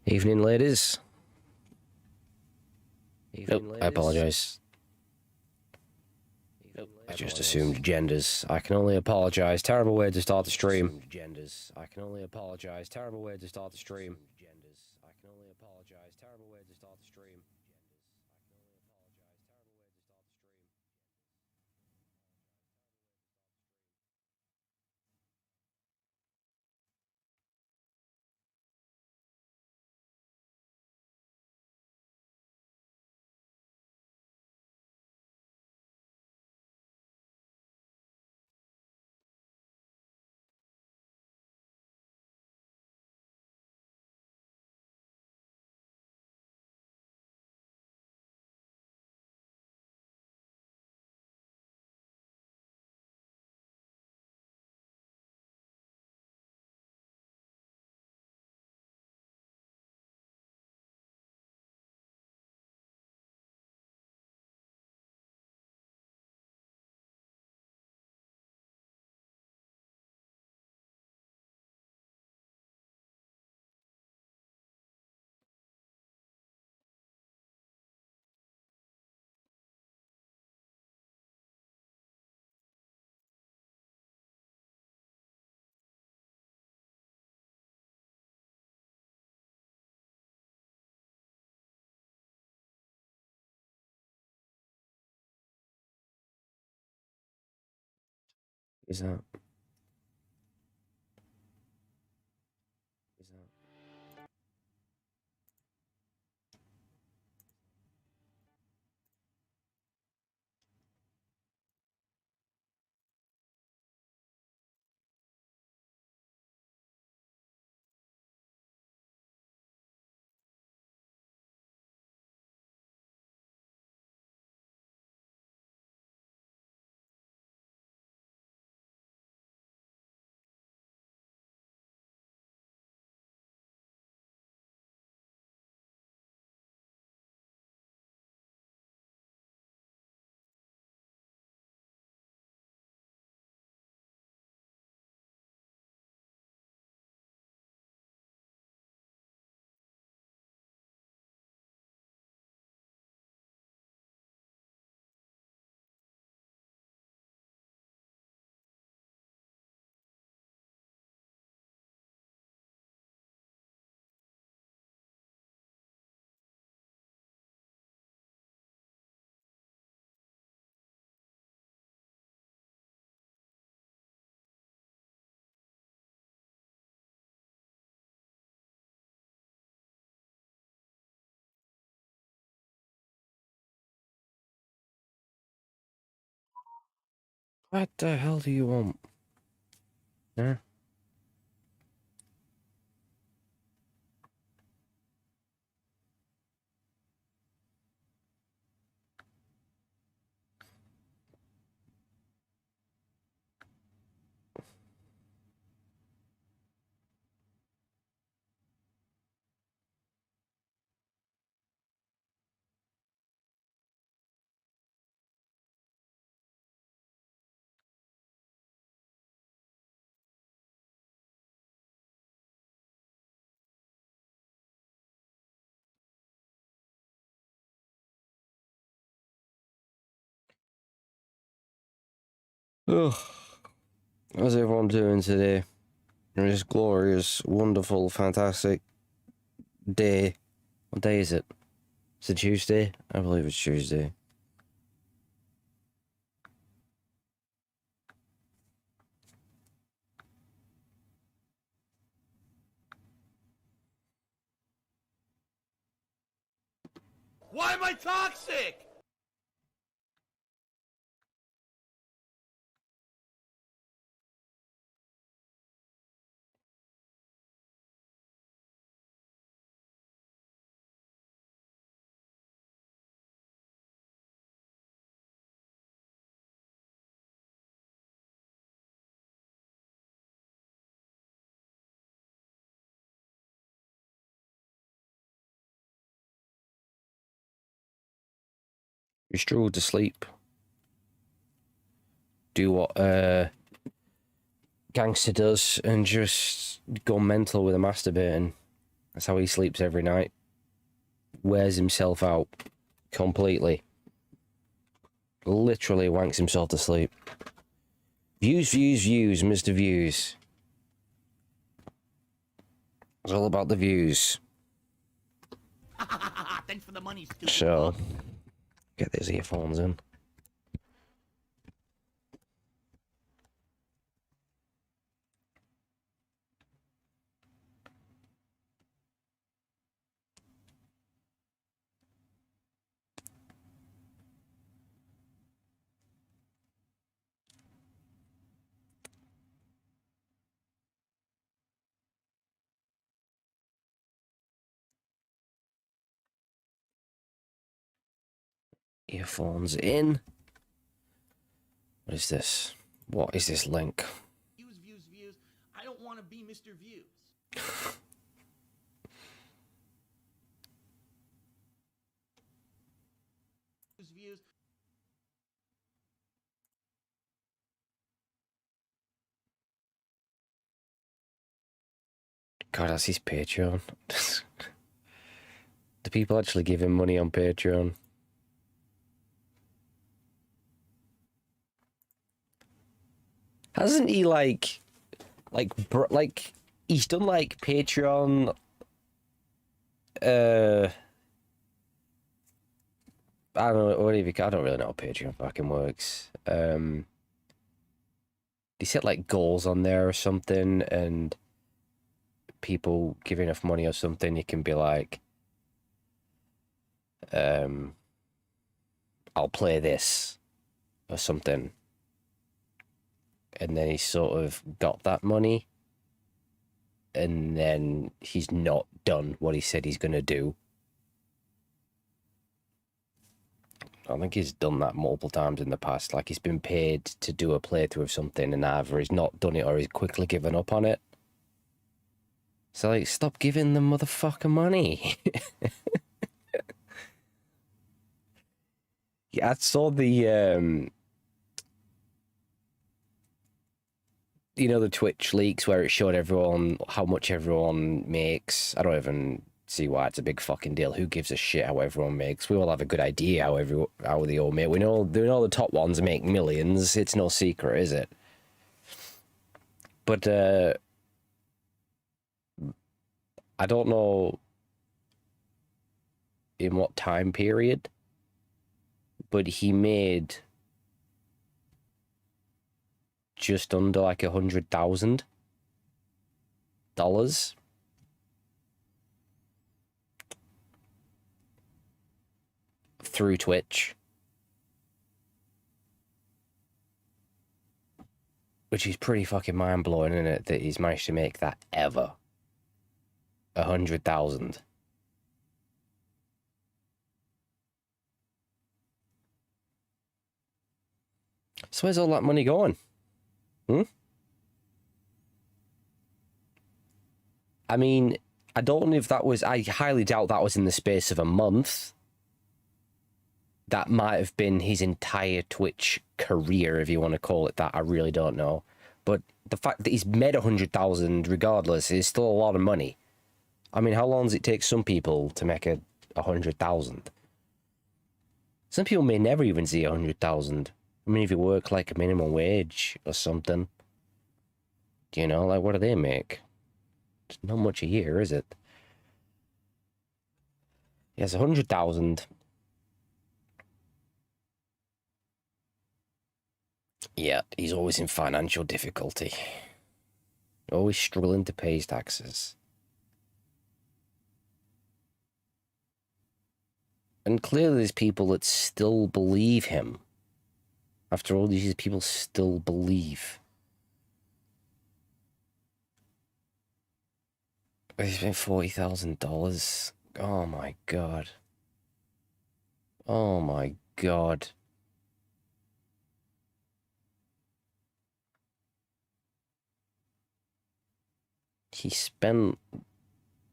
Evening, ladies. I apologise. I just assumed genders. I can only apologise. Terrible way to start the stream. I can only apologise. Terrible way to start the stream. Is that? What the hell do you want? Huh? Ugh. How's everyone doing today? On this glorious, wonderful, fantastic day. What day is it? Is it Tuesday? I believe it's Tuesday. Why am I toxic? You struggle to sleep. Do what Gangster does and just go mental with a masturbating. That's how he sleeps every night. Wears himself out completely. Literally wanks himself to sleep. Views, views, views, Mr. Views. It's all about the views. Thanks for the money, stupid. So, get these earphones in. Earphones in. What is this? What is this link? Views, views, views. I don't want to be Mr. Views. Views, views. God, that's his Patreon. Do people actually give him money on Patreon? Hasn't he like he's done like Patreon? I don't know. I don't really know how Patreon fucking works. He set like goals on there or something, and people give enough money or something, you can be like, I'll play this or something. And then he sort of got that money, and then he's not done what he said he's going to do. I think he's done that multiple times in the past. Like, he's been paid to do a playthrough of something, and either he's not done it or he's quickly given up on it. So, like, stop giving the motherfucker money. Yeah, I saw the, the Twitch leaks where it showed everyone how much everyone makes. I don't even see why it's a big fucking deal. Who gives a shit how everyone makes? We all have a good idea how they all make. We know the top ones make millions. It's no secret, is it? But I don't know in what time period, but he made just under like $100,000 through Twitch, which is pretty fucking mind blowing, isn't it? That he's managed to make that ever. 100,000. So where's all that money going? I mean, I don't know if that was... I highly doubt that was in the space of a month. That might have been his entire Twitch career, if you want to call it that. I really don't know. But the fact that he's made 100,000 regardless is still a lot of money. I mean, how long does it take some people to make 100,000? Some people may never even see 100,000. I mean, if you work like a minimum wage or something, like, what do they make? It's not much a year, is it? Yes, 100,000. Yeah, he's always in financial difficulty. Always struggling to pay his taxes. And clearly there's people that still believe him. After all these years, people still believe. He spent $40,000. Oh my god. Oh my god. He spent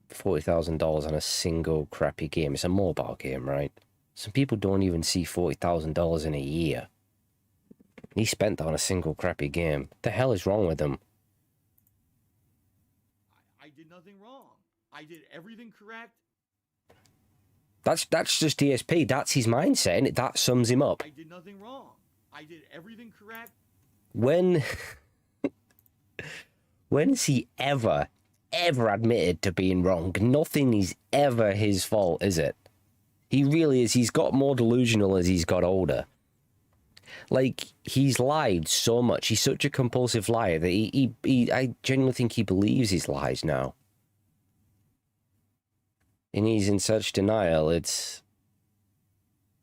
$40,000 on a single crappy game. It's a mobile game, right? Some people don't even see $40,000 in a year. He spent that on a single crappy game. What the hell is wrong with him? I did nothing wrong. I did everything correct. That's just ESP. That's his mindset, and that sums him up. I did nothing wrong. I did everything correct. When has he ever admitted to being wrong? Nothing is ever his fault, is it? He really is. He's got more delusional as he's got older. Like, he's lied so much. He's such a compulsive liar that I genuinely think he believes his lies now. And he's in such denial.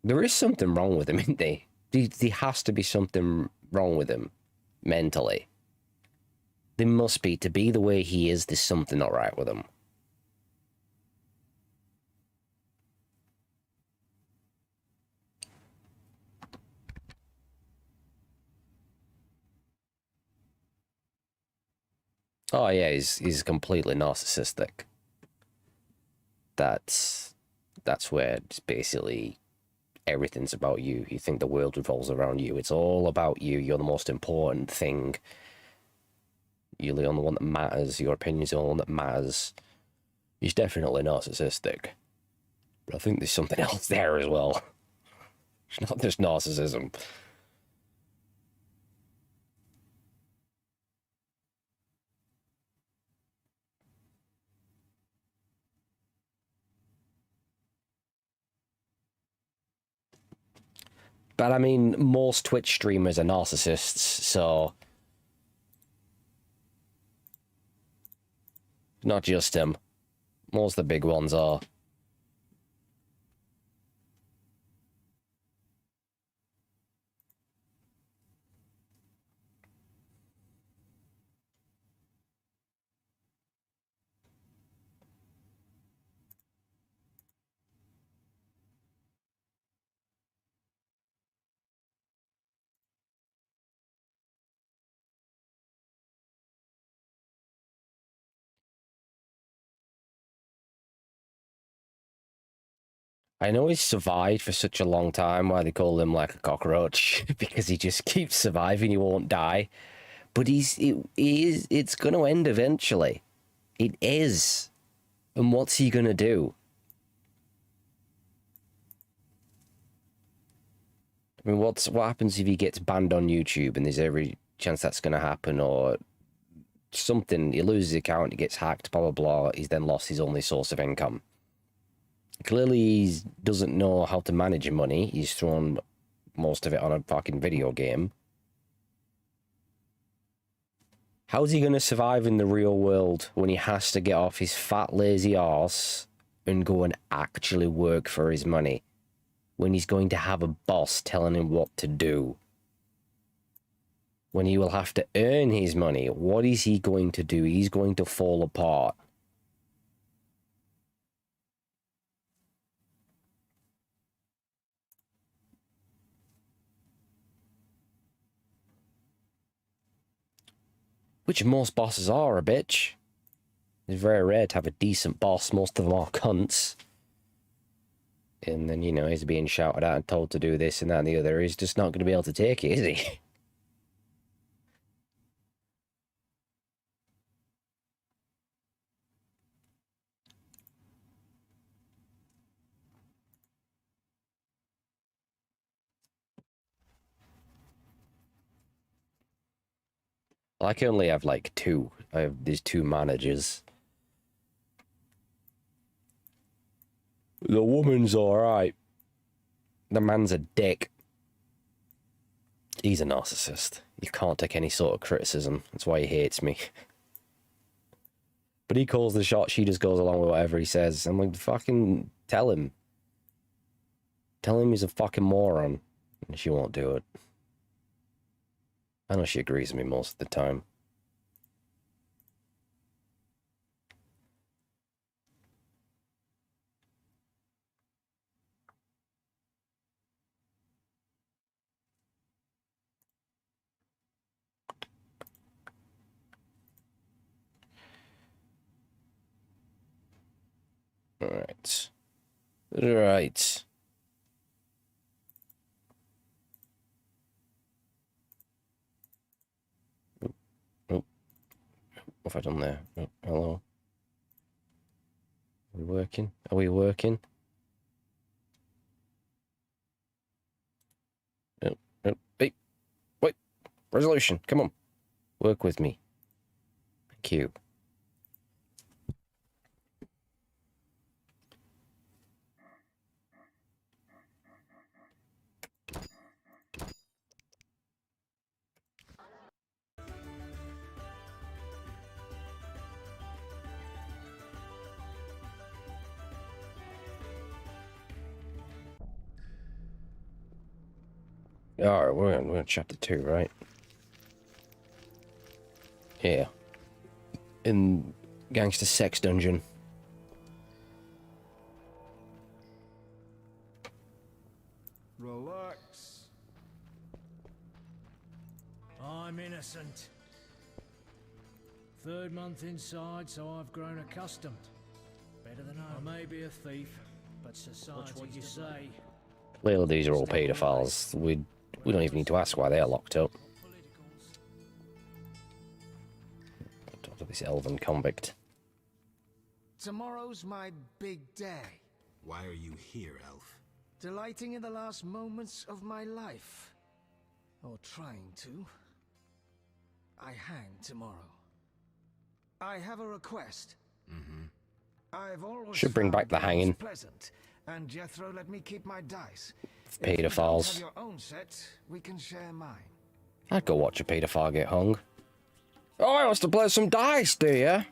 There is something wrong with him, isn't there? There has to be something wrong with him mentally. There must be. To be the way he is, there's something not right with him. Oh yeah, he's completely narcissistic. That's where it's basically everything's about you. You think the world revolves around you. It's all about you. You're the most important thing. You're the only one that matters. Your opinion's the only one that matters. He's definitely narcissistic. But I think there's something else there as well. It's not just narcissism. But I mean, most Twitch streamers are narcissists, so... Not just him. Most of the big ones are. I know he's survived for such a long time, why they call him like a cockroach, because he just keeps surviving, he won't die. But it's going to end eventually. It is. And what's he going to do? I mean, what happens if he gets banned on YouTube and there's every chance that's going to happen, or something, he loses his account, he gets hacked, blah, blah, blah, he's then lost his only source of income. Clearly, he doesn't know how to manage money. He's thrown most of it on a fucking video game. How's he going to survive in the real world when he has to get off his fat, lazy arse and go and actually work for his money? When he's going to have a boss telling him what to do? When he will have to earn his money, what is he going to do? He's going to fall apart. Which most bosses are a bitch. It's very rare to have a decent boss. Most of them are cunts. And then, you know, he's being shouted at and told to do this and that and the other. He's just not going to be able to take it, is he? I can only have like two. I have these two managers. The woman's alright. The man's a dick. He's a narcissist. You can't take any sort of criticism. That's why he hates me. But he calls the shot, she just goes along with whatever he says. I'm like, fucking tell him. Tell him he's a fucking moron. And she won't do it. I know she agrees with me most of the time. Alright. Right. Oh. What have I done there? Oh, hello. working? Are we working? Hey, wait. Resolution, come on. Work with me. Thank you. Alright, we're on chapter 2, right? Yeah. In Gangster Sex Dungeon. Relax. I'm innocent. 3rd month inside, so I've grown accustomed. Better than I may be a thief, but society's what you say. Clearly these are all paedophiles. We don't even need to ask why they are locked up. Talk to this elven convict. Tomorrow's my big day. Why are you here, Elf? Delighting in the last moments of my life. Or trying to. I hang tomorrow. I have a request. I've always Should bring back found the hanging. pleasant, and Jethro let me keep my dice. Paedophiles. If you don't have your own set, we can share mine. I'd go watch a paedophile get hung. Oh, he wants to play some dice, do ya?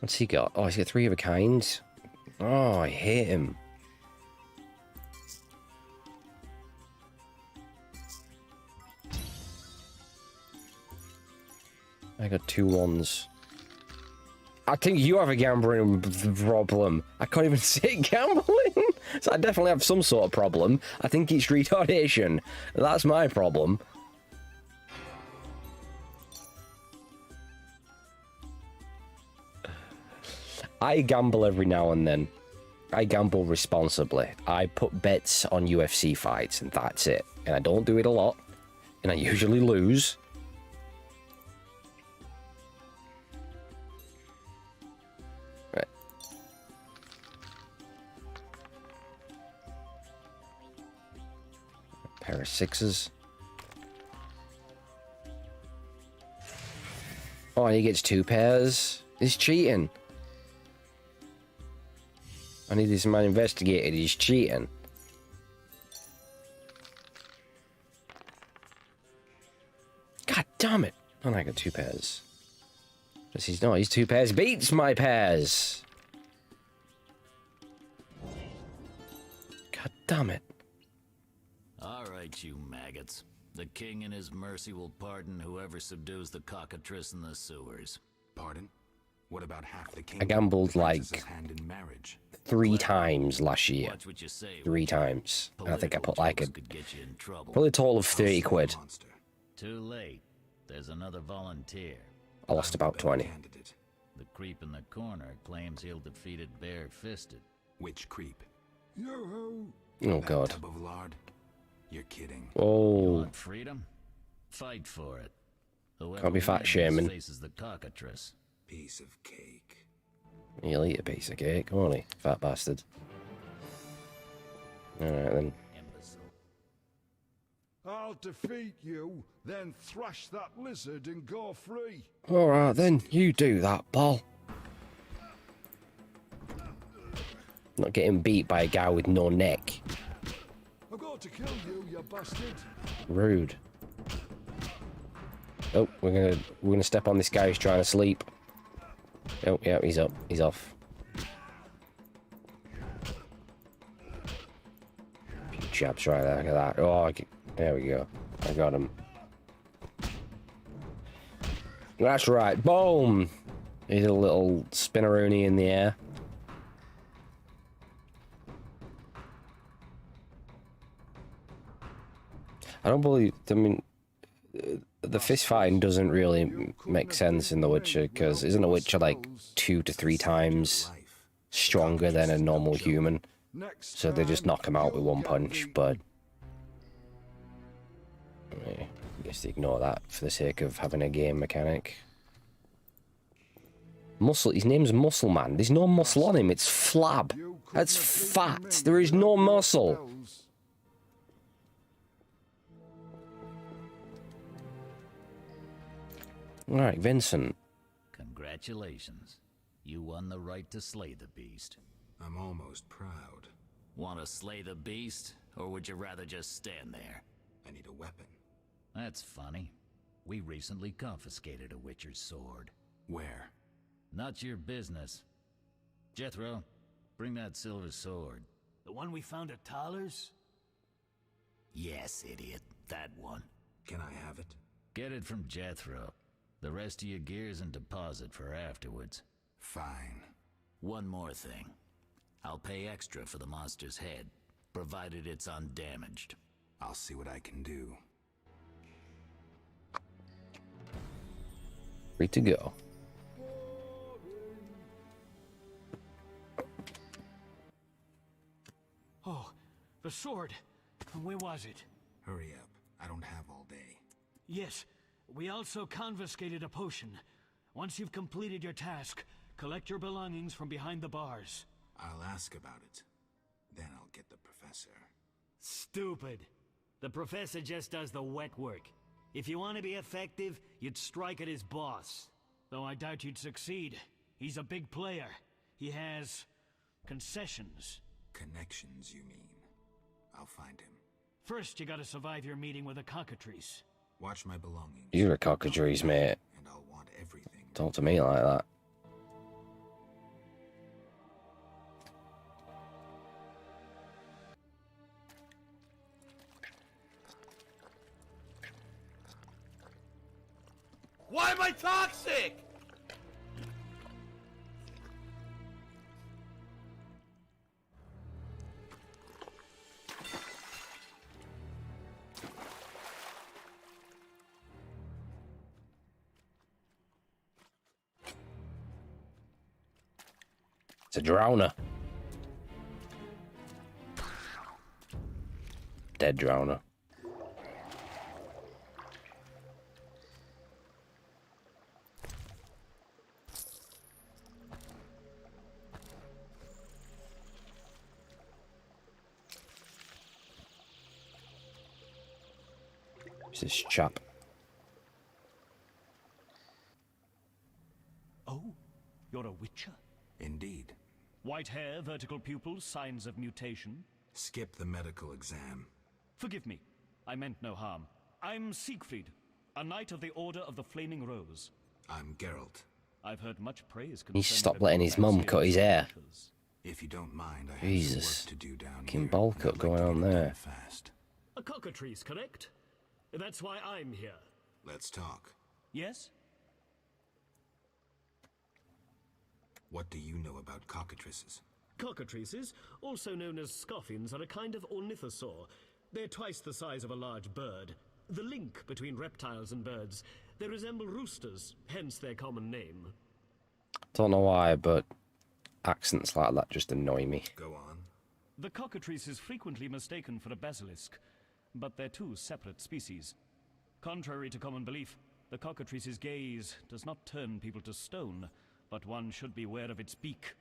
What's he got? Oh, he's got 3 of a kind. Oh, I hate him. I got 2 1s. I think you have a gambling problem. I can't even say gambling. So I definitely have some sort of problem. I think it's retardation. That's my problem. I gamble every now and then. I gamble responsibly. I put bets on UFC fights and that's it. And I don't do it a lot. And I usually lose. Right. A pair of 6s. Oh, and he gets 2 pairs. He's cheating. I need this man investigated. He's cheating. God damn it. Oh, I got 2 pairs. Yes, he's not. He's 2 pairs. Beats my pairs. God damn it. All right, you maggots. The king in his mercy will pardon whoever subdues the cockatrice in the sewers. Pardon? What about half the I kingdom? gambled like Princess's hand in marriage. 3 times last year. Watch what you say. 3 times. And I think I put like a Political jokes could get you in trouble. probably a total of I'll 30 slay the quid. monster. Too late. There's another volunteer. I lost I'm the about better 20. Candidate. The creep in the corner claims he'll defeat it bare-fisted. Which creep? Yo-ho! Oh That god. tub of lard? You're kidding. Oh. Want freedom? Fight for it. Whoever Can't be fat wins shaming. faces the cockatrice. Piece of cake. He'll eat a piece of cake, won't he? Fat bastard. Alright then. Imbecile. I'll defeat you, then thrash that lizard and go free. Alright then, you do that, Paul. Not getting beat by a guy with no neck. I'm going to kill you, you bastard. Rude. Oh, we're gonna step on this guy who's trying to sleep. Oh yeah, he's up. He's off. Few jabs right there. Look at that. Oh, there we go. I got him. That's right. Boom. He's a little spinneroonie in the air. I don't believe. I mean, the fist fighting doesn't really make sense in The Witcher because isn't The Witcher like 2 to 3 times Life. stronger than a normal human, Next so they just time, knock him out with you'll one get punch. beaten. But I guess they ignore that for the sake of having a game mechanic. Muscle. His name's Muscle Man. There's no muscle on him. It's flab. You couldn't That's have beaten fat. me There is no without your muscle. spells. All right, Vincent. Congratulations. You won the right to slay the beast. I'm almost proud. Want to slay the beast, or would you rather just stand there? I need a weapon. That's funny. We recently confiscated a Witcher's sword. Where? Not your business. Jethro, bring that silver sword. The one we found at Thaler's? Yes, idiot. That one. Can I have it? Get it from Jethro. The rest of your gear's in deposit for afterwards. Fine. One more thing. I'll pay extra for the monster's head, provided it's undamaged. I'll see what I can do. Free to go. Oh, the sword. Where was it? Hurry up. I don't have all day. Yes, we also confiscated a potion. Once you've completed your task, collect your belongings from behind the bars. I'll ask about it. Then I'll get the professor. Stupid. The professor just does the wet work. If you want to be effective, you'd strike at his boss. Though I doubt you'd succeed. He's a big player. He has concessions. Connections, you mean? I'll find him. First, you gotta survive your meeting with the cockatrice. Watch my belongings. You're a cockatrice, mate. And I'll want everything. Talk to me like that. Why am I toxic? It's a drowner. Dead drowner. Who's this chap? Oh, you're a witcher? Indeed. White hair, vertical pupils, signs of mutation. Skip the medical exam. Forgive me. I meant no harm. I'm Siegfried, a knight of the Order of the Flaming Rose. I'm Geralt. I've heard much praise He concerning stopped the letting his mum cut his hair. adventures. If you don't mind, I have Jesus. some work to do down Fucking here. bowl and cut I'd going like to on get it done there. fast. A cockatrice, correct? That's why I'm here. Let's talk. Yes? What do you know about cockatrices? Cockatrices, also known as scoffins, are a kind of ornithosaur. They're twice the size of a large bird. The link between reptiles and birds. They resemble roosters, hence their common name. Don't know why, but accents like that just annoy me. Go on. The cockatrice is frequently mistaken for a basilisk, but they're two separate species. Contrary to common belief, the cockatrice's gaze does not turn people to stone, but one should beware of its beak.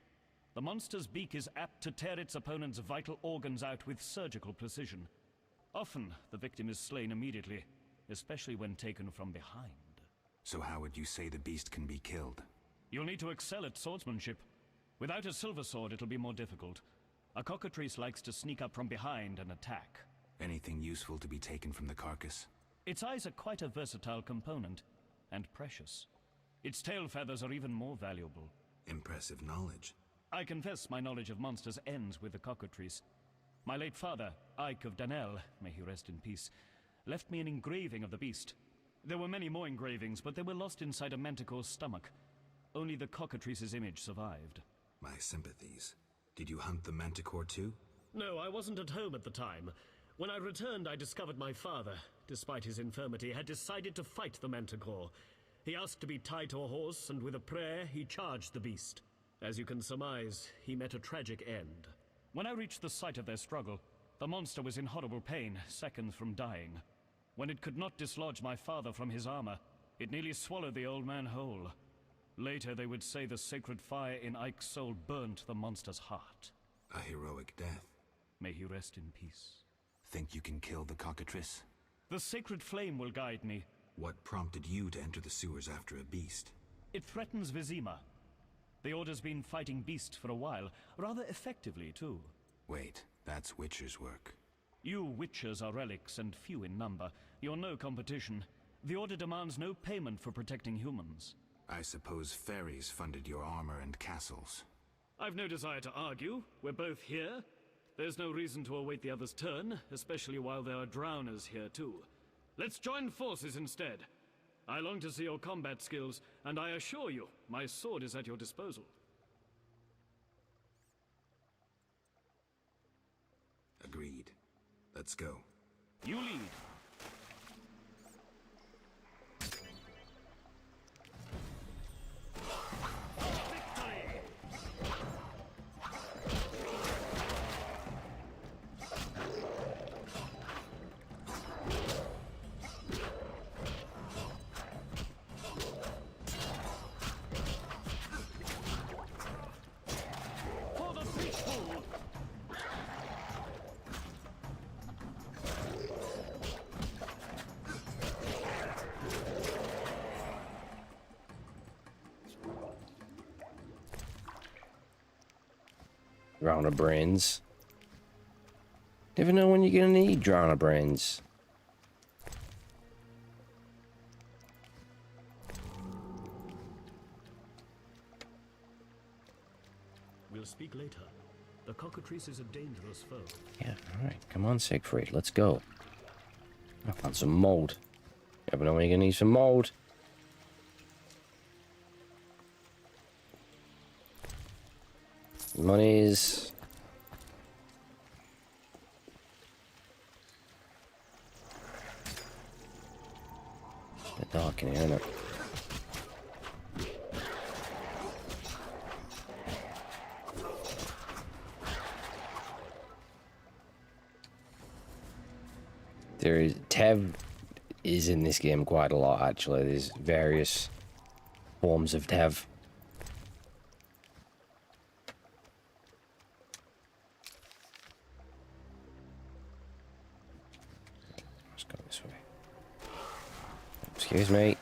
The monster's beak is apt to tear its opponent's vital organs out with surgical precision. Often, the victim is slain immediately, especially when taken from behind. So how would you say the beast can be killed? You'll need to excel at swordsmanship. Without a silver sword, it'll be more difficult. A cockatrice likes to sneak up from behind and attack. Anything useful to be taken from the carcass? Its eyes are quite a versatile component, and precious. Its tail feathers are even more valuable. Impressive knowledge. I confess my knowledge of monsters ends with the cockatrice. My late father, Ike of Danel, may he rest in peace, left me an engraving of the beast. There were many more engravings, but they were lost inside a manticore's stomach. Only the cockatrice's image survived. My sympathies. Did you hunt the manticore too? No, I wasn't at home at the time. When I returned, I discovered my father, despite his infirmity, had decided to fight the manticore. He asked to be tied to a horse, and with a prayer, he charged the beast. As you can surmise, he met a tragic end. When I reached the site of their struggle, the monster was in horrible pain, seconds from dying. When it could not dislodge my father from his armor, it nearly swallowed the old man whole. Later, they would say the sacred fire in Ike's soul burnt the monster's heart. A heroic death. May he rest in peace. Think you can kill the cockatrice? The sacred flame will guide me. What prompted you to enter the sewers after a beast? It threatens Vizima. The Order's been fighting beasts for a while, rather effectively, too. Wait, that's Witcher's work. You Witchers are relics and few in number. You're no competition. The Order demands no payment for protecting humans. I suppose fairies funded your armor and castles. I've no desire to argue. We're both here. There's no reason to await the other's turn, especially while there are drowners here too. Let's join forces instead. I long to see your combat skills, and I assure you, my sword is at your disposal. Agreed. Let's go. You lead. Drowner brains. Never know when you're gonna need drowner brains. We'll speak later. The cockatrice is a dangerous foe. Yeah, alright. Come on, Siegfried. Let's go. I found some mold. Never know when you're gonna need some mold. Monies. Bit dark in here, isn't it? Tev is in this game quite a lot, actually. There's various forms of Tev. Let's go this way. Excuse me.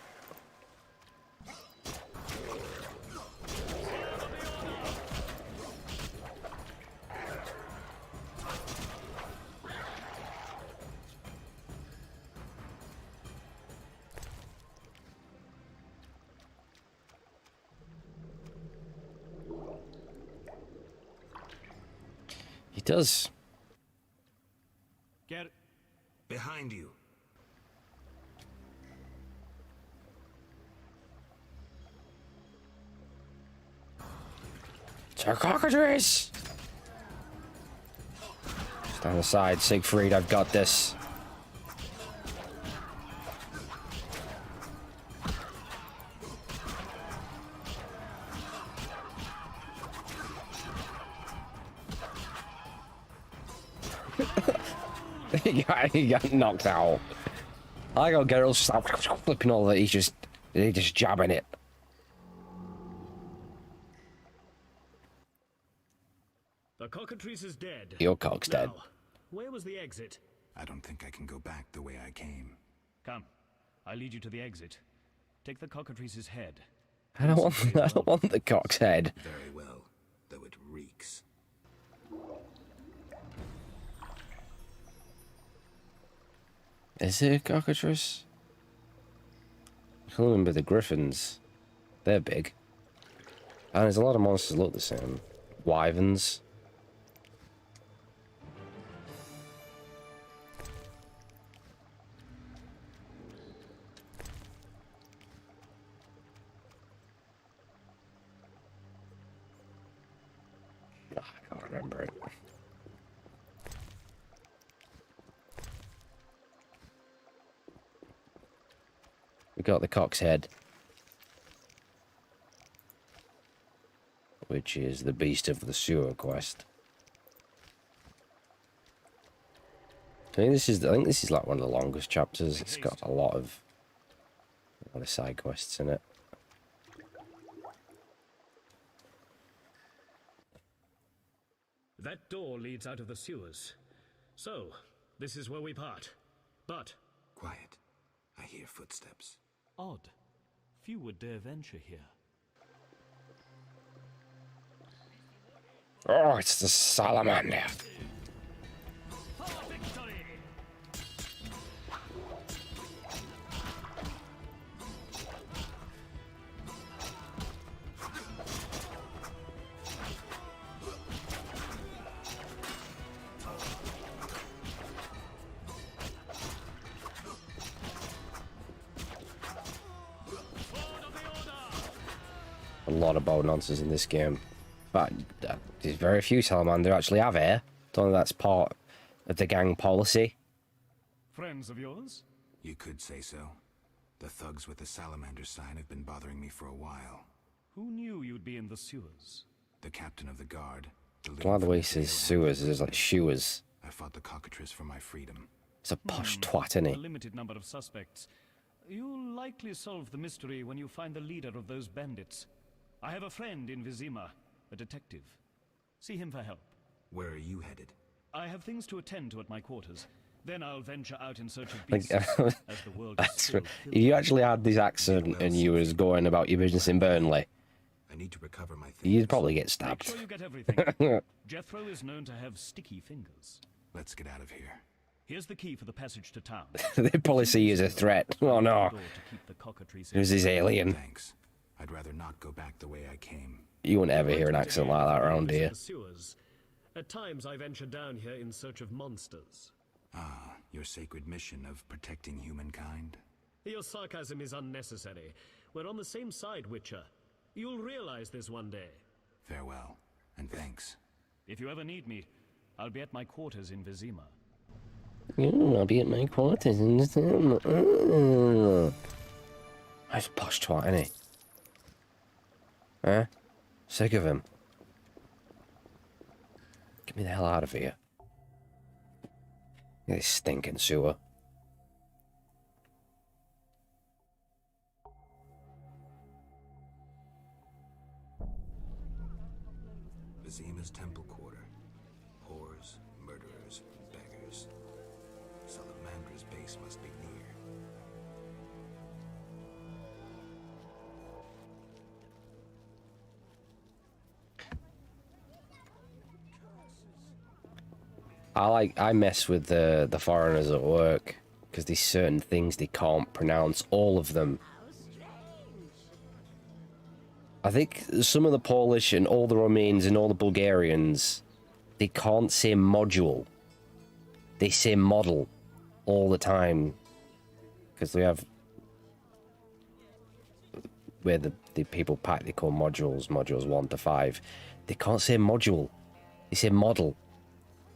He does. Get Behind you. It's our cockatrice! Stand aside, Siegfried, I've got this. he got knocked out. I got Geralt stop flipping all that. He's just jabbing it. The cockatrice is dead. Your cock's dead. Now, where was the exit? I don't think I can go back the way I came. Come, I lead you to the exit. Take the cockatrice's head. I don't want the cock's head. Very well, though it reeks. Is it a cockatrice? I can remember the griffins. They're big. And there's a lot of monsters that look the same. Wyverns. I can't remember it. We got the cock's head. which is the Beast of the Sewer quest. I think this is like one of the longest chapters. It's got a lot of side quests in it. That door leads out of the sewers. So, this is where we part. But Quiet. I hear footsteps. odd. Few would dare venture here. Oh, it's the salamander. A lot of bow nonsense in this game. But there's very few salamander actually have hair. Don't know if that's part of the gang policy. Friends of yours? You could say so. The thugs with the salamander sign have been bothering me for a while. Who knew you'd be in the sewers? The captain of the guard. I like the way he says sewers, there's like shewers. I fought the cockatrice for my freedom. It's a posh twat, isn't A he? limited number of suspects. You'll likely solve the mystery when you find the leader of those bandits. I have a friend in Vizima, a detective. See him for help. Where are you headed? I have things to attend to at my quarters. Then I'll venture out in search of Like, beasts, as the world is still if you actually had this accent and you was going about your business in Burnley, I need to recover my things. you'd probably get Make stabbed. sure you get everything. Jethro is known to have sticky fingers. Let's get out of here. Here's the key for the passage to town. They'd probably see you as a threat. Oh no, Door to keep the cockatrice who's this alien? Thanks. I'd rather not go back the way I came. You wouldn't ever hear an accent like that around here. The sewers. At times I venture down here in search of monsters. Ah, your sacred mission of protecting humankind? Your sarcasm is unnecessary. We're on the same side, Witcher. You'll realize this one day. Farewell, and thanks. If you ever need me, I'll be at my quarters in Vizima. I'll be at my quarters in the That's a posh twat, isn't he? Huh? Sick of him. Get me the hell out of here. This stinking sewer. Vizima's temple quarter. Whores, murderers, beggars. Salamandra's base must be near. I mess with the foreigners at work because there's certain things they can't pronounce, all of them. I think some of the Polish and all the Romanians and all the Bulgarians, they can't say module. They say model all the time because we have where the people pack, they call modules 1 to 5. They can't say module. They say model.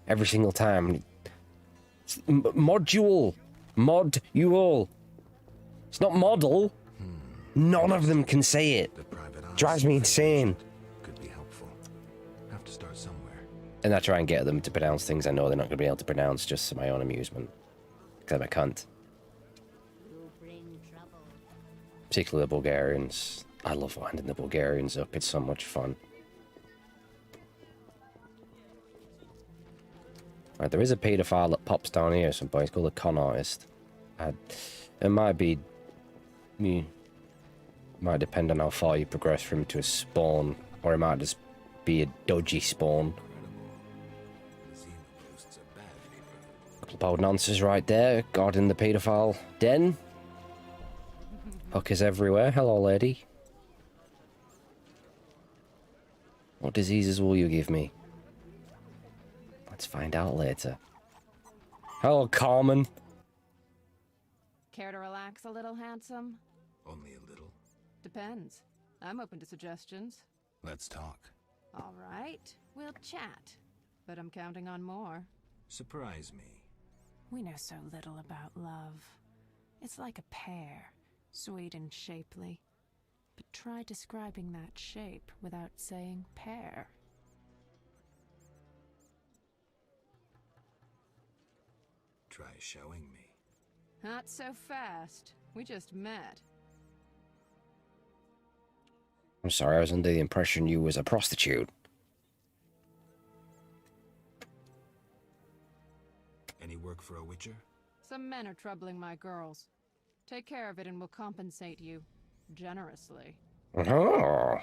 Every single time. Module. Mod you all. It's not model. None of them can say it. The private eye Drives me insane. could be helpful. Have to start somewhere. And I try and get them to pronounce things I know they're not going to be able to pronounce just for my own amusement. Because I'm a cunt. Particularly the Bulgarians. I love winding the Bulgarians up. It's so much fun. Right, there is a paedophile that pops down here at some point. It's called a con artist. It might be... might depend on how far you progress from to a spawn. Or it might just be a dodgy spawn. Vizima boasts a bad neighborhood. Couple of old nonsense right there. Guarding the paedophile den. Hookers everywhere. Hello, lady. What diseases will you give me? Let's find out later. Hello, Carmen. Care to relax a little, handsome? Only a little. Depends. I'm open to suggestions. Let's talk. All right, we'll chat. But I'm counting on more. Surprise me. We know so little about love. It's like a pear, sweet and shapely, But try describing that shape without saying pear. Try showing me. Not so fast. We just met. I'm sorry, I was under the impression you was a prostitute. Any work for a witcher? Some men are troubling my girls. Take care of it and we'll compensate you. Generously. Oh.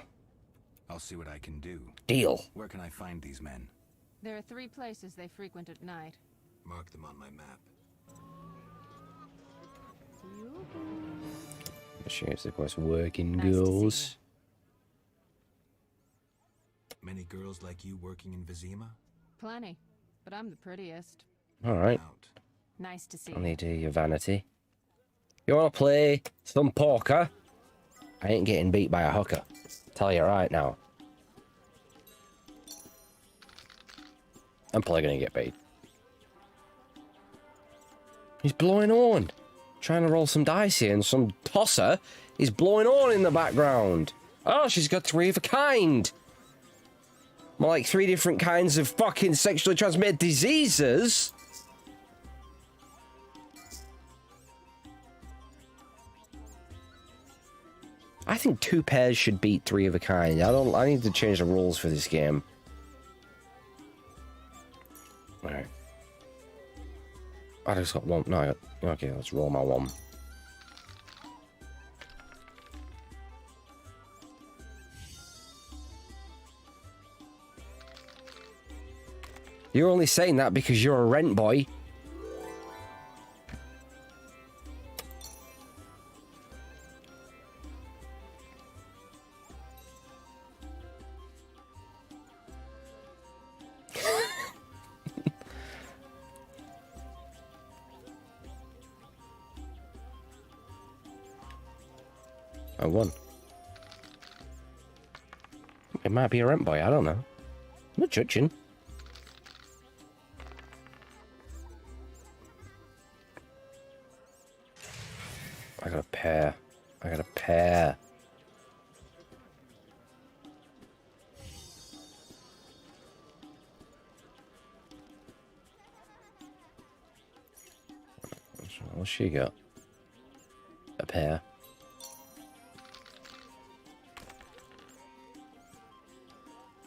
I'll see what I can do. Deal. Where can I find these men? There are 3 places they frequent at night. Mark them on my map. She's the quest working Nice to see girls. Many girls like you working in Vizima? Plenty. But I'm the prettiest. Alright. Out. Nice to see I you. need to hear your vanity. You wanna play some poker? I ain't getting beat by a hooker. Tell you right now. I'm probably gonna get beat. He's blowing on. Trying to roll some dice here, and some tosser is blowing on in the background. Oh, she's got 3 of a kind. More like 3 different kinds of fucking sexually transmitted diseases. I think 2 pairs should beat 3 of a kind. I need to change the rules for this game. Alright. I just got 1. No, I got... Okay, let's roll my 1. You're only saying that because you're a rent boy. I won. It might be a rent boy, I don't know. I'm not judging. I got a pair. I got a pair. What's she got? A pair.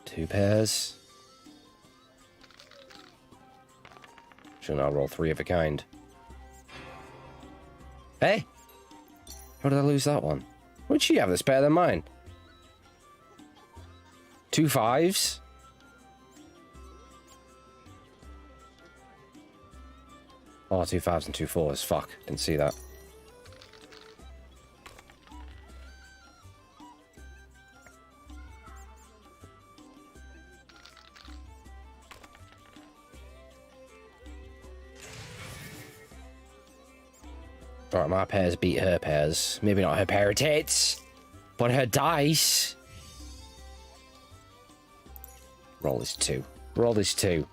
Two pairs. Shouldn't I roll 3 of a kind? Hey! How did I lose that one? What'd she have that's better than mine? 2 5s? Oh, 2 5s and 2 4s. Fuck, didn't see that. Alright, my pairs beat her pairs. Maybe not her pair of tits, but her dice. Roll this 2. Roll this 2.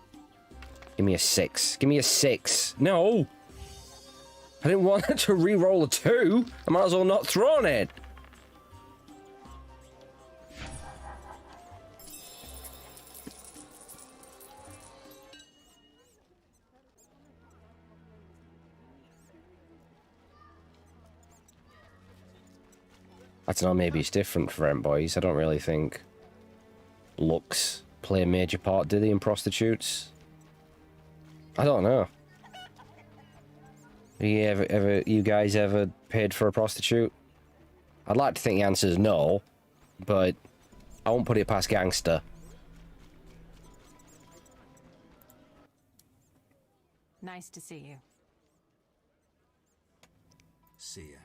Give me a 6. Give me a 6. No! I didn't want her to re-roll a 2. I might as well not thrown it. I don't know, maybe it's different for rent boys. I don't really think looks play a major part, do they, in prostitutes? I don't know. You guys ever paid for a prostitute? I'd like to think the answer is no, but I won't put it past gangster. Nice to see you. See ya.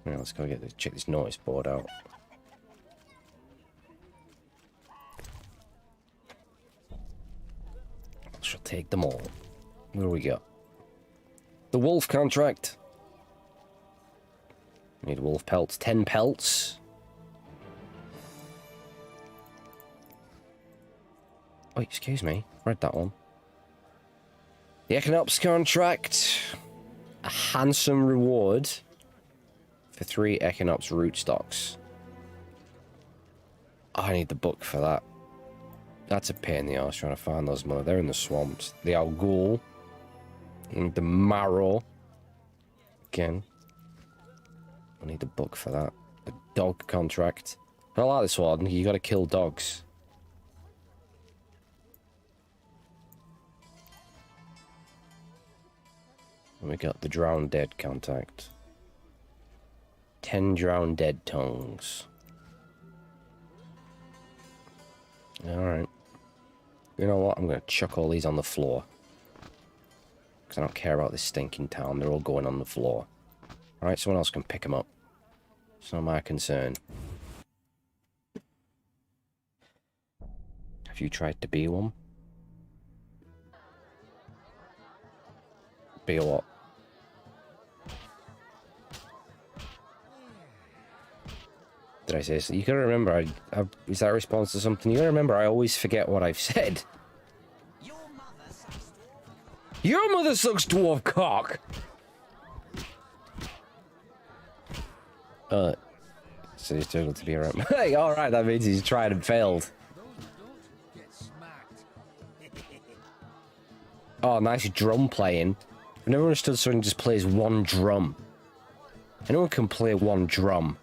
Yeah, let's go check this notice board out. Shall take them all. What do we got? The wolf contract. Need wolf pelts. 10 pelts. Oh, excuse me. Read that one. The Equinox contract. A handsome reward for 3 Equinox rootstocks. I need the book for that. That's a pain in the arse trying to find those mother. They're in the swamps. The Al Ghul. And the Marrow. Again. I need the book for that. The dog contract. I like this one. You gotta kill dogs. And we got the drowned dead contact. 10 drowned dead tongues. Alright. You know what? I'm gonna chuck all these on the floor. Because I don't care about this stinking town. They're all going on the floor. Alright, someone else can pick them up. It's not my concern. Have you tried to be one? Be a what? Did I say so? You gotta remember, is that a response to something? You gotta remember, I always forget what I've said. Your mother sucks dwarf cock! So he's turned to be around. Hey, alright, that means he's tried and failed. Oh, nice drum playing. I've never understood someone who just plays one drum. Anyone can play one drum.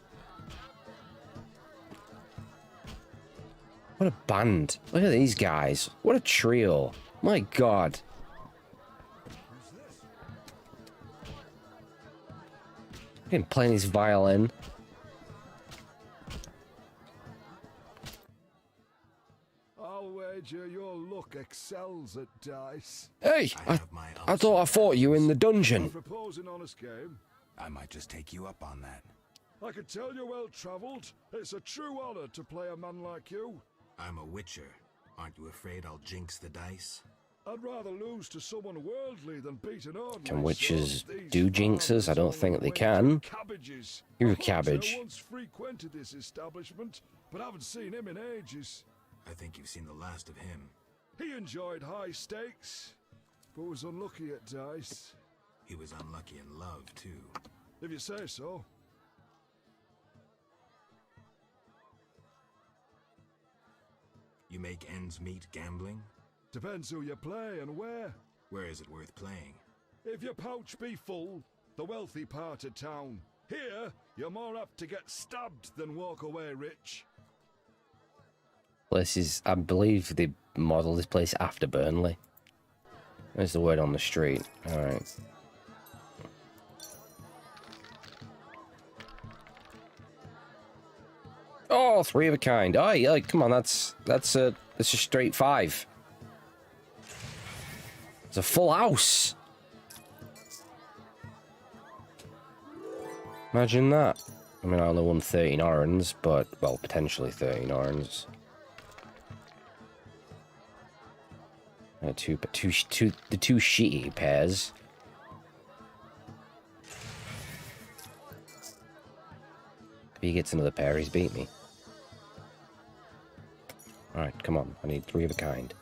What a band. Look at these guys. What a trio. My god. Him playing his violin. I'll wager your luck excels at dice. Hey! I thought I fought you in the dungeon. Propose an honest game. I might just take you up on that. I could tell you're well traveled. It's a true honor to play a man like you. I'm a witcher. Aren't you afraid I'll jinx the dice? I'd rather lose to someone worldly than beat an ordinary. Can witches do jinxes? I don't think they can. Cabbages. You're a cabbage. I once frequented this establishment, but haven't seen him in ages. I think you've seen the last of him. He enjoyed high stakes, but was unlucky at dice. He was unlucky in love, too. If you say so. You make ends meet gambling? Depends who you play and where. Where is it worth playing? If your pouch be full, the wealthy part of town. Here, you're more apt to get stabbed than walk away rich. This is, I believe they modelled this place after Burnley. There's the word on the street. Alright. Oh, 3 of a kind. Oh, yeah, come on, that's a straight 5. It's a full house. Imagine that. I mean, I only won 13 orange, but, well, potentially 13 orange. The two shitty pairs. If he gets another pair, he's beat me. Alright, come on. I need 3 of a kind.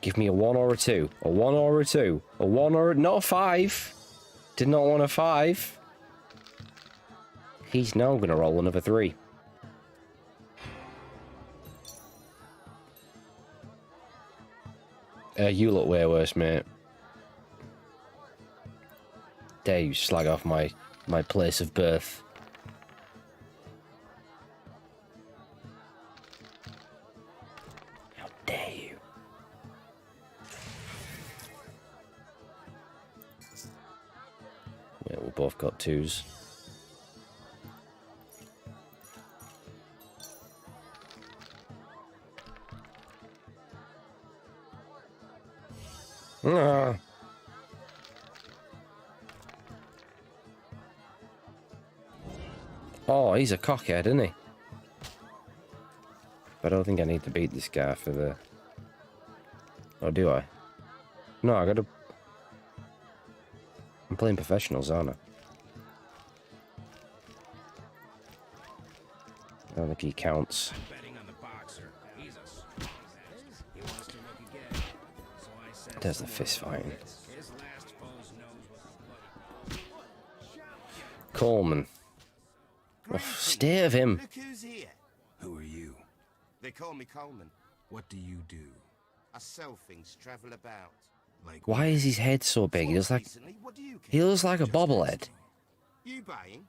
Give me a 1 or a 2. A 1 or a 2. A 1 or a... Not a 5. Did not want a 5. He's now going to roll another 3. You look way worse, mate. Dare you slag off my place of birth. How dare you? Yeah, we both got 2s. Ah. Oh, he's a cockhead, isn't he? But I don't think I need to beat this guy for the... Or do I? No, I gotta... I'm playing professionals, aren't I? I don't think he counts. There's the fist fighting. Coleman. Oh, stay of him. Who are you? They call me Coleman. What do you do? I sell things, travel about. Like Why is his head so big? He looks like Recently, what do you care? he looks like a bobblehead. You buying?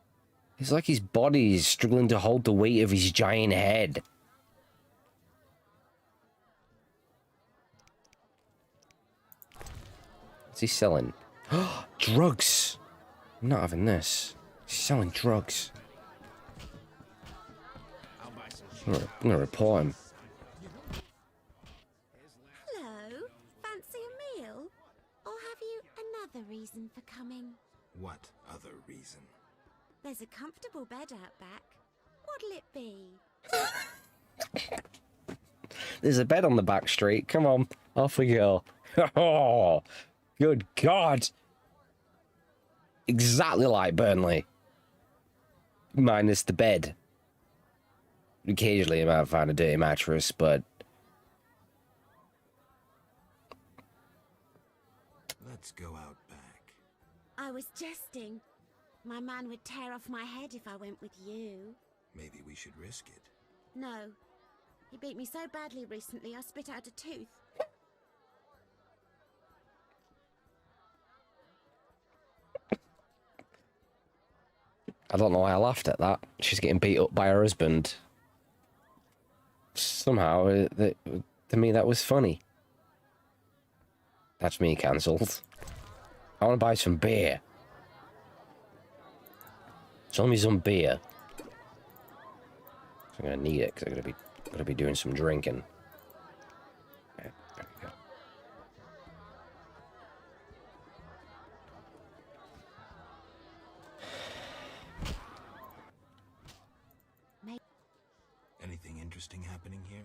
It's like his body is struggling to hold the weight of his giant head. What's he selling? Drugs! I'm not having this. He's selling drugs. I'm gonna report him. Hello. Fancy a meal? Or have you another reason for coming? What other reason? There's a comfortable bed out back. What'll it be? There's a bed on the back street. Come on, off we go. Oh, good God. Exactly like Burnley. Minus the bed. Occasionally I might find a dirty mattress, but... Let's go out back. I was jesting. My man would tear off my head if I went with you. Maybe we should risk it. No. He beat me so badly recently I spit out a tooth. I don't know why I laughed at that. She's getting beat up by her husband. Somehow, to me, that was funny. That's me cancelled. I want to buy some beer. Show me some beer. I'm gonna need it because I'm gonna be doing some drinking. Okay, there we go. Anything interesting happening here?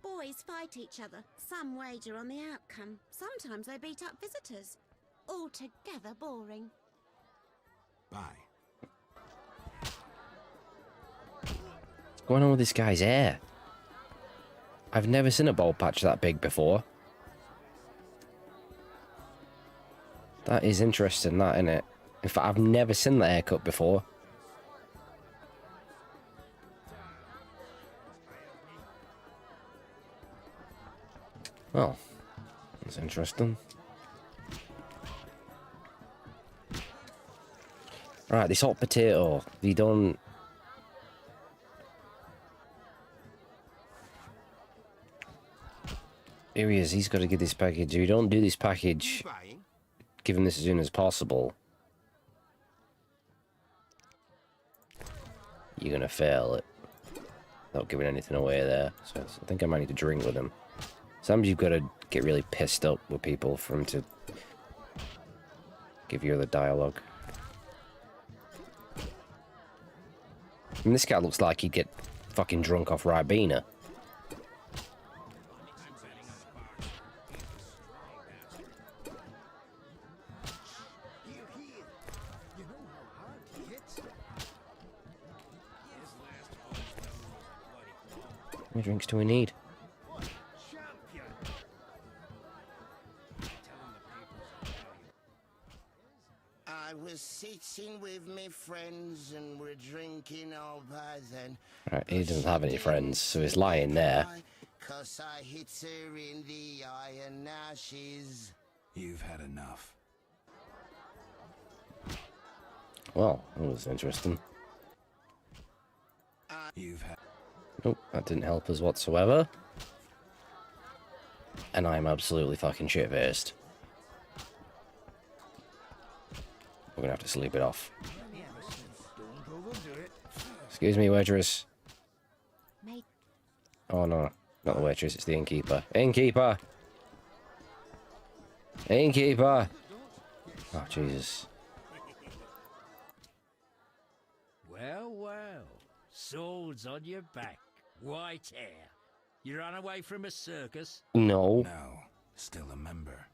Boys fight each other. Some wager on the outcome. Sometimes they beat up visitors. Altogether boring. Bye. What's going on with this guy's hair? I've never seen a bald patch that big before. That is interesting, that, isn't it? In fact, I've never seen that haircut before. Well, that's interesting. Right, this hot potato. You don't... Here he is. He's got to get this package. If you don't do this package, give him this as soon as possible, you're going to fail it. Not giving anything away there. So I think I might need to drink with him. Sometimes you've got to get really pissed up with people for him to give you the dialogue. I mean, this guy looks like he'd get fucking drunk off Ribena. How many drinks do we need? I was sitting with me friends and we're drinking all by then. Right, he doesn't have any friends, so he's lying there. 'Cause I hit her in the eye and now she's... You've had enough. Well, that was interesting. You've had... Nope, that didn't help us whatsoever. And I'm absolutely fucking shit-faced. We're gonna have to sleep it off. Excuse me, waitress. Oh no, not the waitress, it's the innkeeper. Innkeeper! Innkeeper! Oh, Jesus. Well, well. Swords on your back. White hair. You ran away from a circus? No. No, still a member.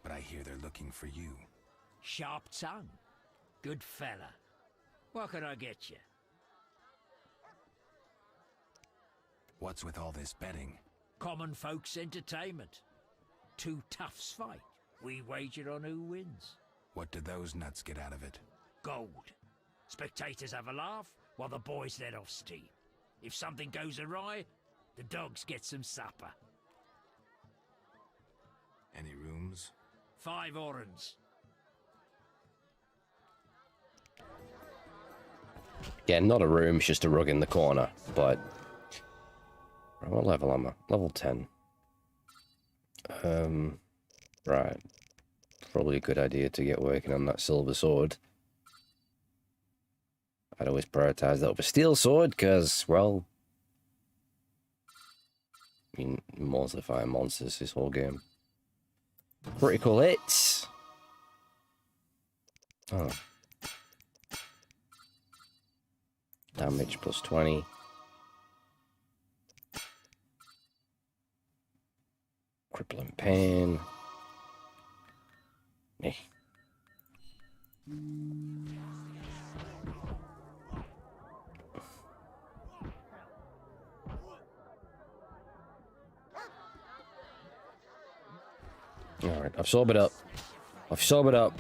But I hear they're looking for you. Sharp tongue. Good fella. What can I get you? What's with all this betting? Common folks' entertainment. Two toughs fight. We wager on who wins. What do those nuts get out of it? Gold. Spectators have a laugh while the boys let off steam. If something goes awry, The dogs get some supper. Any rooms? 5 orens. Yeah, not a room, it's just a rug in the corner, but... What level am I? Level 10. Right. Probably a good idea to get working on that silver sword. I'd always prioritize that over steel sword, because, well... I mean, mostly fire monsters this whole game. Critical hits! Oh. Damage plus 20. Crippling pain. Eh. Alright, I've sobered up. I've sobered up.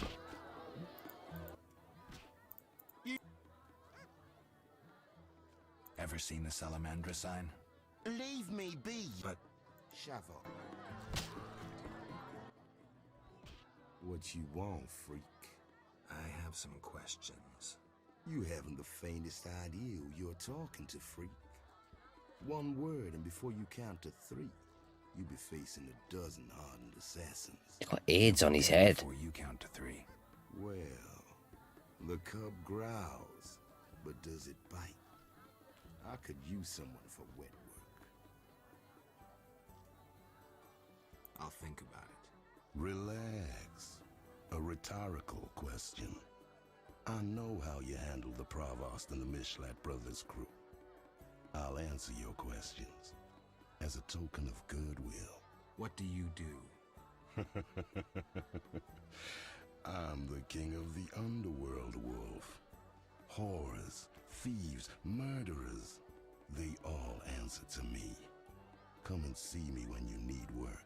Ever seen the Salamandra sign? Leave me be. But Shove up. What you want, freak? I have some questions. You haven't the faintest idea who you're talking to, freak. One word, and before you count to 3, you'll be facing a dozen hardened assassins. He's got AIDS on his head. Before you count to 3. Well, the cub growls, but does it bite? I could use someone for wet work. I'll think about it. Relax. A rhetorical question. I know how you handled the Provost and the Mishlat brothers' crew. I'll answer your questions as a token of goodwill. What do you do? I'm the king of the underworld, Wolf. Horrors, thieves, murderers, they all answer to me. Come and see me when you need work.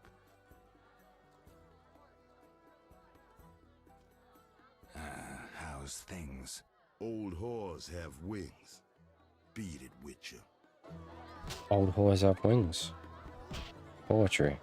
How's things? Old whores have wings. Beat it, Witcher. Old whores have wings. Poetry.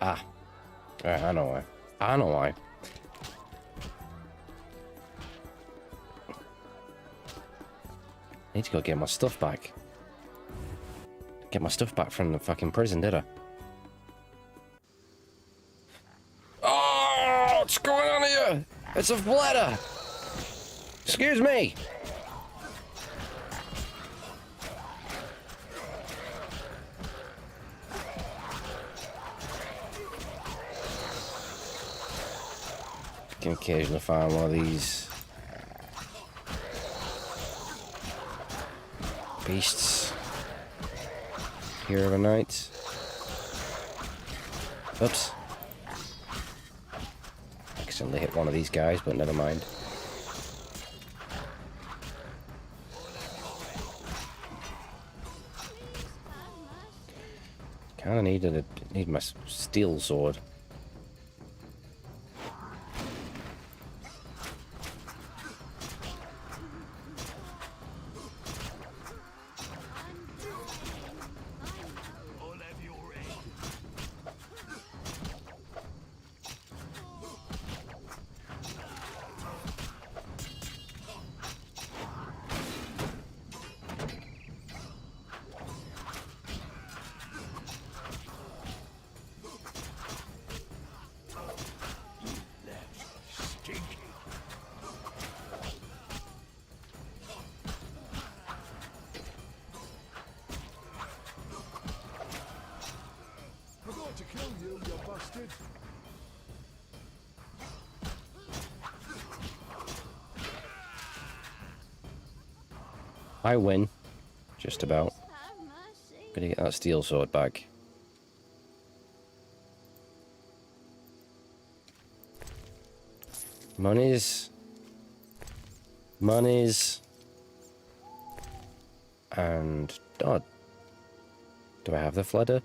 Ah. I know why. I know why. I need to go get my stuff back. Get my stuff back from the fucking prison, did I? Oh, what's going on here? It's a bladder. Excuse me. Can occasionally find one of these beasts here overnight. Oops. Accidentally hit one of these guys, but never mind. Kinda need my steel sword. Forgot to kill you, you bastard. I win. Just about. Gonna get that steel sword back. Monies. Monies. And... oh, do I have the Fleder?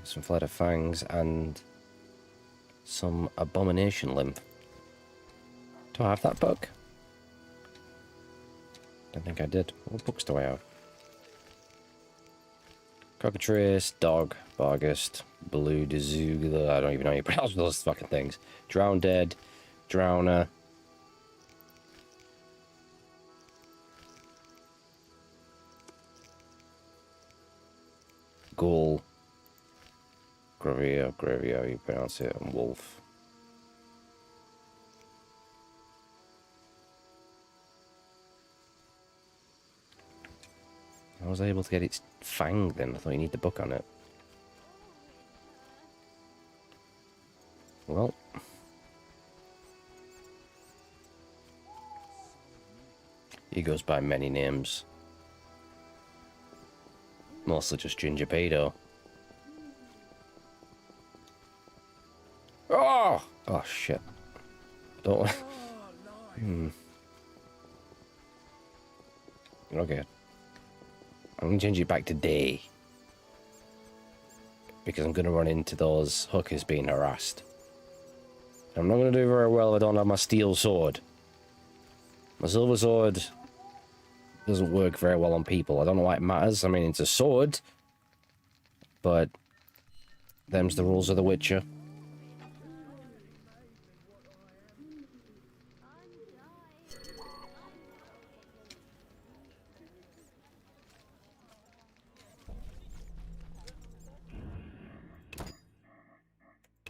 Some Fleder fangs and some abomination lymph. Do I have that book? Don't think I did. What books do I have? Cockatrice, Dog, Barghest, Blue Dezugla, I don't even know how you pronounce those fucking things. Drown Dead, Drowner. Ghoul. Gravia, you pronounce it, and Wolf. I was able to get its fang then. I thought you need the book on it. Well. He goes by many names. Mostly just Ginger Pedo. Oh! Oh, shit. Don't... Okay. I'm going to change it back to day. Because I'm going to run into those hookers being harassed. I'm not going to do very well if I don't have my steel sword. My silver sword doesn't work very well on people. I don't know why it matters. I mean, it's a sword. But them's the rules of The Witcher.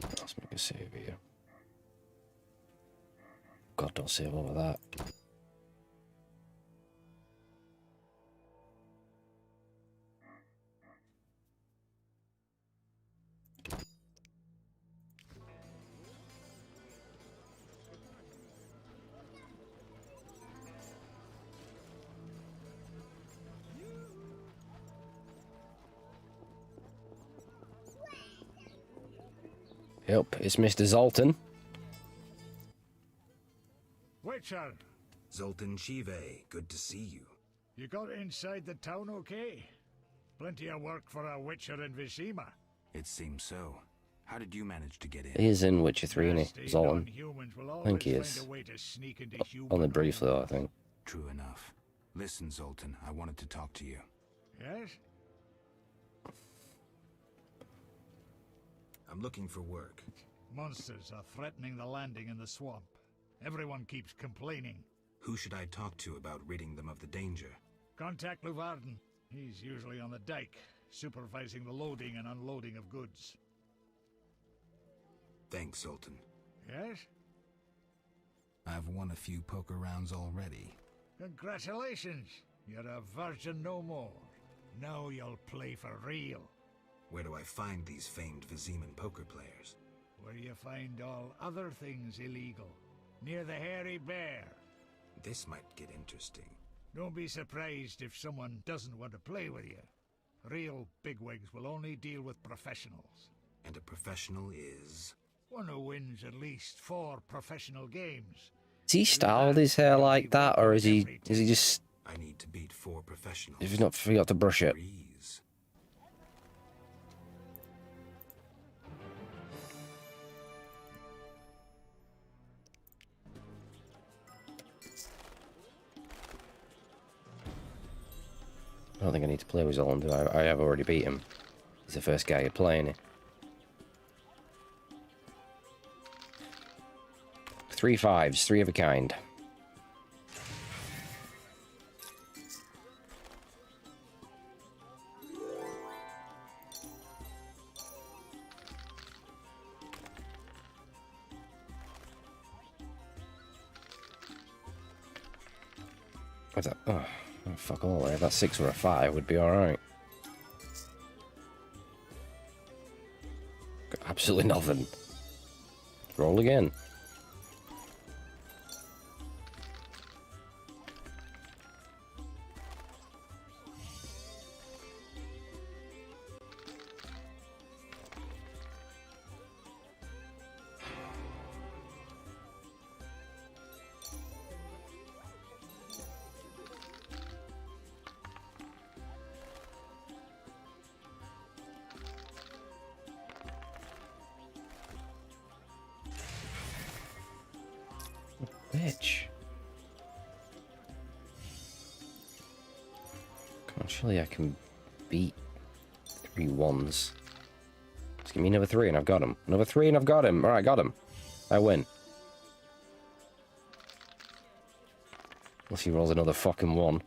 Let's make a save here. God, don't save over that. Yep, it's Mr. Zoltan. Witcher! Zoltan Shive, good to see you. You got inside the town okay? Plenty of work for a Witcher in Vizima. It seems so. How did you manage to get in? He is in Witcher 3, isn't he? Zoltan. I think he is. Only briefly, though, I think. True enough. Listen, Zoltan, I wanted to talk to you. Yes? I'm looking for work. Monsters are threatening the landing in the swamp. Everyone keeps complaining. Who should I talk to about ridding them of the danger? Contact Luvarden. He's usually on the dike, supervising the loading and unloading of goods. Thanks, Zoltan. Yes? I've won a few poker rounds already. Congratulations! You're a virgin no more. Now you'll play for real. Where do I find these famed Viziman poker players? Where you find all other things illegal. Near the Hairy Bear. This might get interesting. Don't be surprised if someone doesn't want to play with you. Real bigwigs will only deal with professionals. And a professional is? One who wins at least 4 professional games. Is he styled his hair like that, or is he just... I need to beat 4 professionals. If he's not forgot to brush it. I don't think I need to play with Zoltan, do I? I have already beat him. He's the first guy you're playing it. 3 5s, 3 of a kind. What's that? Oh, fuck all. If that 6 or a 5 would be alright. Got absolutely nothing. Roll again. bitch. Come on, surely I can beat 3 1s. Just give me another 3 and I've got him. Another 3 and I've got him. Alright, got him. I win. Unless he rolls another fucking 1.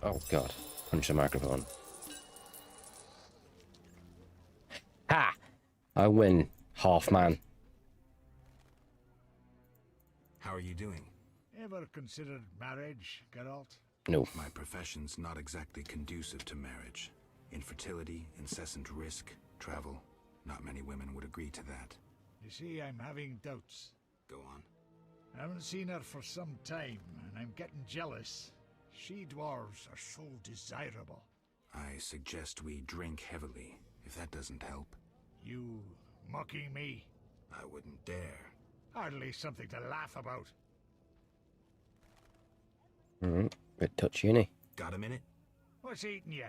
Oh god. Punch the microphone. Ha! I win, half man. How are you doing? Ever considered marriage, Geralt? No. My profession's not exactly conducive to marriage. Infertility, incessant risk, travel. Not many women would agree to that. You see, I'm having doubts. Go on. I haven't seen her for some time, and I'm getting jealous. She-dwarves are so desirable. I suggest we drink heavily, if that doesn't help. You mocking me? I wouldn't dare. Hardly something to laugh about. Bit touchy, innit? Got a minute? What's eating you?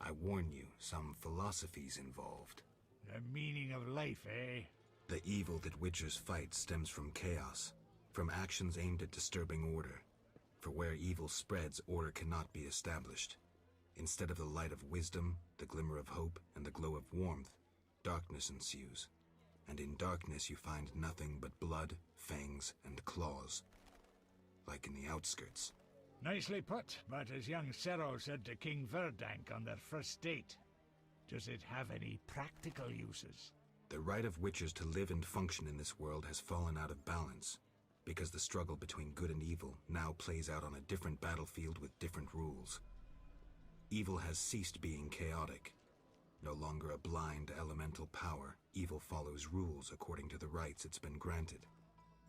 I warn you, some philosophy's involved. The meaning of life, eh? The evil that Witchers fight stems from chaos, from actions aimed at disturbing order. For where evil spreads, order cannot be established. Instead of the light of wisdom, the glimmer of hope, and the glow of warmth, darkness ensues. And in darkness you find nothing but blood, fangs, and claws. Like in the outskirts. Nicely put, but as young Cero said to King Verdank on their first date, does it have any practical uses? The right of Witchers to live and function in this world has fallen out of balance, because the struggle between good and evil now plays out on a different battlefield with different rules. Evil has ceased being chaotic. No longer a blind elemental power, evil follows rules according to the rights it's been granted.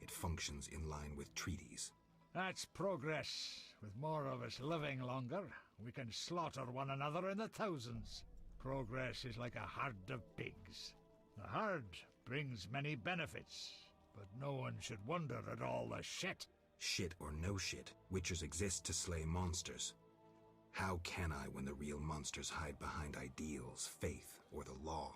It functions in line with treaties. That's progress. With more of us living longer, we can slaughter one another in the thousands. Progress is like a herd of pigs. The herd brings many benefits, but no one should wonder at all the shit. Shit or no shit, Witchers exist to slay monsters. How can I when the real monsters hide behind ideals, faith, or the law?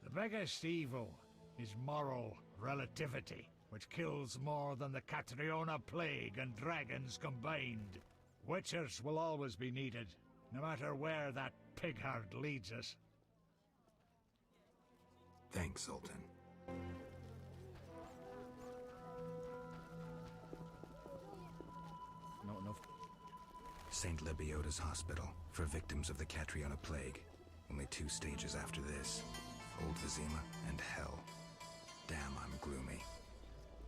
The biggest evil is moral relativity, which kills more than the Catriona plague and dragons combined. Witchers will always be needed, no matter where that pig herd leads us. Thanks, Sultan. Not enough. St. Lebioda's hospital for victims of the Catriona plague. Only 2 stages after this. Old Vizima and Hell. Damn, I'm gloomy.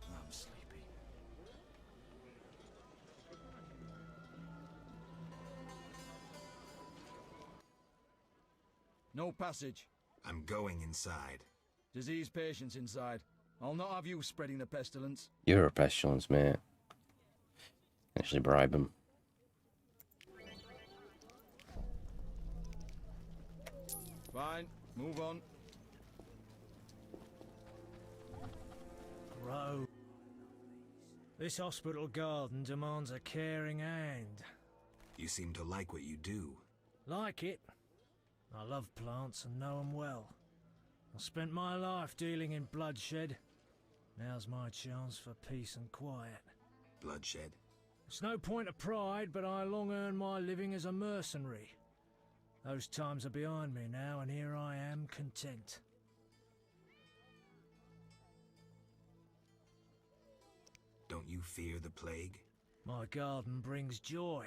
I'm sleepy. No passage. I'm going inside. Disease patients inside. I'll not have you spreading the pestilence. You're a pestilence, mate. Actually bribe him. Fine, move on. Grow. This hospital garden demands a caring hand. You seem to like what you do. Like it? I love plants and know them well. I spent my life dealing in bloodshed. Now's my chance for peace and quiet. Bloodshed? It's no point of pride, but I long earned my living as a mercenary. Those times are behind me now, and here I am content. Don't you fear the plague? My garden brings joy.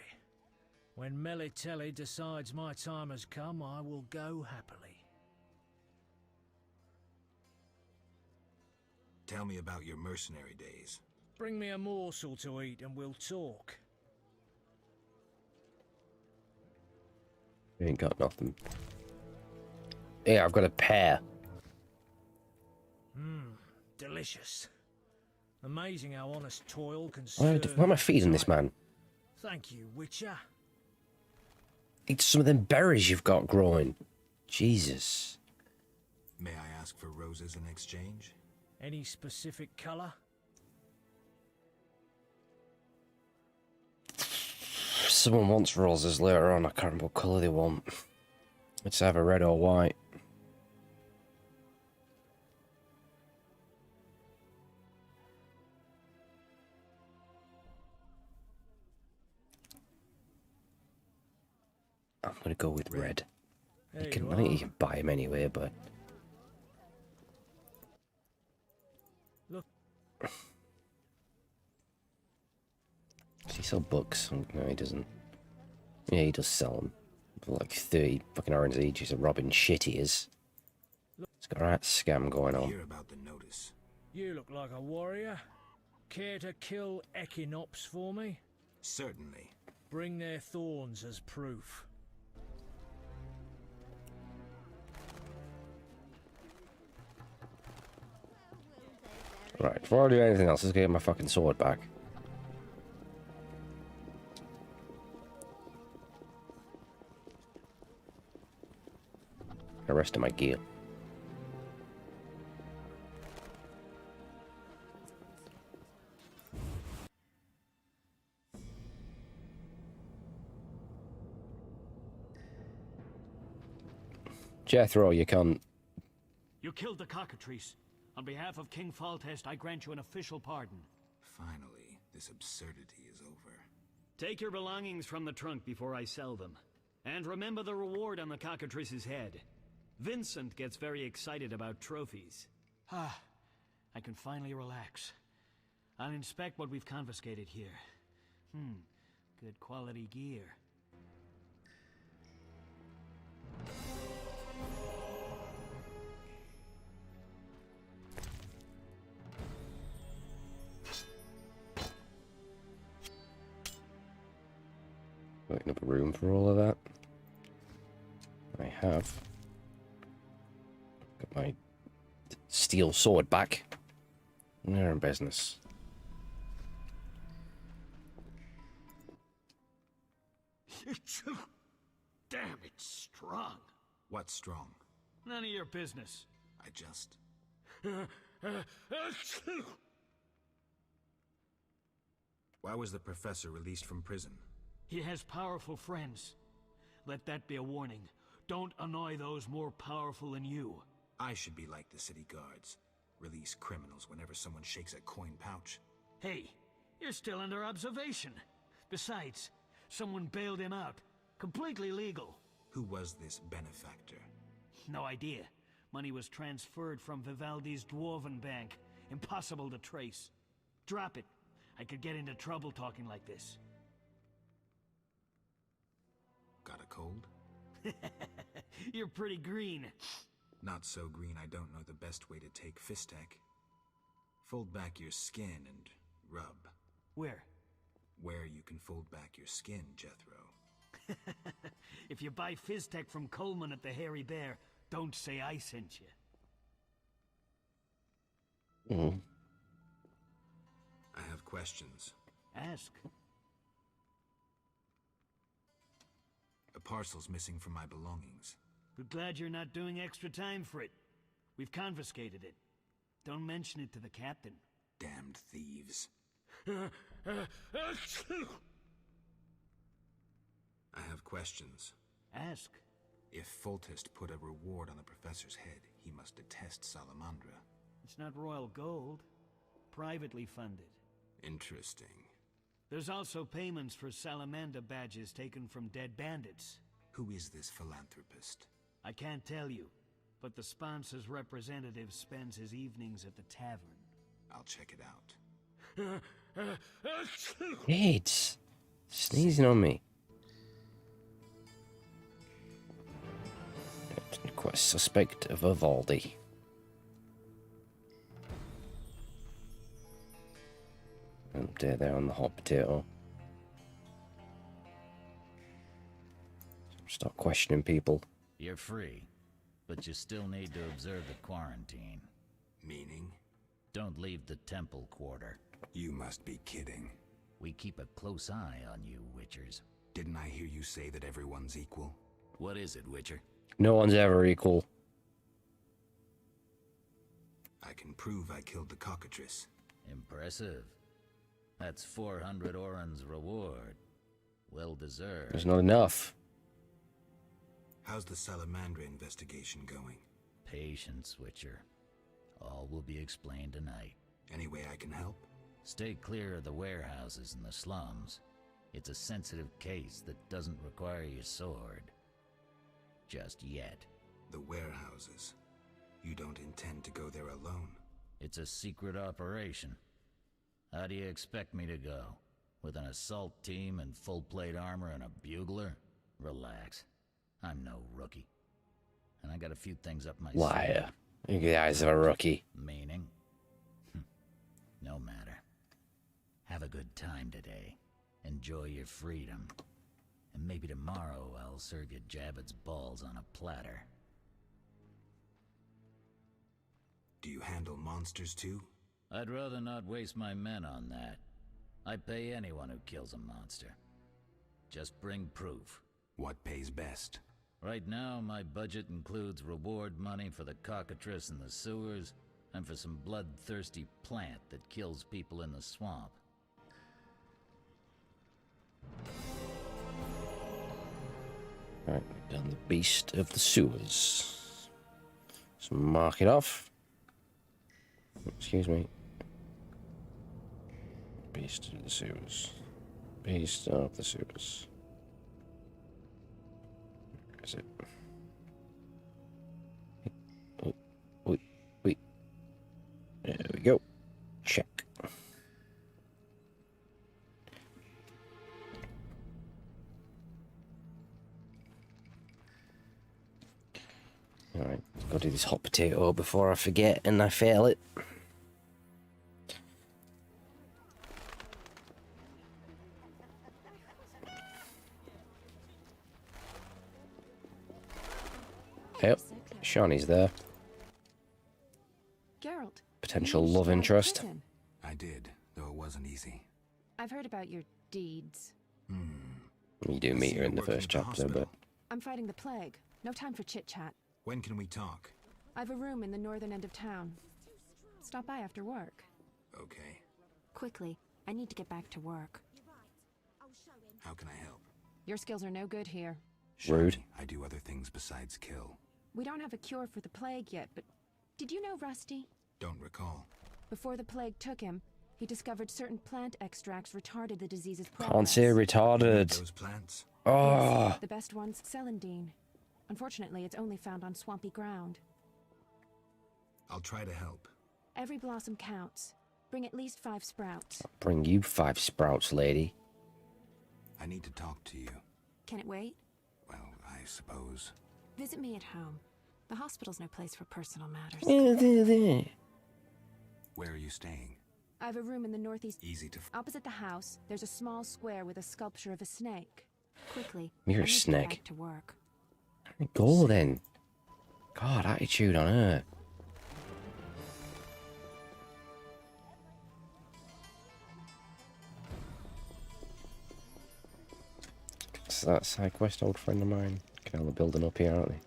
When Melitele decides my time has come, I will go happily. Tell me about your mercenary days. Bring me a morsel to eat and we'll talk. You ain't got nothing. Yeah, I've got a pear. Delicious. Amazing how honest toil can Why serve. am I feeding this man? Thank you, Witcher. Eat some of them berries you've got growing. Jesus. May I ask for roses in exchange? Any specific color? If someone wants roses later on, I can't remember what colour they want. It's either red or white. I'm gonna go with red. I There think you you are. can buy him anyway, but Look. does he sell books? No, he doesn't. Yeah, he does sell them for like 30 fucking orange each. He's a robbing shit. He is. He's got a right scam going on. Hear about the notice. You look like a warrior. Care to kill Equinops for me? Certainly. Bring their thorns as proof. Right, before I do anything else, let's get my fucking sword back. The rest of my gear. Jethro, you can't. You killed the cockatrice. On behalf of King Foltest, I grant you an official pardon. Finally, this absurdity is over. Take your belongings from the trunk before I sell them. And remember the reward on the cockatrice's head. Vincent gets very excited about trophies. Ah, I can finally relax. I'll inspect what we've confiscated here. Good quality gear. Making up a room for all of that. I have. Got my steel sword back. They're in business. Damn, it's strong. What's strong? None of your business. I just... Why was the professor released from prison? He has powerful friends. Let that be a warning. Don't annoy those more powerful than you. I should be like the city guards. Release criminals whenever someone shakes a coin pouch. Hey, you're still under observation. Besides, someone bailed him out. Completely legal. Who was this benefactor? No idea. Money was transferred from Vivaldi's Dwarven Bank. Impossible to trace. Drop it. I could get into trouble talking like this. Got a cold? You're pretty green. Not so green I don't know the best way to take Fistek. Fold back your skin and rub. Where? Where you can fold back your skin, Jethro. If you buy Fizztech from Coleman at the Hairy Bear, don't say I sent you. Mm. I have questions. Ask. A parcel's missing from my belongings. We're glad you're not doing extra time for it. We've confiscated it. Don't mention it to the captain. Damned thieves. I have questions. Ask. If Foltest put a reward on the professor's head, he must detest Salamandra. It's not royal gold. Privately funded. Interesting. There's also payments for Salamander badges taken from dead bandits. Who is this philanthropist? I can't tell you, but the sponsor's representative spends his evenings at the tavern. I'll check it out. Hey, it's sneezing on me. Quite suspect of Vivaldi. And there on the hot potato. Start questioning people. You're free, but you still need to observe the quarantine. Meaning? Don't leave the temple quarter. You must be kidding. We keep a close eye on you, Witchers. Didn't I hear you say that everyone's equal? What is it, Witcher? No one's ever equal. I can prove I killed the cockatrice. Impressive. That's 400 Oren's reward. Well deserved. There's not enough. How's the Salamandra investigation going? Patience, Witcher. All will be explained tonight. Any way I can help? Stay clear of the warehouses and the slums. It's a sensitive case that doesn't require your sword. just yet. The warehouses. You don't intend to go there alone? It's a secret operation. How do you expect me to go? With an assault team and full-plate armor and a bugler? Relax. I'm no rookie. And I got a few things up my Liar. You guys are a rookie. Meaning? No matter. Have a good time today. Enjoy your freedom. And maybe tomorrow I'll serve you Jabber's balls on a platter. Do you handle monsters too? I'd rather not waste my men on that. I pay anyone who kills a monster. Just bring proof. What pays best? Right now, my budget includes reward money for the cockatrice in the sewers, and for some bloodthirsty plant that kills people in the swamp. Alright, done the beast of the sewers. So mark it off. Excuse me. Beast of the sewers. Beast of the sewers. Where is it? Wait. There we go. Check. Alright, gotta do this hot potato before I forget and I fail it. Yep, Shawnee's there. Geralt. Potential love interest. Prison. I did, though it wasn't easy. I've heard about your deeds. You do meet her in the first chapter, but... I'm fighting the plague. No time for chit-chat. When can we talk? I've a room in the northern end of town. Stop by after work. Okay. Quickly, I need to get back to work. How can I help? Your skills are no good here. Rude. I do other things besides kill. We don't have a cure for the plague yet, but did you know Rusty? Don't recall. Before the plague took him, he discovered certain plant extracts retarded the disease's progress. Can't say retarded. Those plants? Oh. Yes, the best one's Celandine. Unfortunately, it's only found on swampy ground. I'll try to help. Every blossom counts. Bring at least 5 sprouts. Bring you 5 sprouts, lady. I need to talk to you. Can it wait? Well, I suppose. Visit me at home. The hospital's no place for personal matters. Where are you staying? I have a room in the northeast. Easy to... Opposite the house, there's a small square with a sculpture of a snake. Quickly, You're I a need to get snake. back to work. Go then. God, attitude on her. It's that side quest, old friend of mine. Can all the building up here, aren't they?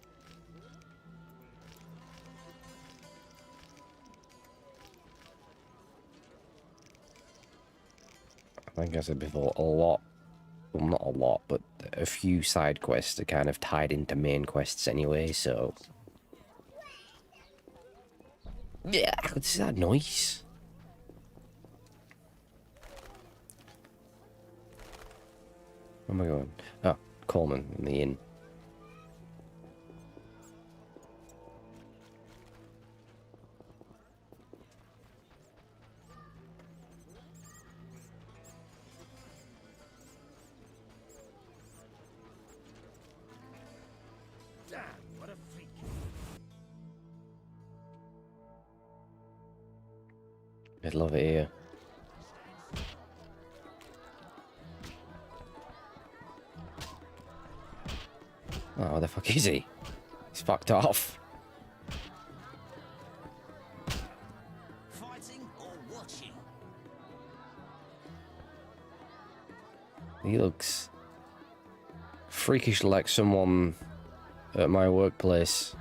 I think I said before, a lot. Well, not a lot, but a few side quests are kind of tied into main quests anyway, so... Yeah, what's that noise? Where am I going? Oh, Coleman in the inn. Damn, what a freak. I'd love it here. Oh, where the fuck is he? He's fucked off. Fighting or watching? He looks freakish like someone at my workplace.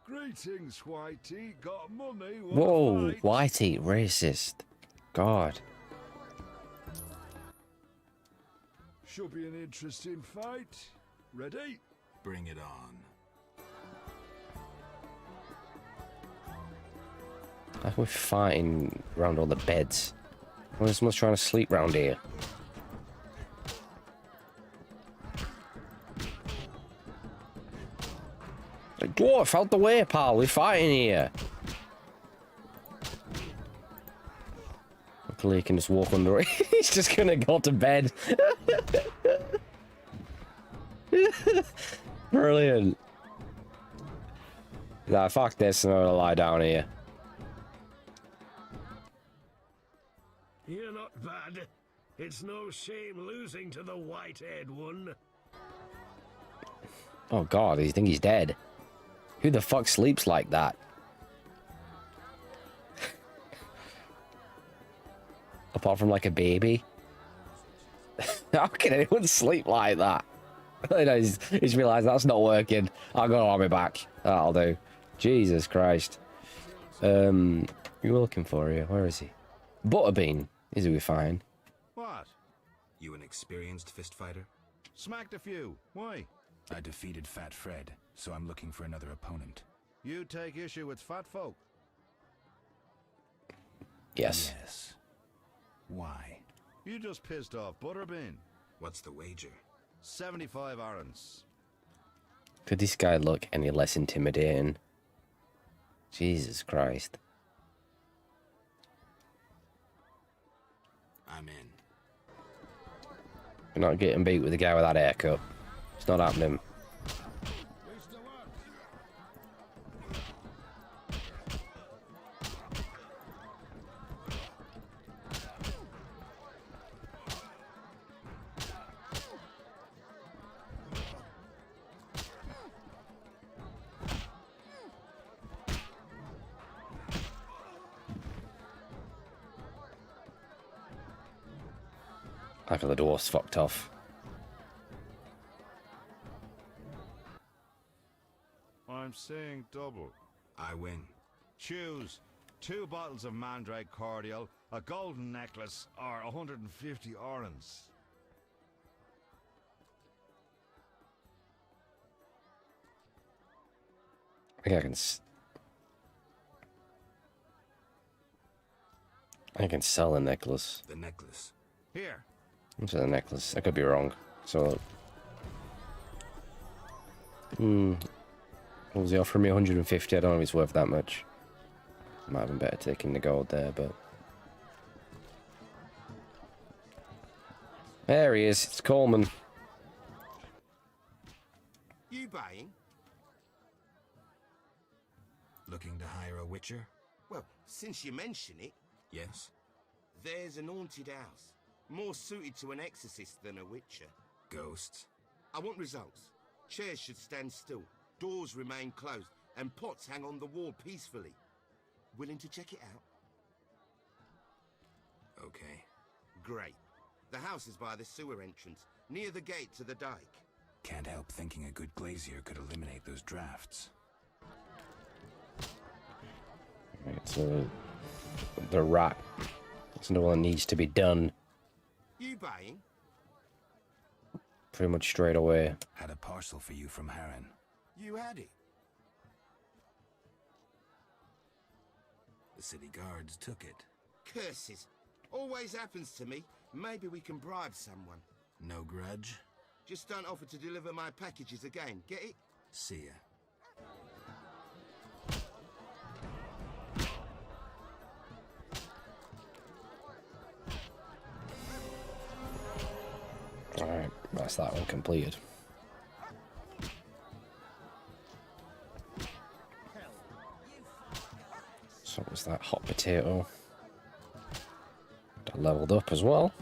Greetings, Whitey. Got money? Whoa, Whitey, racist. God. Should be an interesting fight. Ready? Bring it on. Like we're fighting around all the beds. Well, someone's trying to sleep round here. Dwarf, out the way, pal. We're fighting here. Luckily, he can just walk under it. He's just gonna go to bed. Brilliant. Nah, fuck this. I'm gonna lie down here. You're not bad. It's no shame losing to the white-haired one. Oh god, you think he's dead? Who the fuck sleeps like that? Apart from like a baby? How can anyone sleep like that? He's realised that's not working. I'll go on my back. That'll do. Jesus Christ. You were looking for you. Where is he? Butterbean. Is he fine? What? You an experienced fist fighter? Smacked a few. Why? I defeated Fat Fred, so I'm looking for another opponent. You take issue with fat folk? Yes. Yes. Why? You just pissed off Butterbean. What's the wager? 75 arons. Could this guy look any less intimidating? Jesus Christ. I'm in. You're not getting beat with a guy with that haircut. It's not happening. Like the dwarf's fucked off. I'm saying double. I win. Choose 2 bottles of Mandrake cordial, a golden necklace, or 150 orens. I think I can sell a necklace. The necklace. Here. What's the necklace? I could be wrong. So, what was he offering me? 150. I don't know if it's worth that much. Might have been better taking the gold there, but there he is. It's Coleman. You buying? Looking to hire a witcher? Well, since you mention it, Yes. there's an haunted house. More suited to an exorcist than a witcher. Ghosts? I want results. Chairs should stand still, doors remain closed, and pots hang on the wall peacefully. Willing to check it out? Okay. Great. The house is by the sewer entrance, near the gate to the dike. Can't help thinking a good glazier could eliminate those drafts. Right, so the rat. There's no one needs to be done. You buying? Pretty much straight away. Had a parcel for you from Harren. You had it. The city guards took it. Curses. Always happens to me. Maybe we can bribe someone. No grudge? Just don't offer to deliver my packages again. Get it? See ya. Alright, that's that one completed. So was that hot potato? That leveled up as well.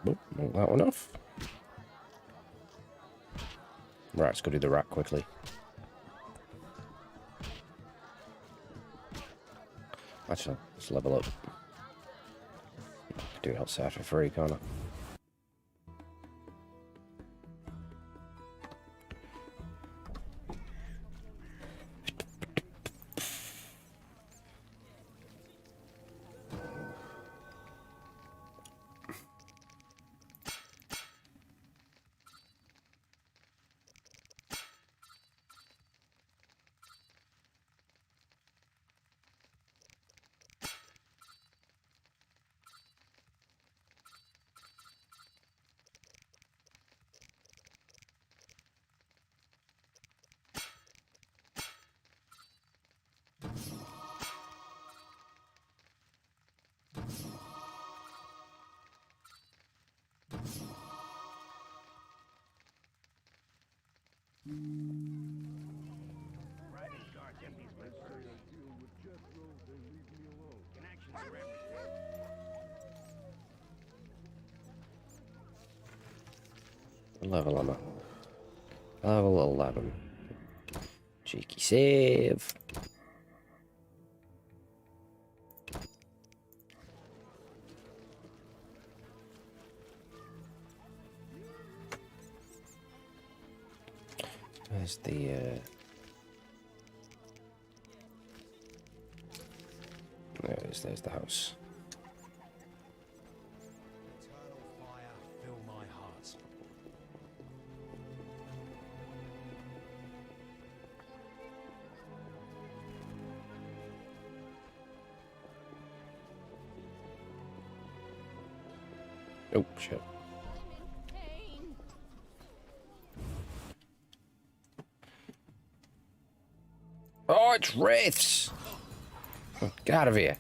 Oh, not that one off. Right, let's go do the rat quickly. Actually, let's level up. Do it outside for free, can't I? level am I? Level 11. Cheeky save. Where's the there's the house. Eternal fire, fill my heart. Oh shit. Oh, it's wraiths! Oh, get out of here.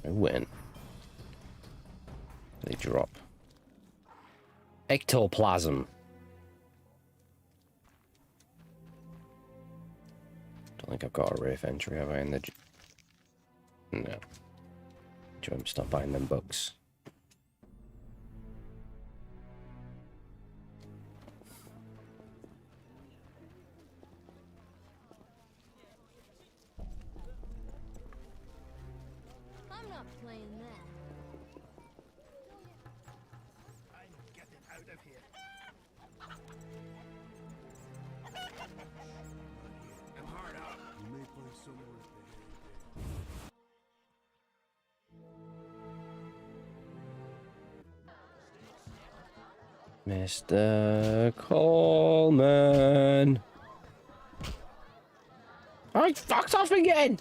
I win. They drop. Ectoplasm. Don't think I've got a Wraith entry, have I, in the... No. Jump, stop buying them books. I'm not playing that. Out of here. I'm hard up. You may find somewhere Mr. Coleman. Oh, he fucked off again!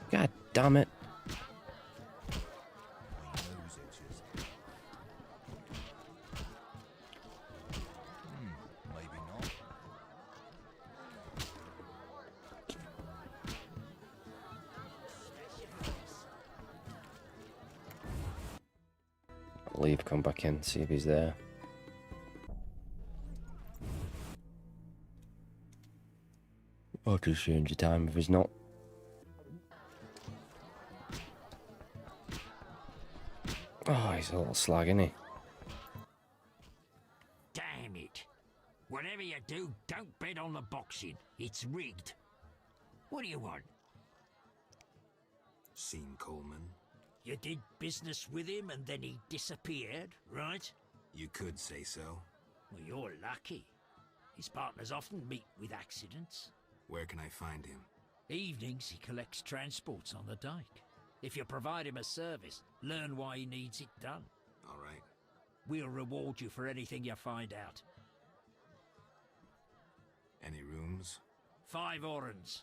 God damn it. Maybe not. I'll leave, come back in, see if he's there. I'll just change the time if he's not. Oh, he's a little slag, isn't he? Damn it. Whatever you do, don't bet on the boxing. It's rigged. What do you want? Seen Coleman? You did business with him and then he disappeared, right? You could say so. Well, you're lucky. His partners often meet with accidents. Where can I find him? Evenings he collects transports on the dike. If you provide him a service, learn why he needs it done. All right. We'll reward you for anything you find out. Any rooms? 5 orens.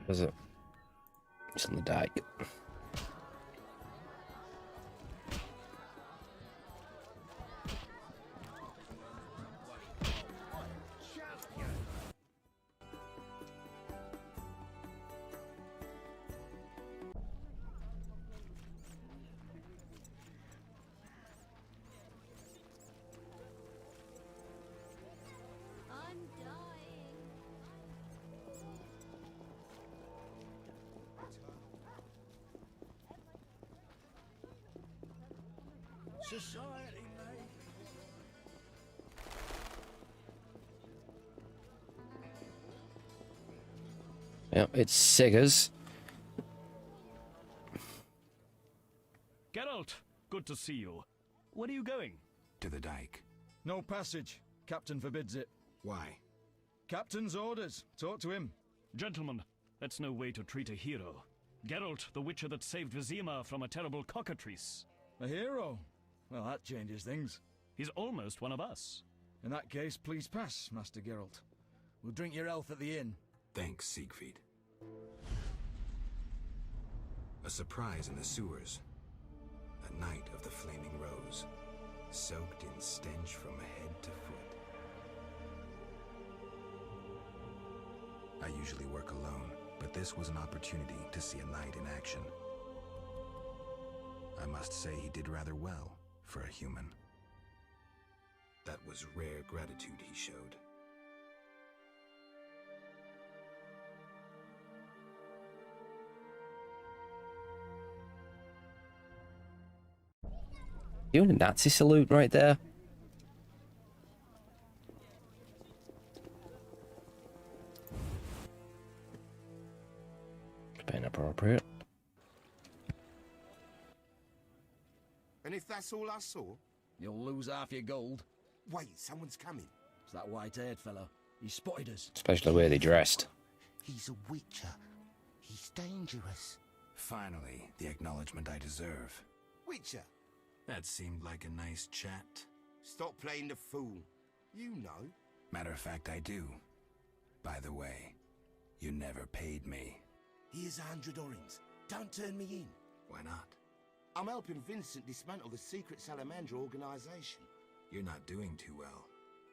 Where's it? It's on the dike. I'm dying. Society, mate. Yep, it's Siggers. Geralt, good to see you. Where are you going? To the dike. No passage. Captain forbids it. Why? Captain's orders. Talk to him. Gentlemen, that's no way to treat a hero. Geralt, the witcher that saved Vizima from a terrible cockatrice. A hero? Well, that changes things. He's almost one of us. In that case, please pass, Master Geralt. We'll drink your health at the inn. Thanks, Siegfried. A surprise in the sewers. A Knight of the Flaming Rose. soaked in stench from head to foot. I usually work alone, but this was an opportunity to see a knight in action. I must say he did rather well for a human. That was rare gratitude he showed. Doing a Nazi salute right there. It's been appropriate. And if that's all I saw? You'll lose half your gold. Wait, someone's coming. It's that white-haired fellow. He spotted us. Especially the way they dressed. He's a witcher. He's dangerous. Finally, the acknowledgement I deserve. Witcher? That seemed like a nice chat. Stop playing the fool. You know. Matter of fact, I do. By the way, you never paid me. Here's 100 orens. Don't turn me in. Why not? I'm helping Vincent dismantle the secret Salamander organization. You're not doing too well.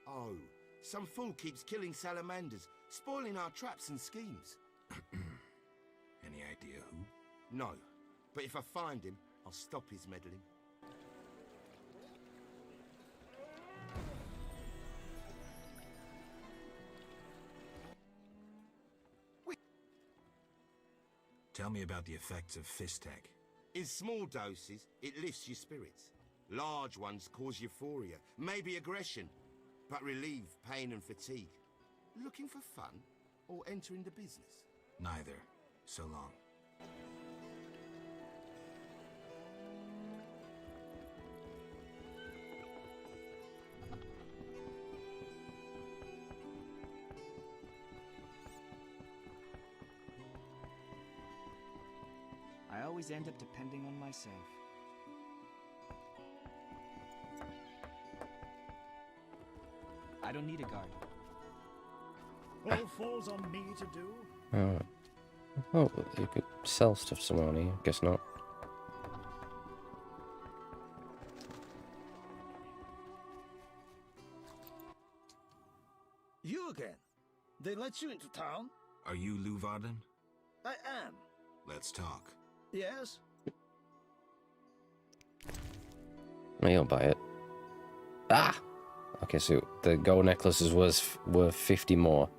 Oh, some fool keeps killing salamanders, spoiling our traps and schemes. Any idea who? No, but if I find him, I'll stop his meddling. Tell me about the effects of Fistek. In small doses, it lifts your spirits. Large ones cause euphoria, maybe aggression, but relieve pain and fatigue. Looking for fun or entering the business? Neither. So long. I always end up depending on myself. I don't need a guard. All falls on me to do. Alright. Oh, you could sell stuff somewhere here. Guess not. You again? They let you into town? Are you Lou Varden? I am. Let's talk. Yes? I'll buy it. Ah! Okay, so the gold necklaces was worth 50 more.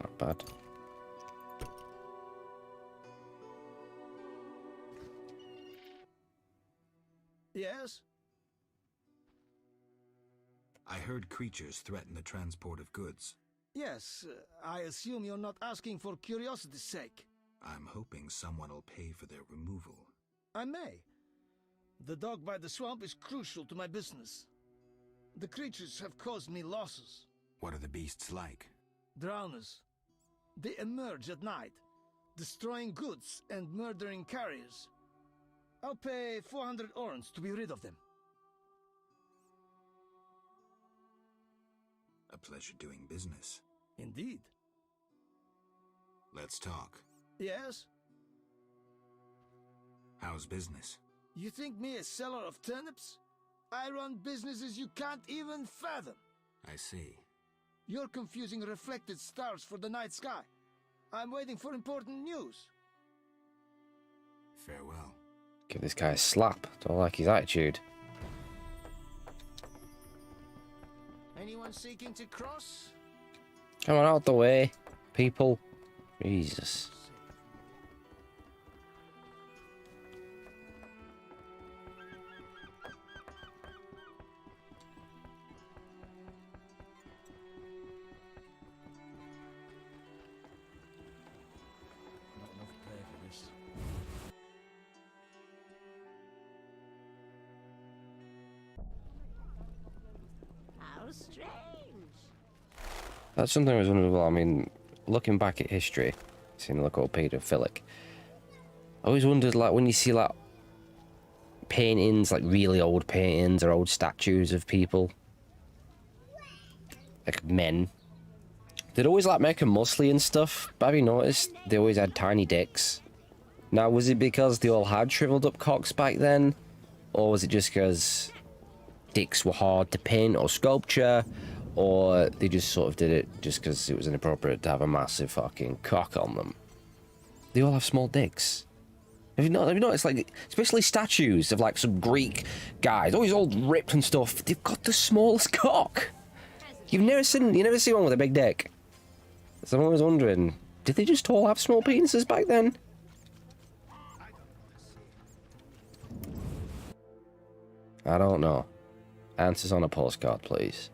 Not bad. Yes? I heard creatures threaten the transport of goods. Yes, I assume you're not asking for curiosity's sake. I'm hoping someone will pay for their removal. I may. The dog by the swamp is crucial to my business. The creatures have caused me losses. What are the beasts like? Drowners. They emerge at night, destroying goods and murdering carriers. I'll pay 400 orens to be rid of them. A pleasure doing business. Indeed. Let's talk. Yes? How's business? You think me a seller of turnips? I run businesses you can't even fathom. I see. You're confusing reflected stars for the night sky. I'm waiting for important news. Farewell. Give this guy a slap. Don't like his attitude. Anyone seeking to cross? Come on out the way, people. Jesus. Not enough pay for this. How strange. That's something I was wondering. Well, I mean, looking back at history, seeing look old pedophilic. I always wondered, like, when you see like paintings, like really old paintings or old statues of people, like men, they'd always like make them muscly and stuff. But have you noticed they always had tiny dicks? Now, was it because they all had shriveled up cocks back then? Or was it just because dicks were hard to paint or sculpture? Or they just sort of did it just because it was inappropriate to have a massive fucking cock on them? They all have small dicks. Have you noticed, like, especially statues of, like, some Greek guys, always all ripped and stuff, they've got the smallest cock. You never see one with a big dick. So I'm always wondering, did they just all have small penises back then? I don't know. Answers on a postcard, please.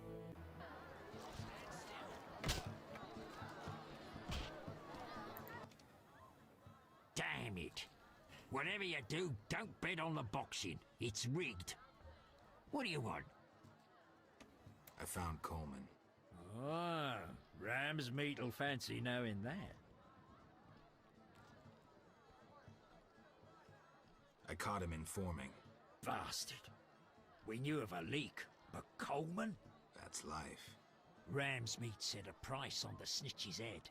Damn it. Whatever you do, don't bet on the boxing. It's rigged. What do you want? I found Coleman. Ah, Ram's meat'll fancy knowing that. I caught him informing. Bastard. We knew of a leak, but Coleman? That's life. Ram's meat set a price on the snitch's head.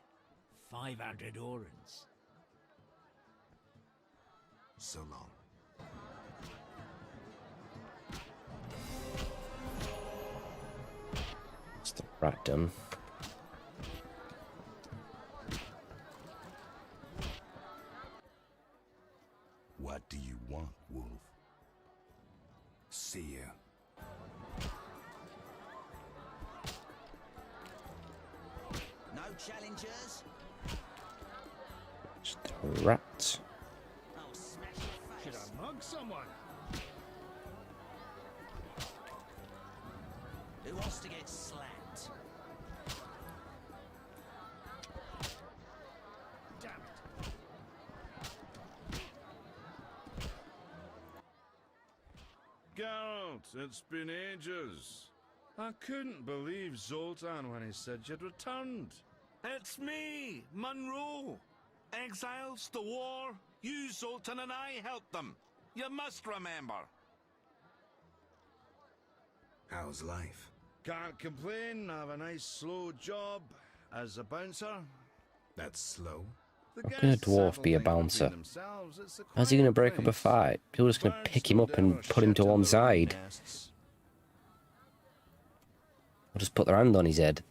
500 orens. So long. It's the rat done. What do you want, Wolf? See you. No challengers? Just a rat. Should I mug someone? Who wants to get slapped? Damn it. Geralt, it's been ages. I couldn't believe Zoltan when he said you'd returned. It's me, Monroe. Exiles, the war, you, Zoltan, and I helped them. You must remember. How's life? Can't complain. I have a nice slow job as a bouncer. That's slow. How can a dwarf be a bouncer? How's he going to break up a fight? People are just going to pick him up and put him to one side. Or just put their hand on his head.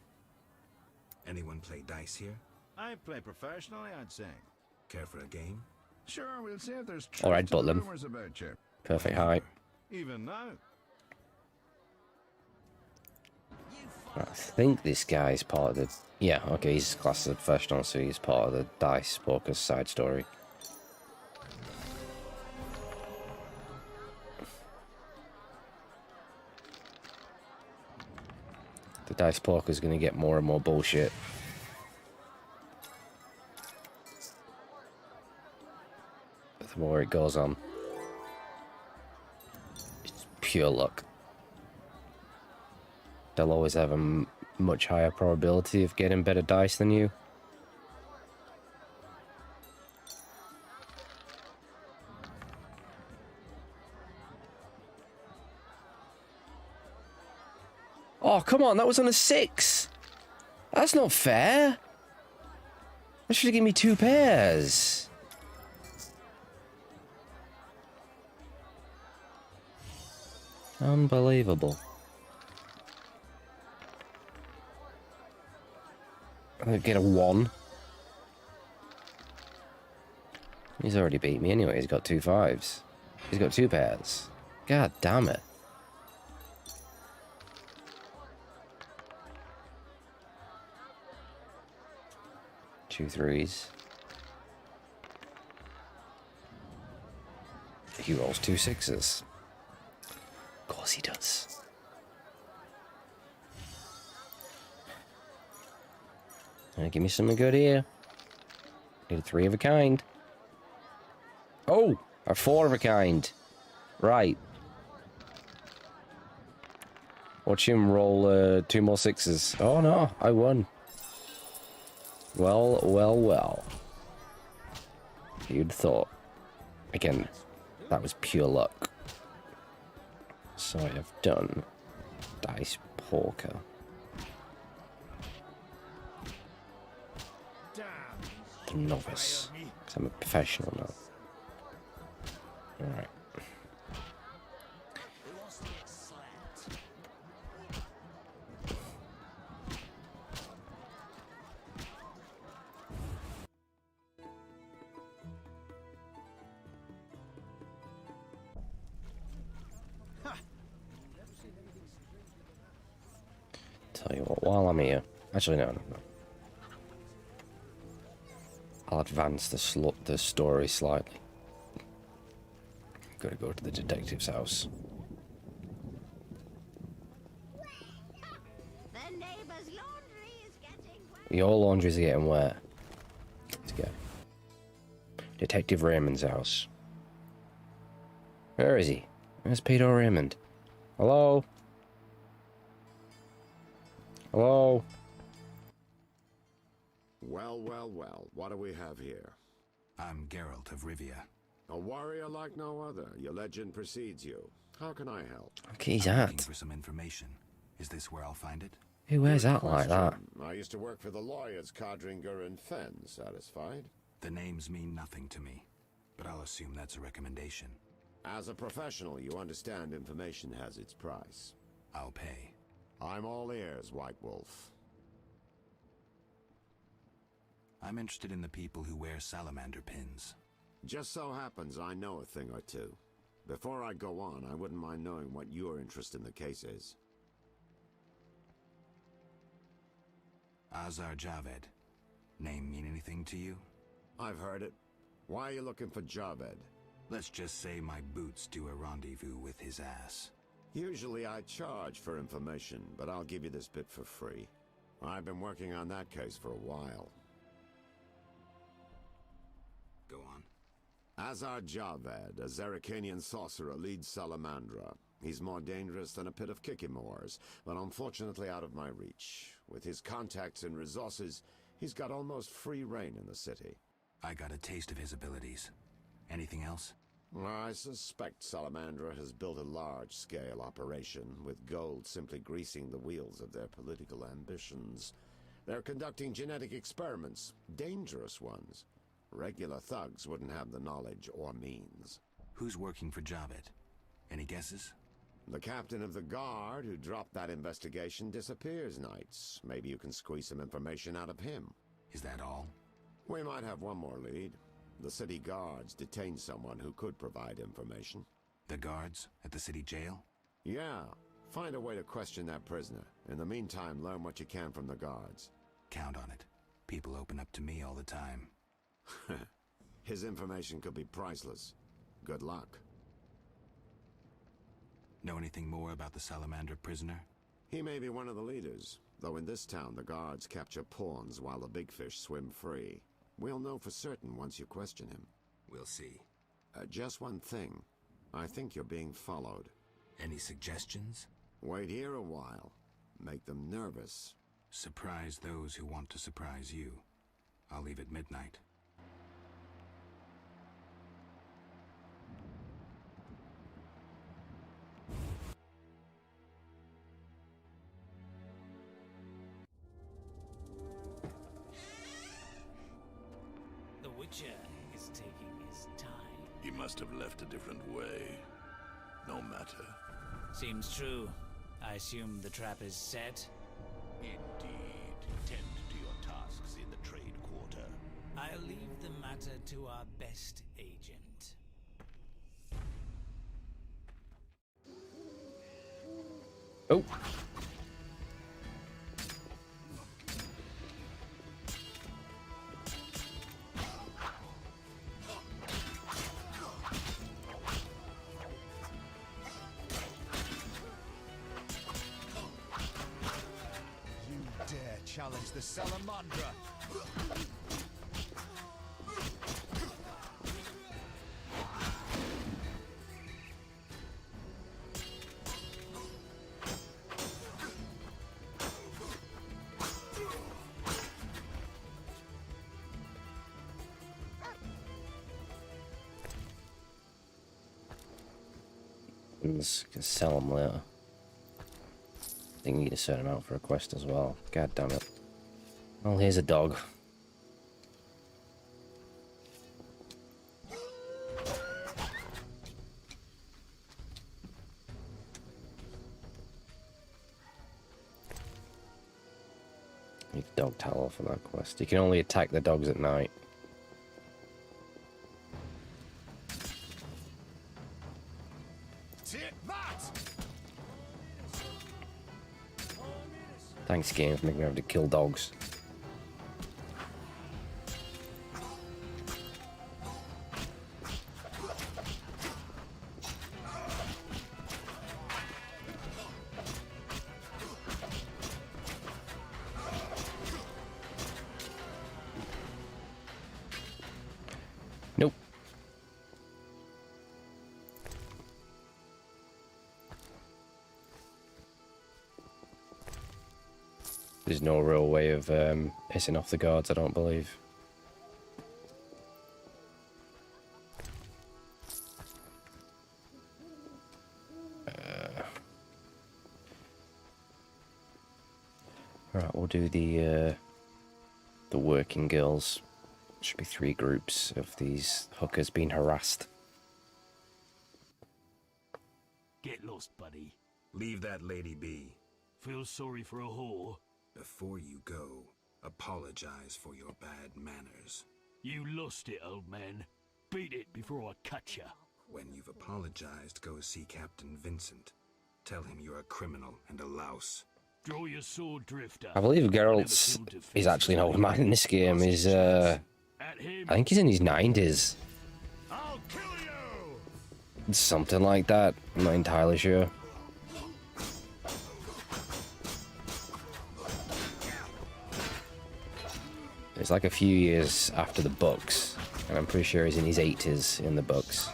Anyone play dice here? I play professionally, I'd say. Care for a game? Sure, we'll see if there's All right, truth to the Butlam. rumors about you. Perfect height. Even now. I think this guy's part of the... Yeah, okay, he's classed as a professional, so he's part of the Dice Poker side story. The Dice Poker's gonna get more and more bullshit. The more it goes on. It's pure luck. They'll always have a much higher probability of getting better dice than you. Oh, come on, that was on a 6. That's not fair. That should have given me 2 pairs. Unbelievable. I'll get a 1. He's already beat me anyway. He's got 2 5s. He's got 2 pairs. God damn it. Two 3s. He rolls 2 6s. Of course he does. Give me something good here. Need a 3 of a kind. Oh, a 4 of a kind. Right. Watch him roll 2 more 6s. Oh no, I won. Well, well, well. You'd thought. Again, that was pure luck. So I have done Dice Poker. The novice. Because I'm a professional now. Alright. Tell you what, while I'm here, actually no. I'll advance the story slightly. Gotta go to the detective's house. The neighbor's laundry is getting wet. Your laundries are getting wet. Let's go. Detective Raymond's house. Where is he? Where's Peter Raymond? Hello? Hello? Well, well, well. What do we have here? I'm Geralt of Rivia. A warrior like no other. Your legend precedes you. How can I help? Okay, he's I'm at. looking for some information. Is this where I'll find it? Who wears Good that like that? question. I used to work for the lawyers Codringer and Fenn. Satisfied? The names mean nothing to me, but I'll assume that's a recommendation. As a professional, you understand information has its price. I'll pay. I'm all ears, White Wolf. I'm interested in the people who wear salamander pins. Just so happens I know a thing or two. Before I go on, I wouldn't mind knowing what your interest in the case is. Azar Javed. Name mean anything to you? I've heard it. Why are you looking for Javed? Let's just say my boots do a rendezvous with his ass. Usually I charge for information, but I'll give you this bit for free. I've been working on that case for a while. Go on. Azar Javed, a Zerrikanian sorcerer, leads Salamandra. He's more dangerous than a pit of Kikimors, but unfortunately out of my reach. With his contacts and resources, he's got almost free reign in the city. I got a taste of his abilities. Anything else? I suspect Salamandra has built a large-scale operation, with gold simply greasing the wheels of their political ambitions. They're conducting genetic experiments, dangerous ones. Regular thugs wouldn't have the knowledge or means. Who's working for Javed? Any guesses? The captain of the guard who dropped that investigation disappears nights. Maybe you can squeeze some information out of him. Is that all? We might have one more lead. The city guards detained someone who could provide information. The guards at the city jail? Yeah. Find a way to question that prisoner. In the meantime, learn what you can from the guards. Count on it. People open up to me all the time. His information could be priceless. Good luck. Know anything more about the Salamander prisoner? He may be one of the leaders, though in this town the guards capture pawns while the big fish swim free. We'll know for certain once you question him. We'll see. Just one thing. I think you're being followed. Any suggestions? Wait here a while. Make them nervous. Surprise those who want to surprise you. I'll leave at midnight. The Witcher is taking his time. He must have left a different way. No matter. Seems true. I assume the trap is set? Indeed. Tend to your tasks in the trade quarter. I'll leave the matter to our best agent. Oh. Challenge the Salamandra. Can sell them later. I think you need a certain amount for a quest as well. God damn it. Well, here's a dog. Need a dog tower for that quest. You can only attack the dogs at night. Thanks, game, for making me have to kill dogs. Nope. There's no real way of pissing off the guards, I don't believe. Right, we'll do the working girls. Should be 3 groups of these hookers being harassed. Get lost, buddy. Leave that lady be. Feel sorry for a whore? Before you go, apologize for your bad manners. You lost it, old man. Beat it before I cut ya. When you've apologized, go see Captain Vincent. Tell him you're a criminal and a louse. Draw your sword, Drifter. I believe Geralt's is actually an old man in this game. He's I think he's in his 90s. I'll kill you! Something like that. I'm not entirely sure. It's like a few years after the books, and I'm pretty sure he's in his 80s in the books.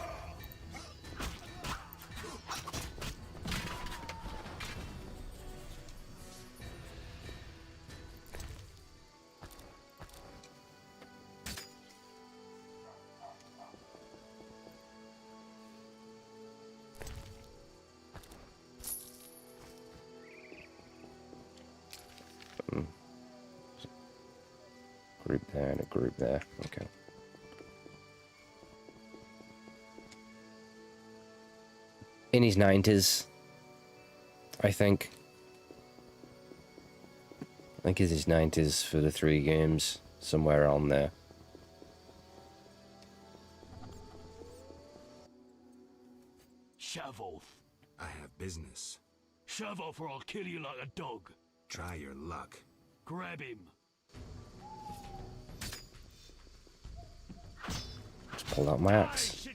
Group there and a group there. Okay. In his 90s, I think. I think it's his 90s for the 3 games, somewhere on there. Shove off. I have business. Shove off or I'll kill you like a dog. Try your luck. Grab him. Just pulled out my axe.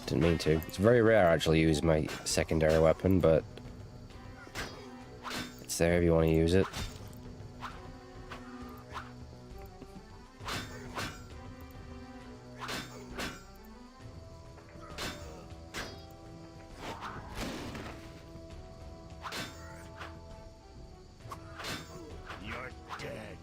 Didn't mean to. It's very rare I actually use my secondary weapon, but it's there if you want to use it. You're dead.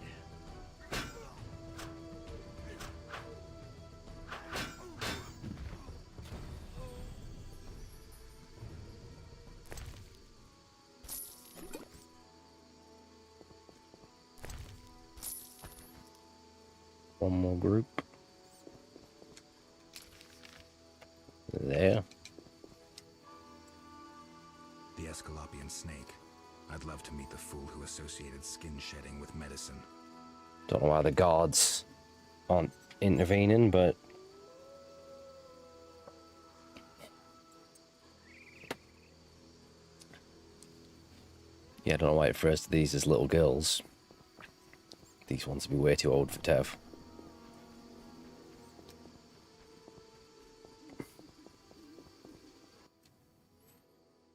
One more group. There. The Escalopian snake. I'd love to meet the fool who associated skin shedding with medicine. Don't know why the guards aren't intervening, but yeah, I don't know why it refers to these as little girls. These ones would be way too old for Tev.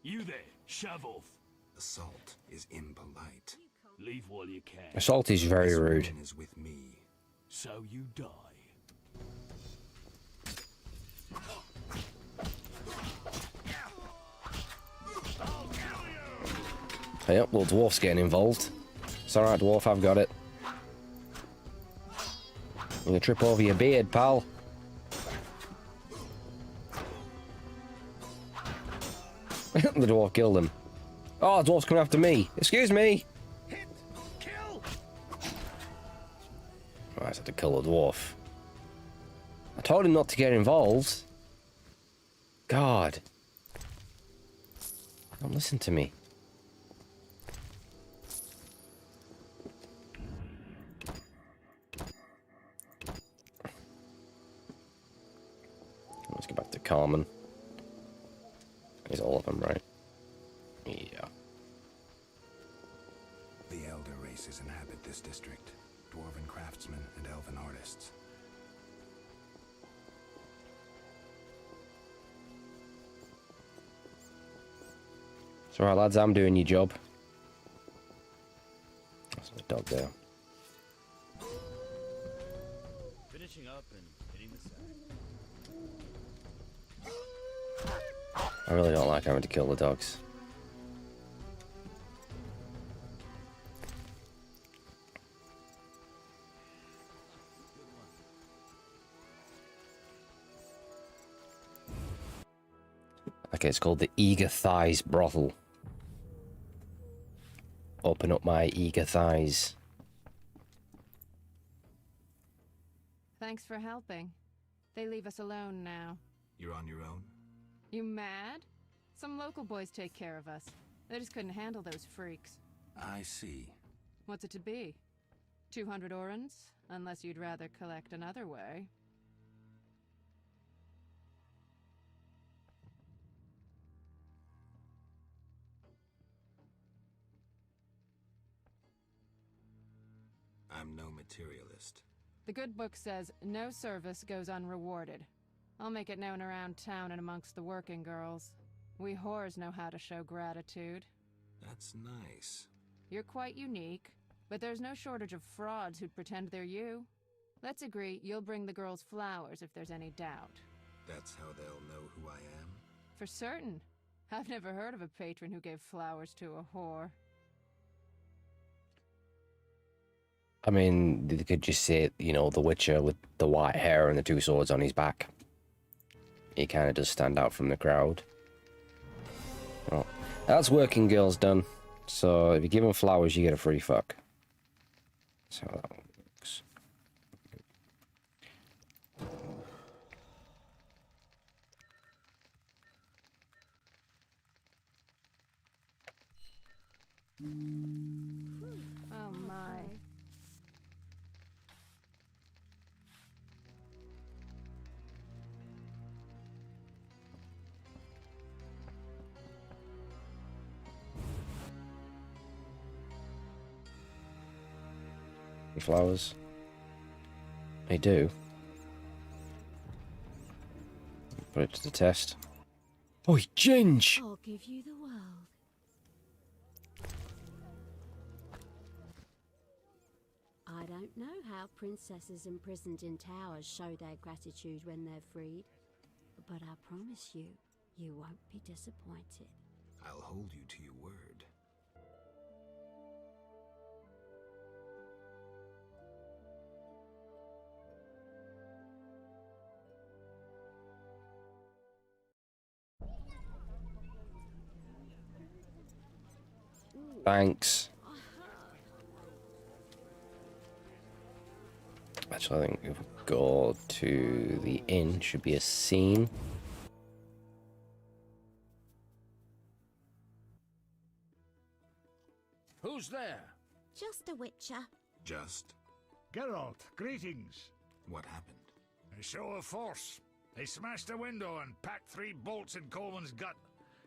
You there, shove off. Assault is impolite. Leave while you can. Assault is very This rude. woman is with me. So you die. Yep, well, dwarf's getting involved. It's alright, dwarf, I've got it. You're gonna trip over your beard, pal. The dwarf killed him. Oh, the dwarf's coming after me. Excuse me. I just had to kill the dwarf. I told him not to get involved. God. Don't listen to me. Carmen. Is all of them, right? Yeah. The elder races inhabit this district. Dwarven craftsmen and elven artists. So, alright, lads, I'm doing your job. That's my dog there. Finishing up and hitting the sack. I really don't like having to kill the dogs. Okay, it's called the Eager Thighs Brothel. Open up my eager thighs. Thanks for helping. They leave us alone now. You're on your own? You mad? Some local boys take care of us. They just couldn't handle those freaks. I see. What's it to be? 200 orens? Unless you'd rather collect another way. I'm no materialist. The good book says no service goes unrewarded. I'll make it known around town and amongst the working girls. We whores know how to show gratitude. That's nice. You're quite unique, but there's no shortage of frauds who'd pretend they're you. Let's agree you'll bring the girls flowers if there's any doubt. That's how they'll know who I am? For certain. I've never heard of a patron who gave flowers to a whore. I mean, they could just say, you know, the Witcher with the white hair and the two swords on his back. He kind of does stand out from the crowd. Well, that's working girls done. So if you give them flowers, you get a free fuck. That's how that works. Oh my. Flowers. They do. Put it to the test. Oi, Ginge! I'll give you the world. I don't know how princesses imprisoned in towers show their gratitude when they're freed, but I promise you, you won't be disappointed. I'll hold you to your word. Thanks. Actually, I think if we go to the inn, should be a scene. Who's there? Just a witcher. Just? Geralt, greetings. What happened? A show of force. They smashed a window and packed 3 bolts in Coleman's gut.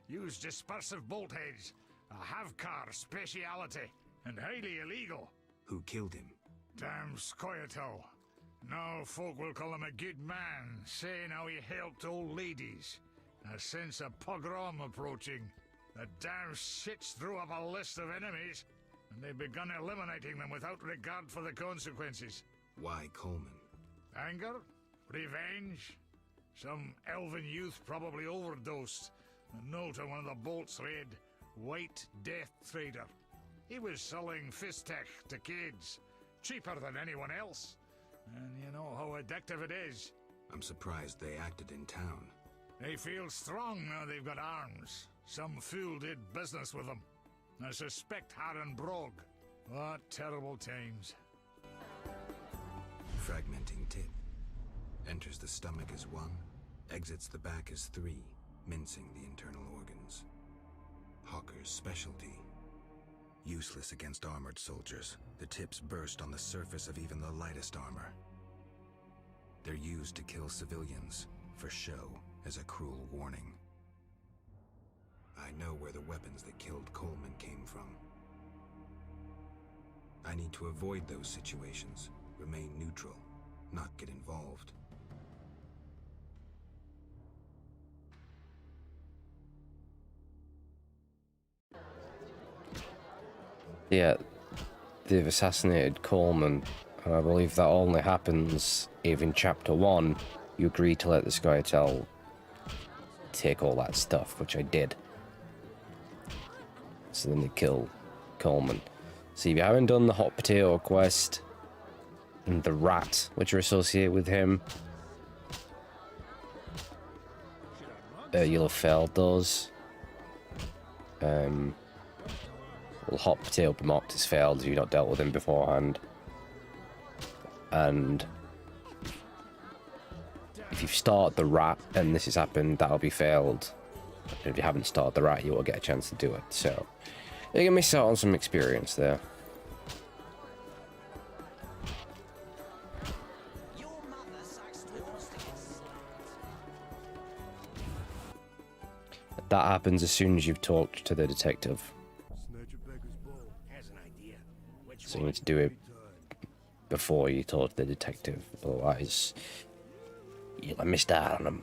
Used dispersive bolt heads. A Havkar speciality. And highly illegal. Who killed him? Damn Scoia'tael. Now folk will call him a good man, saying how he helped old ladies. A sense of pogrom approaching. The damn shits drew up a list of enemies, and they've begun eliminating them without regard for the consequences. Why Coleman? Anger? Revenge? Some elven youth probably overdosed. A note on one of the bolts read, White Death Trader. He was selling Fistech to kids. Cheaper than anyone else. And you know how addictive it is. I'm surprised they acted in town. They feel strong now they've got arms. Some fool did business with them. I suspect Harren Brog. What terrible times. Fragmenting tip. Enters the stomach as 1, exits the back as 3, mincing the internal organs. Hawker's specialty. Useless against armored soldiers, the tips burst on the surface of even the lightest armor. They're used to kill civilians, for show. as a cruel warning. I know where the weapons that killed Coleman came from. I need to avoid those situations, remain neutral, not get involved. Yeah, they've assassinated Coleman, and I believe that only happens if in Chapter 1 you agree to let the Skytell take all that stuff, which I did. So then they kill Coleman. So if you haven't done the Hot Potato quest and the rat, which are associated with him, you'll have failed those. Well, Hot Potato be marked as failed if you've not dealt with him beforehand. And if you've started the rat and this has happened, that'll be failed. If you haven't started the rat, you will get a chance to do it. So you're gonna miss out on some experience there. That happens as soon as you've talked to the detective. So you need to do it before you talk to the detective, otherwise you'll have missed out on him.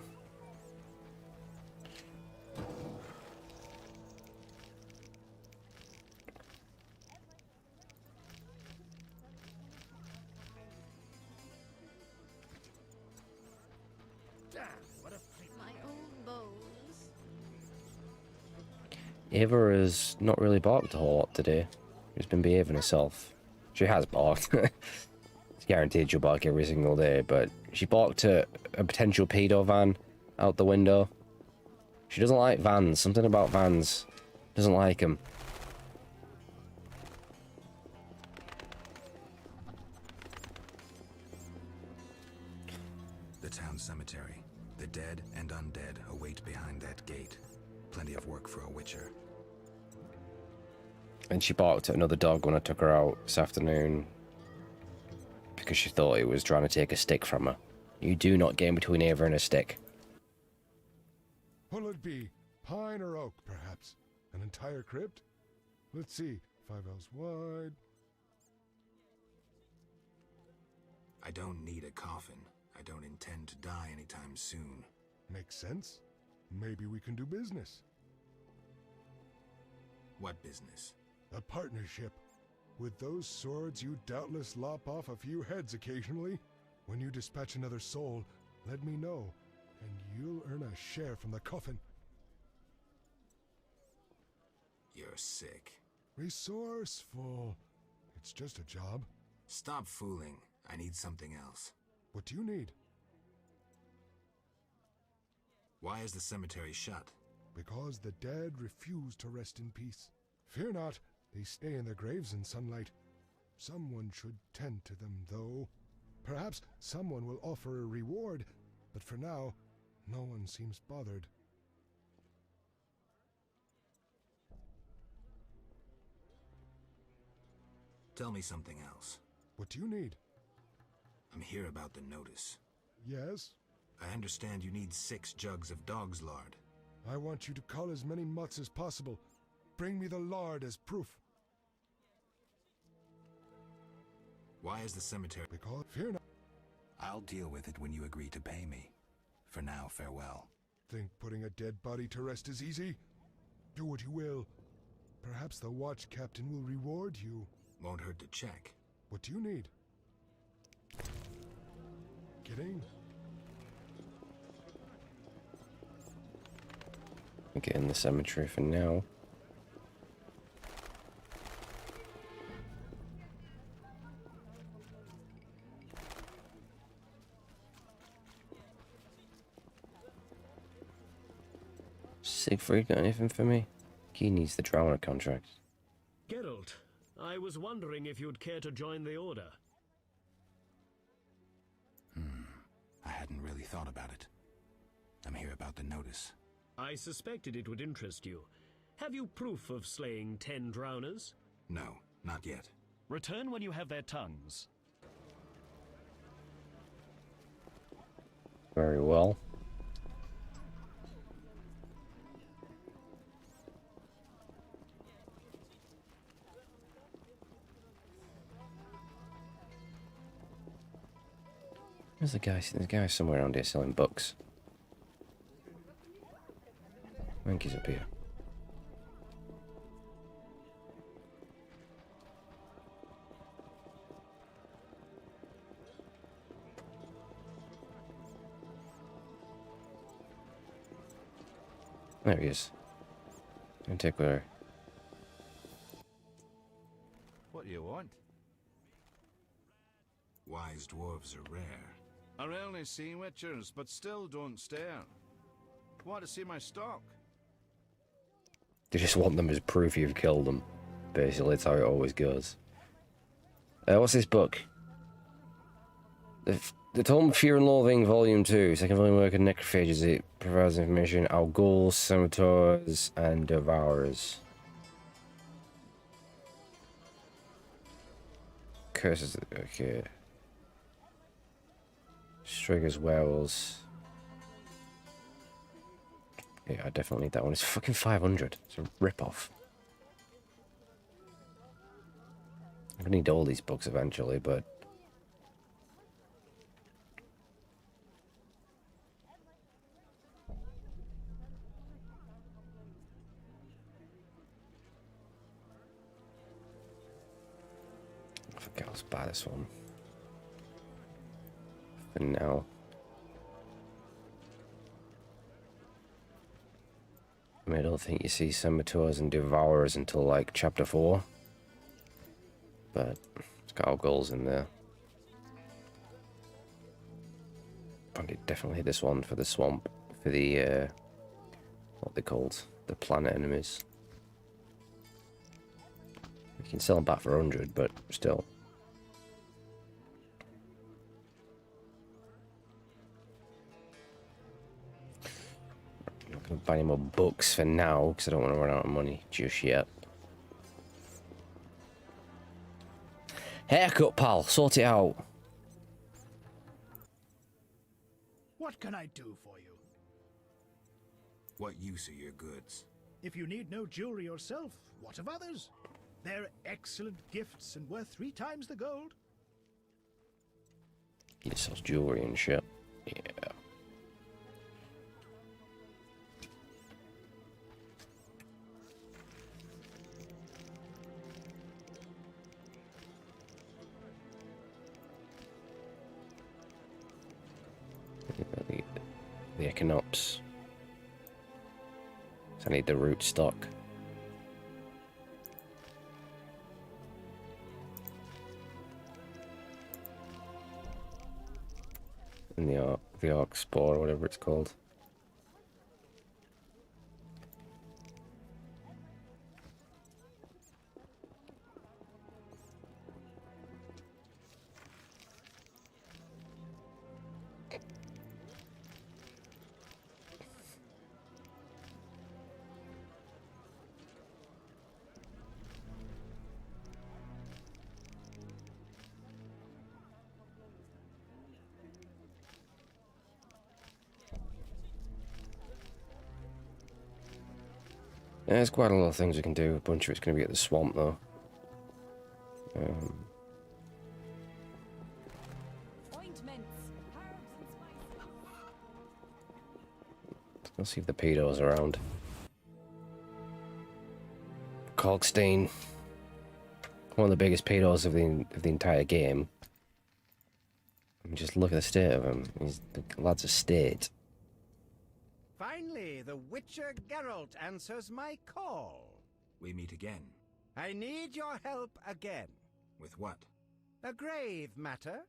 Ava has not really barked a whole lot today. She's been behaving herself. She has barked. It's guaranteed she'll bark every single day, but she barked at a potential pedo van out the window. She doesn't like vans. Something about vans. Doesn't like them. The town cemetery. The dead and undead await behind that gate. Plenty of work for a witcher. And she barked at another dog when I took her out this afternoon because she thought it was trying to take a stick from her. You do not get in between Ava and a stick. What'll it be? Pine or oak, perhaps? An entire crypt? Let's see. 5 ells wide. I don't need a coffin. I don't intend to die anytime soon. Makes sense. Maybe we can do business. What business? A partnership. With those swords, you doubtless lop off a few heads occasionally. When you dispatch another soul, let me know, and you'll earn a share from the coffin. You're sick. Resourceful. It's just a job. Stop fooling. I need something else. What do you need? Why is the cemetery shut? Because the dead refuse to rest in peace. Fear not, they stay in their graves in sunlight. Someone should tend to them, though. Perhaps someone will offer a reward, but for now, no one seems bothered. Tell me something else. What do you need? I'm here about the notice. Yes? I understand you need 6 jugs of dog's lard. I want you to cull as many mutts as possible. Bring me the lard as proof. Why is the cemetery? Because fear not. I'll deal with it when you agree to pay me. For now, farewell. Think putting a dead body to rest is easy? Do what you will. Perhaps the watch captain will reward you. Won't hurt to check. What do you need? Kidding? Get in the cemetery for now. Siegfried got anything for me? He needs the Drowner contract. Geralt, I was wondering if you'd care to join the Order. I hadn't really thought about it. I'm here about the notice. I suspected it would interest you. Have you proof of slaying 10 Drowners? No, not yet. Return when you have their tongues. Very well. There's a guy. There's a guy somewhere around here selling books. I think he's up here. There he is. Antiquary. What do you want? Wise dwarves are rare. I rarely see witchers, but still don't stare. Want to see my stock? They just want them as proof you've killed them. Basically, that's how it always goes. What's this book? The Tome of Fear and Loathing, Volume 2. Second volume work of Necrophages. It provides information about ghouls, scimitars, and devourers. Curses. Okay. Striggers, werewolves. Yeah, I definitely need that one. It's fucking 500. It's a rip-off. I'm gonna need all these books eventually, but... I forget I'll buy this one. For now. I mean, I don't think you see scimitars and devourers until like chapter 4. But it's got all goals in there. Probably definitely this one for the swamp. For the, what they called? The planet enemies. You can sell them back for 100, but still. I'm not going to buy any more books for now, because I don't want to run out of money just yet. Haircut, pal. Sort it out. What can I do for you? What use are your goods? If you need no jewelry yourself, what of others? They're excellent gifts and worth 3 times the gold. He just sells jewelry and shit. Yeah. The Echinops. So I need the root stock. And the Arc Spore, or whatever it's called. Yeah, there's quite a lot of things we can do. A bunch of it's going to be at the swamp, though. Let's see if the pedo's around. Kalkstein. One of the biggest pedos of the entire game. I mean, just look at the state of him. The lad's a state. Finally, the Witcher Geralt answers my call. We meet again. I need your help again. With what? A grave matter.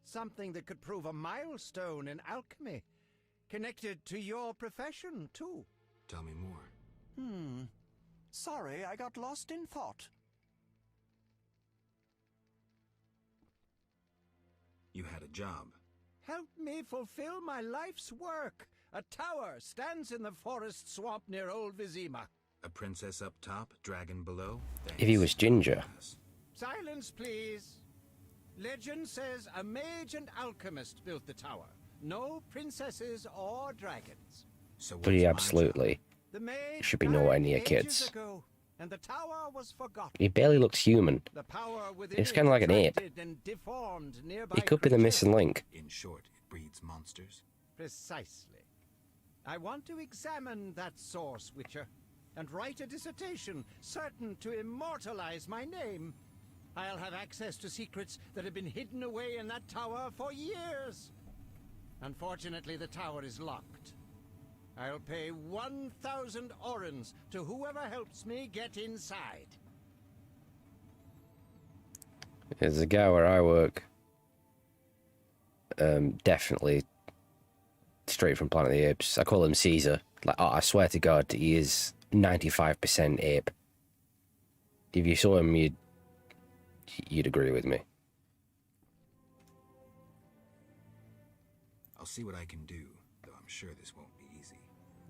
Something that could prove a milestone in alchemy. Connected to your profession, too. Tell me more. Sorry, I got lost in thought. You had a job. Help me fulfill my life's work. A tower stands in the forest swamp near Old Vizima. A princess up top, dragon below. If he was ginger. Silence, please. Legend says a mage and alchemist built the tower. No princesses or dragons. So But he absolutely The mage should be nowhere died near ages kids. ago. and the tower was forgotten. He barely looks human. The power within It's it kind of like an ape. attracted and deformed nearby He could be the creatures. missing link. In short, it breeds monsters. Precisely. I want to examine that source, Witcher, and write a dissertation certain to immortalize my name. I'll have access to secrets that have been hidden away in that tower for years. Unfortunately, the tower is locked. I'll pay 1,000 orens to whoever helps me get inside. There's a guy where I work. Definitely straight from Planet of the Apes. I call him Caesar. Like, oh, I swear to God, he is 95% ape. If you saw him, you'd agree with me. I'll see what I can do, though I'm sure this won't be easy.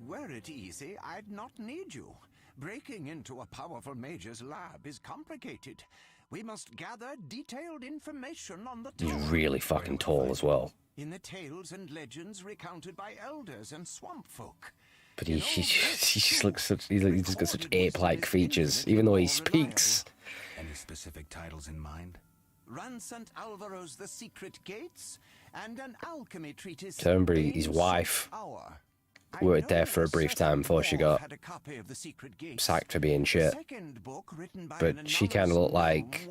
Were it easy, I'd not need you. Breaking into a powerful mage's lab is complicated. We must gather detailed information on the He's tower. really fucking tall as well. In the tales and legends recounted by elders and swamp folk. But he just looks such. He's just got such ape-like features, even though he speaks. Any specific titles in mind? Run St. Alvaro's The Secret Gates, and an alchemy treatise. So I remember his wife worked there for a brief time before she got sacked for being shit. But she kind of looked like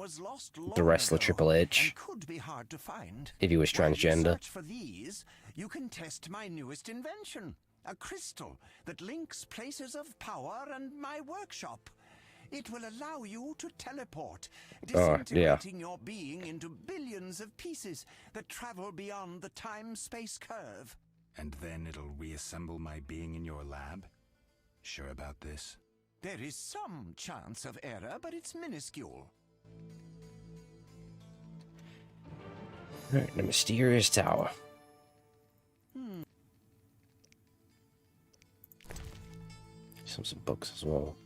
the wrestler Triple H if he was transgender. Search for these, you can test my newest invention, a crystal that links places of power and my workshop. It will allow you to teleport, disintegrating your being into billions of pieces that travel beyond the time-space curve. And then it'll reassemble my being in your lab? Sure about this? There is some chance of error, but it's minuscule. Right, the mysterious tower. Some books as well.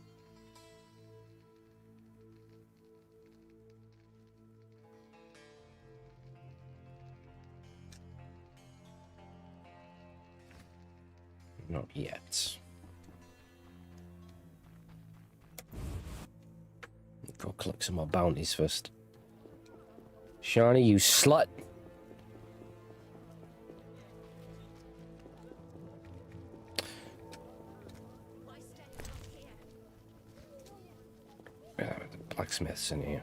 Not yet. Go collect some more bounties first. Shani, you slut! Yeah, the blacksmith's in here.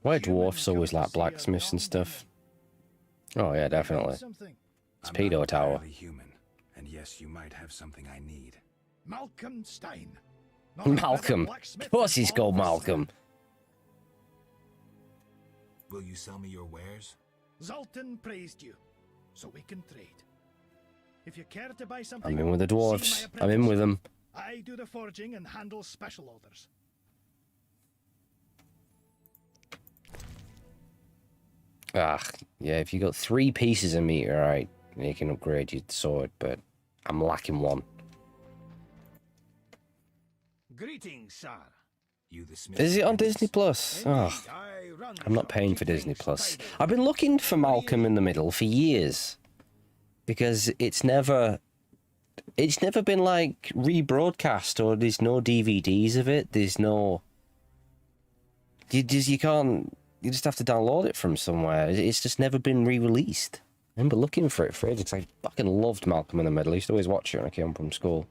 Why dwarfs always like blacksmiths and stuff? Oh yeah, definitely. It's Pedo Tower. Human, and yes, you might have something I need. Malcolm Stein. Malcolm. Of course he's called Malcolm. Will you sell me your wares? Zoltan praised you, so we can trade. If you care to buy something, I'm in with the see dwarves. my I'm in with them. I do the forging and handle special orders. Ah, yeah, if you got 3 pieces of meteorite, you can upgrade your sword, but I'm lacking 1. Greetings, sir. You the smith? Is it on Disney Plus? Oh, I'm not paying for Disney Plus. I've been looking for Malcolm in the Middle for years because it's never been like rebroadcast, or there's no DVDs of it. There's no. You just have to download it from somewhere. It's just never been re-released. I remember looking for it for ages because I fucking loved Malcolm in the Middle. I used to always watch it when I came home from school.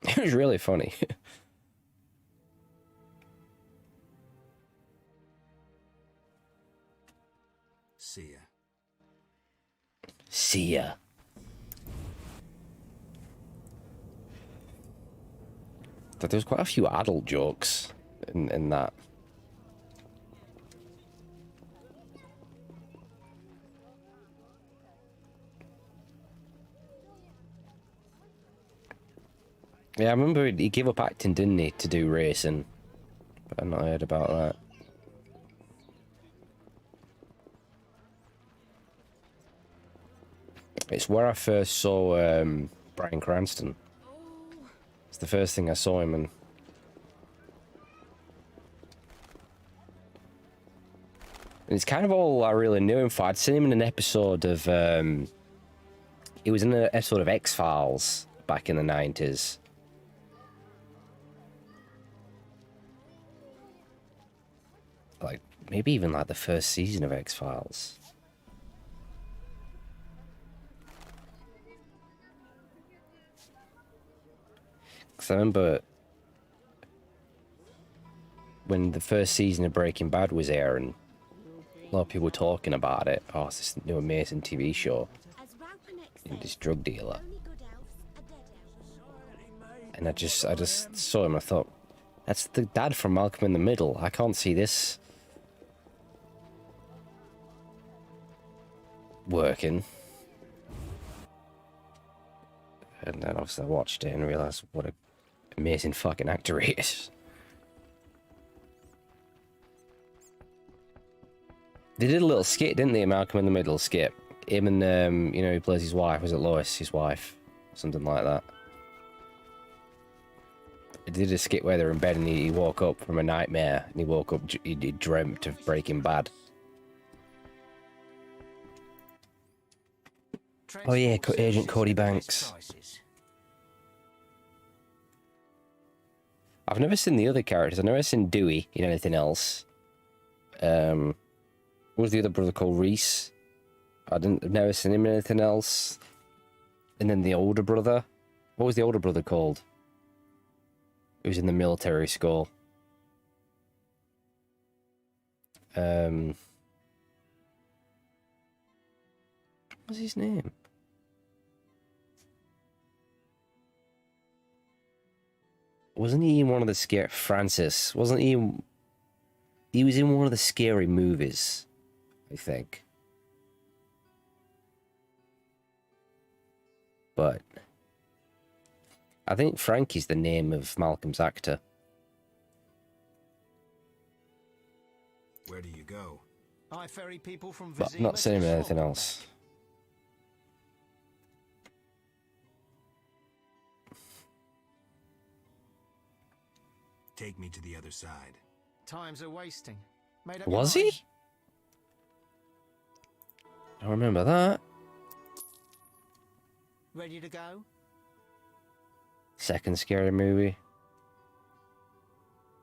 It was really funny. See ya. See ya. But there's quite a few adult jokes in that. Yeah, I remember he gave up acting, didn't he, to do racing? But I've not heard about that. It's where I first saw Bryan Cranston. It's the first thing I saw him in. And it's kind of all I really knew him for. I'd seen him in an episode of, he was in an episode of X-Files back in the 90s. Like, maybe even like the first season of X-Files. Because I remember when the first season of Breaking Bad was airing, a lot of people were talking about it. Oh, it's this new amazing TV show. This drug dealer. And I just saw him. I thought, that's the dad from Malcolm in the Middle. I can't see this working. And then obviously I watched it and realised what an amazing fucking actor he is. They did a little skit, didn't they? Malcolm in the Middle skit. Him and, you know, he plays his wife. Was it Lois, his wife? Something like that. He did a skit where they're in bed and he woke up from a nightmare. And he woke up, he dreamt of Breaking Bad. Oh yeah, Agent Cody Banks. I've never seen the other characters. I've never seen Dewey in anything else. What was the other brother called? Reese? I've never seen him in anything else. And then the older brother. What was the older brother called? He was in the military school. What's his name? Wasn't he in one of the scary... Francis. Wasn't he... He was in one of the scary movies, I think. But I think Frankie's the name of Malcolm's actor. Where do you go? I ferry people from But I've not seen him in anything else. Take me to the other side. Times are wasting. Made up Was your he? mind? I don't remember that. Ready to go? Second scary movie.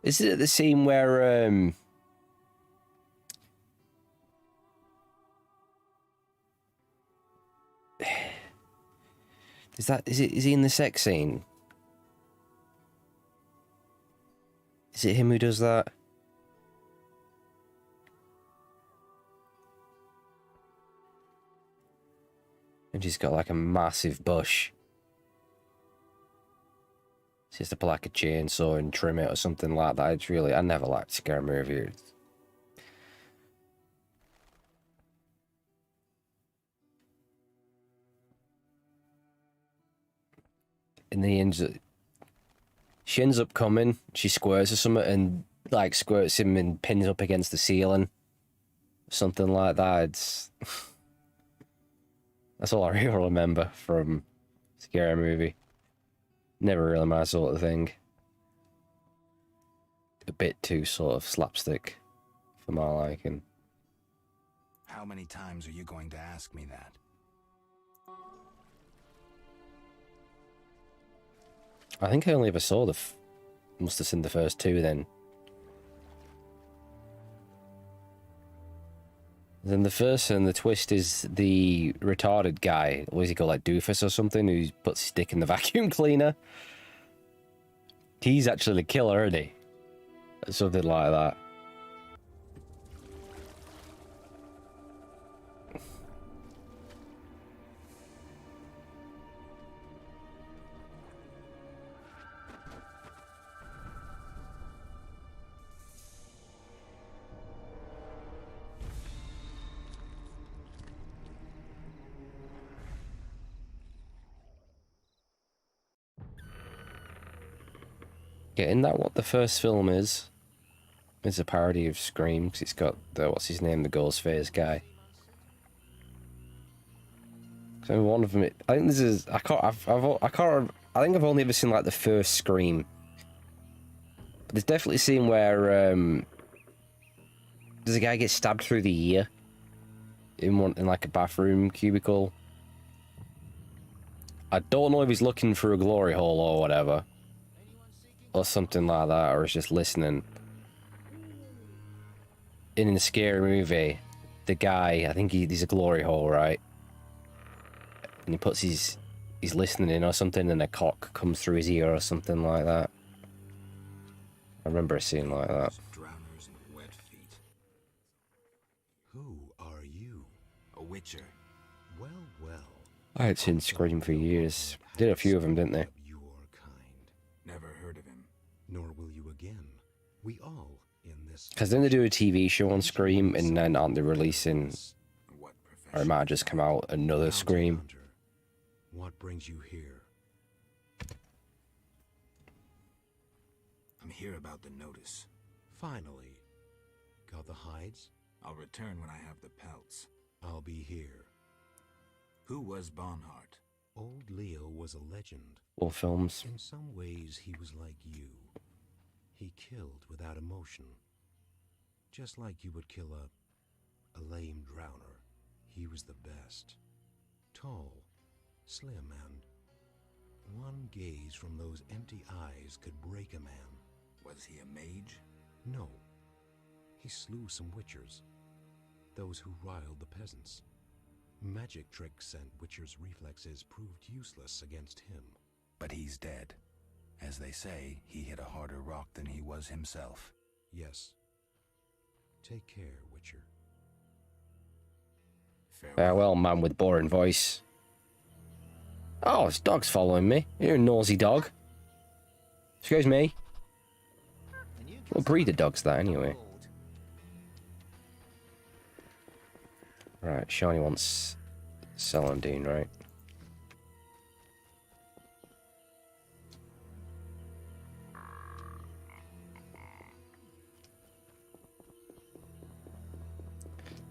Is it the scene where is he in the sex scene? Is it him who does that? And she's got like a massive bush. She has to pull like a chainsaw and trim it or something like that. It's really, I never liked scary movies. And she ends up coming, she squirts or something and like squirts him and pins up against the ceiling. Something like that. It's that's all I really remember from scary movie. Never really my sort of thing. A bit too sort of slapstick for my liking. How many times are you going to ask me that? I think I only ever saw must have seen the first two then. Then the first and the twist is the retarded guy. What is he called, like Doofus or something, who puts his dick in the vacuum cleaner? He's actually the killer, isn't he? Something like that. Yeah, isn't that what the first film is? It's a parody of Scream, because it's got the, what's his name, the Ghostface guy. So one of them, I think this is, I think I've only ever seen like the first Scream. But there's definitely a scene where, Does a guy get stabbed through the ear in like a bathroom cubicle? I don't know if he's looking for a glory hole or whatever, or something like that, or he's just listening. In the scary movie, the guy, I think he's a glory hole, right? And he puts he's listening in or something, and a cock comes through his ear or something like that. I remember a scene like that. Drowners and wet feet. Who are you? A witcher. Well, well. I had seen Scream for years. Did a few of them, didn't they? Your kind. Never heard of him. Nor will you again. We all in this. Because then they do a TV show on Scream, and then aren't they releasing, or it might have just come out, another Scream. What brings you here? I'm here about the notice. Finally. Got the hides? I'll return when I have the pelts. I'll be here. Who was Bonhart? Old Leo was a legend. All films. In some ways, he was like you. He killed without emotion. Just like you would kill a lame drowner. He was the best. Tall, slim, and one gaze from those empty eyes could break a man. Was he a mage? No. He slew some witchers. Those who riled the peasants. Magic tricks and witchers' reflexes proved useless against him. But he's dead. As they say, he hit a harder rock than he was himself. Yes. Take care, Witcher. Farewell, man with boring voice. Oh, his dog's following me. You're a nosy dog. Excuse me. What breed of dog's that, anyway? Right, Shani wants Celandine, right?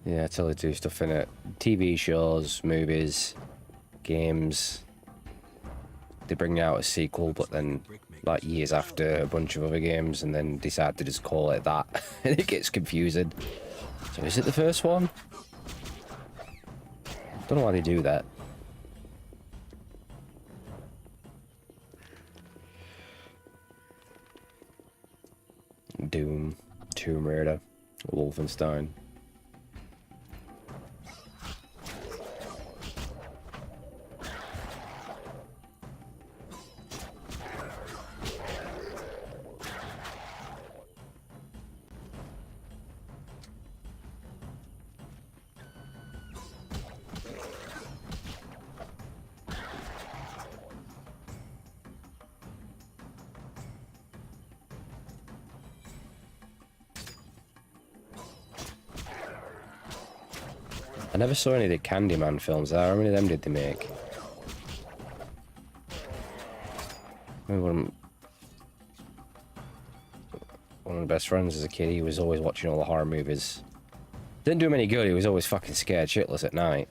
Yeah, tell they do stuff in it. TV shows, movies, games. They bring out a sequel, but then, like, years after a bunch of other games, and then decide to just call it that. And it gets confusing. So is it the first one? Don't know why they do that. Doom, Tomb Raider, Wolfenstein. I never saw any of the Candyman films. How many of them did they make? One of my best friends as a kid, he was always watching all the horror movies. Didn't do him any good, he was always fucking scared shitless at night.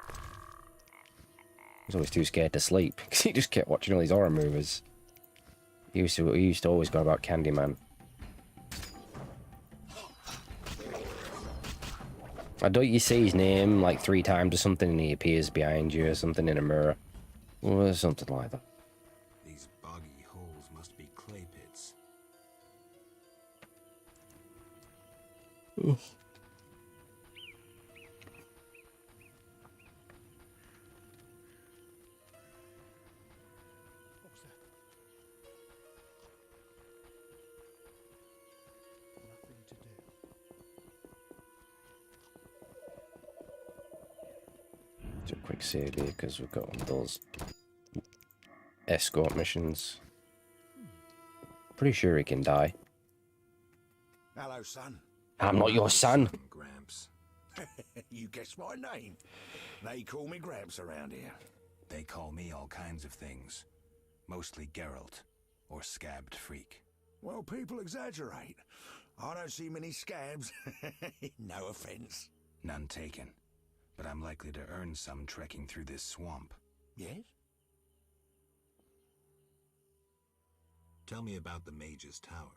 He was always too scared to sleep, because he just kept watching all these horror movies. He used to always go about Candyman. I don't you see his name like 3 times or something and he appears behind you or something in a mirror. Or something like that. These boggy holes must be clay pits. Ugh. Do a quick save here because we've got one of those escort missions. Pretty sure he can die. Hello, son. I'm not your son. Gramps. You guessed my name. They call me Gramps around here. They call me all kinds of things. Mostly Geralt, or Scabbed Freak. Well, people exaggerate. I don't see many scabs. No offense. None taken. But I'm likely to earn some trekking through this swamp. Yes? Tell me about the Mage's Tower.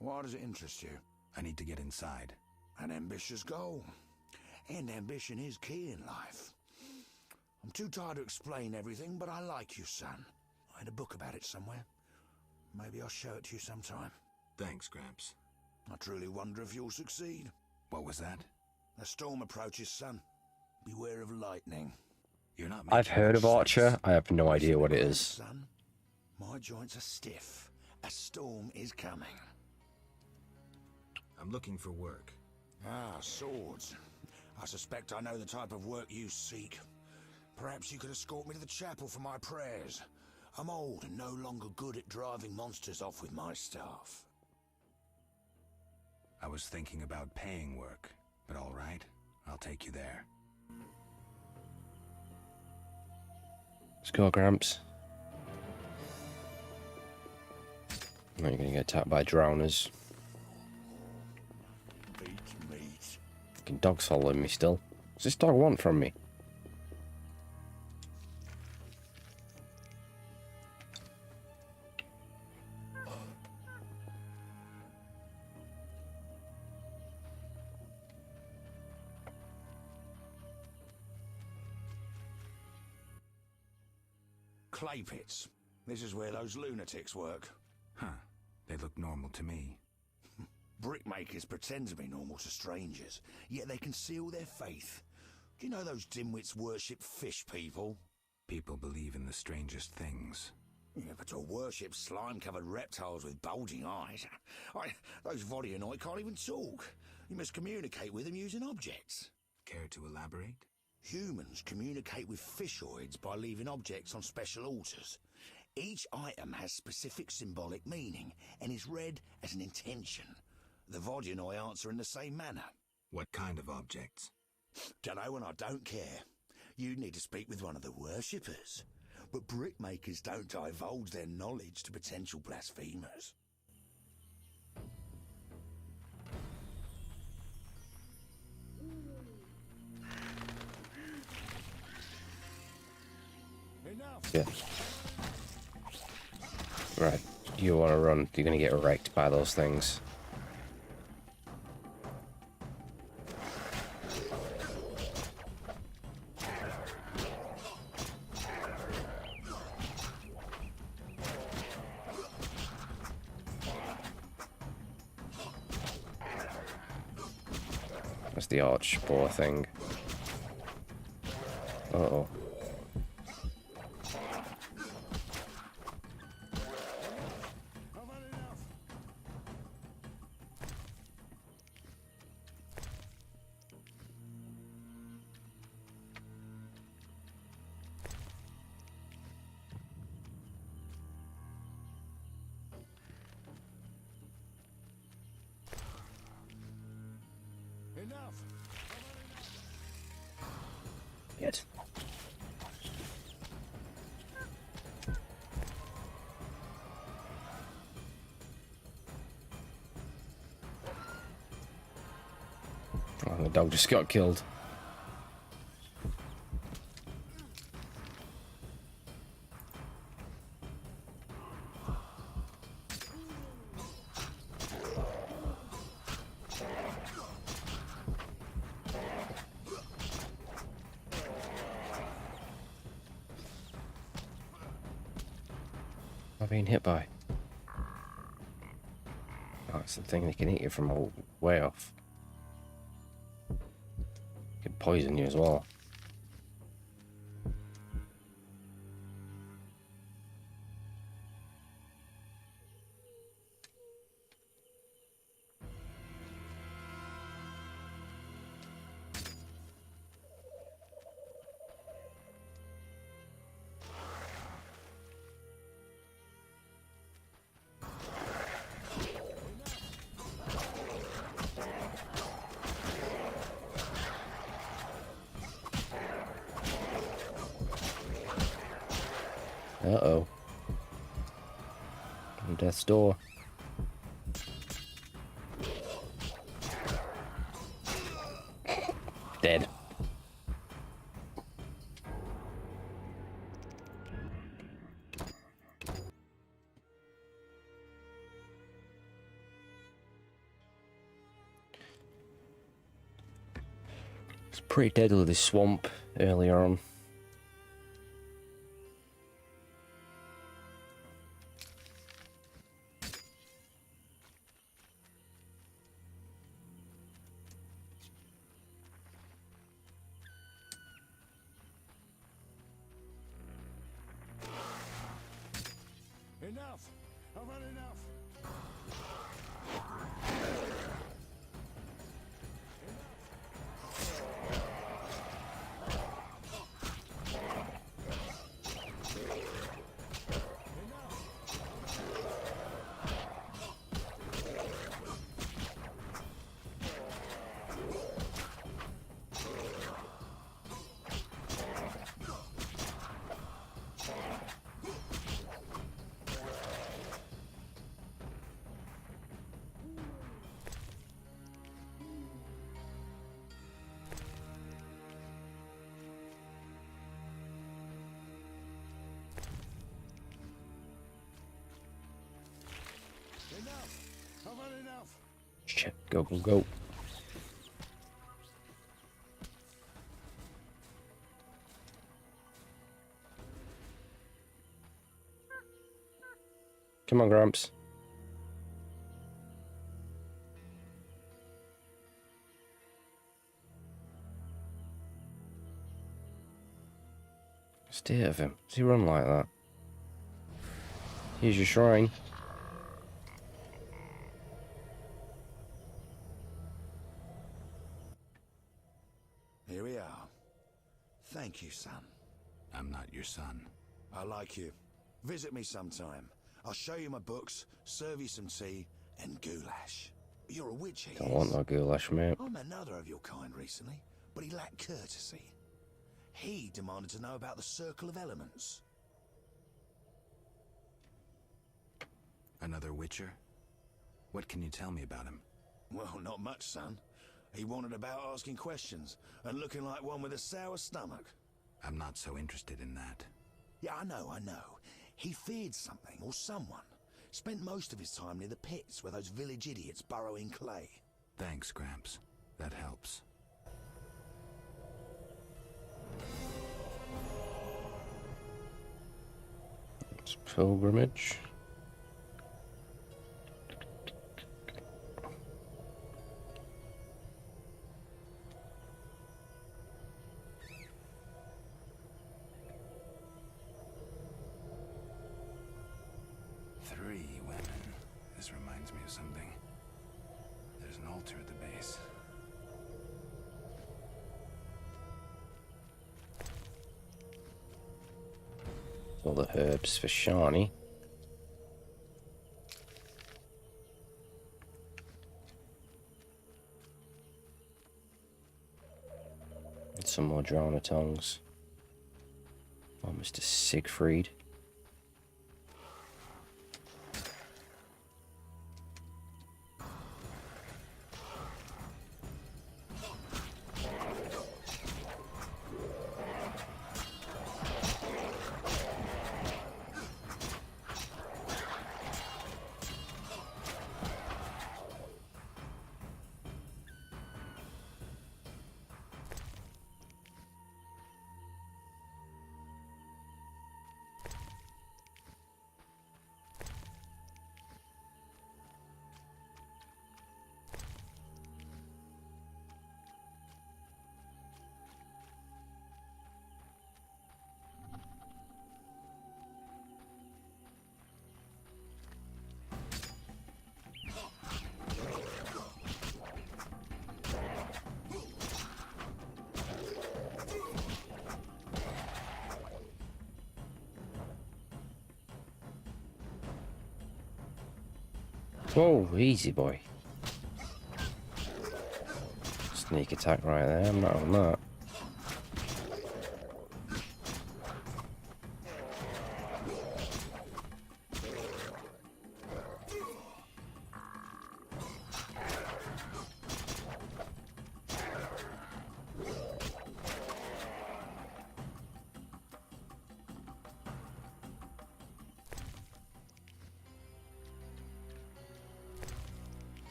Why does it interest you? I need to get inside. An ambitious goal. And ambition is key in life. I'm too tired to explain everything, but I like you, son. I had a book about it somewhere. Maybe I'll show it to you sometime. Thanks, Gramps. I truly wonder if you'll succeed. What was that? A storm approaches, son. Beware of lightning. You're not I've heard of Archer. I have no idea what it is. Son, my joints are stiff. A storm is coming. I'm looking for work. Ah, swords. I suspect I know the type of work you seek. Perhaps you could escort me to the chapel for my prayers. I'm old and no longer good at driving monsters off with my staff. I was thinking about paying work, but all right, I'll take you there. Let's go, Gramps. Now you're gonna get attacked by drowners. Fucking dog's following me still. What's this dog want from me? Clay pits. This is where those lunatics work. Huh. They look normal to me. Brickmakers pretend to be normal to strangers, yet they conceal their faith. Do you know those dimwits worship fish people? People believe in the strangest things. Yeah, but to worship slime-covered reptiles with bulging eyes. Those Vodyanoi can't even talk. You must communicate with them using objects. Care to elaborate? Humans communicate with fishoids by leaving objects on special altars. Each item has specific symbolic meaning and is read as an intention. The Vodyanoi answer in the same manner. What kind of objects? Dunno, and I don't care. You'd need to speak with one of the worshippers. But brickmakers don't divulge their knowledge to potential blasphemers. Yeah. Right. You want to run. You're going to get wrecked by those things. That's the arch boar thing. Uh-oh. Enough. Yet. Oh, the dog just got killed. Being hit by. Oh, it's the thing that can hit you from a way off. Can poison you as well. Uh-oh. Death's door. Dead. It's pretty deadly, this swamp, earlier on. Enough! I've had enough! Enough! I've had enough! Shit, go, go, go. Come on, Gramps. Stay of him. Does he run like that? Here's your shrine. Here we are. Thank you, son. I'm not your son. I like you. Visit me sometime. I'll show you my books, serve you some tea, and goulash. You're a witch, he Don't want no goulash, mate. I met another of your kind recently, but he lacked courtesy. He demanded to know about the Circle of Elements. Another Witcher? What can you tell me about him? Well, not much, son. He wanted about asking questions, and looking like one with a sour stomach. I'm not so interested in that. Yeah, I know. He feared something or someone. Spent most of his time near the pits where those village idiots burrow in clay. Thanks, Gramps. That helps. It's pilgrimage. This reminds me of something. There's an altar at the base. All the herbs for Shani. And some more Drana tongues. Oh, Mr. Siegfried. Whoa, easy boy. Sneak attack right there, I'm not on that.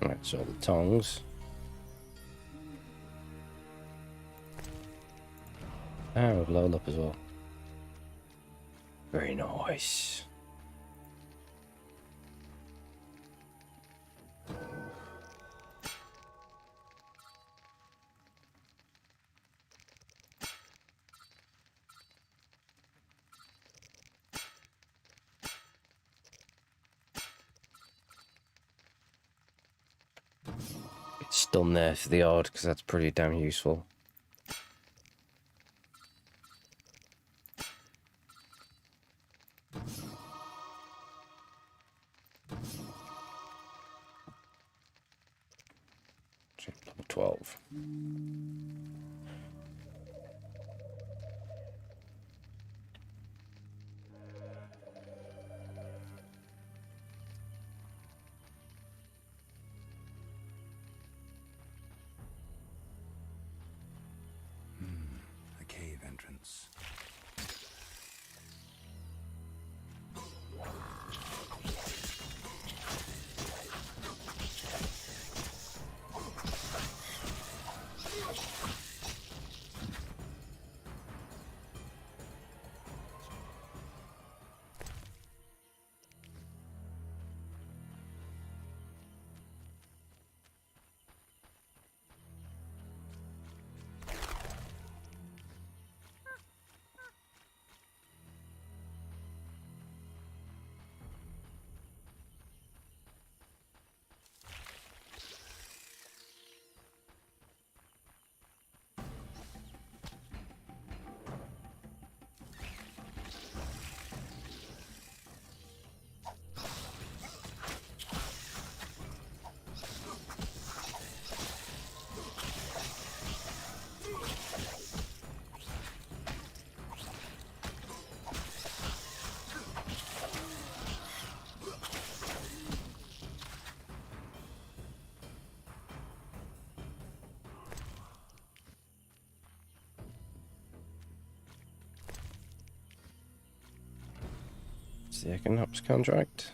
Right, so the tongs. Oh, level up as well. Very nice. It's done there for the odd, because that's pretty damn useful. Level 12. A cave entrance. It's the Equinox contract.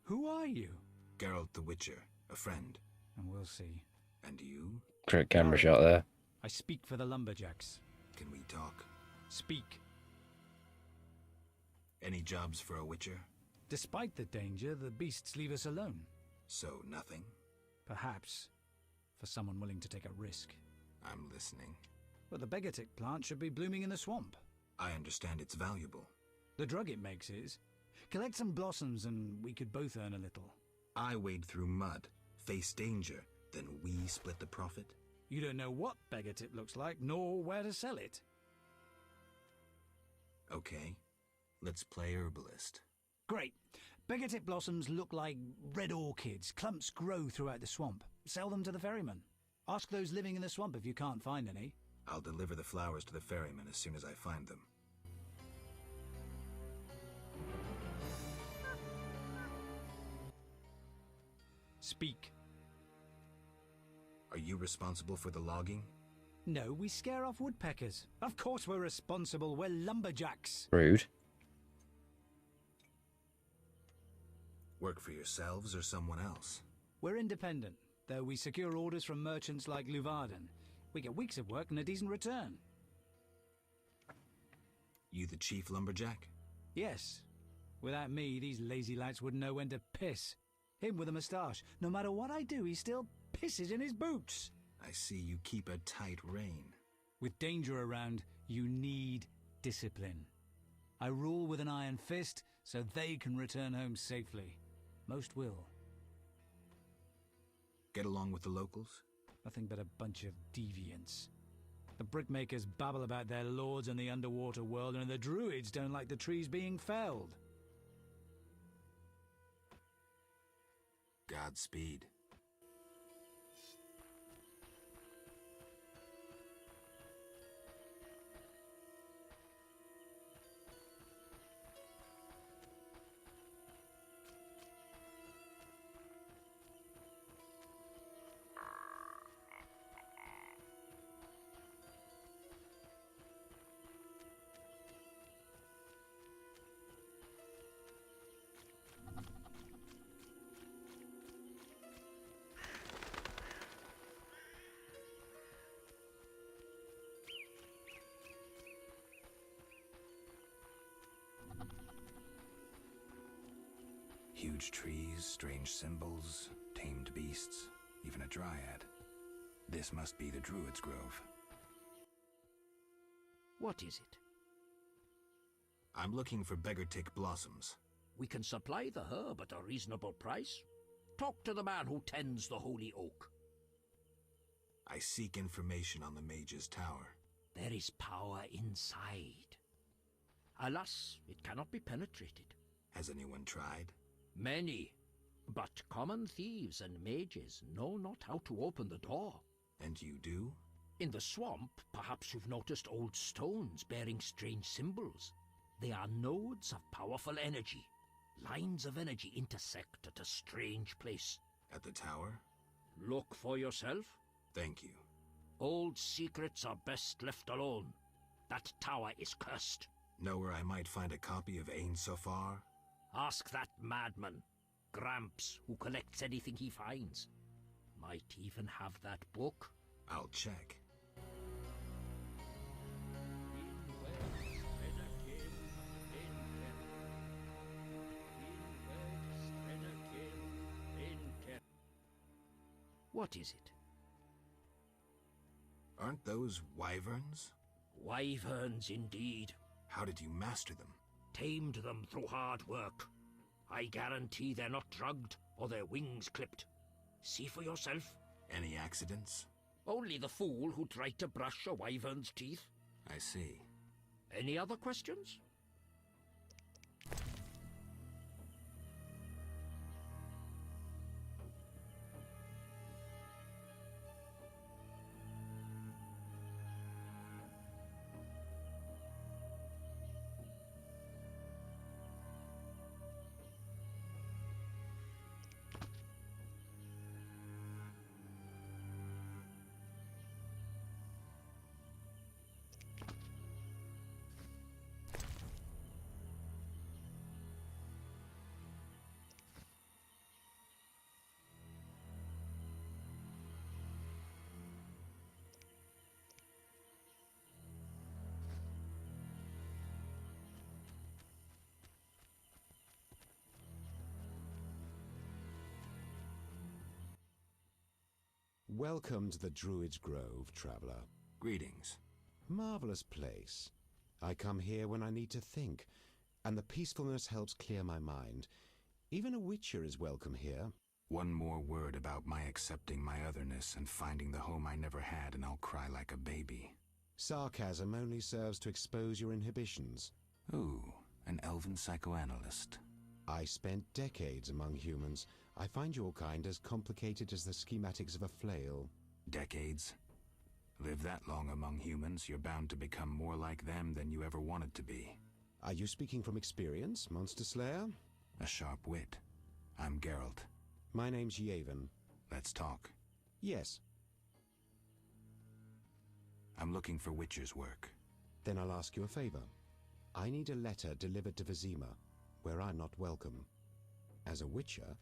Who are you? Geralt the Witcher, a friend. And we'll see. And you? Great camera shot there. I speak for the lumberjacks. Can we talk? Speak. Any jobs for a Witcher? Despite the danger, the beasts leave us alone. So nothing? Perhaps. For someone willing to take a risk. I'm listening. But the Begatic plant should be blooming in the swamp. I understand it's valuable. The drug it makes is. Collect some blossoms and we could both earn a little. I wade through mud, face danger, then we split the profit? You don't know what Begatip looks like, nor where to sell it. Okay, let's play herbalist. Great. Begatip blossoms look like red orchids. Clumps grow throughout the swamp. Sell them to the ferryman. Ask those living in the swamp if you can't find any. I'll deliver the flowers to the ferryman as soon as I find them. Speak. Are you responsible for the logging? No, we scare off woodpeckers. Of course we're responsible. We're lumberjacks. Rude. Work for yourselves or someone else? We're independent, though we secure orders from merchants like Luvarden. We get weeks of work and a decent return. You the chief lumberjack? Yes. Without me, these lazy lads wouldn't know when to piss. Him with a moustache. No matter what I do, he still pisses in his boots. I see you keep a tight rein. With danger around, you need discipline. I rule with an iron fist, so they can return home safely. Most will. Get along with the locals? Nothing but a bunch of deviants. The brickmakers babble about their lords in the underwater world, and the druids don't like the trees being felled. Godspeed. Huge trees, strange symbols, tamed beasts, even a dryad. This must be the Druid's Grove. What is it? I'm looking for Beggartick blossoms. We can supply the herb at a reasonable price. Talk to the man who tends the holy oak. I seek information on the Mage's Tower. There is power inside. Alas, it cannot be penetrated. Has anyone tried? Many. But common thieves and mages know not how to open the door. And you do? In the swamp, perhaps you've noticed old stones bearing strange symbols. They are nodes of powerful energy. Lines of energy intersect at a strange place. At the tower? Look for yourself. Thank you. Old secrets are best left alone. That tower is cursed. Know where I might find a copy of Ain Sofar? Ask that madman, Gramps, who collects anything he finds. Might even have that book. I'll check. What is it? Aren't those wyverns? Wyverns indeed. How did you master them? Tamed them through hard work. I guarantee they're not drugged or their wings clipped. See for yourself. Any accidents? Only the fool who tried to brush a wyvern's teeth. I see. Any other questions? Welcome to the Druid's Grove, traveler. Greetings. Marvelous place. I come here when I need to think, and the peacefulness helps clear my mind. Even a witcher is welcome here. One more word about my accepting my otherness and finding the home I never had, and I'll cry like a baby. Sarcasm only serves to expose your inhibitions. Ooh, an elven psychoanalyst. I spent decades among humans. I find your kind as complicated as the schematics of a flail. Decades? Live that long among humans, you're bound to become more like them than you ever wanted to be. Are you speaking from experience, Monster Slayer? A sharp wit. I'm Geralt. My name's Yavin. Let's talk. Yes. I'm looking for Witcher's work. Then I'll ask you a favor. I need a letter delivered to Vizima, where I'm not welcome. As a Witcher,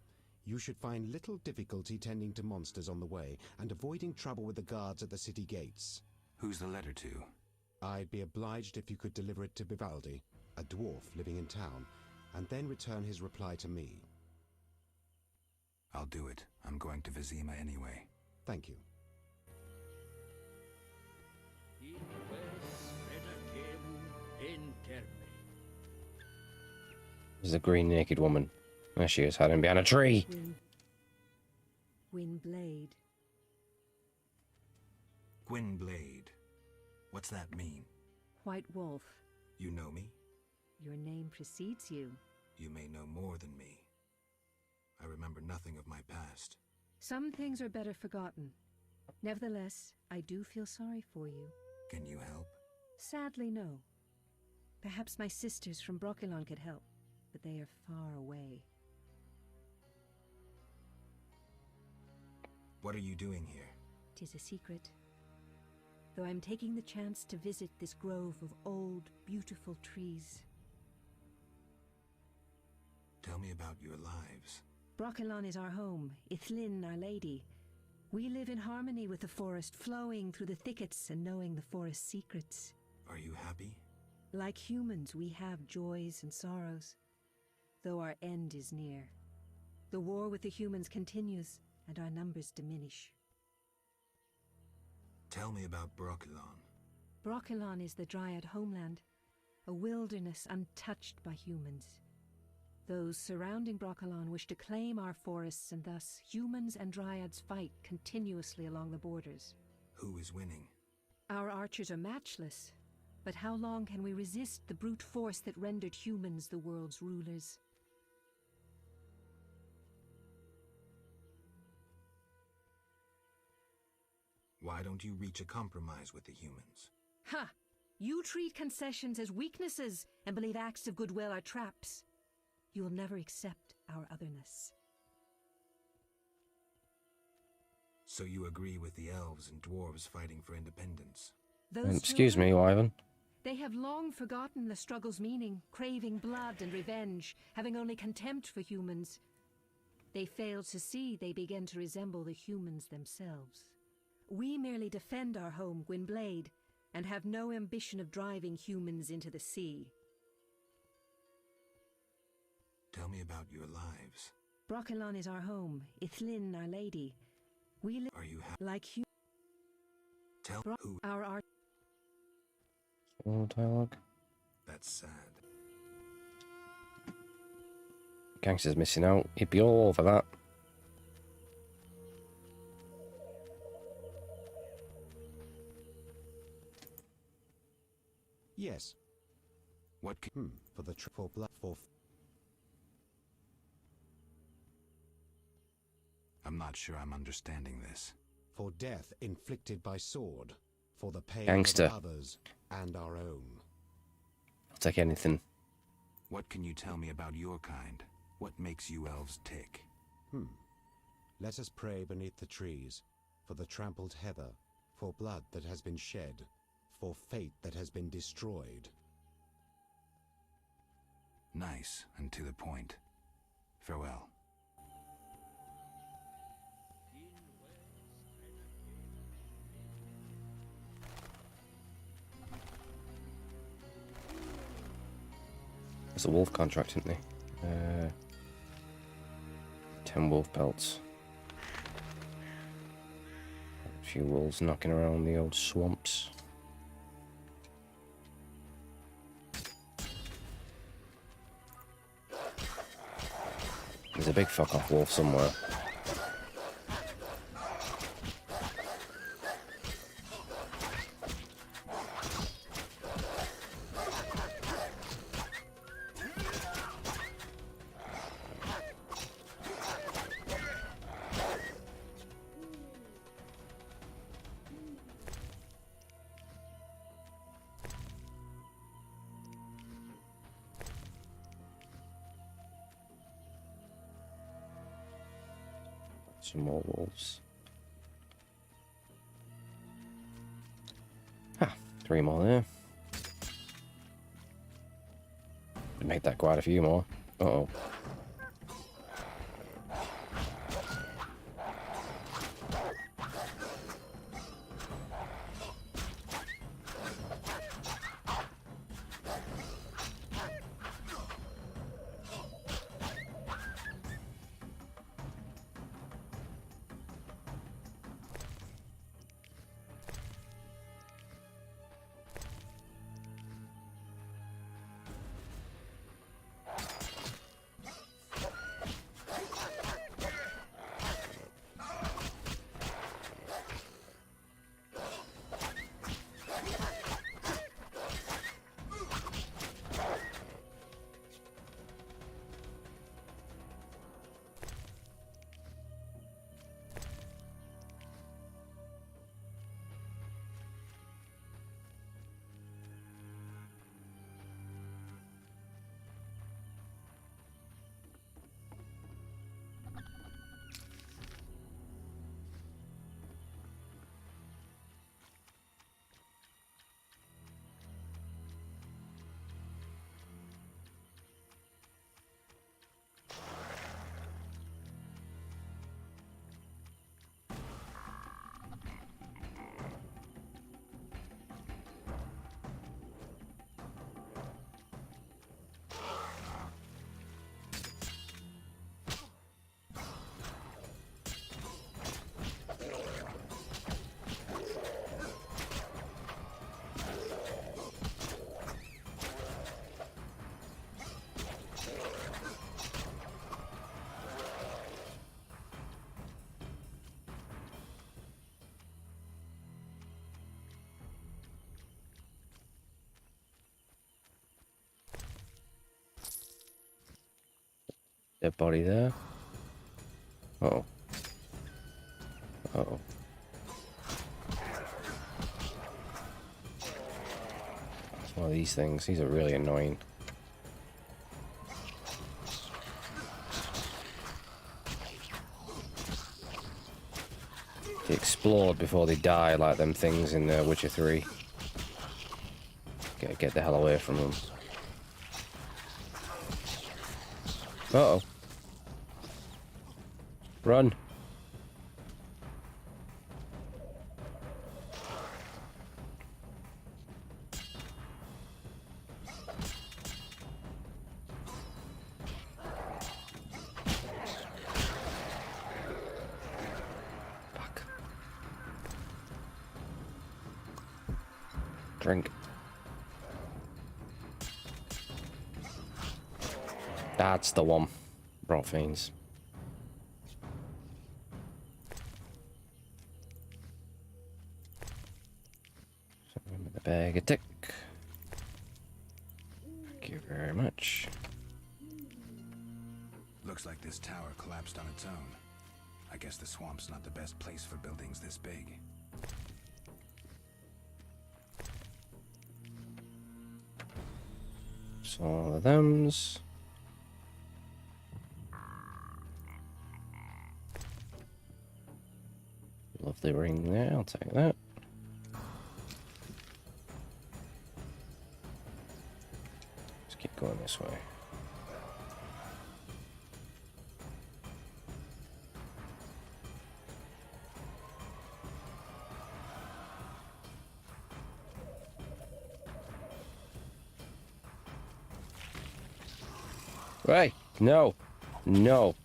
you should find little difficulty tending to monsters on the way and avoiding trouble with the guards at the city gates. Who's the letter to? I'd be obliged if you could deliver it to Vivaldi, a dwarf living in town, and then return his reply to me. I'll do it. I'm going to Vizima anyway. Thank you. There's a green naked woman. There she is, hiding behind a tree. Gwynblade. Gwynblade. What's that mean? White Wolf. You know me? Your name precedes you. You may know more than me. I remember nothing of my past. Some things are better forgotten. Nevertheless, I do feel sorry for you. Can you help? Sadly, no. Perhaps my sisters from Brokilon could help, but they are far away. What are you doing here? 'Tis a secret. Though I'm taking the chance to visit this grove of old, beautiful trees. Tell me about your lives. Brokilon is our home, Ithlin our lady. We live in harmony with the forest, flowing through the thickets and knowing the forest's secrets. Are you happy? Like humans, we have joys and sorrows, though our end is near. The war with the humans continues, and our numbers diminish. Tell me about Brokilon. Brokilon is the Dryad homeland, a wilderness untouched by humans. Those surrounding Brokilon wish to claim our forests, and thus humans and Dryads fight continuously along the borders. Who is winning? Our archers are matchless, but how long can we resist the brute force that rendered humans the world's rulers? Why don't you reach a compromise with the humans? Ha! You treat concessions as weaknesses and believe acts of goodwill are traps. You will never accept our otherness. So you agree with the elves and dwarves fighting for independence? Excuse me, Wyvern. They have long forgotten the struggle's meaning, craving blood and revenge, having only contempt for humans. They fail to see they begin to resemble the humans themselves. We merely defend our home, Gwynblade, and have no ambition of driving humans into the sea. Tell me about your lives. Brokilon is our home, Ithlin our lady. We live Are you like humans. Tell who Our art. All dialogue. That's sad. Gangster's missing out. He'd be all over that. Yes. What for the triple blood for I'm not sure I'm understanding this. for death inflicted by sword, for the pain Gangster. of others and our own. I'll take anything. What can you tell me about your kind? What makes you elves tick? Let us pray beneath the trees, for the trampled heather, for blood that has been shed, for fate that has been destroyed. Nice and to the point. Farewell. It's a wolf contract, isn't he? 10 wolf pelts. A few wolves knocking around the old swamps. There's a big fuck off wolf somewhere. Some more wolves. Ah, 3 more there. We made that quite a few more. Uh-oh. Dead body there. Uh-oh. Uh-oh. It's one of these things. These are really annoying. They explode before they die like them things in Witcher 3. Get the hell away from them. Uh-oh. Run. Fuck. Drink. That's the one. Rot fiends. The bag of tick. Thank you very much. Looks like this tower collapsed on its own. I guess the swamp's not the best place for buildings this big. So all of them's. Lovely ring there, I'll take that. Let's keep going this way. Right, no, no.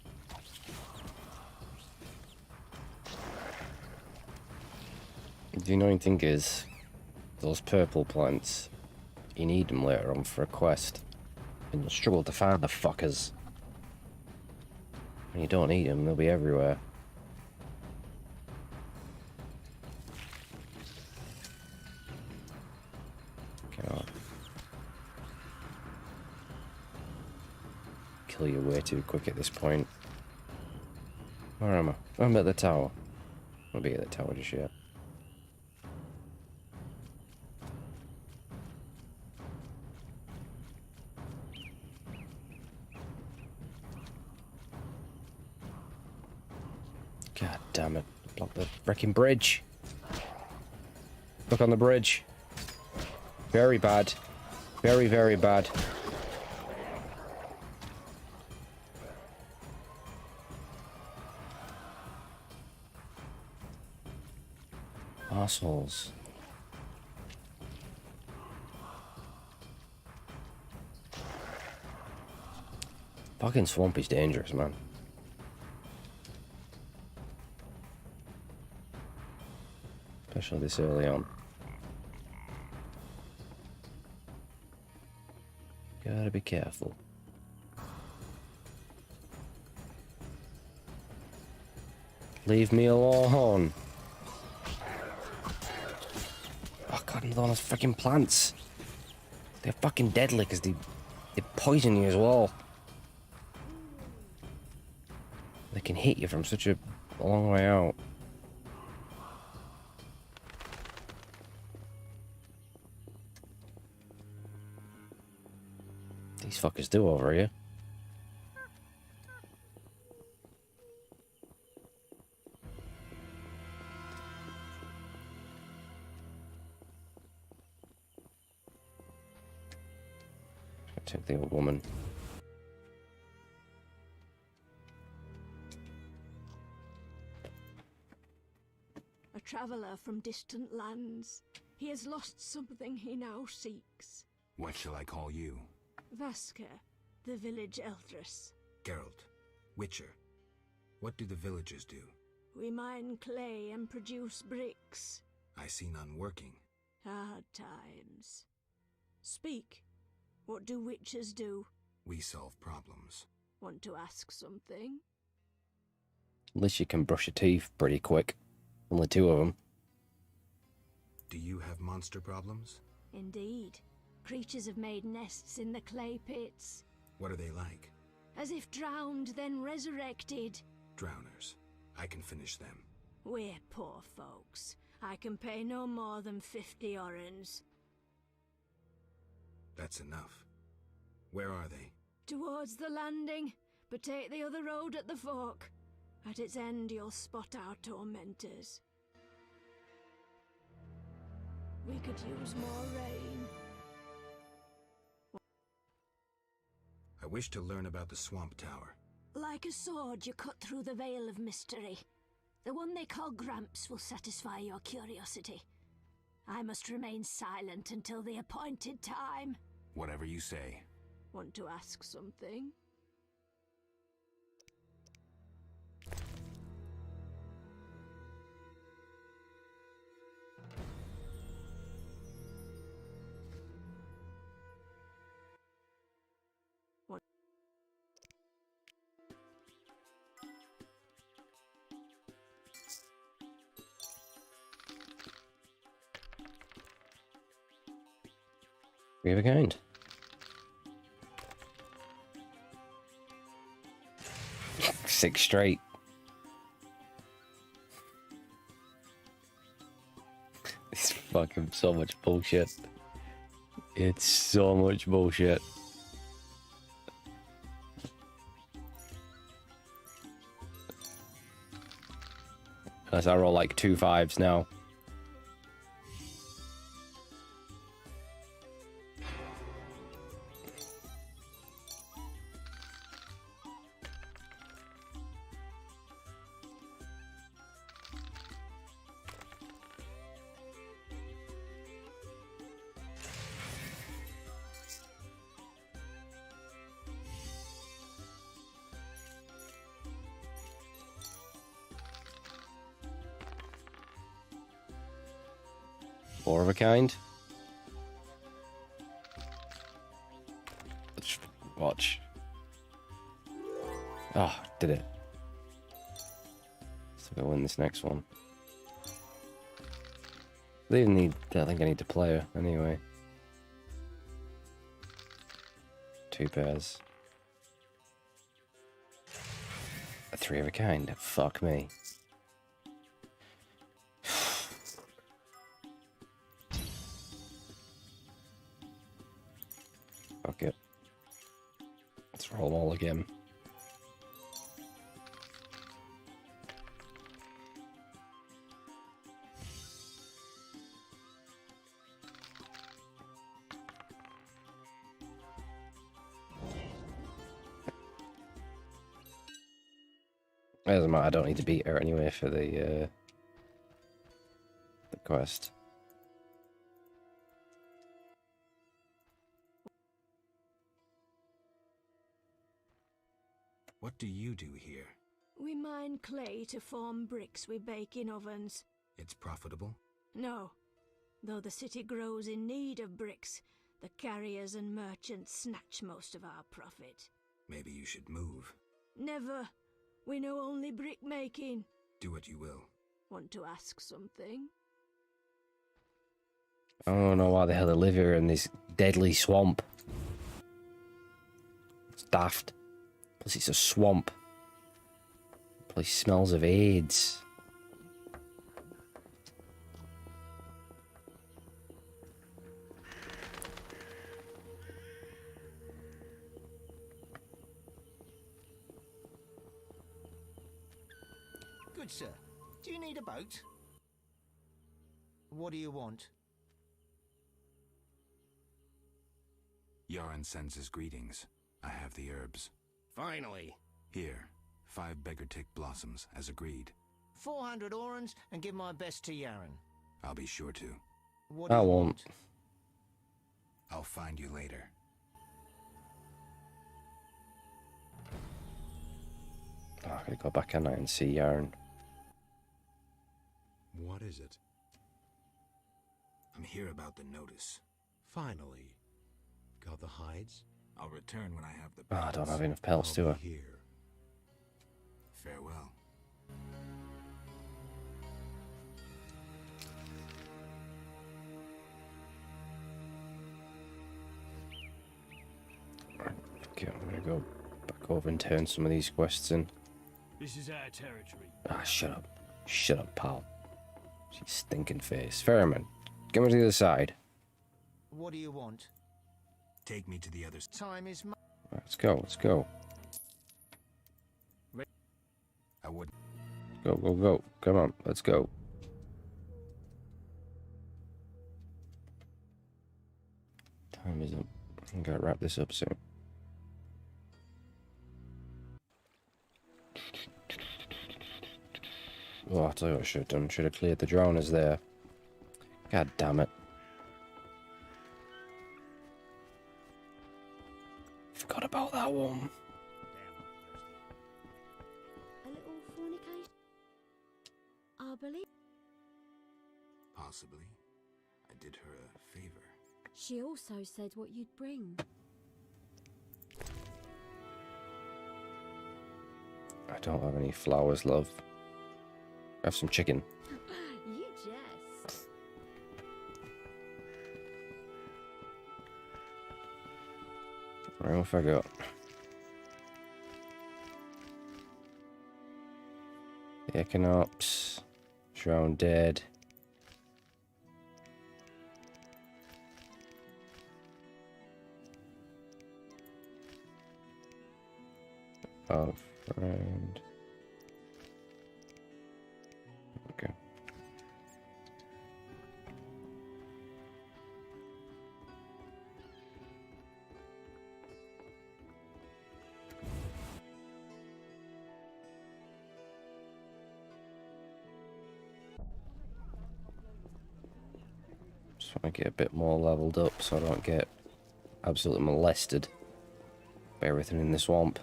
The annoying thing is, those purple plants, you need them later on for a quest, and you'll struggle to find the fuckers. When you don't need them, they'll be everywhere. God. Kill you way too quick at this point. Where am I? I'm at the tower. I'll be at the tower just yet. God damn it. Block the freaking bridge. Look on the bridge. Very bad. Very, very bad. Assholes. Fucking swamp is dangerous, man. Especially this early on. Gotta be careful. Leave me alone. Oh god, another one of those freaking plants. They're fucking deadly because they poison you as well. They can hit you from such a long way out. These fuckers do over here. Take the old woman. A traveller from distant lands. He has lost something he now seeks. What shall I call you? Vasker, the village eldress. Geralt. Witcher. What do the villagers do? We mine clay and produce bricks. I see none working. Hard times. Speak. What do witchers do? We solve problems. Want to ask something? At least you can brush your teeth pretty quick. Only 2 of them. Do you have monster problems? Indeed. Creatures have made nests in the clay pits. What are they like? as if drowned, then resurrected. Drowners. I can finish them. We're poor folks. I can pay no more than 50 orens. That's enough. Where are they? Towards the landing, but take the other road at the fork. At its end you'll spot our tormentors. We could use more rain. I wish to learn about the Swamp Tower. Like a sword, you cut through the veil of mystery. The one they call Gramps will satisfy your curiosity. I must remain silent until the appointed time. Whatever you say. Want to ask something? Three of a kind. Six straight. It's fucking so much bullshit. It's so much bullshit. Unless I roll like 2 5s now. Four of a kind. Let's watch. Oh, did it. Still gotta win this next one. I think I need to play her anyway. 2 pairs. A 3 of a kind. Fuck me. Fuck it. Let's roll them all again. Doesn't matter, I don't need to beat her anyway for the quest. What do you do here? We mine clay to form bricks we bake in ovens. It's profitable? No. Though the city grows in need of bricks, the carriers and merchants snatch most of our profit. Maybe you should move. Never. We know only brick making. Do what you will. Want to ask something? I don't know why the hell they live here in this deadly swamp. It's daft. Plus it's a swamp. The place smells of AIDS. Good sir. Do you need a boat? What do you want? Yaran sends his greetings. I have the herbs. Finally. Here, 5 beggar-tick blossoms, as agreed. 400 orens and give my best to Yaran. I'll be sure to. What do you want? I'll find you later. Oh, I gotta go back in there and see Yaran. What is it? I'm here about the notice. Finally. Got the hides? I'll return when I have the Oh, pelts. I don't have enough pelts, do I? Here. Farewell. Okay, I'm gonna go back go over and turn some of these quests in. This is our territory. Ah, shut up. Shut up, pal. She's stinking face. Ferryman, get me to the other side. What do you want? Take me to the other side. Time is money. Let's go, let's go. I would. Go, go, go. Come on, let's go. Time is up. I gotta wrap this up soon. Oh, I'll tell you what I should have done. Should have cleared the drowners there. God damn it. Forgot about that one. A little fornication? I believe. Possibly. I did her a favor. She also said what you'd bring. I don't have any flowers, love. I have some chicken. You jest. Right, what have I got? The Echinops. Drowned dead. Oh, friend. Okay. Just want to get a bit more leveled up so I don't get absolutely molested by everything in the swamp.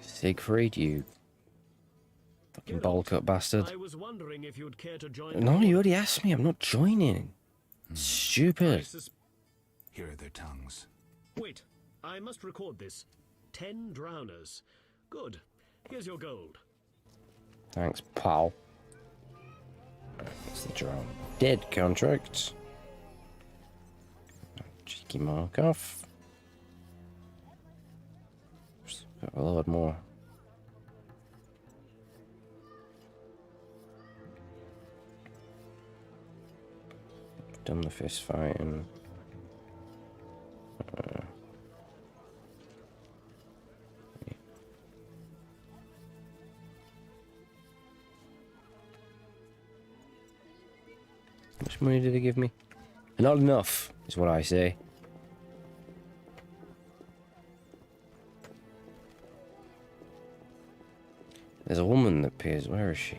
Siegfried, you fucking bowl-cut bastard. I was wondering if you'd care to join. No, you already asked me. I'm not joining. Stupid. Here are their tongues. Wait, I must record this. 10 drowners. Good. Here's your gold. Thanks, pal. That's the drown. Dead contract. Cheeky mark off. Got a lot more. Done the fist fighting. How much money did they give me? Not enough, is what I say. There's a woman that pays. Where is she?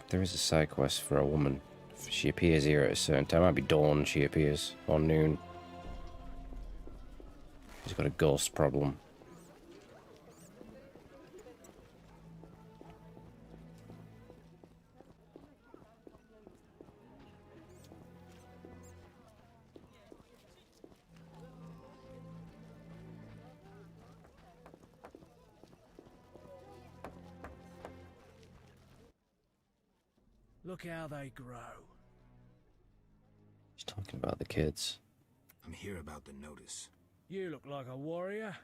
There is a side quest for a woman. She appears here at a certain time. Might be dawn she appears, or noon. She's got a ghost problem. Look how they grow. She's talking about the kids. I'm here about the notice. You look like a warrior.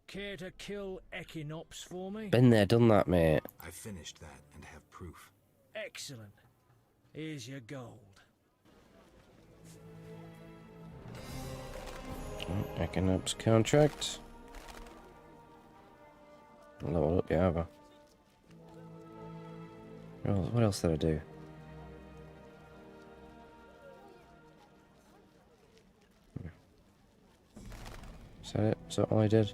Care to kill Echinops for me? Been there, done that, mate. I finished that and have proof. Excellent. Here's your gold. Echinops contract. Level up, yeah, what else did I do? Is that it? Is that all I did?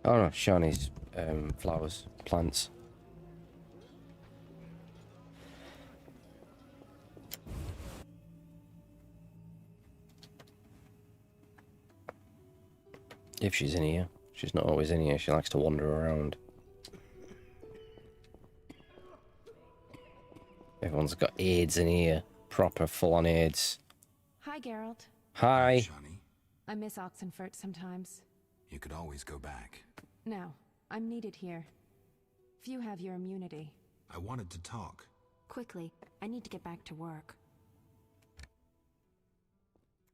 Oh no, Shani's flowers, plants. If she's in here. She's not always in here, she likes to wander around. Everyone's got AIDS in here. Proper full-on AIDS. Hi, Geralt. Hi. I miss Oxenfurt sometimes. You could always go back. No, I'm needed here. Few have your immunity. I wanted to talk. Quickly, I need to get back to work.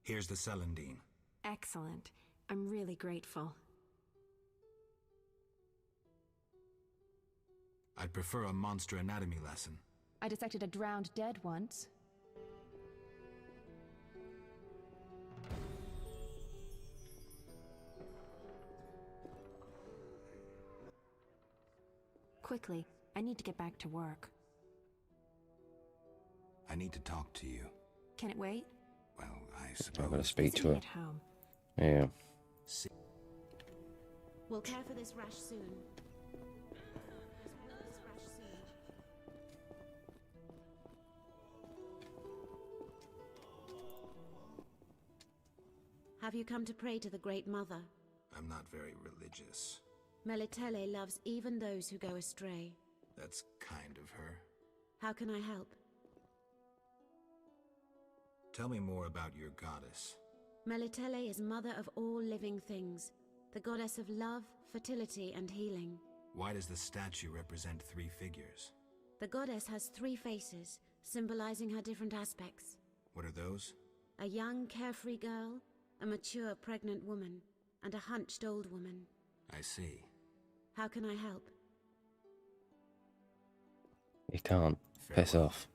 Here's the Celandine. Excellent. I'm really grateful. I'd prefer a monster anatomy lesson. I dissected a drowned dead once. Quickly, I need to get back to work. I need to talk to you. Can it wait? Well, I suppose. I'm gonna speak to her. At home. Yeah. We'll care for this rash soon. Have you come to pray to the Great Mother? I'm not very religious. Melitele loves even those who go astray. That's kind of her. How can I help? Tell me more about your goddess. Melitele is mother of all living things, the goddess of love, fertility, and healing. Why does the statue represent 3 figures? The goddess has 3 faces, symbolizing her different aspects. What are those? A young, carefree girl, a mature, pregnant woman, and a hunched old woman. I see. How can I help? You can't. Piss off.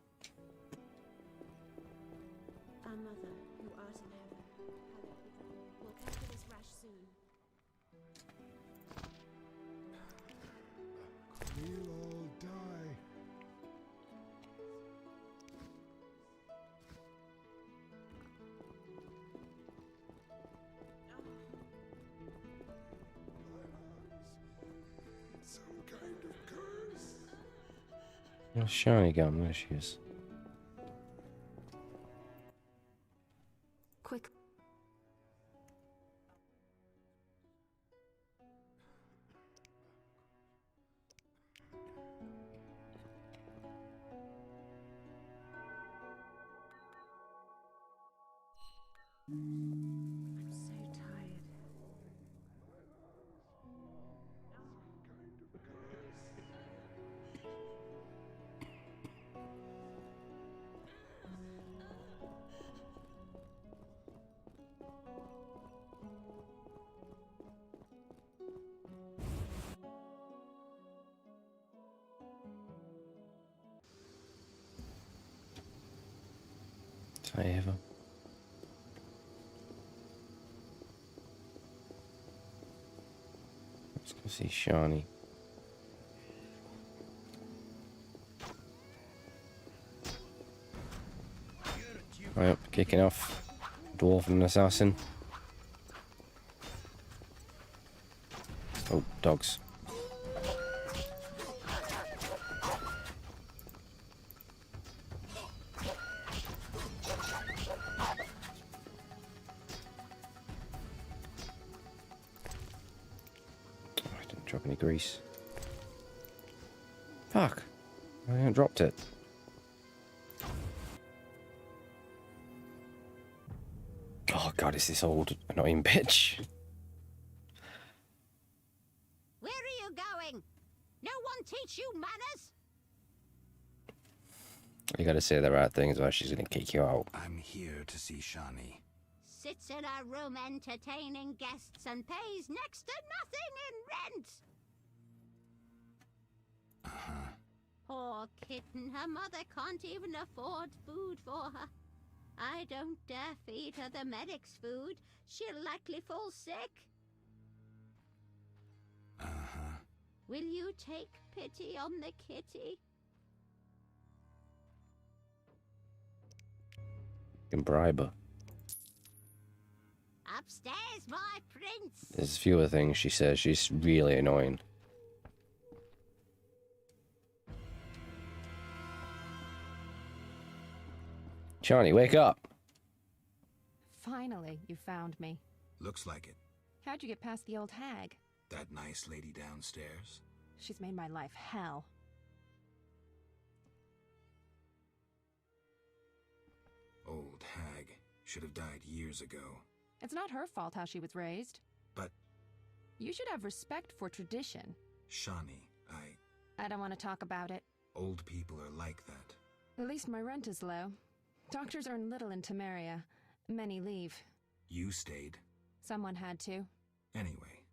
Our mother, who art in heaven, hallowed be thy name. We'll care for this rash soon. We'll all die. Some kind of curse. Oh, shiny gun, there she is. Quick. I'm so tired. If I ever. Let's go see Shani. Right, kicking off. Dwarf and assassin. Oh, dogs. I didn't drop any grease. Fuck. I haven't dropped it. Oh god, it's this old annoying bitch. Where are you going? No one teach you manners? You gotta say the right things or she's gonna kick you out. I'm here to see Shani. Sits in a room entertaining guests and pays next to nothing in rent. Uh-huh. Poor kitten, her mother can't even afford food for her. I don't dare feed her the medic's food. She'll likely fall sick. Uh-huh. Will you take pity on the kitty? You can bribe her. Upstairs, my prince. There's a few other things she says. She's really annoying. Shani, wake up! Finally, you found me. Looks like it. How'd you get past the old hag? That nice lady downstairs. She's made my life hell. should have died years ago. It's not her fault how she was raised. But... You should have respect for tradition. Shani, I don't want to talk about it. Old people are like that. At least my rent is low. Doctors earn little in Temeria. Many leave. You stayed. Someone had to. Anyway.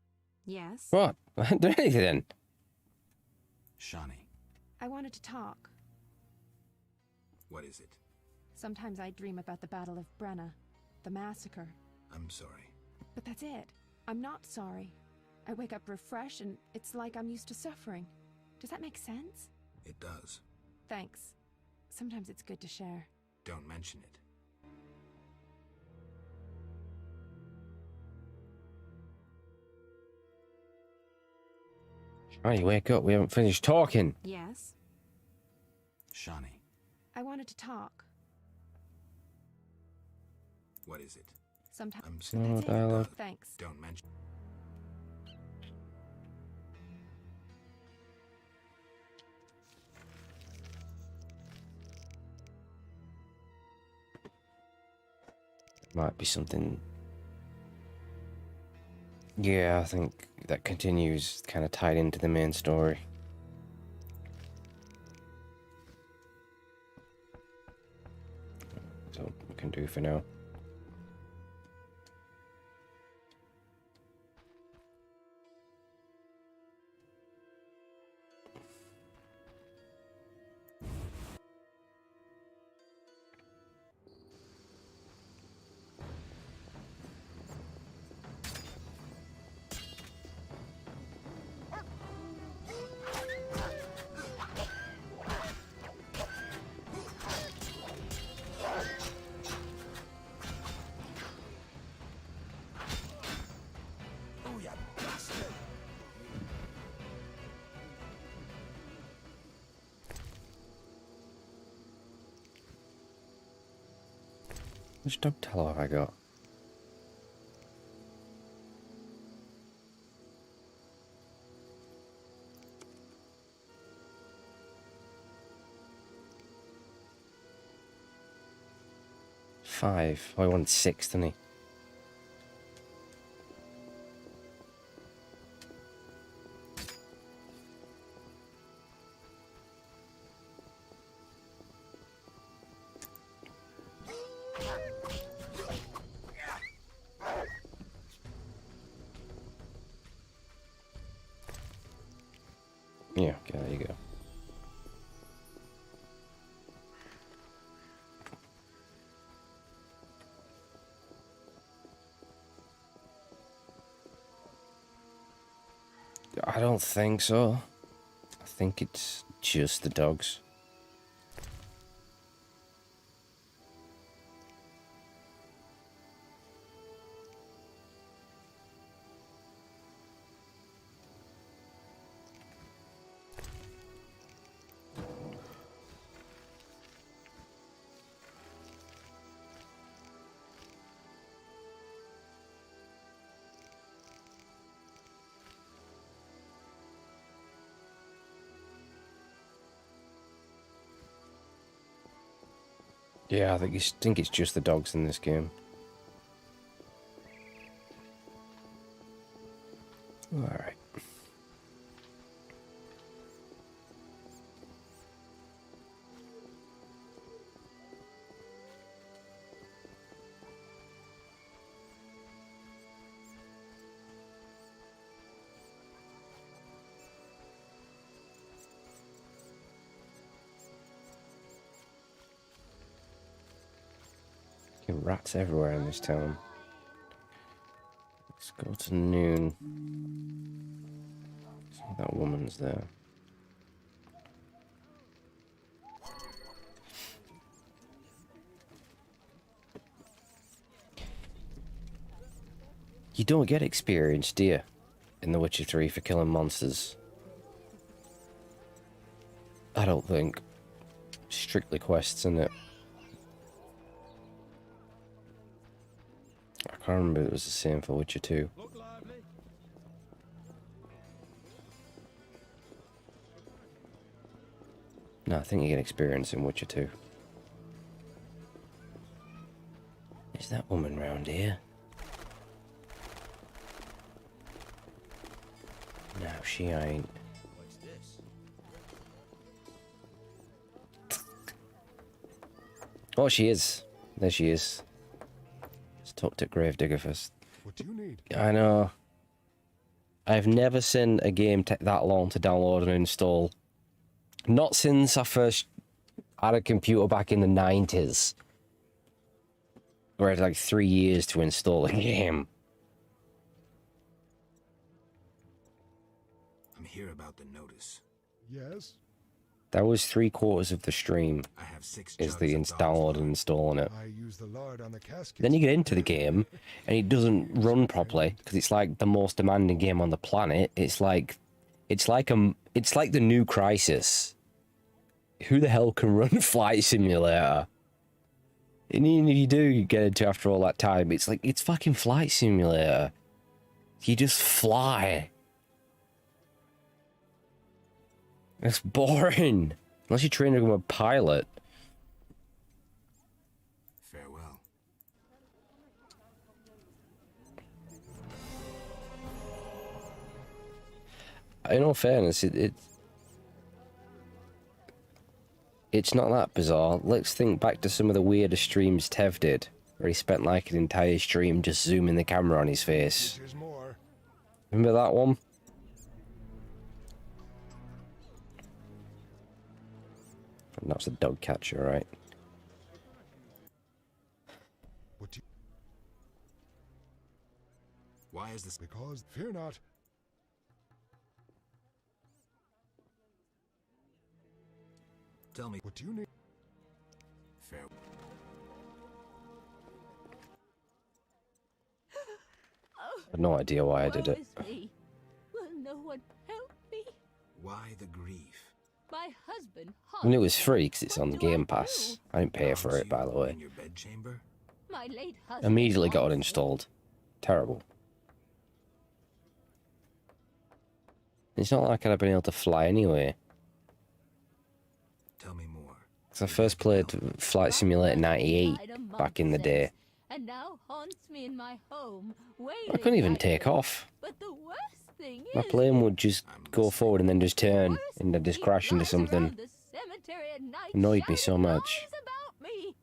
Yes? What? I didn't do anything. Shani. I wanted to talk. What is it? Sometimes I dream about the Battle of Brenna. The massacre. I'm sorry. But that's it. I'm not sorry. I wake up refreshed and it's like I'm used to suffering. Does that make sense? It does. Thanks. Sometimes it's good to share. Don't mention it. Shani, wake up. We haven't finished talking. Yes? Shani. I wanted to talk. What is it? Sometimes. No dialogue. Thanks. Don't mention. Might be something. Yeah, I think that continues kind of tied into the main story. So we can do for now. Which dog tallow have I got? Five. Oh, I wanted 6, didn't he? Yeah, okay, there you go. I don't think so. I think it's just the dogs. Yeah, I think it's just the dogs in this game. All right. Rats everywhere in this town. Let's go to noon. See if that woman's there. You don't get experience, do you, in The Witcher 3 for killing monsters? I don't think. Strictly quests, isn't it? I can't remember if it was the same for Witcher 2. No, I think you get experience in Witcher 2. Is Is that woman round here? No, she ain't. What's this? Oh, she is. There she is. Let's talk to Gravedigger first. What do you need? I know. I've never seen a game take that long to download and install. Not since I first had a computer back in the 90s. Where it had like 3 years to install a game. I'm here about the notice. Yes? That was 3/4 of the stream. I have 6 Is the download and installing it. I use the lard on the casket. Then you get into the game, and it doesn't run properly because it's like the most demanding game on the planet. It's like the new Crisis. Who the hell can run Flight Simulator? And even if you do get into after all that time, it's like it's fucking Flight Simulator. You just fly. It's boring. Unless you're training to become a pilot. Farewell. In all fairness, it's not that bizarre. Let's think back to some of the weirder streams Tev did, where he spent like an entire stream just zooming the camera on his face. Remember that one? And that was a dog catcher, right? Why is this? Because, fear not. Tell me. What do you need? Fair. I have no idea why I did it. Will no one help me? Why the grief? My husband. I mean, it was free because it's on Game Pass. I didn't pay for it, by the way. In your bedchamber? My late husband. Immediately got it installed. Terrible. It's not like I'd have been able to fly anyway. Tell me more. Because I first played Flight Simulator 98 back in the day. And now haunts me in my home. I couldn't even take off. But the worst thing My is, plane would just go forward and then just turn and then just crash into something. the cemetery at night Annoyed me so shouting much. lies about me.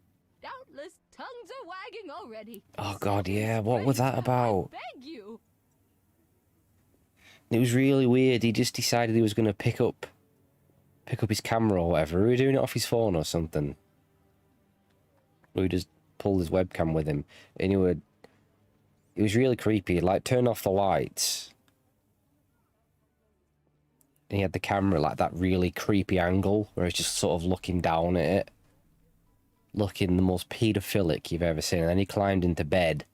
Doubtless tongues are wagging already. Oh god, yeah, what was that about? Beg you. It was really weird. He just decided he was going to pick up his camera or whatever. We were doing it off his phone or something. We just pulled his webcam with him. And it was really creepy. He'd like turn off the lights. And he had the camera like that really creepy angle where he's just sort of looking down at it. Looking the most paedophilic you've ever seen. And then he climbed into bed.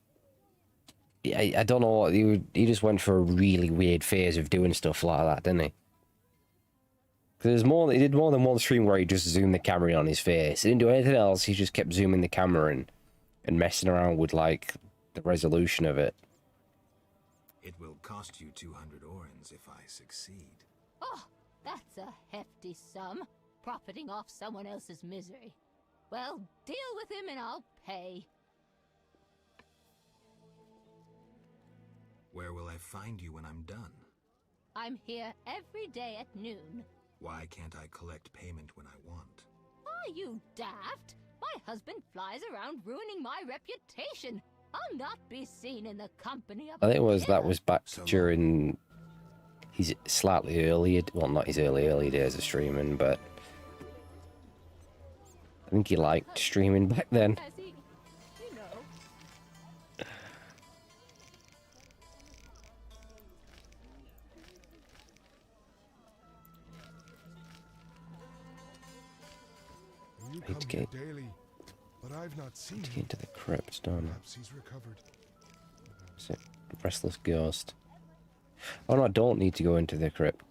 I don't know what he just went for a really weird phase of doing stuff like that, didn't he? Because he did more than one stream where he just zoomed the camera on his face. He didn't do anything else. He just kept zooming the camera in and messing around with like the resolution of it. It will cost you 200 orens if I succeed. Oh, that's a hefty sum. Profiting off someone else's misery. Well, deal with him and I'll pay. Where will I find you when I'm done? I'm here every day at noon. Why can't I collect payment when I want? Are you daft? My husband flies around ruining my reputation. I'll not be seen in the company of I think that a was back during his slightly earlier, well, not his early days of streaming, but I think he liked streaming back then. Has he? You know. You Need come to here get- daily, but I've not seen To him. get into the crypt, don't I? Perhaps he's recovered. Is it Restless Ghost? Oh no, I don't need to go into the crypt.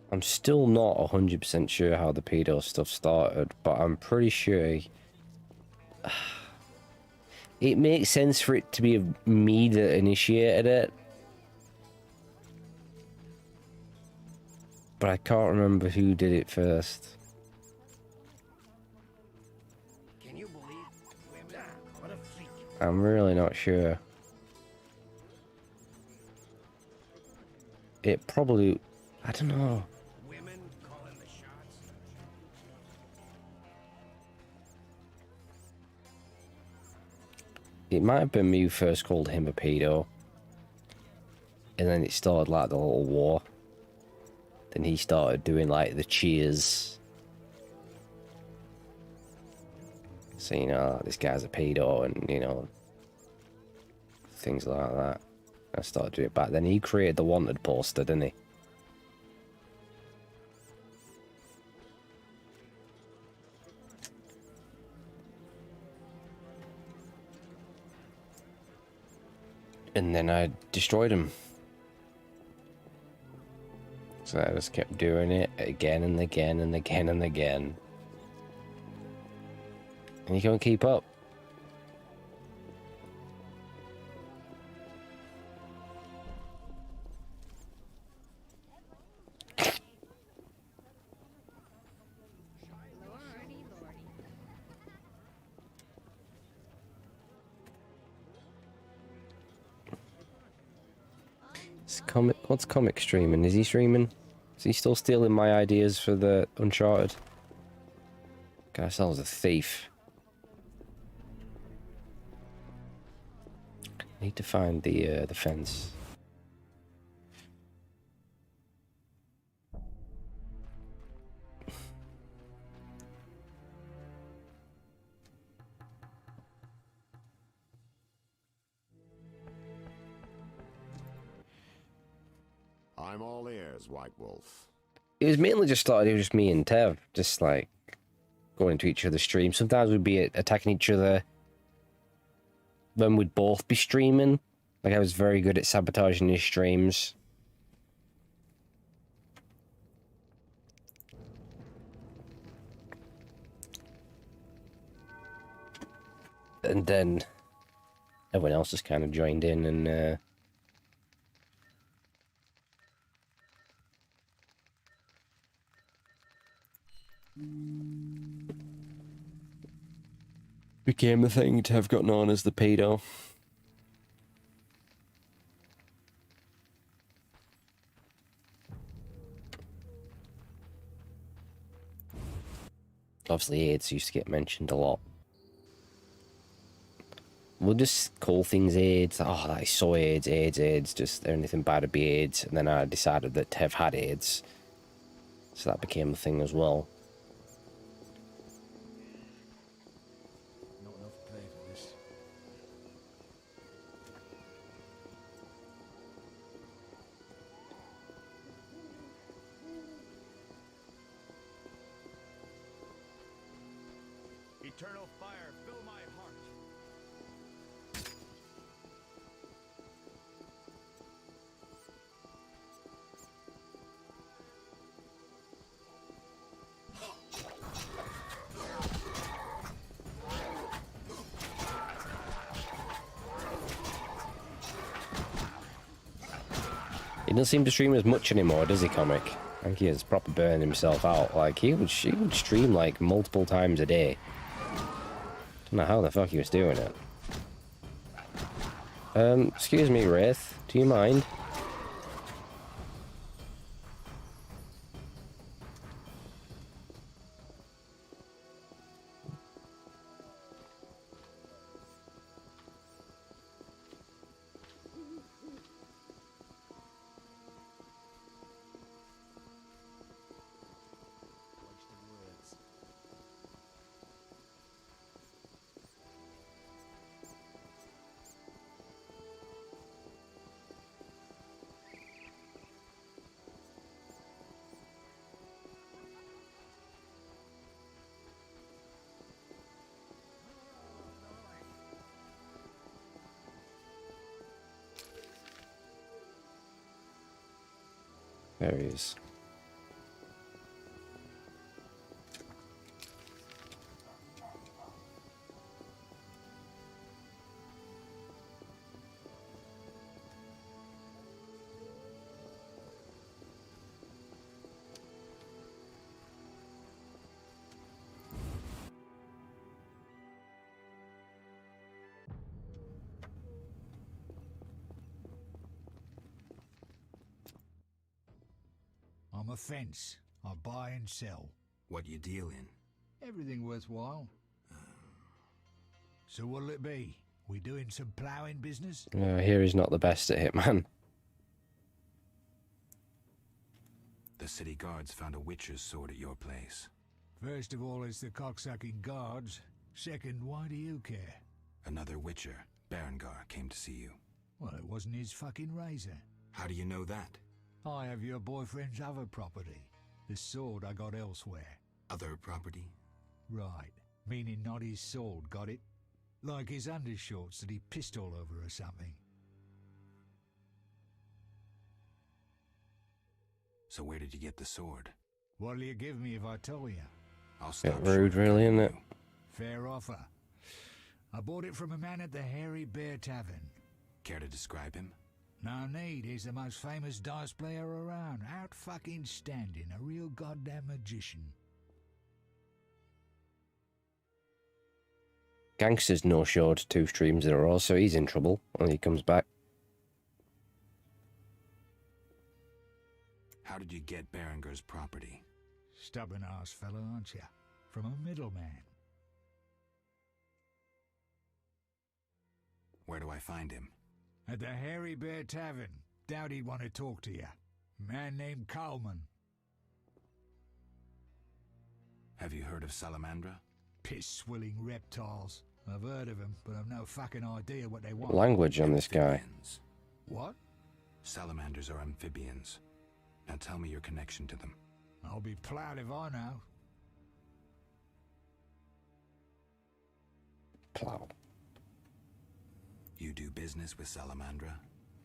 I'm still not 100% sure how the pedo stuff started, but I'm pretty sure It makes sense for it to be me that initiated it. But I can't remember who did it first. Can you believe women? What a freak. I'm really not sure. It probably... I don't know. Women calling the shots. It might have been me who first called him a pedo. And then it started like the little war. Then he started doing like the cheers. So, you know, this guy's a pedo and, you know, things like that. I started doing it back then. He created the wanted poster, didn't he? And then I destroyed him. So I just kept doing it again and again and again and again. And you can't keep up. What's Comic streaming? Is he streaming? Is he still stealing my ideas for the Uncharted? Guys, that was a thief. I need to find the fence. I'm all ears, White Wolf. It was mainly just started, it was just me and Tev, just like going into each other's streams. Sometimes we'd be attacking each other when we'd both be streaming. Like I was very good at sabotaging his streams. And then everyone else just kind of joined in and became a thing to have got known as the pedo. Obviously AIDS used to get mentioned a lot. We'll just call things AIDS. Oh, that is so AIDS, AIDS, AIDS. Just anything bad to be AIDS. And then I decided that Tev had AIDS. So that became a thing as well. Not enough play for this. Eternal fire, fill my heart. He doesn't seem to stream as much anymore, does he, Comic? I think he has proper burning himself out. Like, he would stream, like, multiple times a day. Don't know how the fuck he was doing it. Excuse me, Wraith. Do you mind? There he is. I'm a fence. I buy and sell. What you deal in? Everything worthwhile. So what'll it be? We doing some ploughing business? I hear he's not the best at Hitman. The city guards found a witcher's sword at your place. First of all, it's the cocksucking guards. Second, why do you care? Another witcher, Berengar, came to see you. Well, it wasn't his fucking razor. How do you know that? I have your boyfriend's other property. The sword I got elsewhere. Other property? Right. Meaning not his sword, got it? Like his undershorts that he pissed all over or something. So where did you get the sword? What'll you give me if I tell you? I'll stop. Bit rude, really, isn't it? Fair offer. I bought it from a man at the Hairy Bear Tavern. Care to describe him? No need, he's the most famous dice player around. Out fucking standing, a real goddamn magician. Gangster's no showed 2 streams in a row, so he's in trouble when he comes back. How did you get Berengar's property? Stubborn-ass fellow, aren't you? From a middleman. Where do I find him? At the Hairy Bear Tavern. Doubt he'd want to talk to you. Man named Coleman. Have you heard of Salamandra? Piss-swilling reptiles. I've heard of them, but I've no fucking idea what they want. Language on this guy. What? Salamanders are amphibians. Now tell me your connection to them. I'll be proud if I know. Plow. You do business with Salamandra?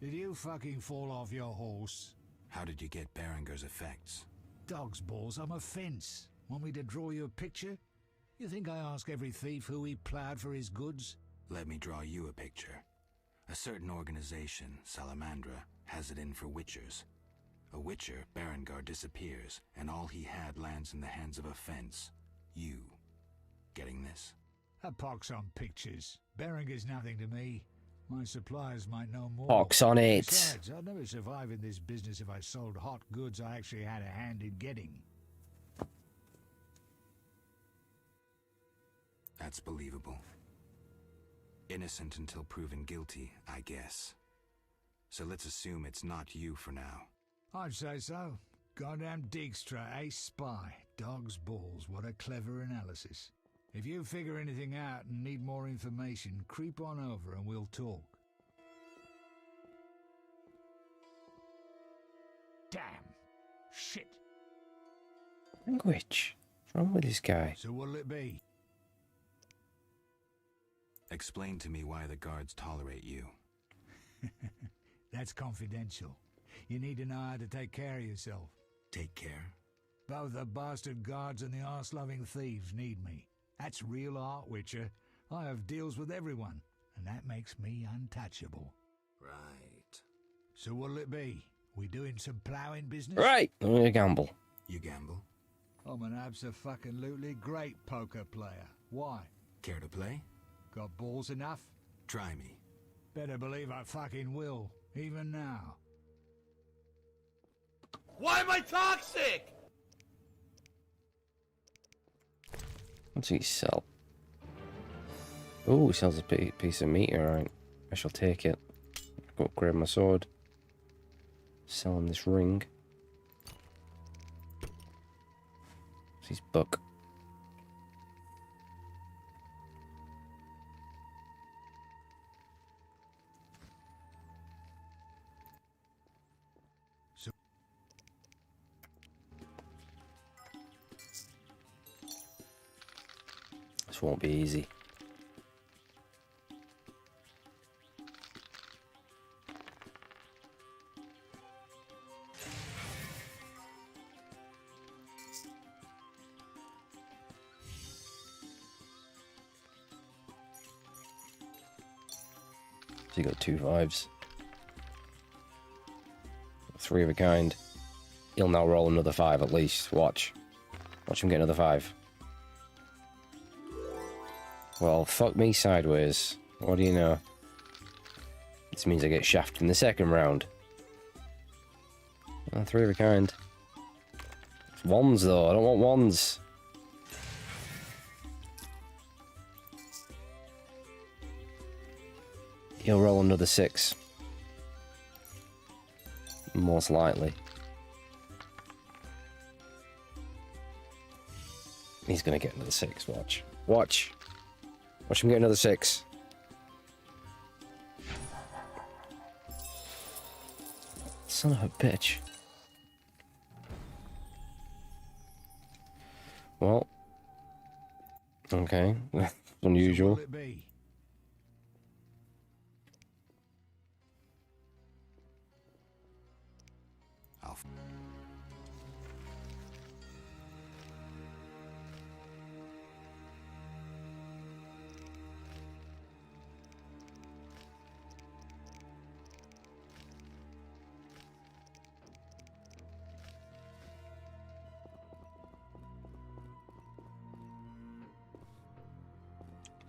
Did you fucking fall off your horse? How did you get Berengar's effects? Dog's balls, I'm a fence. Want me to draw you a picture? You think I ask every thief who he ploughed for his goods? Let me draw you a picture. A certain organization, Salamandra, has it in for witchers. A witcher, Berengar, disappears, and all he had lands in the hands of a fence. You. Getting this? A pox on pictures. Berengar's nothing to me. My suppliers might know more. Pox on it. Besides, I'd never survive in this business if I sold hot goods I actually had a hand in getting. That's believable. Innocent until proven guilty, I guess. So let's assume it's not you for now. I'd say so. Goddamn Dijkstra, ace spy. Dog's balls, what a clever analysis. If you figure anything out and need more information, creep on over and we'll talk. Damn. Shit. Language. What's wrong with this guy? So what'll it be? Explain to me why the guards tolerate you. That's confidential. You need to know how to take care of yourself. Take care? Both the bastard guards and the arse-loving thieves need me. That's real art, Witcher. I have deals with everyone, and that makes me untouchable. Right. So what'll it be? We doing some ploughing business? Right, I'm gonna gamble. You gamble? I'm an abso-fucking-lutely great poker player. Why? Care to play? Got balls enough? Try me. Better believe I fucking will, even now. Why am I toxic? What's he sell? Oh, he sells a piece of meat, alright. I shall take it. Go grab my sword. Sell him this ring. It's his book. This won't be easy. So you got 2 5s. 3 of a kind. He'll now roll another 5 at least. Watch. Watch him get another 5. Well, fuck me sideways. What do you know? This means I get shafted in the second round. 3 of a kind. Wands, though. I don't want wands. He'll roll another 6. Most likely. He's gonna get another 6. Watch. Watch. Watch him get another 6. Son of a bitch. Well. Okay. Unusual.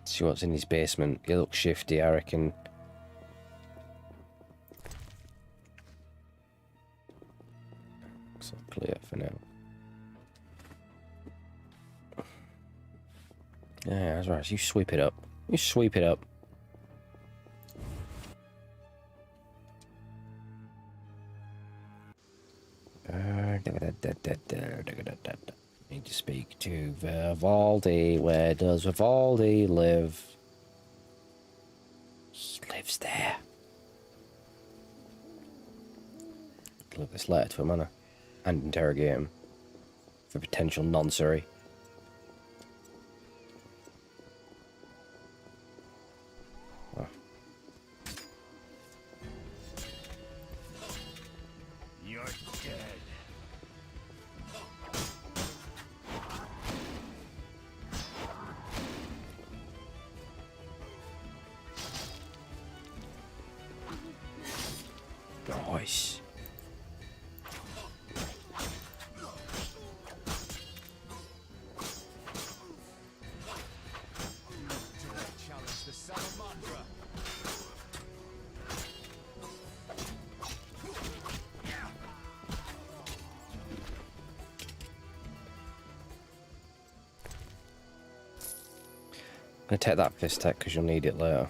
See what's in his basement. He looks shifty, I reckon. Looks all clear for now. Yeah, that's right. You sweep it up. You sweep it up. Need to speak to Vivaldi. Where does Vivaldi live? He lives there. Deliver this letter to him, Anna, and interrogate him for potential noncery. Oh. You're dead. Nice. I'm gonna take that fist tech because you'll need it later.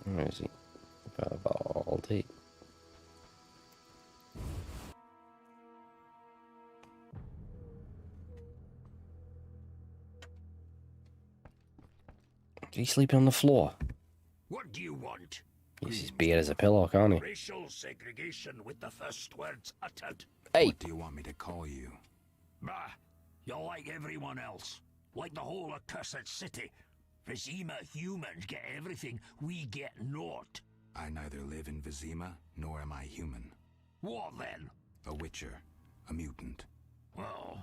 Where is he? Vivaldi. Is he sleeping on the floor? What do you want? Uses his beard as a pillow, can't he? Racial segregation with the first words uttered. Hey! What do you want me to call you? Bah, you're like everyone else. Like the whole accursed city. Vizima humans get everything, we get naught. I neither live in Vizima, nor am I human. What then? A witcher. A mutant. Well,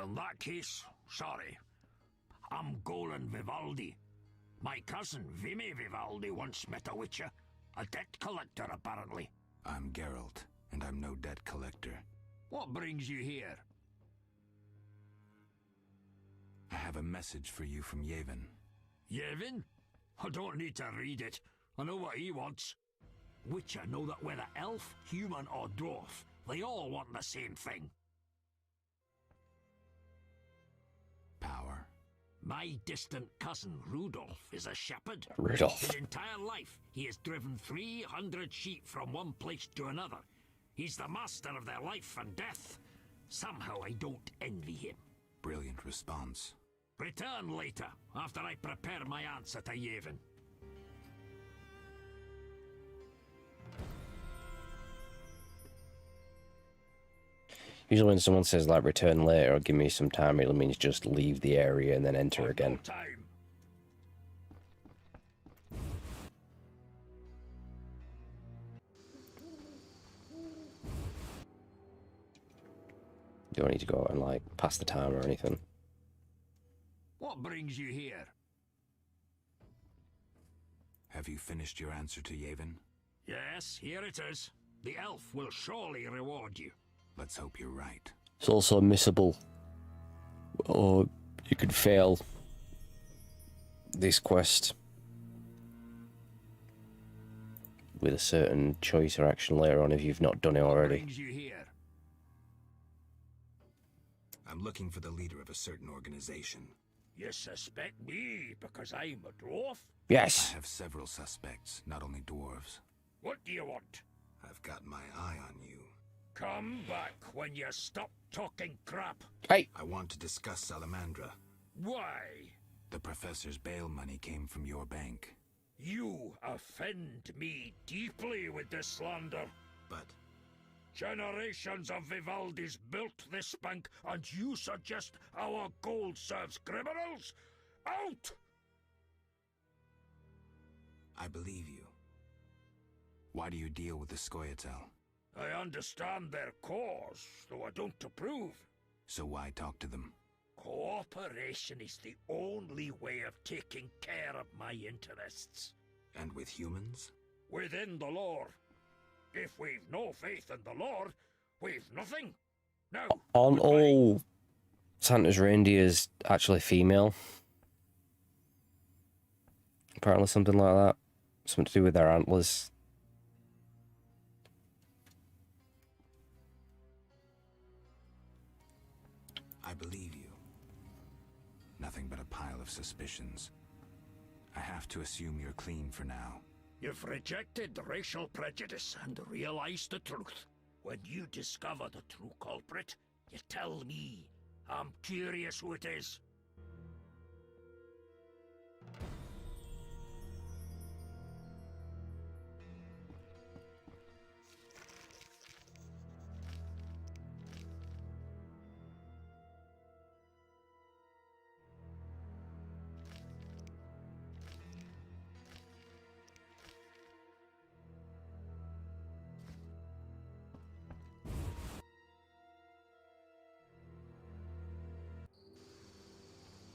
in that case, sorry. I'm Golan Vivaldi. My cousin Vimy Vivaldi once met a witcher. A debt collector, apparently. I'm Geralt, and I'm no debt collector. What brings you here? I have a message for you from Yevon. Yevon? I don't need to read it. I know what he wants. Witcher know that whether elf, human, or dwarf, they all want the same thing. Power. My distant cousin Rudolph is a shepherd. Rudolph. His entire life, he has driven 300 sheep from one place to another. He's the master of their life and death. Somehow I don't envy him. Brilliant response. Return later, after I prepare my answer to Yevon. Usually when someone says like return later or give me some time, it means just leave the area and then enter again. Time. You don't need to go out and like pass the time or anything. What brings you here? Have you finished your answer to Yevon? Yes, here it is. The elf will surely reward you. Let's hope you're right. It's also missable. Or you could fail this quest with a certain choice or action later on if you've not done it already. I'm looking for the leader of a certain organization. You suspect me because I'm a dwarf? Yes. I have several suspects, not only dwarves. What do you want? I've got my eye on you. Come back when you stop talking crap. Hey! I want to discuss Salamandra. Why? The professor's bail money came from your bank. You offend me deeply with this slander. But generations of Vivaldis built this bank, and you suggest our gold serves criminals? Out! I believe you. Why do you deal with the Scoia'tael? I understand their cause, though I don't approve. So why talk to them? Cooperation is the only way of taking care of my interests. And with humans? Within the lore. If we've no faith in the lore, we've nothing. Now, Aren't all Santa's reindeers actually female? Apparently something like that. Something to do with their antlers. I believe you. Nothing but a pile of suspicions. I have to assume you're clean for now. You've rejected racial prejudice and realized the truth. When you discover the true culprit, you tell me. I'm curious who it is.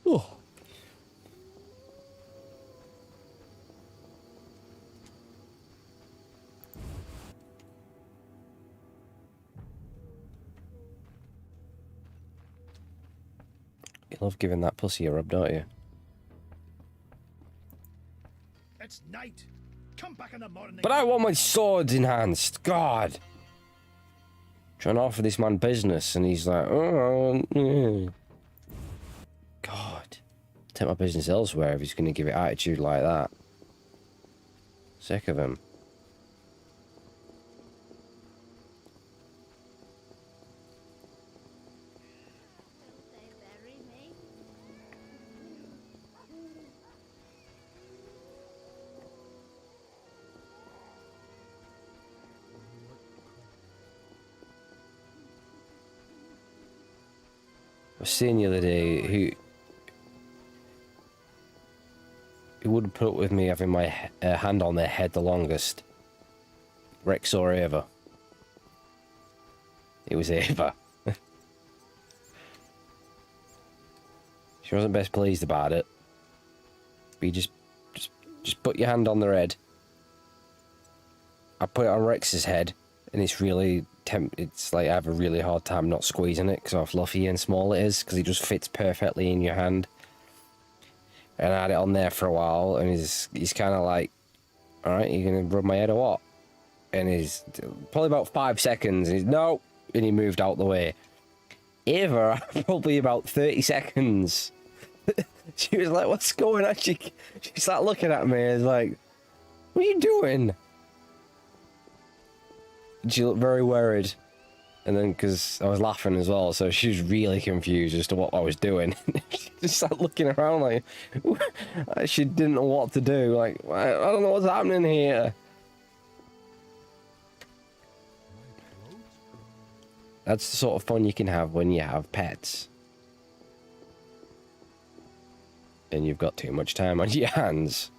Oh. You love giving that pussy a rub, don't you? It's night. Come back in the morning. But I want my swords enhanced. God. Trying to offer this man business, and he's like, oh, God. Take my business elsewhere if he's going to give it attitude like that. Sick of him. I was seeing the other day who wouldn't put up with me having my hand on their head the longest. Rex or Ava? It was Ava. She wasn't best pleased about it. But you just put your hand on their head. I put it on Rex's head, and it's really it's like I have a really hard time not squeezing it because how fluffy and small it is, because it just fits perfectly in your hand. And I had it on there for a while, and he's kind of like, alright, you gonna rub my head or what? And he's probably about 5 seconds, and he's, no, and he moved out the way. Ava, probably about 30 seconds. She was like, what's going on? She started looking at me, and like, what are you doing? She looked very worried. And then, because I was laughing as well, so she was really confused as to what I was doing. She just started looking around like, she didn't know what to do. Like, I don't know what's happening here. That's the sort of fun you can have when you have pets. And you've got too much time on your hands.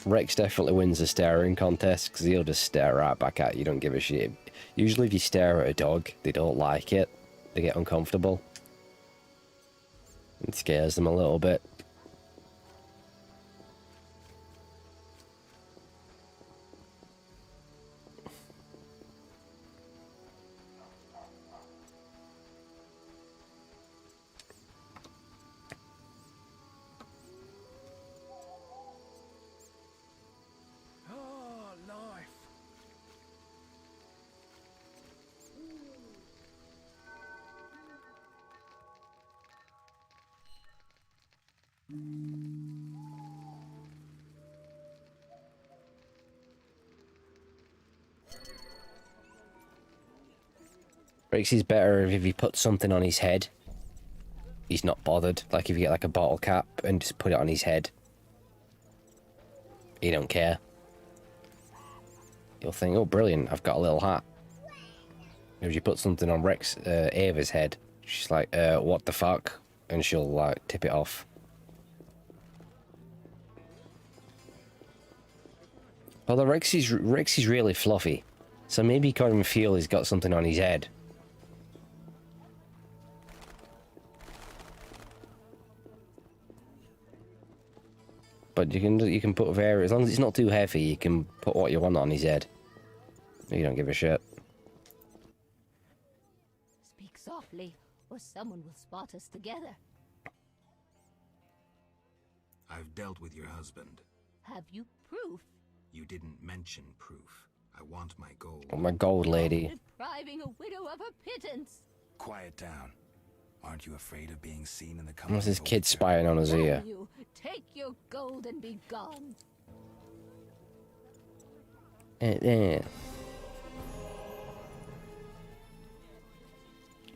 Rex definitely wins the staring contest because he'll just stare right back at you, don't give a shit. Usually if you stare at a dog, they don't like it. They get uncomfortable. It scares them a little bit. Rexy's better if he puts something on his head. He's not bothered. Like if you get like a bottle cap and just put it on his head. He don't care. You'll think, oh brilliant, I've got a little hat. If you put something on Ava's head, she's like, what the fuck? And she'll like tip it off. Although Rexy's really fluffy. So maybe you can't even feel he's got something on his head. But you can put as long as it's not too heavy, you can put what you want on his head. You don't give a shit. Speak softly, or someone will spot us together. I've dealt with your husband. Have you proof? You didn't mention proof. I want my gold. Oh, my gold lady. Depriving a widow of her pittance. Quiet down. Aren't you afraid of being seen in the company? What's this kid spying on us here? You take your gold and be gone.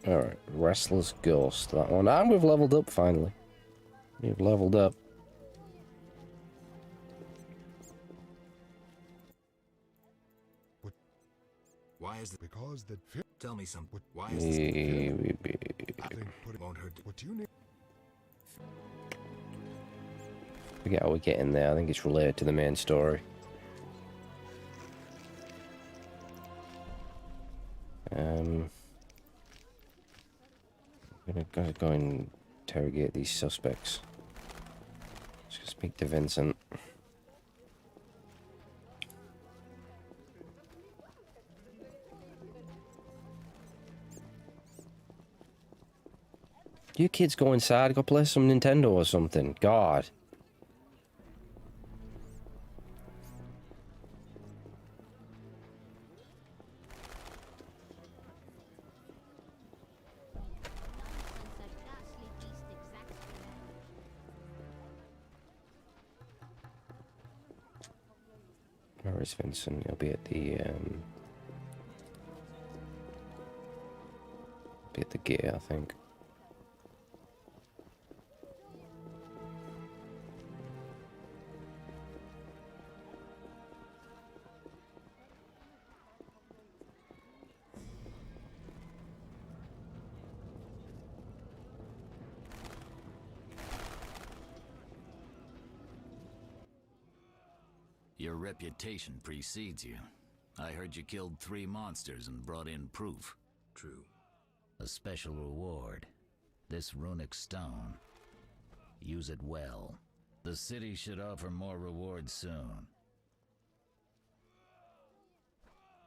Alright, Restless Ghost, that one. And we've leveled up finally. We've leveled up. Why is it? Because the... Tell me something. Why is this? Won't hurt. What do you need? Forget how we get in there. I think it's related to the main story. I'm gonna go and interrogate these suspects. Let's go speak to Vincent. You kids go inside, go play some Nintendo or something. God. Where is Vincent? He'll be at the gate, I think. Your reputation precedes you. I heard you killed 3 monsters and brought in proof. True. A special reward. This runic stone. Use it well. The city should offer more rewards soon.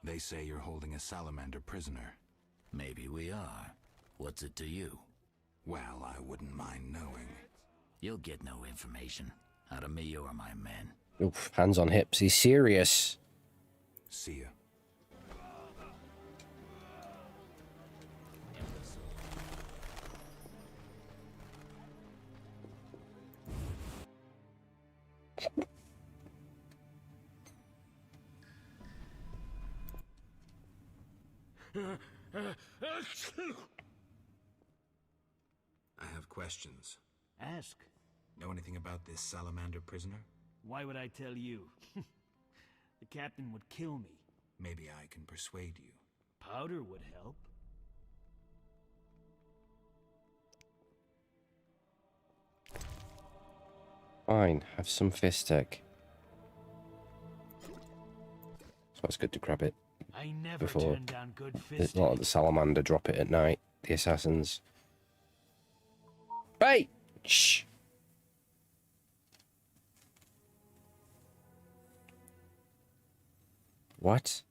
They say you're holding a salamander prisoner. Maybe we are. What's it to you? Well, I wouldn't mind knowing. You'll get no information out of me or my men. Oof, hands on hips. He's serious. See ya. I have questions. Ask. Know anything about this salamander prisoner? Why would I tell you? The captain would kill me. Maybe I can persuade you. Powder would help. Fine, have some fistic. So it's good to grab it I never before turn down good the salamander drop it at night. The assassins. Hey! Shh! What?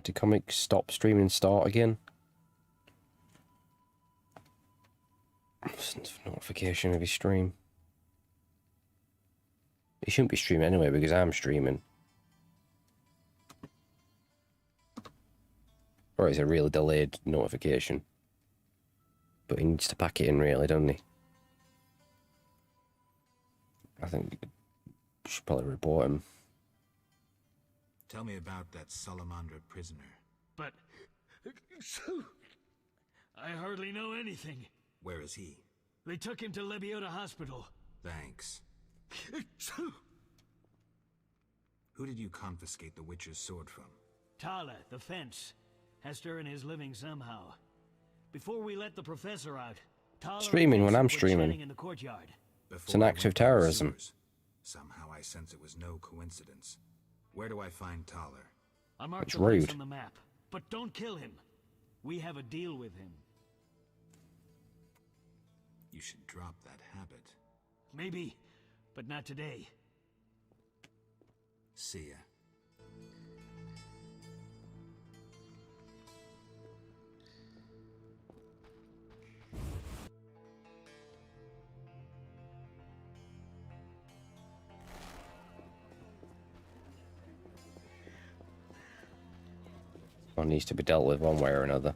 Did Comic stop streaming and start again? Notification of his stream. He shouldn't be streaming anyway because I'm streaming. Or it's a really delayed notification. But he needs to pack it in really, doesn't he? I think should probably report him. Tell me about that Salamandra prisoner. But... I hardly know anything. Where is he? They took him to Lebiota Hospital. Thanks. Who did you confiscate the Witcher's sword from? Tala, the fence. Has to earn his living somehow. Before we let the professor out, Tala Streaming when I'm were chatting streaming. in the courtyard. It's an act of terrorism. Somehow I sense it was no coincidence. Where do I find Taller? I marked It's the place rude. on the map, but don't kill him. We have a deal with him. You should drop that habit. Maybe, but not today. See ya. One needs to be dealt with one way or another.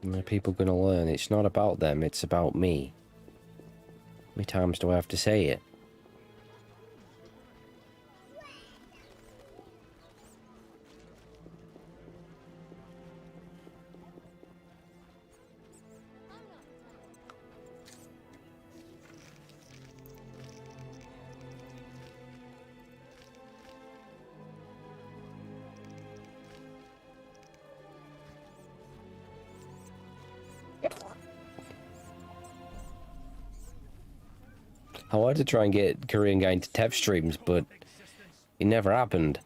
And the people gonna learn it's not about them, it's about me. How many times do I have to say it? I wanted to try and get Korean guy into Tev streams, but it never happened.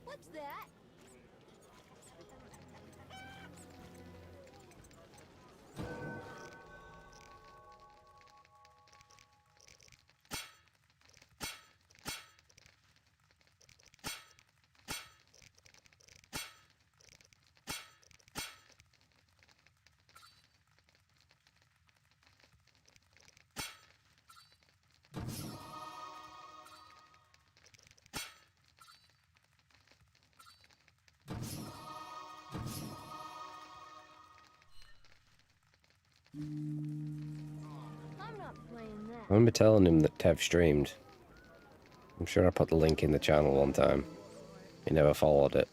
What's that? I'm not playing that. I remember telling him that Tev streamed. I'm sure I put the link in the channel one time. He never followed it.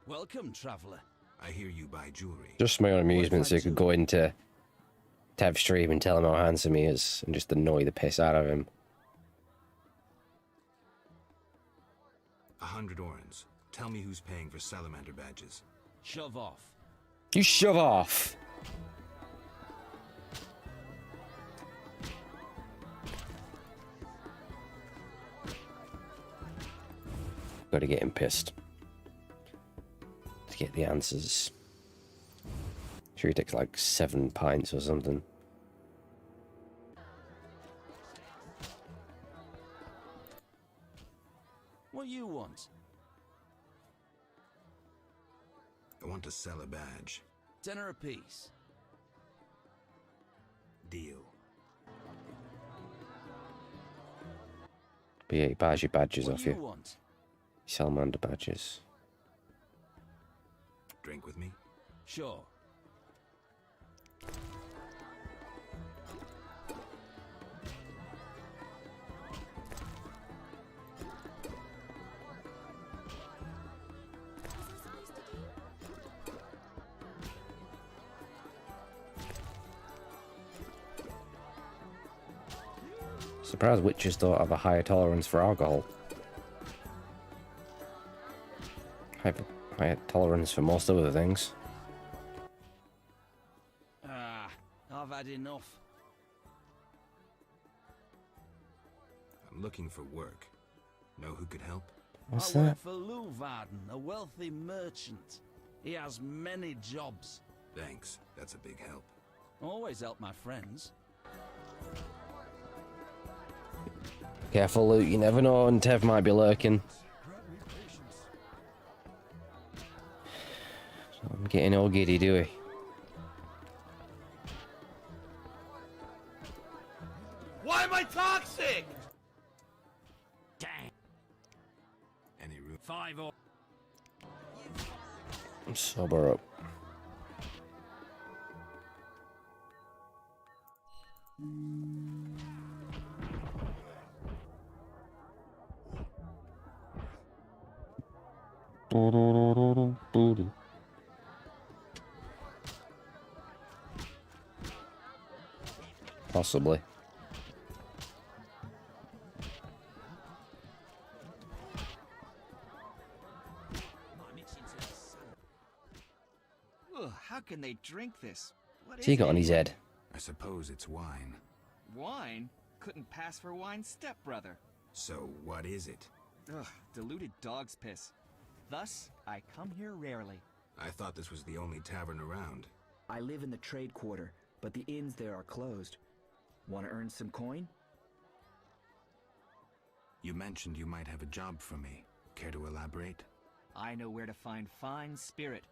Welcome, traveler. I hear you buy jewelry. Just for my own amusement, so you could go into Tev stream and tell him how handsome he is and just annoy the piss out of him. 100 orens. Tell me who's paying for salamander badges. Shove off. You shove off! Gotta get him pissed. To get the answers. Sure he takes like 7 pints or something. What you want? I want to sell a badge. Tenner apiece. Deal. But yeah, he buys your badges What off you you. want? Salamander badges. Drink with me? Sure. Surprised witches don't have a higher tolerance for alcohol. I have a higher tolerance for most other things. Ah, I've had enough. I'm looking for work. Know who could help? What's I that? work for Luvarden, a wealthy merchant. He has many jobs. Thanks. That's a big help. Always help my friends. Careful, Luke. You never know, and Tev might be lurking. I'm getting all giddy, do we? Why am I toxic? Dang. Any room? 5 or... Sober up. Possibly. Ugh, how can they drink this? What What's he is got it? on his head? I suppose it's wine. Wine? Couldn't pass for wine, stepbrother. So what is it? Ugh, diluted dog's piss. Thus, I come here rarely. I thought this was the only tavern around. I live in the trade quarter, but the inns there are closed. Want to earn some coin? You mentioned you might have a job for me. Care to elaborate? I know where to find fine spirit,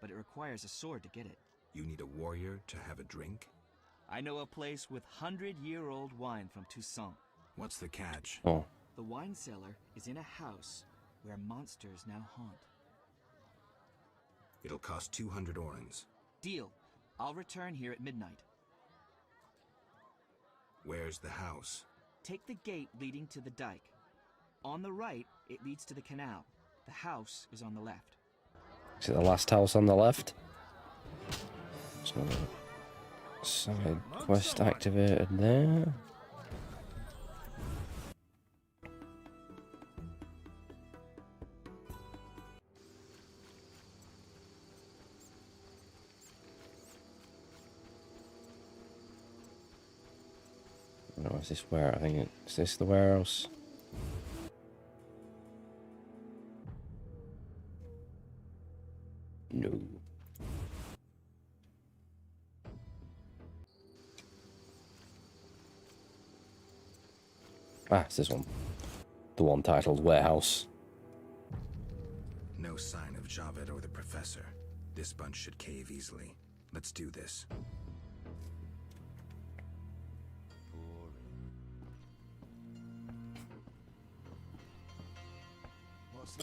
but it requires a sword to get it. You need a warrior to have a drink? I know a place with 100-year-old wine from Toussaint. What's the catch? Oh. The wine cellar is in a house where monsters now haunt. It'll cost 200 orens. Deal. I'll return here at midnight. Where's the house? Take the gate leading to the dike. On the right, it leads to the canal. The house is on the left. Is it the last house on the left? So, side quest activated there. No, is this where? I think is this the warehouse? No. Ah, it's this one. The one titled Warehouse. No sign of Javed or the professor. This bunch should cave easily. Let's do this.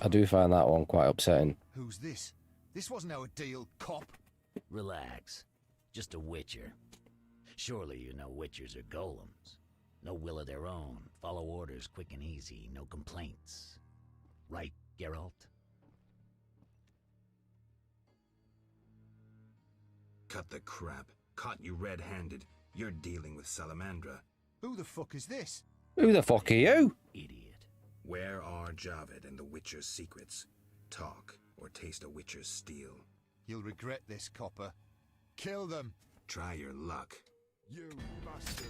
I do find that one quite upsetting. Who's this? This wasn't our deal, cop. Relax. Just a witcher. Surely you know witchers are golems. No will of their own. Follow orders quick and easy. No complaints. Right, Geralt? Cut the crap. Caught you red-handed. You're dealing with Salamandra. Who the fuck is this? Who the fuck are you? Idiot. Where are Javed and the Witcher's secrets? Talk, or taste a Witcher's steel. You'll regret this, copper. Kill them. Try your luck. You bastard.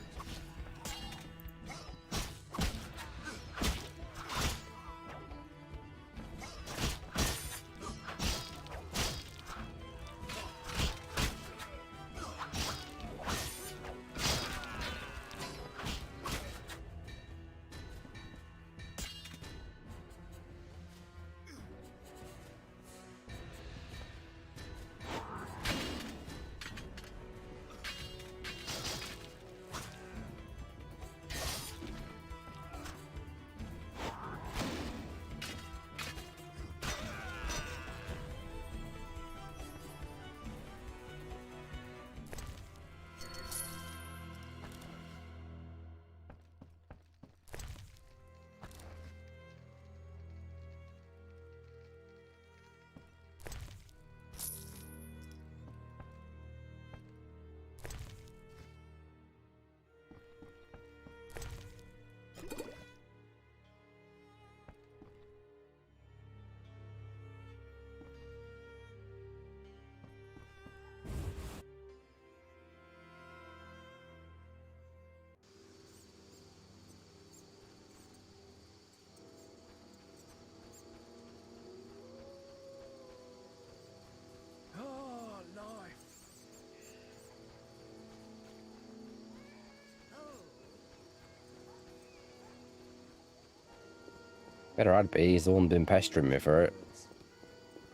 Better I'd be. He's the one been pestering me for it.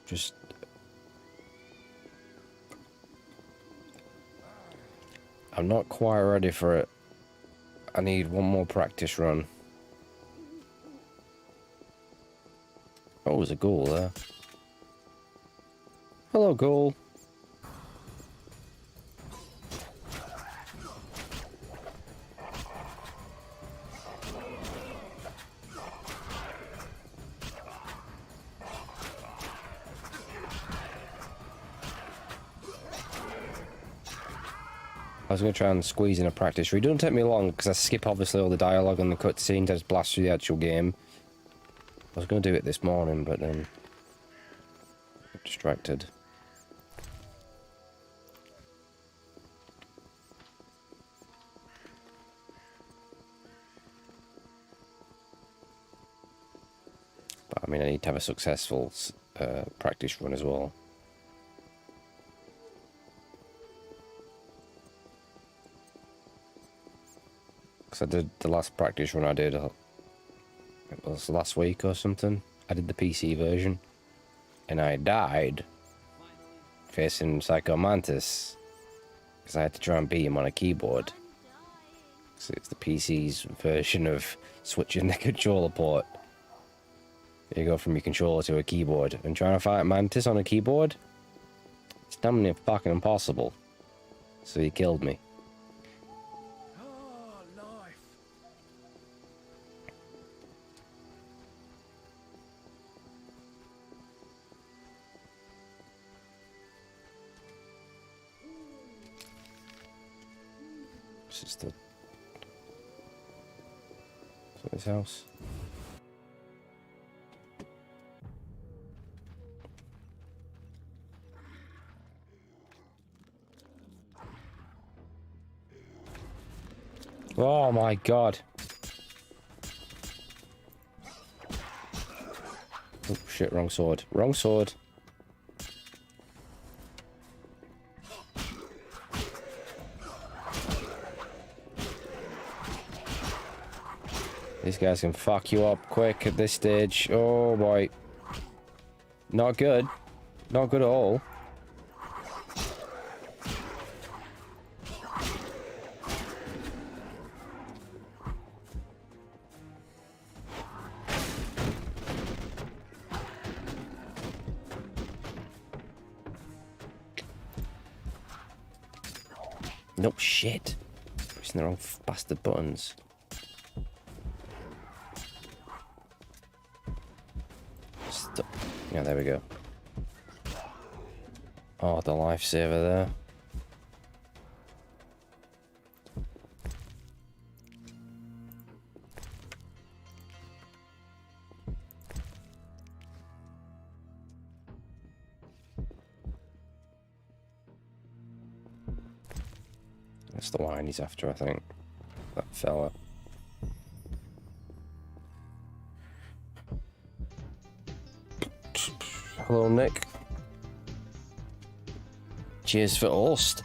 Just... I'm not quite ready for it. I need one more practice run. Oh, there's a ghoul there. Hello, ghoul. I was going to try and squeeze in a practice read. It doesn't take me long because I skip obviously all the dialogue and the cutscenes. I just blast through the actual game. I was going to do it this morning, but then got distracted. But I mean, I need to have a successful practice run as well. Because I did the last practice run I did, it was last week or something. I did the PC version. And I died facing Psycho Mantis. Because I had to try and beat him on a keyboard. So it's the PC's version of switching the controller port. You go from your controller to a keyboard. And trying to fight Mantis on a keyboard? It's damn near fucking impossible. So he killed me. This is his house. Oh my god. Oh shit, wrong sword. Wrong sword. These guys can fuck you up quick at this stage. Oh boy. Not good. Not good at all. No shit. Pressing the wrong bastard buttons. Yeah, there we go. Oh, the lifesaver there. That's the wine he's after, I think. That fella. Hello, Nick. Cheers for Ost.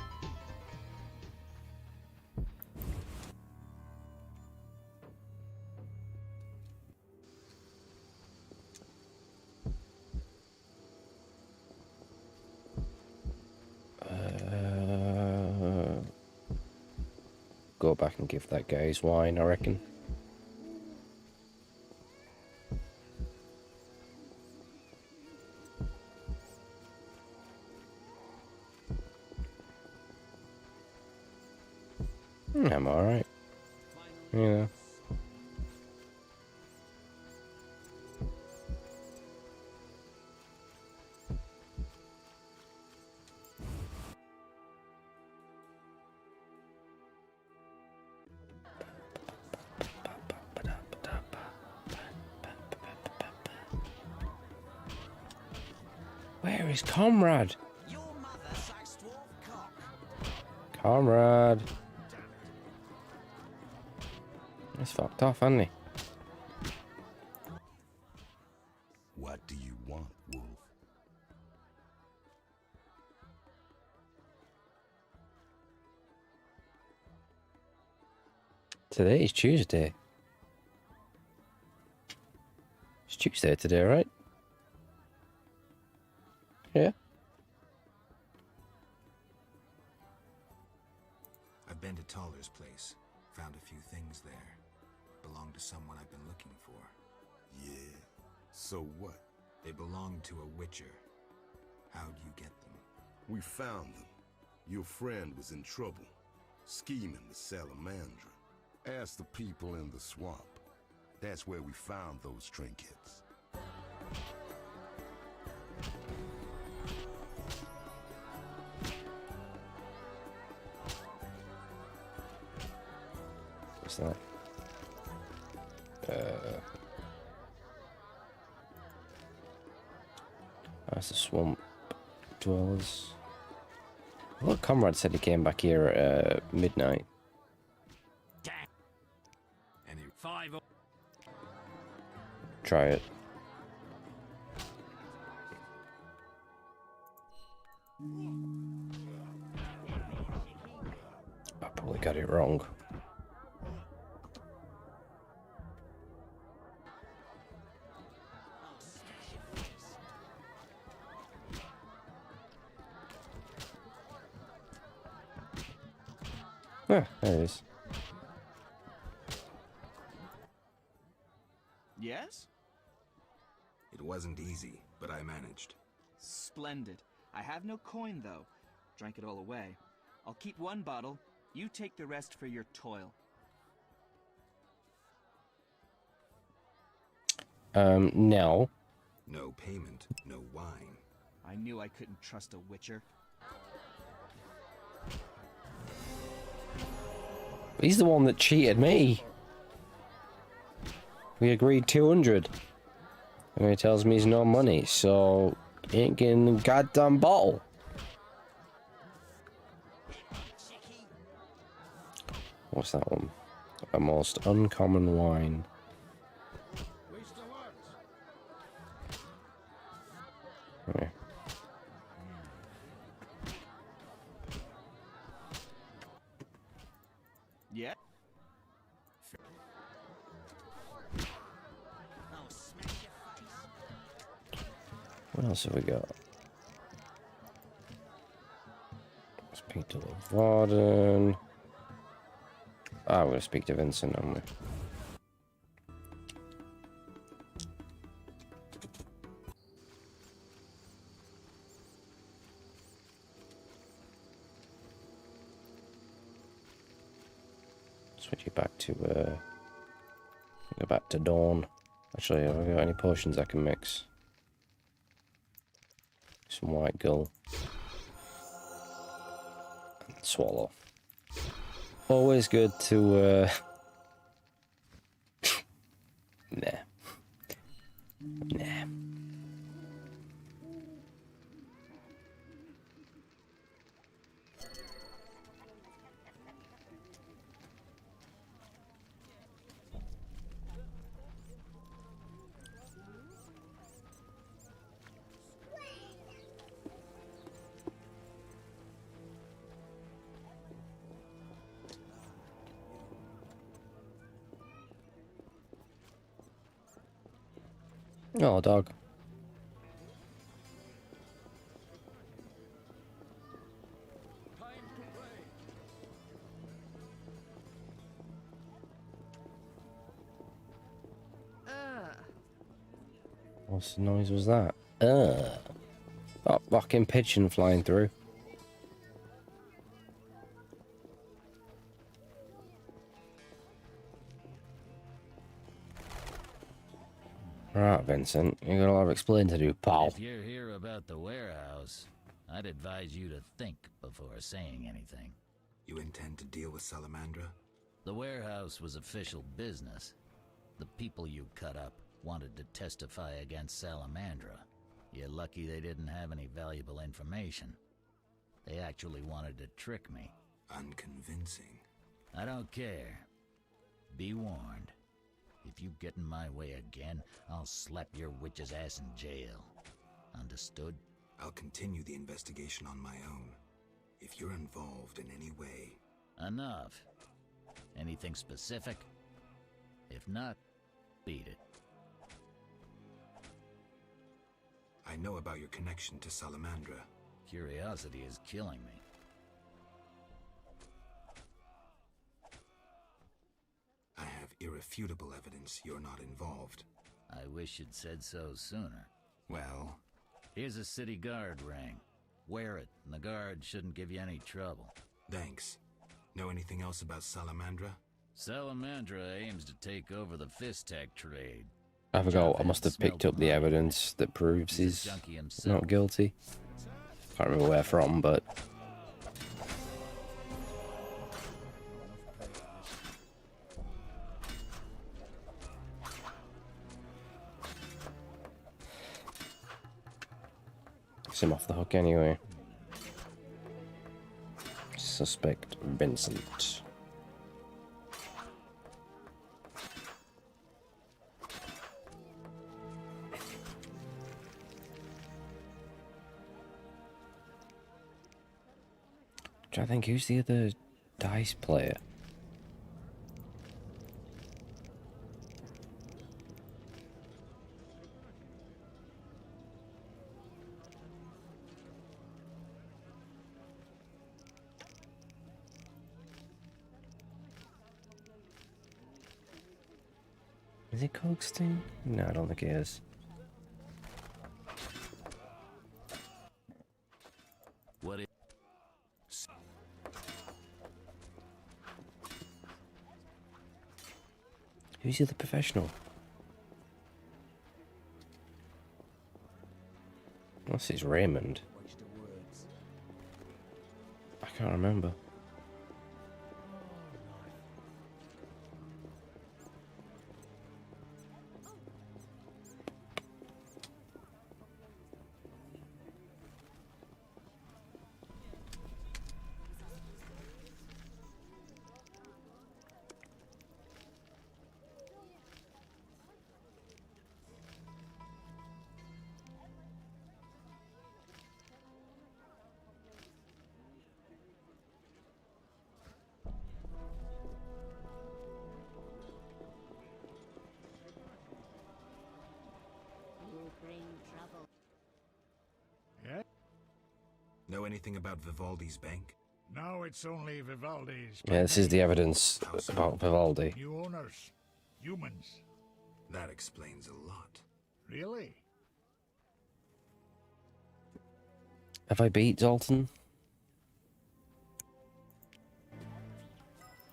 Go back and give that guy his wine, I reckon. I'm alright. Yeah. Where is Comrade? Comrade. He's fucked off, hasn't he? What do you want, Wolf? Today is Tuesday. It's Tuesday today, right? Yeah. I've been to Toller's place. Found a few things there. Belong to someone I've been looking for. Yeah. So what? They belong to a Witcher. How'd you get them? We found them. Your friend was in trouble, scheming with Salamandra. Ask the people in the swamp. That's where we found those trinkets. What's that? That's the swamp dwellers. Well, Comrade said he came back here at midnight. Any 5. Try it. I probably got it wrong. Ah, there it is. Yes? It wasn't easy, but I managed. Splendid. I have no coin, though. Drank it all away. I'll keep one bottle. You take the rest for your toil. No. No payment, no wine. I knew I couldn't trust a Witcher. He's the one that cheated me. We agreed 200. And he tells me he's no money, so he ain't getting the goddamn bottle. What's that one? A most uncommon wine. Okay. Yeah? What else have we got? Speak to the warden. Ah, we're gonna speak to Vincent, aren't we? Switch it back to go back to Dawn. Actually, have I got any potions I can mix? Some white gull. And swallow. Always good to nah. Nah. Oh, dog. What noise was that? Oh, fucking pigeon flying through. Right, Vincent, you got a lot of explaining to do, pal. If you're here about the warehouse, I'd advise you to think before saying anything. You intend to deal with Salamandra? The warehouse was official business. The people you cut up wanted to testify against Salamandra. You're lucky they didn't have any valuable information. They actually wanted to trick me. Unconvincing. I don't care. Be warned. If you get in my way again, I'll slap your witch's ass in jail. Understood? I'll continue the investigation on my own. If you're involved in any way... Enough. Anything specific? If not, beat it. I know about your connection to Salamandra. Curiosity is killing me. I have irrefutable evidence you're not involved. I wish you'd said so sooner. Well... Here's a city guard ring. Wear it, and the guard shouldn't give you any trouble. Thanks. Know anything else about Salamandra? Salamandra aims to take over the Fistech trade. I forgot, I must have picked up the evidence that proves he's not guilty. Can't remember where from, but... Gets him off the hook anyway. Suspect Vincent. I think who's the other dice player? Is it Cogstein? No, I don't think it is. What is... Who's the other professional? Unless it's Raymond. I can't remember. Know anything about Vivaldi's bank? No, it's only Vivaldi's. Yeah, this is the evidence about Vivaldi. New owners. Humans. That explains a lot. Really? Have I beat Zoltan?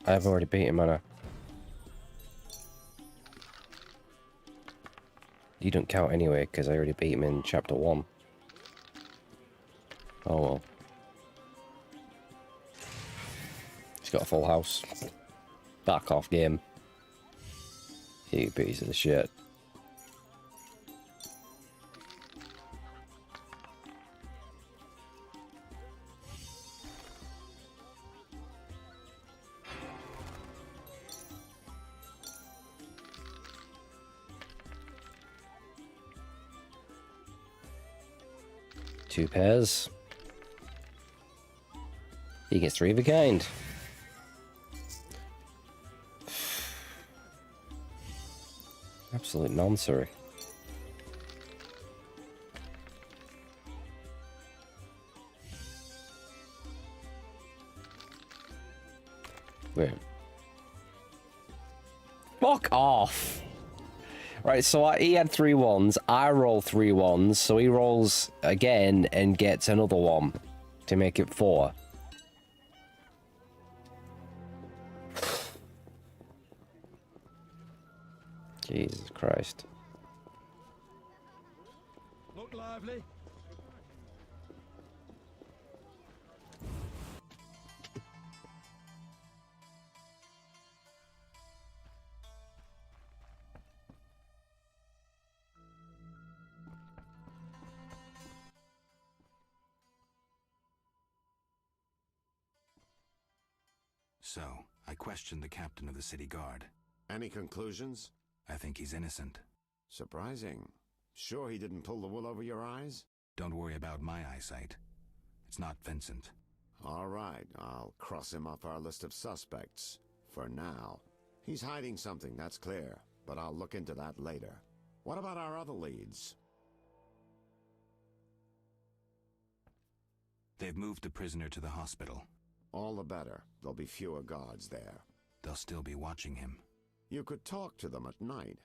I've already beat him, haven't I? You don't count anyway, because I already beat him in chapter 1. Oh well. He's got a full house. Back off, game. You piece of shit. Two pairs. He gets 3 of a kind. Absolute nonsense. Wait. Fuck off! Right, so he had 3 1s, I roll 3 1s, so he rolls again and gets another 1 to make it 4. Jesus Christ. Look lively. So, I questioned the captain of the city guard. Any conclusions? I think he's innocent. Surprising. Sure he didn't pull the wool over your eyes? Don't worry about my eyesight. It's not Vincent. All right, I'll cross him off our list of suspects. For now. He's hiding something, that's clear. But I'll look into that later. What about our other leads? They've moved the prisoner to the hospital. All the better. There'll be fewer guards there. They'll still be watching him. You could talk to them at night.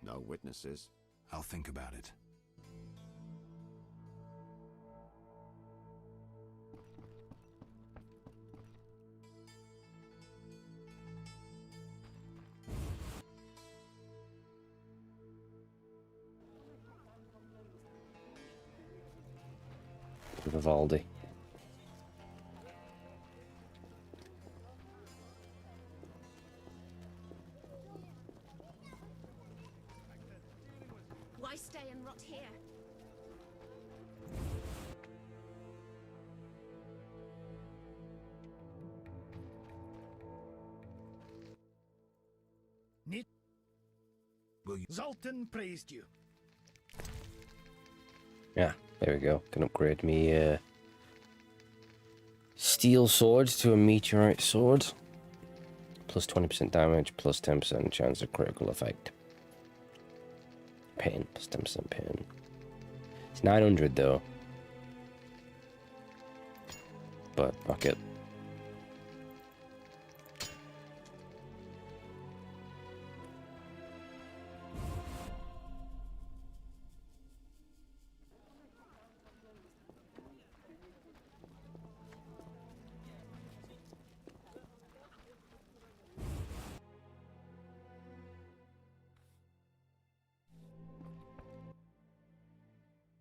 No witnesses. I'll think about it. Vivaldi. Why stay and rot here? Nit. Will you? Zoltan praised you. Yeah, there we go. Can upgrade me steel sword to a meteorite sword. Plus 20% damage, plus 10% chance of critical effect. Pain, plus 10% pain. It's 900 though. But fuck it.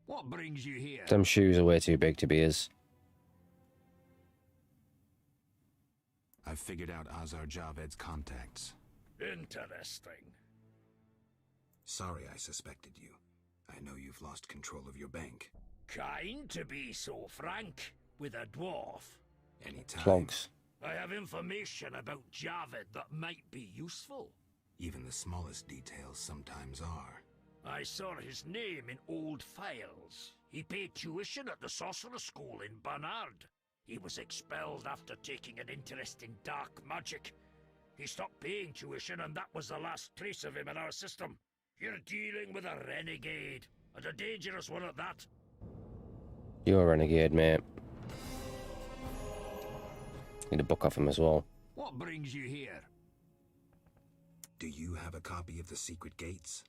What brings you here? Them shoes are way too big to be his. I've figured out Azar Javed's contacts. Interesting. Sorry I suspected you. I know you've lost control of your bank. Kind to be so frank with a dwarf. Anytime. Clogs. I have information about Javed that might be useful. Even the smallest details sometimes are. I saw his name in old files. He paid tuition at the Sorcerer School in Barnard. He was expelled after taking an interest in dark magic. He stopped paying tuition and that was the last trace of him in our system. You're dealing with a renegade, and a dangerous one at that. You're a renegade, mate. Need a book off him as well. What brings you here? Do you have a copy of the Secret Gates?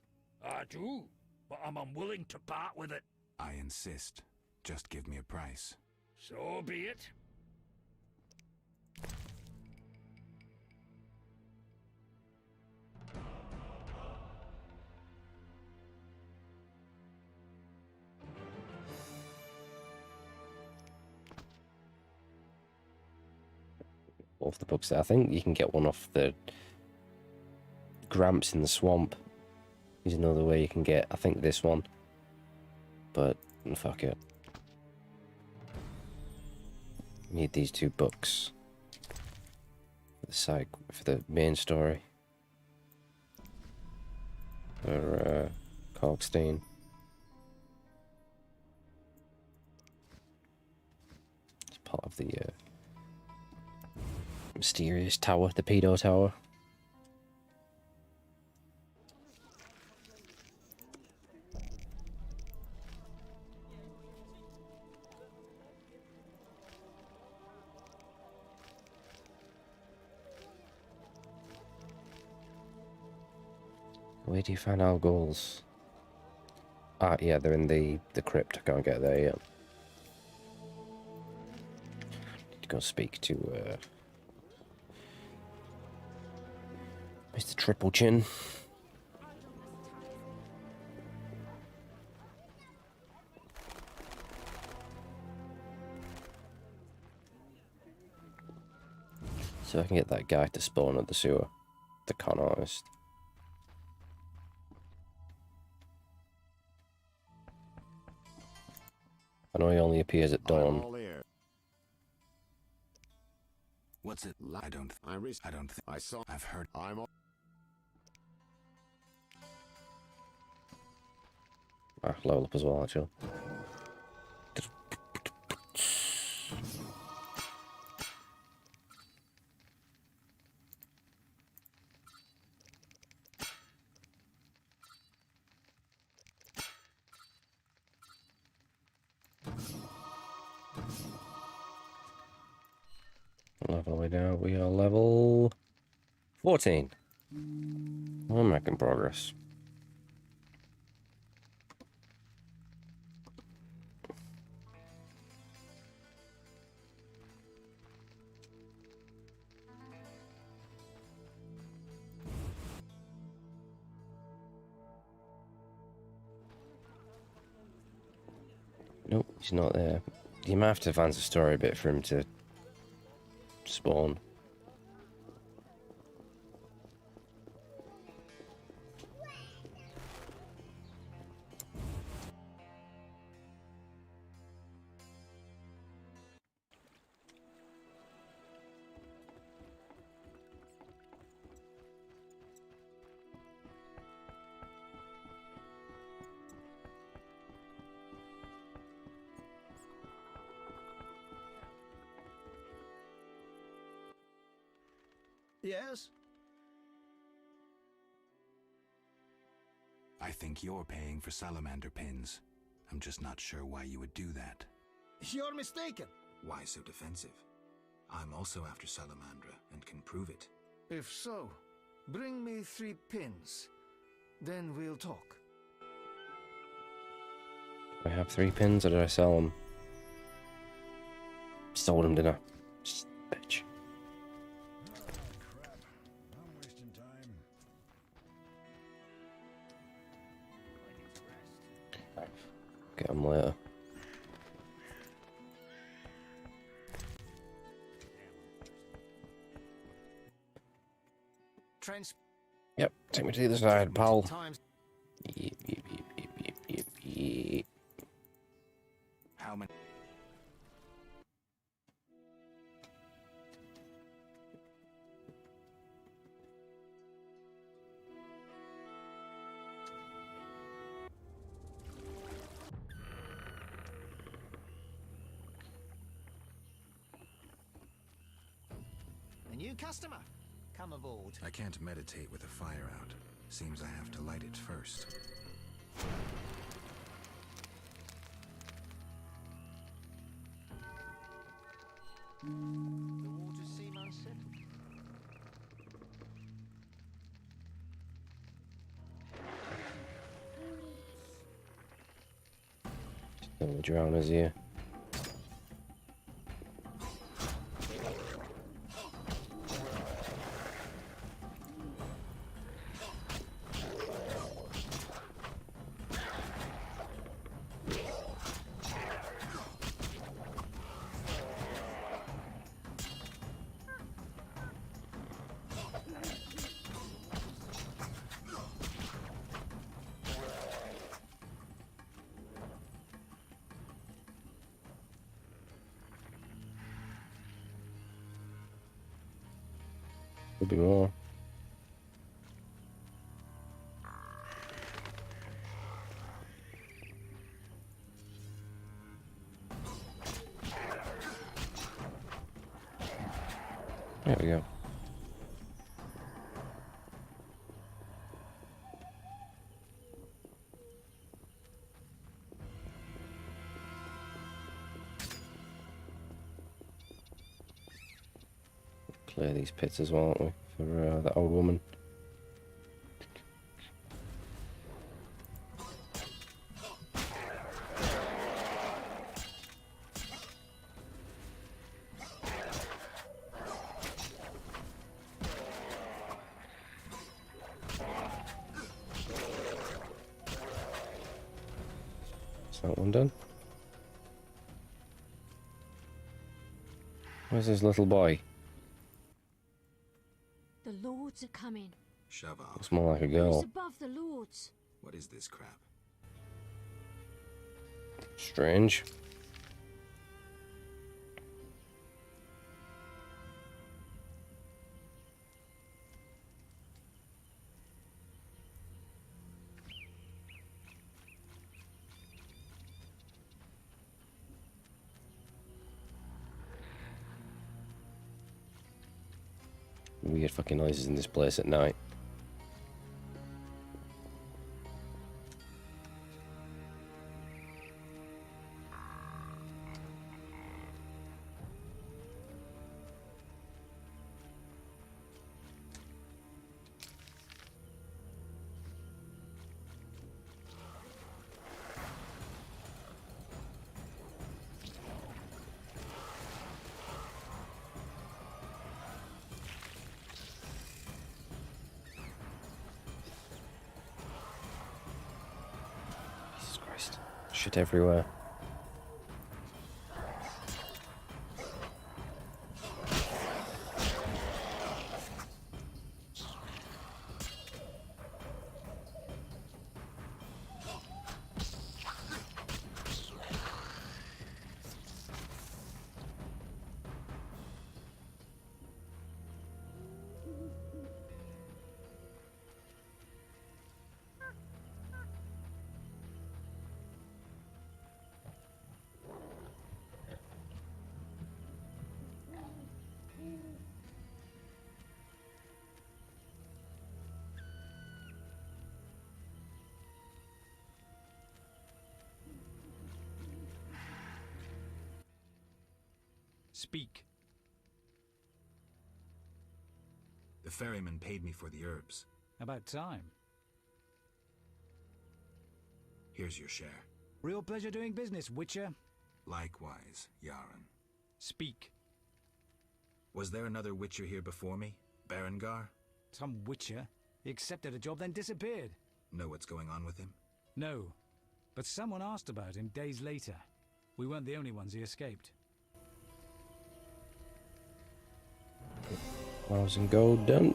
I do, but I'm unwilling to part with it. I insist. Just give me a price. So be it. Off the books there. I think you can get one off the Gramps in the swamp. There's another way you can get, I think, this one. But fuck it. Need these two books for the side, for the main story. For Kalkstein. It's part of the mysterious tower, the pedo tower. Where do you find our goals? Ah, yeah, they're in the crypt. I can't get there yet. Need to go speak to Mr. Triple Chin. So I can get that guy to spawn at the sewer. The con artist. I know he only appears at dawn. What's it? I don't think. I saw. I've heard. I'm all. Ah, level up as well, actually. Level way down. We are level 14. We're making progress. Nope, he's not there. You might have to advance the story a bit for him to spawn. Yes? I think you're paying for salamander pins. I'm just not sure why you would do that. You're mistaken. Why so defensive? I'm also after Salamandra and can prove it. If so, bring me 3 pins. Then we'll talk. Do I have 3 pins or did I sell them? Sold them, didn't I? Just bitch. Get them later. Yep, take me to the other side, pal. Yep, yep, yep, yep, yep, yep, yep. How many? A new customer. Come aboard. I can't meditate with a fire out. Seems I have to light it first. The waters seem unsettled. Still the drowners here. Could be more. There we go. Clear these pits as well, aren't we? For the old woman. Is that one done? Where's this little boy? The lords are coming. Shove off. Looks more like a girl. Who's above the lords? What is this crap? Strange. Weird fucking noises in this place at night. shit everywhere. Speak. The ferryman paid me for the herbs. About time. Here's your share. Real pleasure doing business, Witcher. Likewise, Yaron. Speak. Was there another Witcher here before me? Berengar? Some Witcher. He accepted a job, then disappeared. Know what's going on with him? No. But someone asked about him days later. We weren't the only ones he escaped. 1,000 gold done.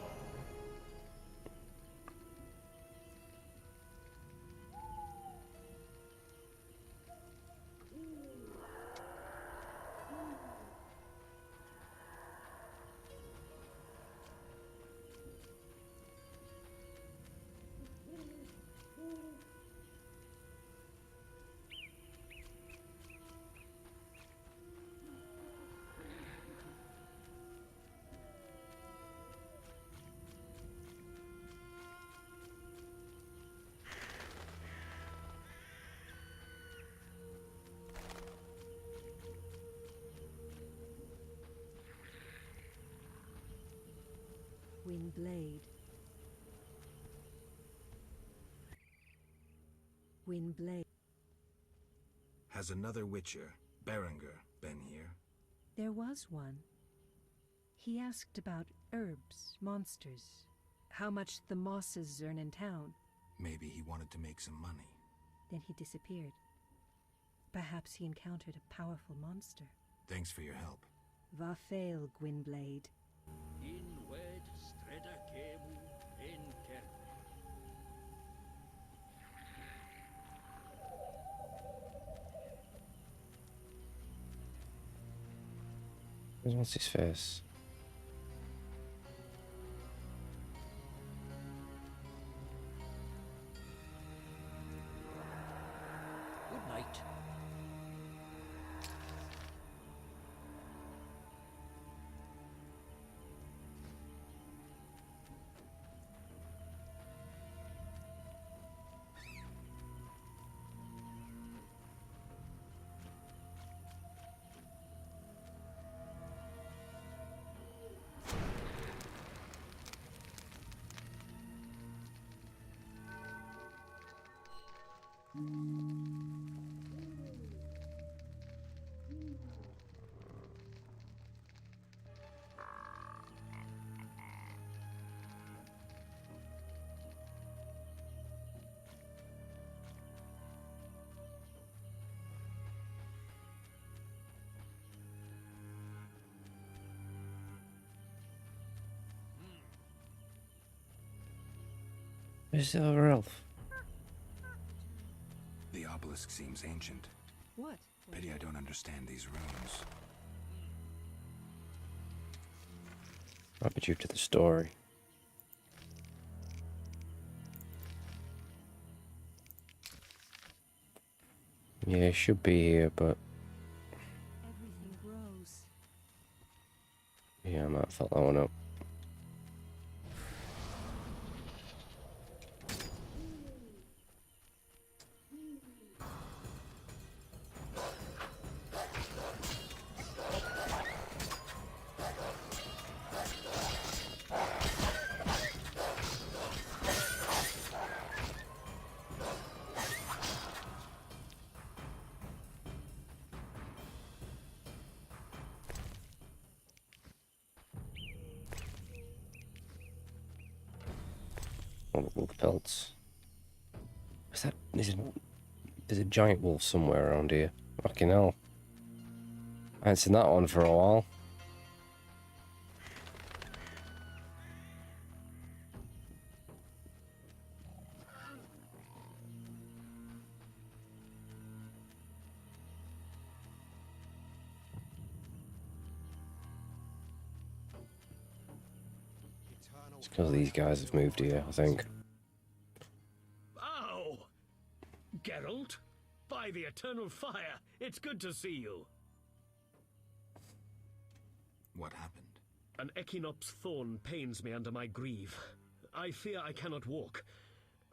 Windblade. Windblade. Has another Witcher, Berengar, been here? There was one. He asked about herbs, monsters, how much the mosses earn in town. Maybe he wanted to make some money. Then he disappeared. Perhaps he encountered a powerful monster. Thanks for your help. Va fail, Gwynblade. In wed streda kemu in kerne. What's his face? Good night. Where's the other elf? The obelisk seems ancient. What? Pity I don't understand these runes. Might be due to the story. Yeah, it should be here, but Everything grows. yeah, I might have fucked that one up. All the wolf pelts. Is that? Is it There's a giant wolf somewhere around here. Fucking hell. I haven't seen that one for a while. It's because these guys have moved here, I think. Ow! Geralt? By the Eternal Fire, it's good to see you. What happened? An Echinops thorn pains me under my greave. I fear I cannot walk.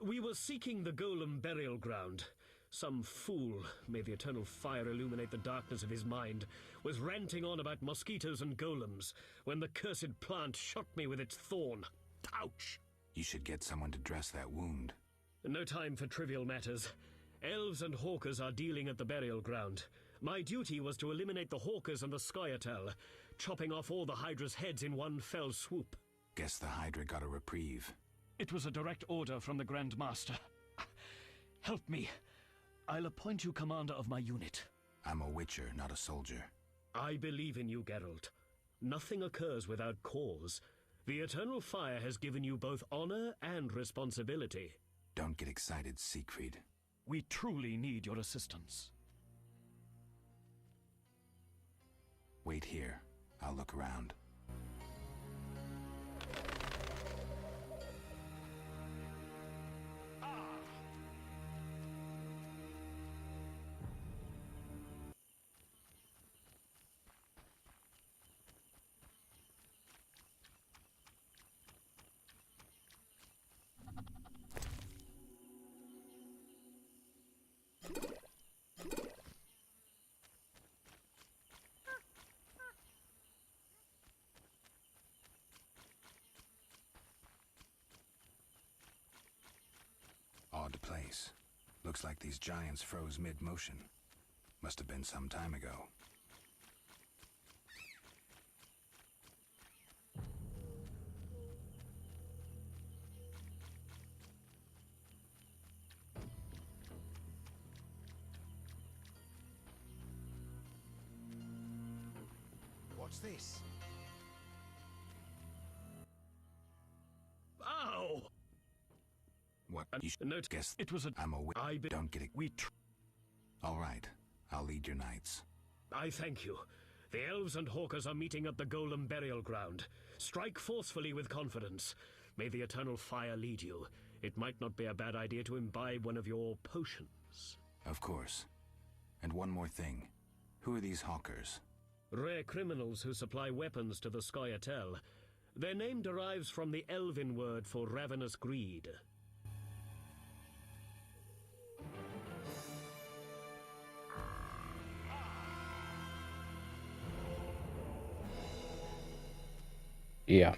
We were seeking the Golem burial ground. Some fool, may the Eternal Fire illuminate the darkness of his mind, was ranting on about mosquitoes and golems when the cursed plant shot me with its thorn. Ouch! You should get someone to dress that wound. No time for trivial matters. Elves and hawkers are dealing at the burial ground. My duty was to eliminate the hawkers and the Scoia'tael, chopping off all the Hydra's heads in one fell swoop. Guess the Hydra got a reprieve. It was a direct order from the Grand Master. Help me. I'll appoint you commander of my unit. I'm a witcher, not a soldier. I believe in you, Geralt. Nothing occurs without cause. The Eternal Fire has given you both honor and responsibility. Don't get excited, Siegfried. We truly need your assistance. Wait here. I'll look around. Odd place. Looks like these giants froze mid-motion. Must have been some time ago. What's this? Ow! What? You should note. Guess It was a. I'm a Don't get it. All right. I'll lead your knights. I thank you. The elves and hawkers are meeting at the Golem burial ground. Strike forcefully with confidence. May the Eternal Fire lead you. It might not be a bad idea to imbibe one of your potions. Of course. And one more thing. Who are these hawkers? Rare criminals who supply weapons to the Scoia'tael. Their name derives from the Elven word for ravenous greed. Yeah.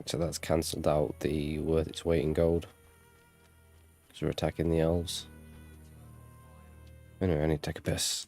So that's cancelled out the worth its weight in gold. Because we're attacking the elves. Anyway, I need to take a piss.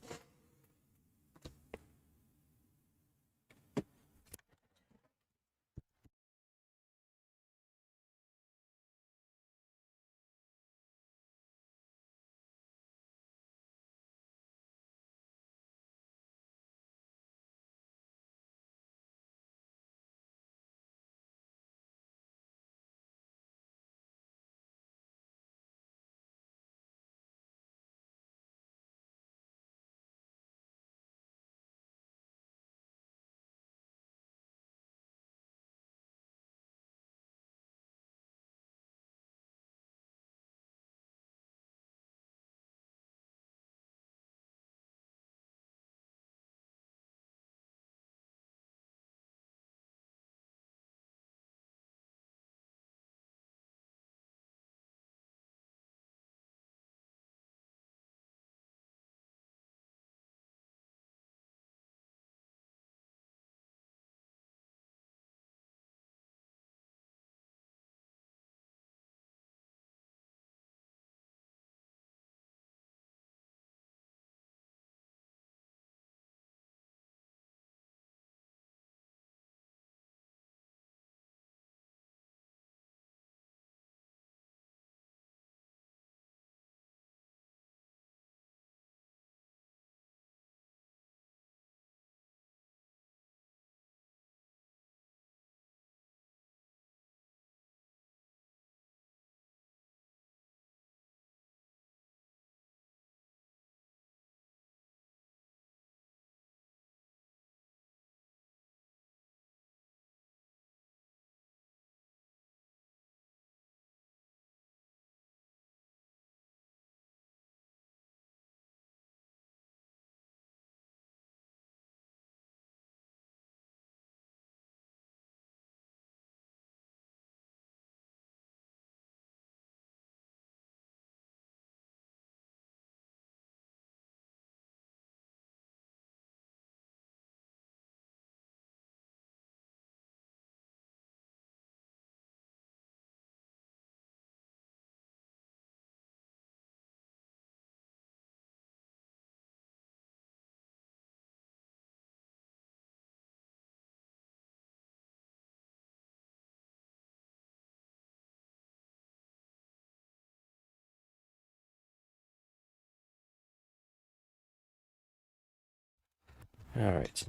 All right.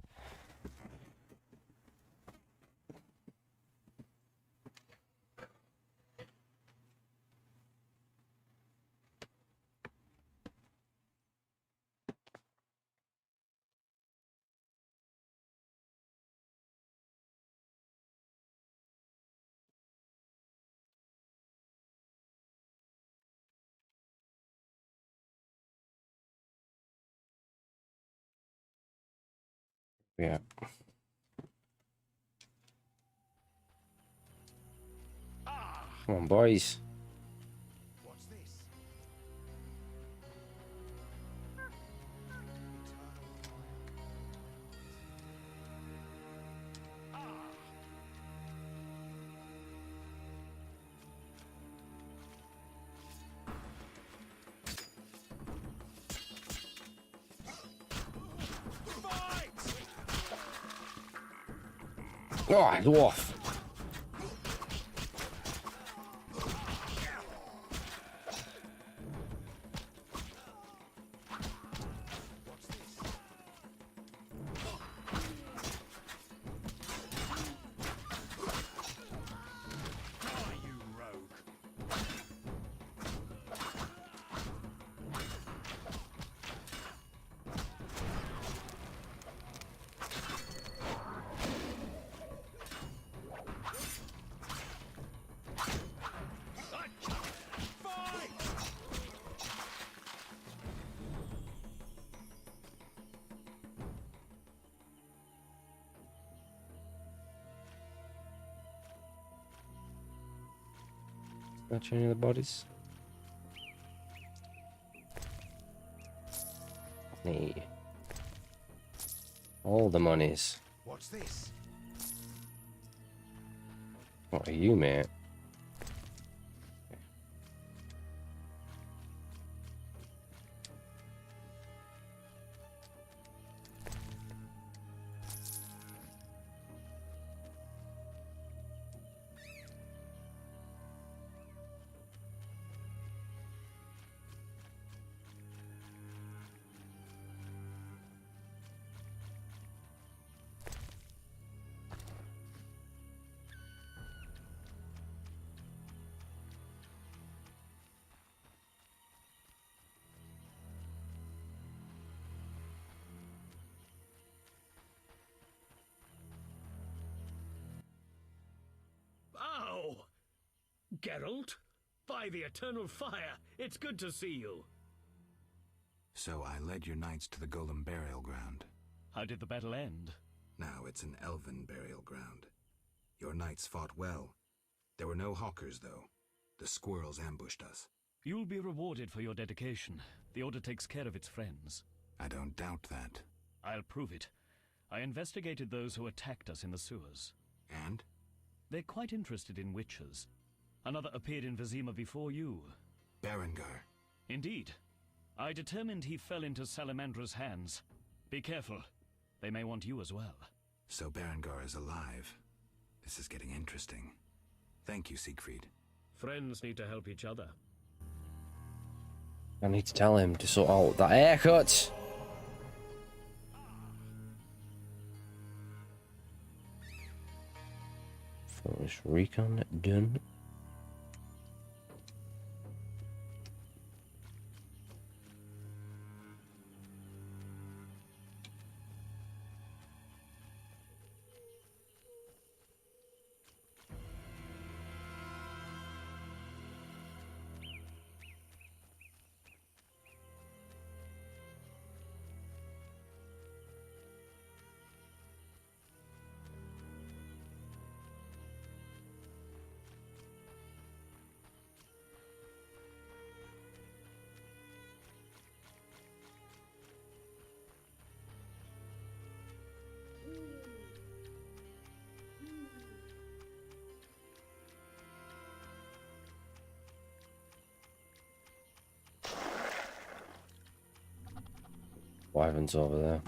Yeah. Come on, boys. What's this? Oh, dwarf. Not any of the bodies. Money. All the monies. What's this? What are you, mate? Ow! Geralt? By the Eternal Fire, it's good to see you. So I led your knights to the Golem burial ground. How did the battle end? Now it's an elven burial ground. Your knights fought well. There were no hawkers, though. The squirrels ambushed us. You'll be rewarded for your dedication. The Order takes care of its friends. I don't doubt that. I'll prove it. I investigated those who attacked us in the sewers. And? They're quite interested in witches. Another appeared in Vizima before you. Berengar. Indeed. I determined he fell into Salamandra's hands. Be careful. They may want you as well. So Berengar is alive. This is getting interesting. Thank you, Siegfried. Friends need to help each other. I need to tell him to sort out that haircut. Forest recon done. Wyvern's over there.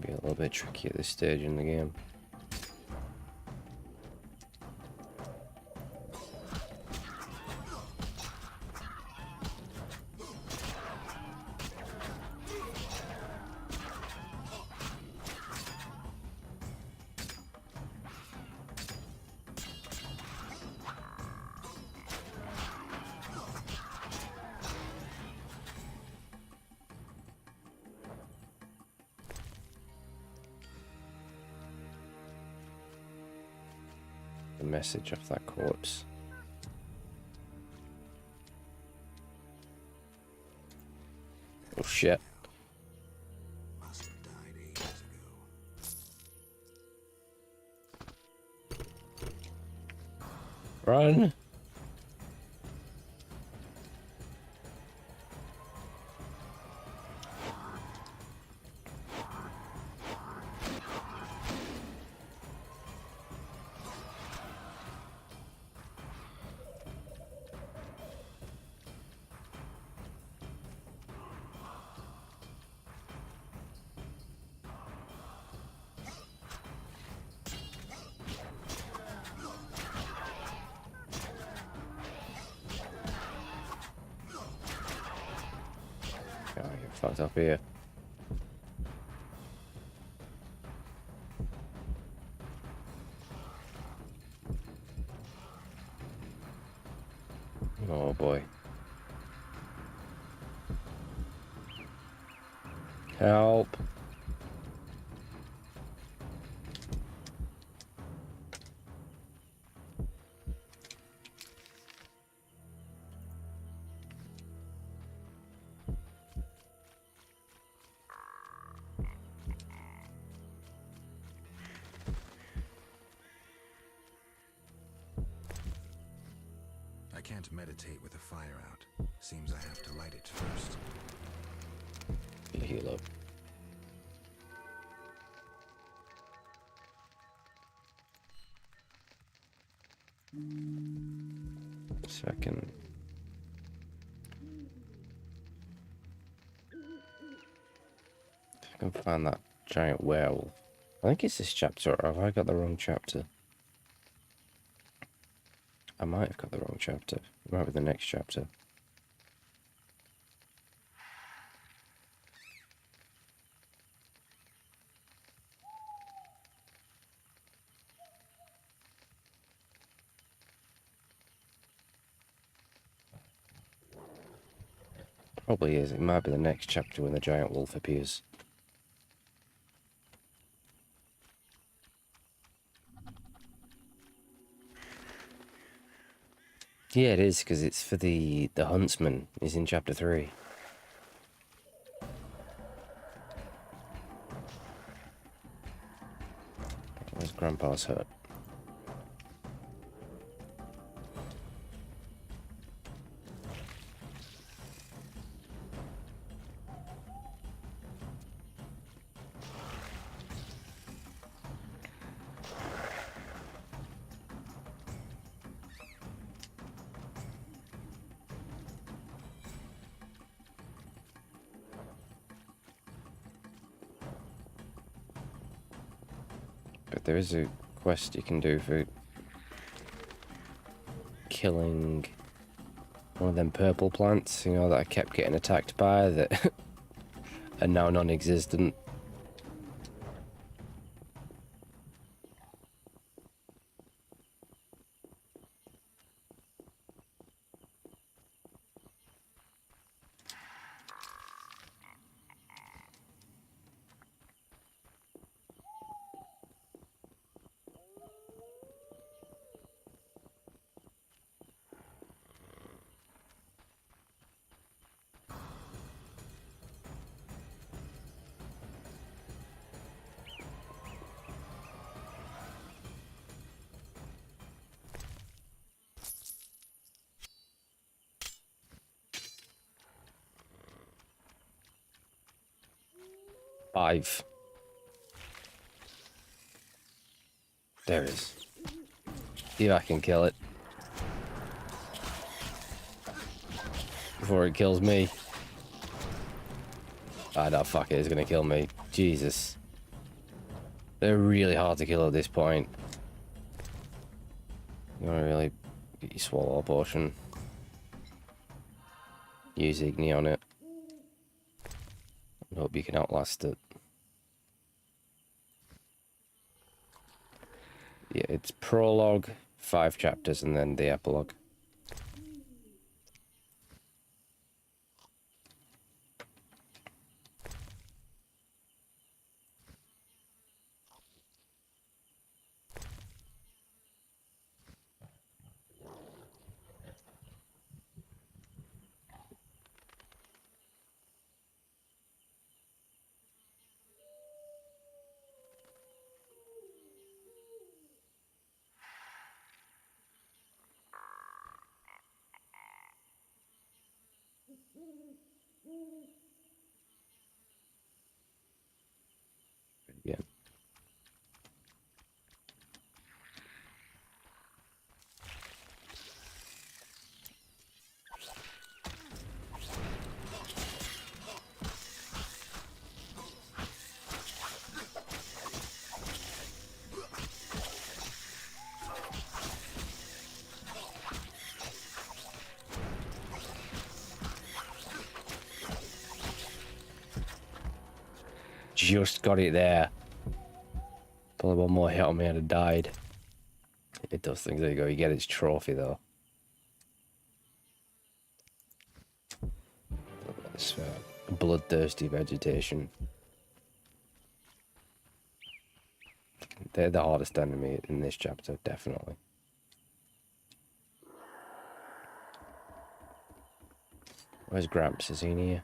Can be a little bit tricky at this stage in the game. The message of that corpse. Oh shit. Run. Oh, you're fucked up here. Oh boy. Help. I can't meditate with the fire out. Seems I have to light it first. Heal up. Second. If I can find that giant werewolf. I think it's this chapter, or have I got the wrong chapter? I might have got the wrong chapter. It might be the next chapter. Probably is. It might be the next chapter when the giant wolf appears. Yeah, it is, because it's for the huntsman. Is in chapter 3. Where's Grandpa's hut? But there is a quest you can do for killing one of them purple plants, you know, that I kept getting attacked by that are now non-existent. Five. There it is. See if I can kill it before it kills me. Ah, no, fuck it, it's gonna kill me. Jesus. They're really hard to kill at this point. You want to really get your swallow potion. Use Igni on it. And hope you can outlast it. Yeah, it's prologue, 5 chapters, and then the epilogue. Again. Just got it there. Probably one more hit on me and I'd died. It does things. There you go. You get its trophy though. It's bloodthirsty vegetation. They're the hardest enemy in this chapter, definitely. Where's Gramps? Is he in here?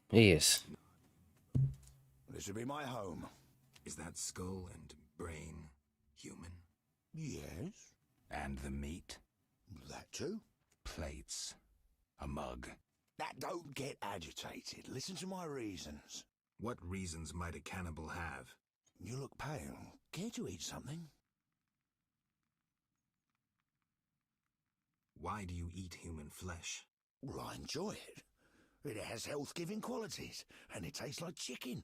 He is. This will be my home. Is that skull and brain human? Yes. And the meat? That too. Plates. A mug. That don't get agitated. Listen to my reasons. What reasons might a cannibal have? You look pale. Care to eat something? Why do you eat human flesh? Well, I enjoy it. It has health-giving qualities, and it tastes like chicken.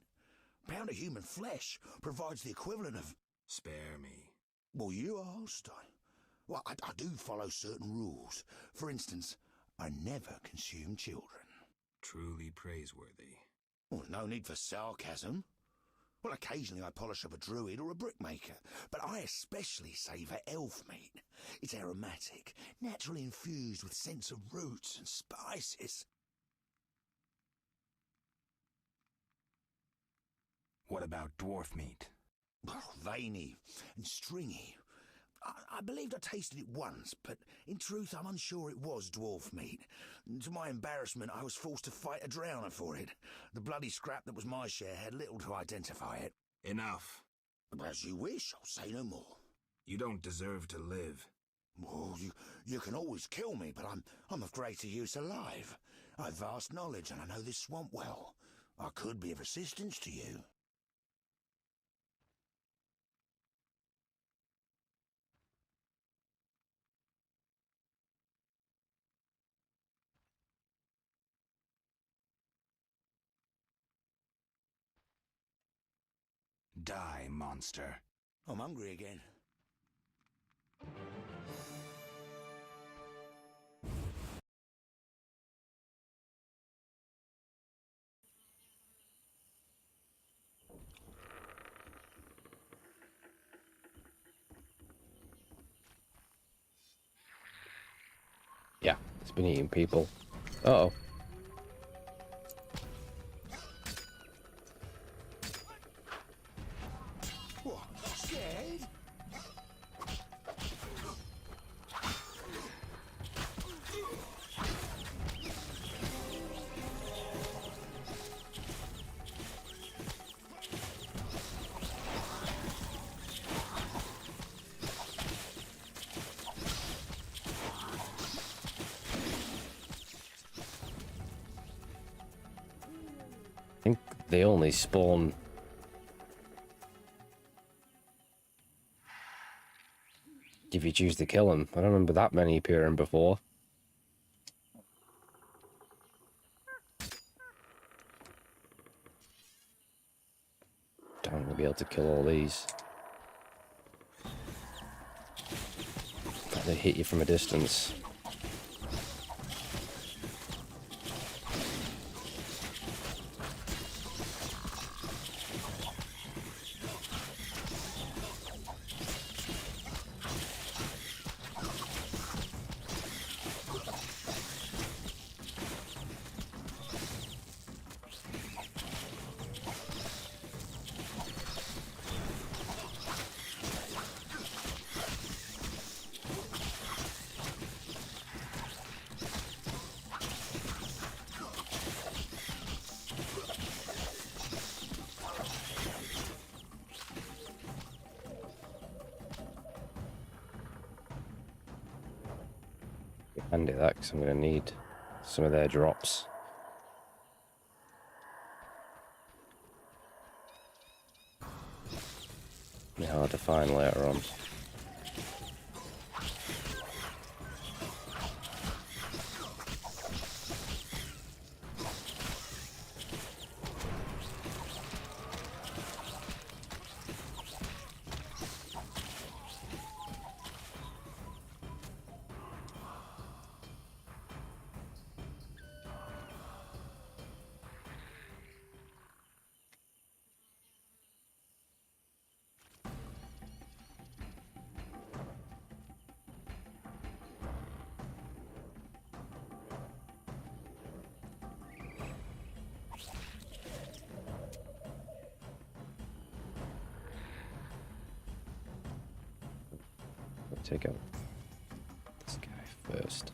A pound of human flesh provides the equivalent of... Spare me. Well, you asked. I do follow certain rules. For instance, I never consume children. Truly praiseworthy. Well, no need for sarcasm. Well, occasionally I polish up a druid or a brickmaker, but I especially savour elf meat. It's aromatic, naturally infused with scents of roots and spices. What about dwarf meat? Well, veiny and stringy. I believed I tasted it once, but in truth I'm unsure it was dwarf meat. To my embarrassment, I was forced to fight a drowner for it. The bloody scrap that was my share had little to identify it. Enough. As you wish, I'll say no more. You don't deserve to live. Well, you can always kill me, but I'm of greater use alive. I've vast knowledge and I know this swamp well. I could be of assistance to you. Die, monster. I'm hungry again. Yeah, it's been eating people. Uh-oh. What? Scared? I think they only spawn if you choose to kill them. I don't remember that many appearing before. be able to kill all these. They hit you from a distance. Handy that, because I'm going to need some of their drops. They're hard to find later on. Take out this guy first.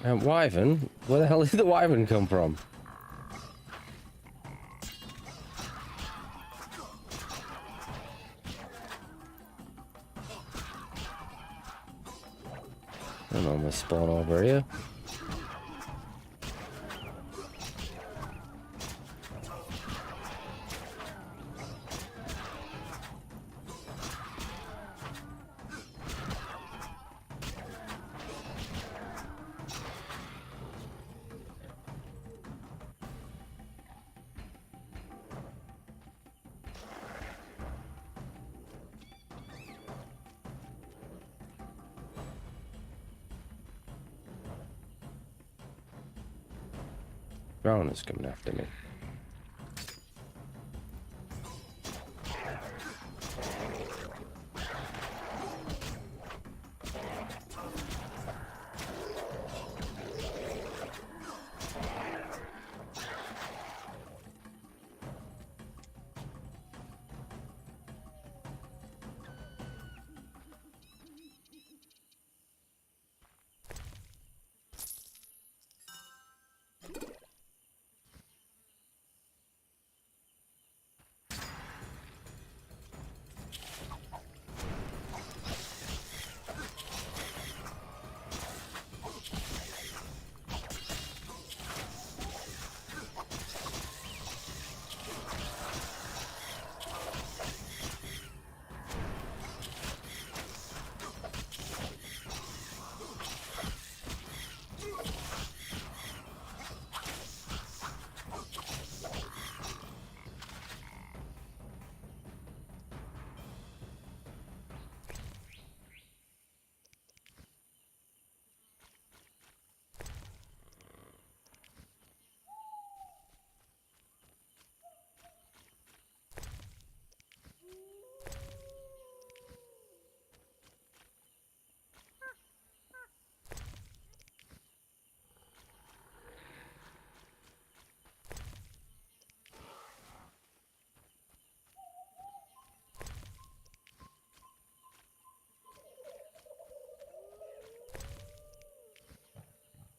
Wyvern? Where the hell did the wyvern come from? I don't know, I'm gonna spawn over here. Drowner's coming after me.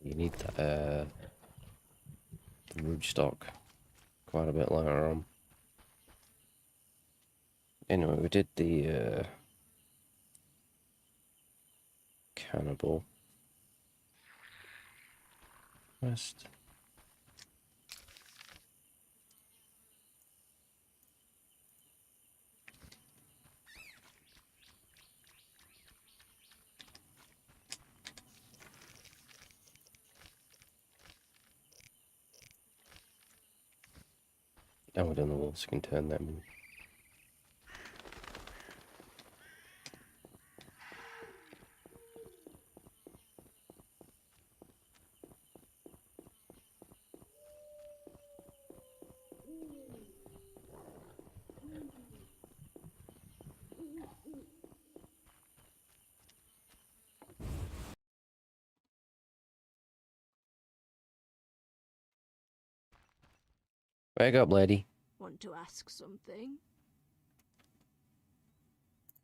You need the rootstock quite a bit later on. Anyway, we did the cannibal quest. And we've done the wolves, can turn them in. Wake up, lady. Want to ask something?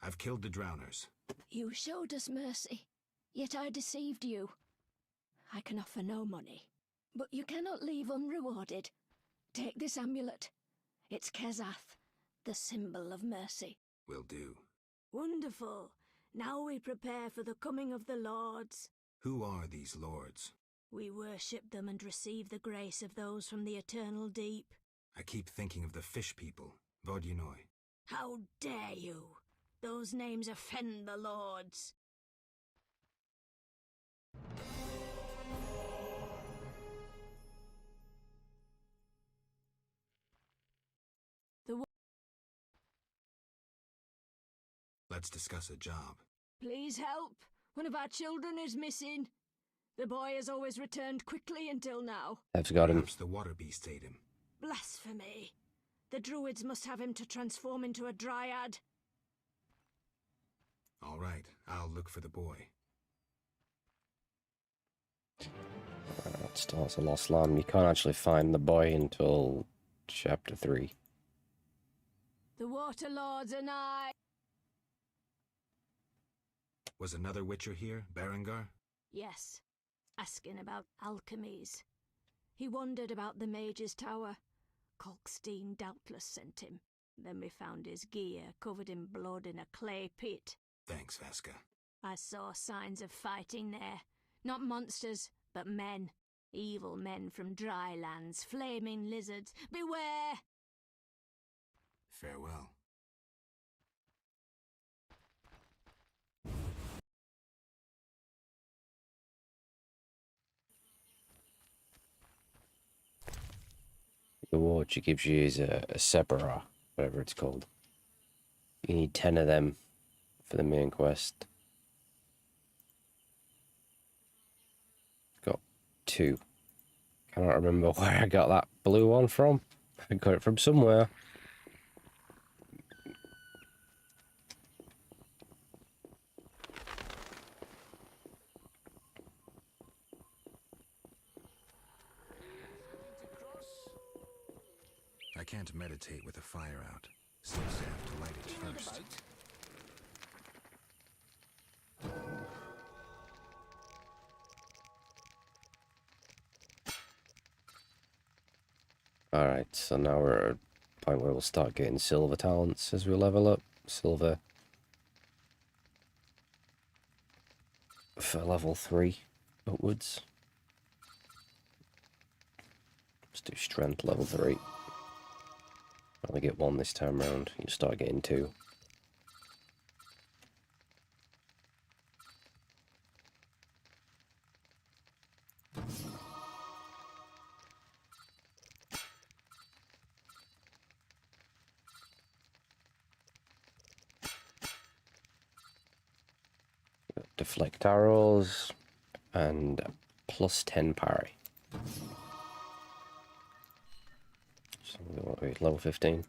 I've killed the drowners. You showed us mercy, yet I deceived you. I can offer no money, but you cannot leave unrewarded. Take this amulet. It's Kezath, the symbol of mercy. Will do. Wonderful. Now we prepare for the coming of the lords. Who are these lords? We worship them and receive the grace of those from the eternal deep. I keep thinking of the fish people, Vodyanoi. How dare you! Those names offend the lords. Let's discuss a job. Please help. One of our children is missing. The boy has always returned quickly until now. I've got him. Perhaps the water beast ate him. Blasphemy. The druids must have him to transform into a dryad. All right, I'll look for the boy. That starts a lost lamb. You can't actually find the boy until chapter 3. The water lords are nigh. Was another Witcher here, Berengar? Yes, asking about alchemies. He wondered about the mage's tower. Kalkstein doubtless sent him. Then we found his gear covered in blood in a clay pit. Thanks, Vaska. I saw signs of fighting there. Not monsters, but men. Evil men from dry lands, flaming lizards. Beware! Farewell. The reward she gives you is a Sebera, whatever it's called. You need 10 of them for the main quest. Got 2. Cannot remember where I got that blue one from. I got it from somewhere. I can't meditate with a fire out. Seems to have to light it first. Alright, so now we're at a point where we'll start getting silver talents as we level up. Silver for level 3 upwards. Let's do strength level 3. Only get 1 this time round. You start getting 2. Deflect arrows and plus 10 parry. So wait, level 15.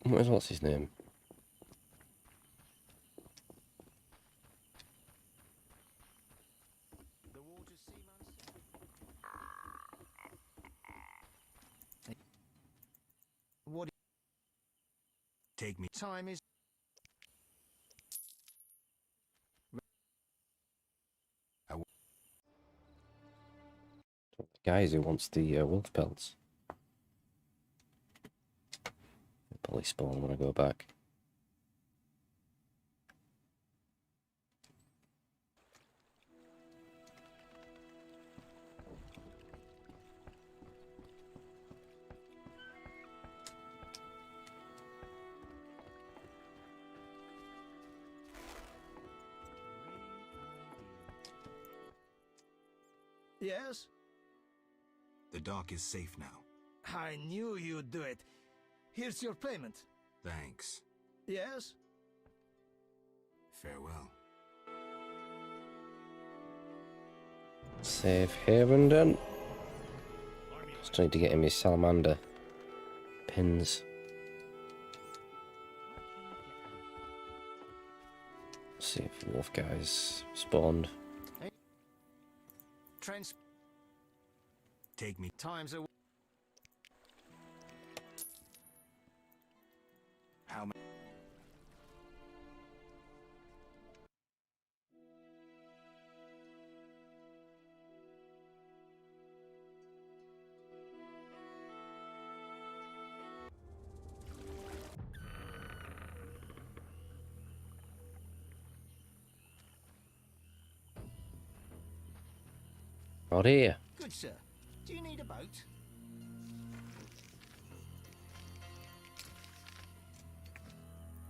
What's his name? What? Take me. Time is. The guys who wants the wolf pelts. They'll probably spawn when I go back. Yes? The dock is safe now. I knew you'd do it. Here's your payment. Thanks. Yes? Farewell. Safe haven done. Just need to get him his salamander pins. See if the wolf guys spawned. Take me. Times are... How many? Out here. Good, sir. Do you need a boat?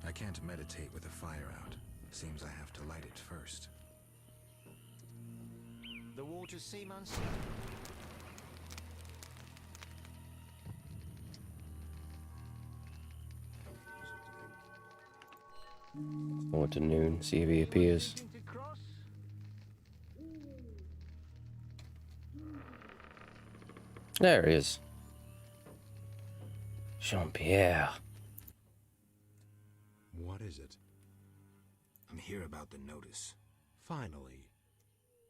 I can't meditate with the fire out. Seems I have to light it first. The waters seem unsuitable. Forward to noon, see if he appears. There he is. Jean-Pierre. What is it? I'm here about the notice. Finally.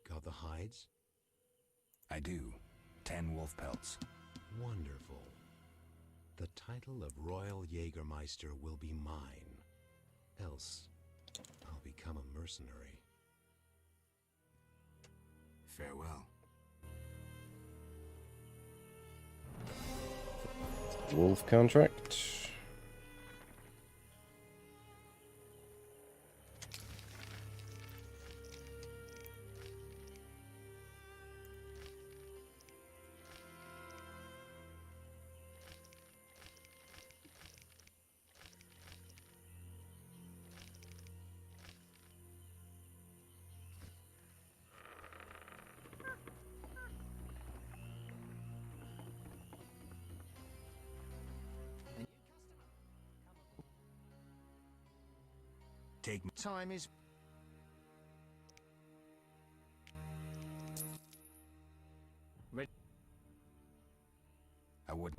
Got the hides? I do. 10 wolf pelts. Wonderful. The title of Royal Jägermeister will be mine. Else, I'll become a mercenary. Farewell. Wolf contract. Take me. Time is... Ready. I would.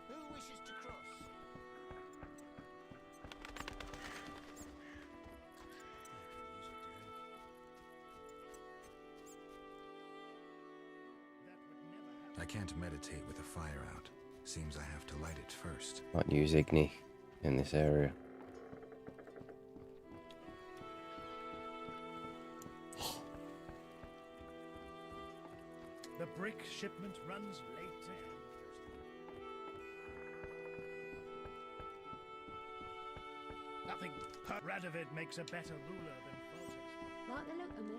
Who wishes to cross? I can't meditate with the fire out. Seems I have to light it first. Might use Igni in this area. The brick shipment runs late to Nothing. Radovid makes a better ruler than Foltest. Like the look of me?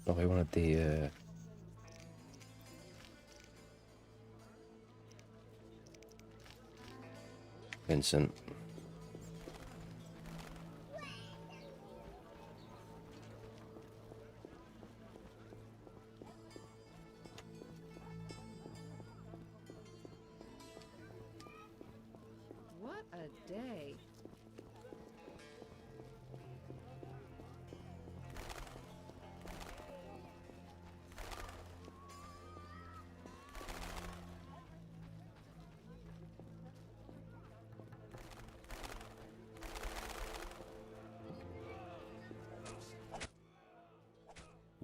Oh, we wanted the Vincent. What a day.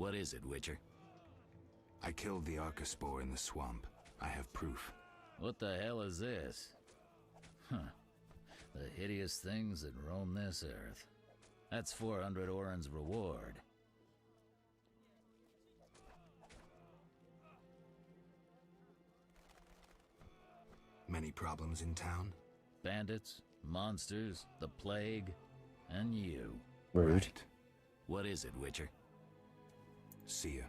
What is it, Witcher? I killed the Archospore in the swamp. I have proof. What the hell is this? Huh. The hideous things that roam this earth. That's 400 Oren's reward. Many problems in town? Bandits, monsters, the plague, and you. Rude. Right. What is it, Witcher? See ya.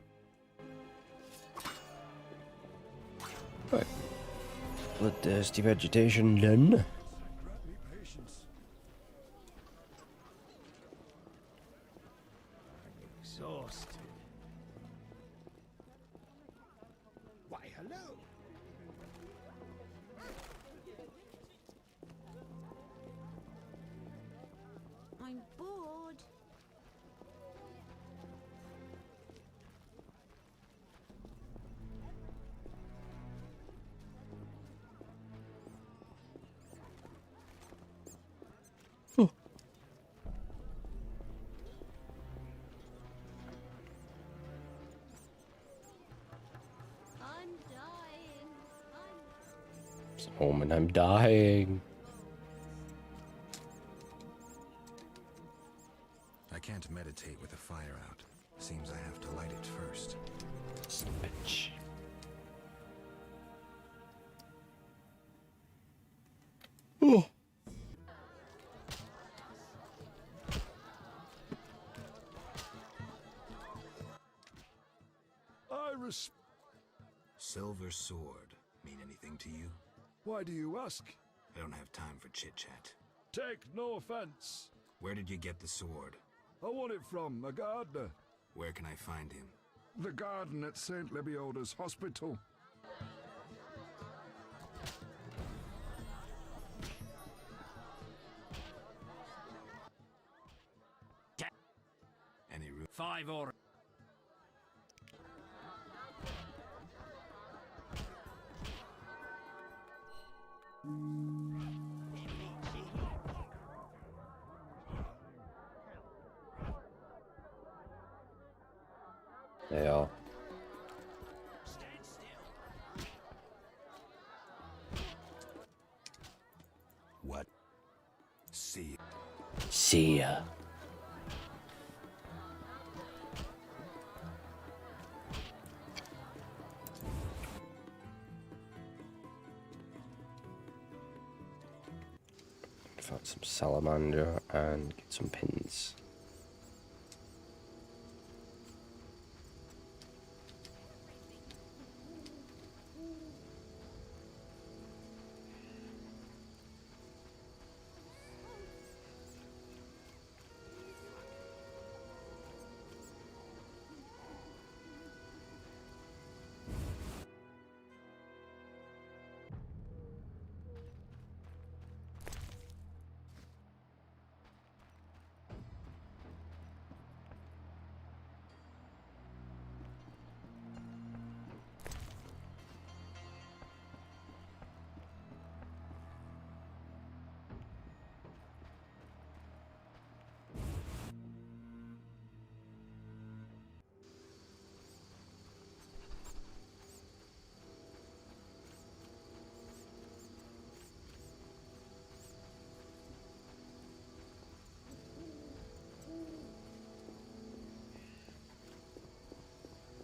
Right. Bloodthirsty vegetation done. Exhausted. Why, hello. I'm bored. I'm dying. It's home and I'm dying. I can't meditate with the fire out. Seems I have to light it first. Bitch. Oh. Iris, Silver sword. Mean anything to you? why do you ask? I don't have time for chit-chat. Take no offense. Where did you get the sword? I want it from a gardener. Where can I find him? The garden at St. Lebioda's hospital. Any room? 5 Oren. They are. What? See. See ya. Find some salamander and get some pins.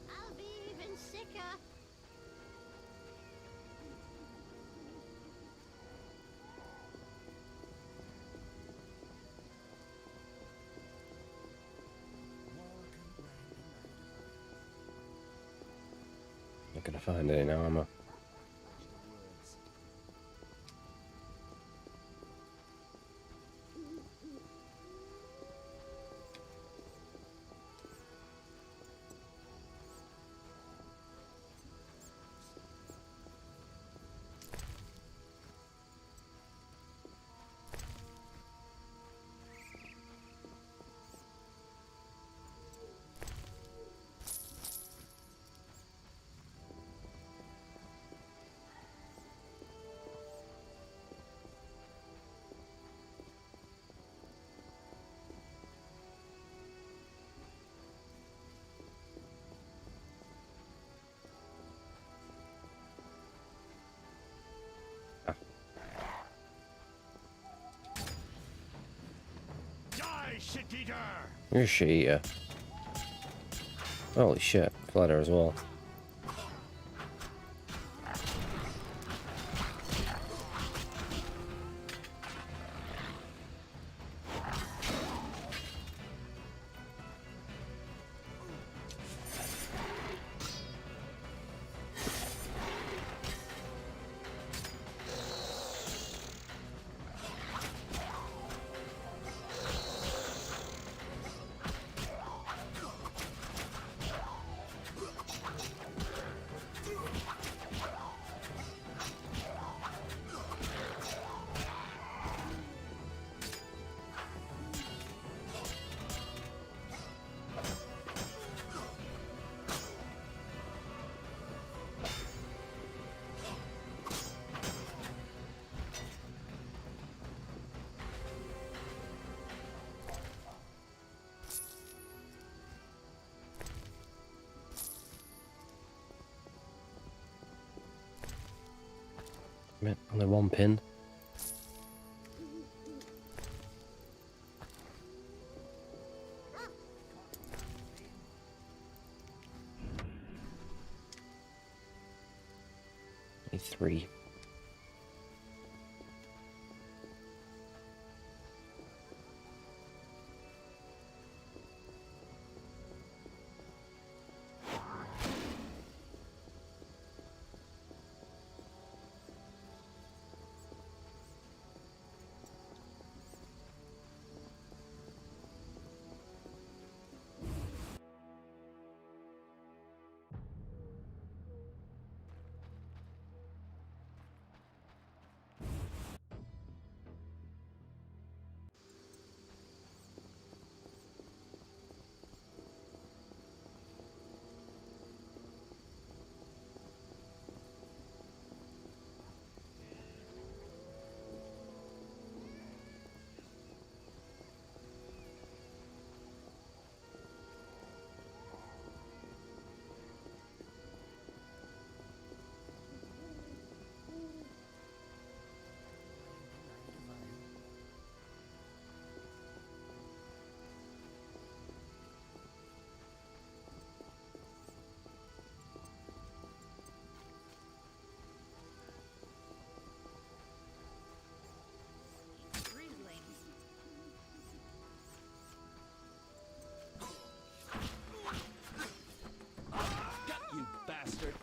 I'll be even sicker. Not gonna find any now, am I? shit-eater! You're a shit-eater. Holy shit. Flutter as well. Only one pin. Only three. You bastard!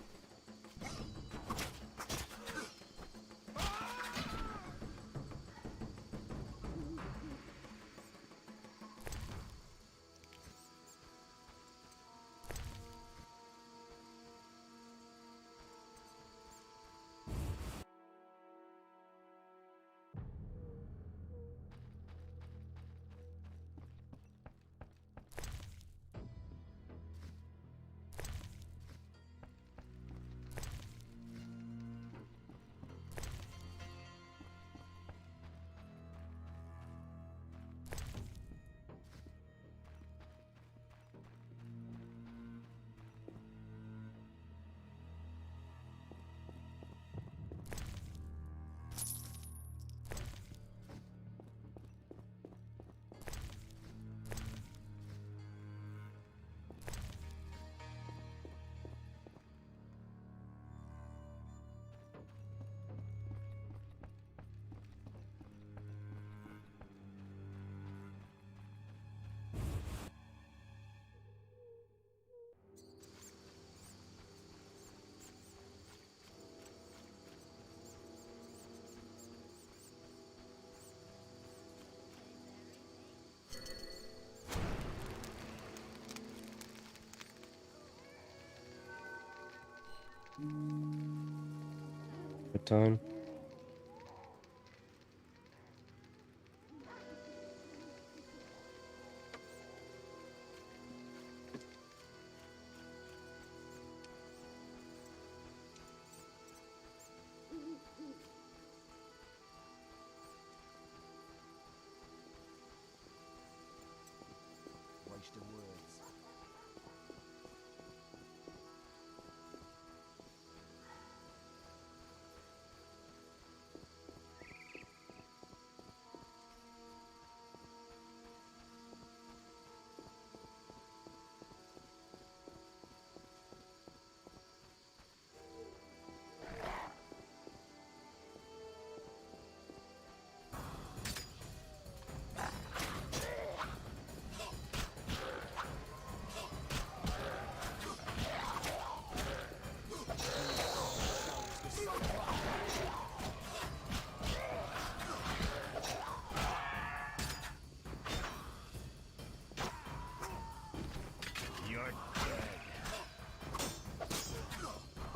Good time. Waste of words.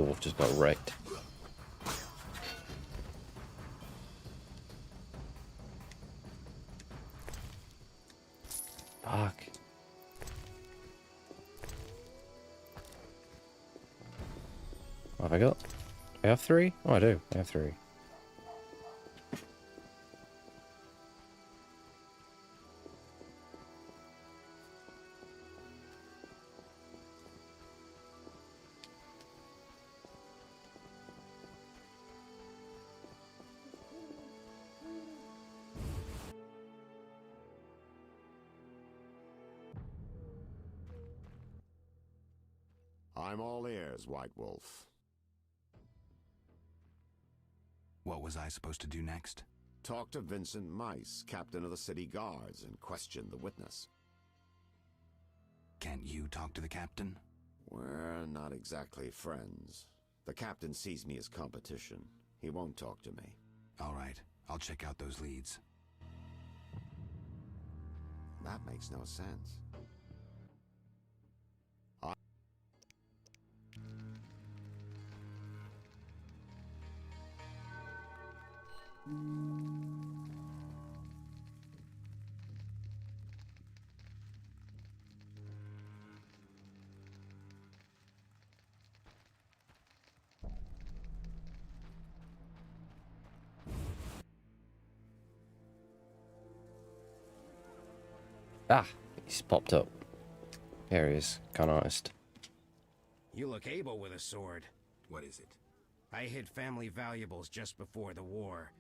dwarf just got wrecked. Fuck. What have I got? I have 3? Oh, I do. I have 3. I'm all ears, White Wolf. What was I supposed to do next? Talk to Vincent Mice, captain of the city guards, and question the witness. Can't you talk to the captain? We're not exactly friends. The captain sees me as competition. He won't talk to me. All right, I'll check out those leads. That makes no sense. Ah, he's popped up. There he is, con artist. You look able with a sword. What is it? I hid family valuables just before the war,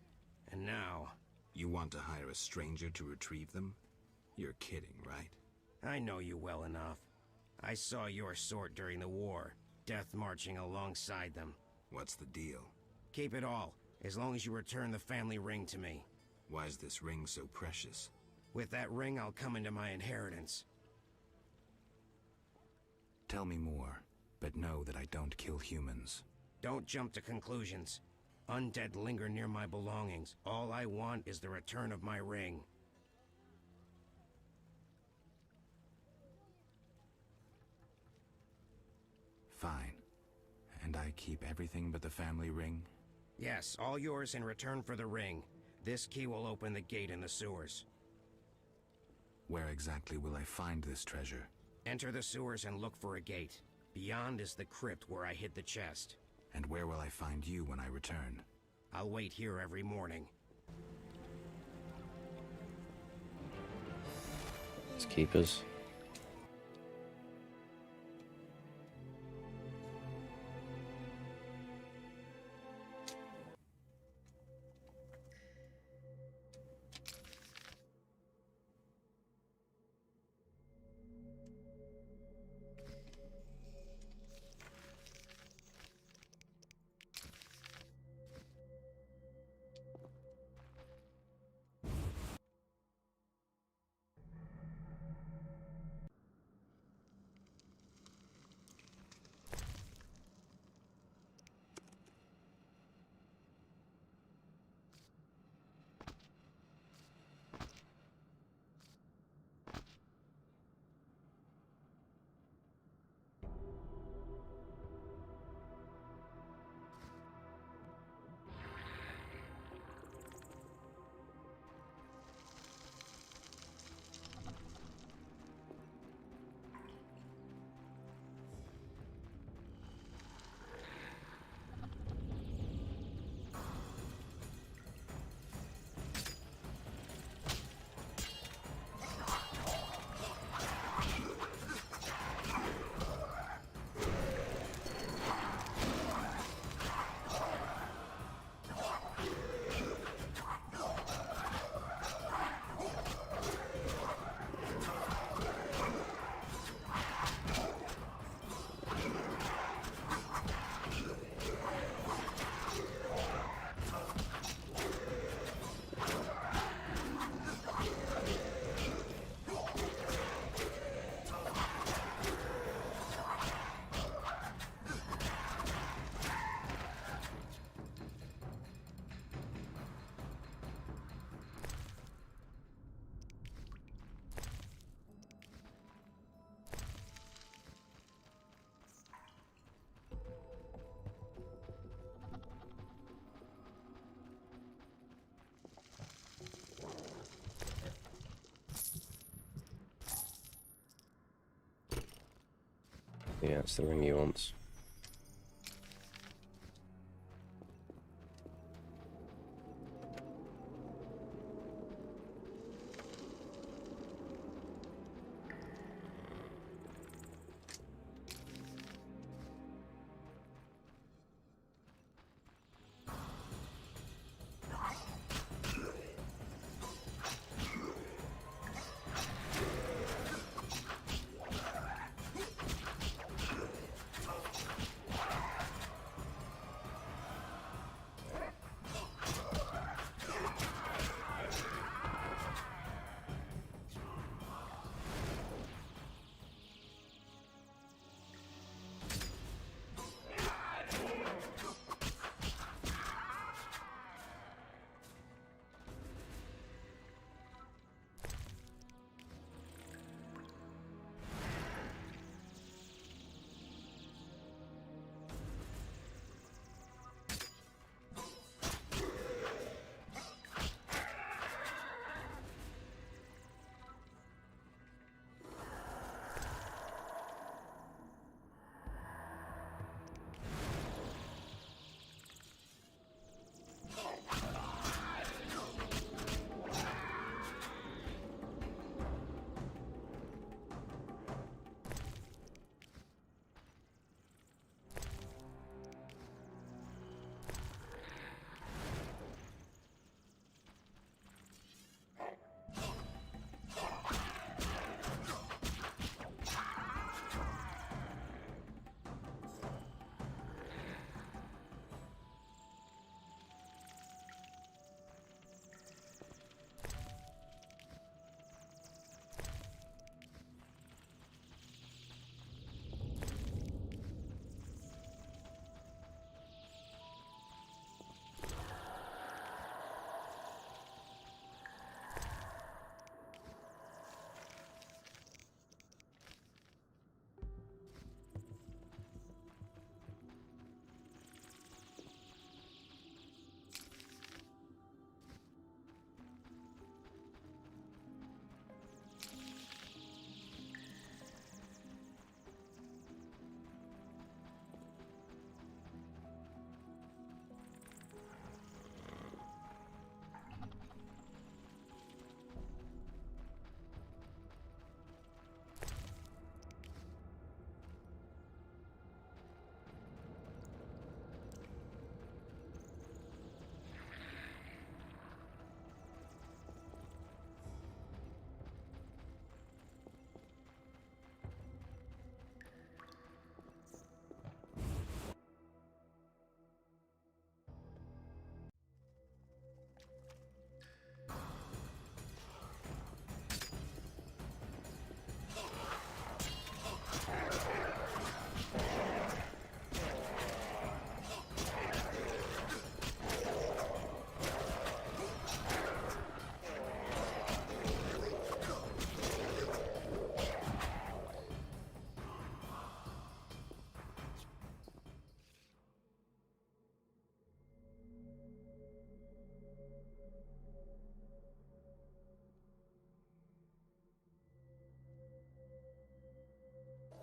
and now... You want to hire a stranger to retrieve them? You're kidding, right? I know you well enough. I saw your sort during the war, death marching alongside them. What's the deal? Keep it all, as long as you return the family ring to me. Why is this ring so precious? With that ring, I'll come into my inheritance. Tell me more, but know that I don't kill humans. Don't jump to conclusions. Undead linger near my belongings. All I want is the return of my ring. Fine. And I keep everything but the family ring? Yes, all yours in return for the ring. This key will open the gate in the sewers. Where exactly will I find this treasure? Enter the sewers and look for a gate. Beyond is the crypt where I hid the chest. And where will I find you when I return? I'll wait here every morning. Let's keep us. Yeah, it's the ring he wants.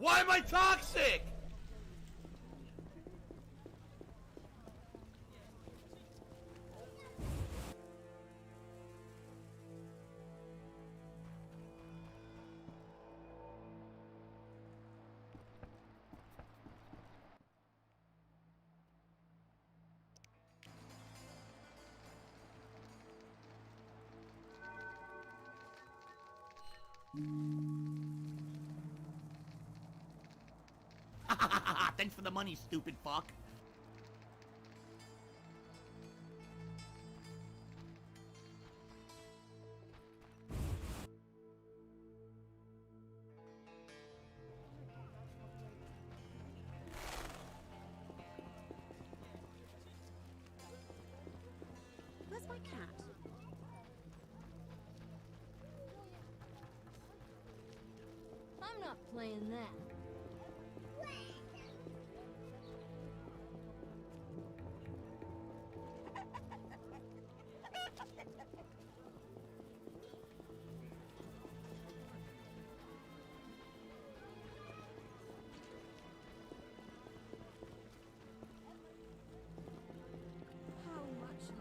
Why am I toxic? Thanks for the money, stupid fuck. Where's my cat? I'm not playing that.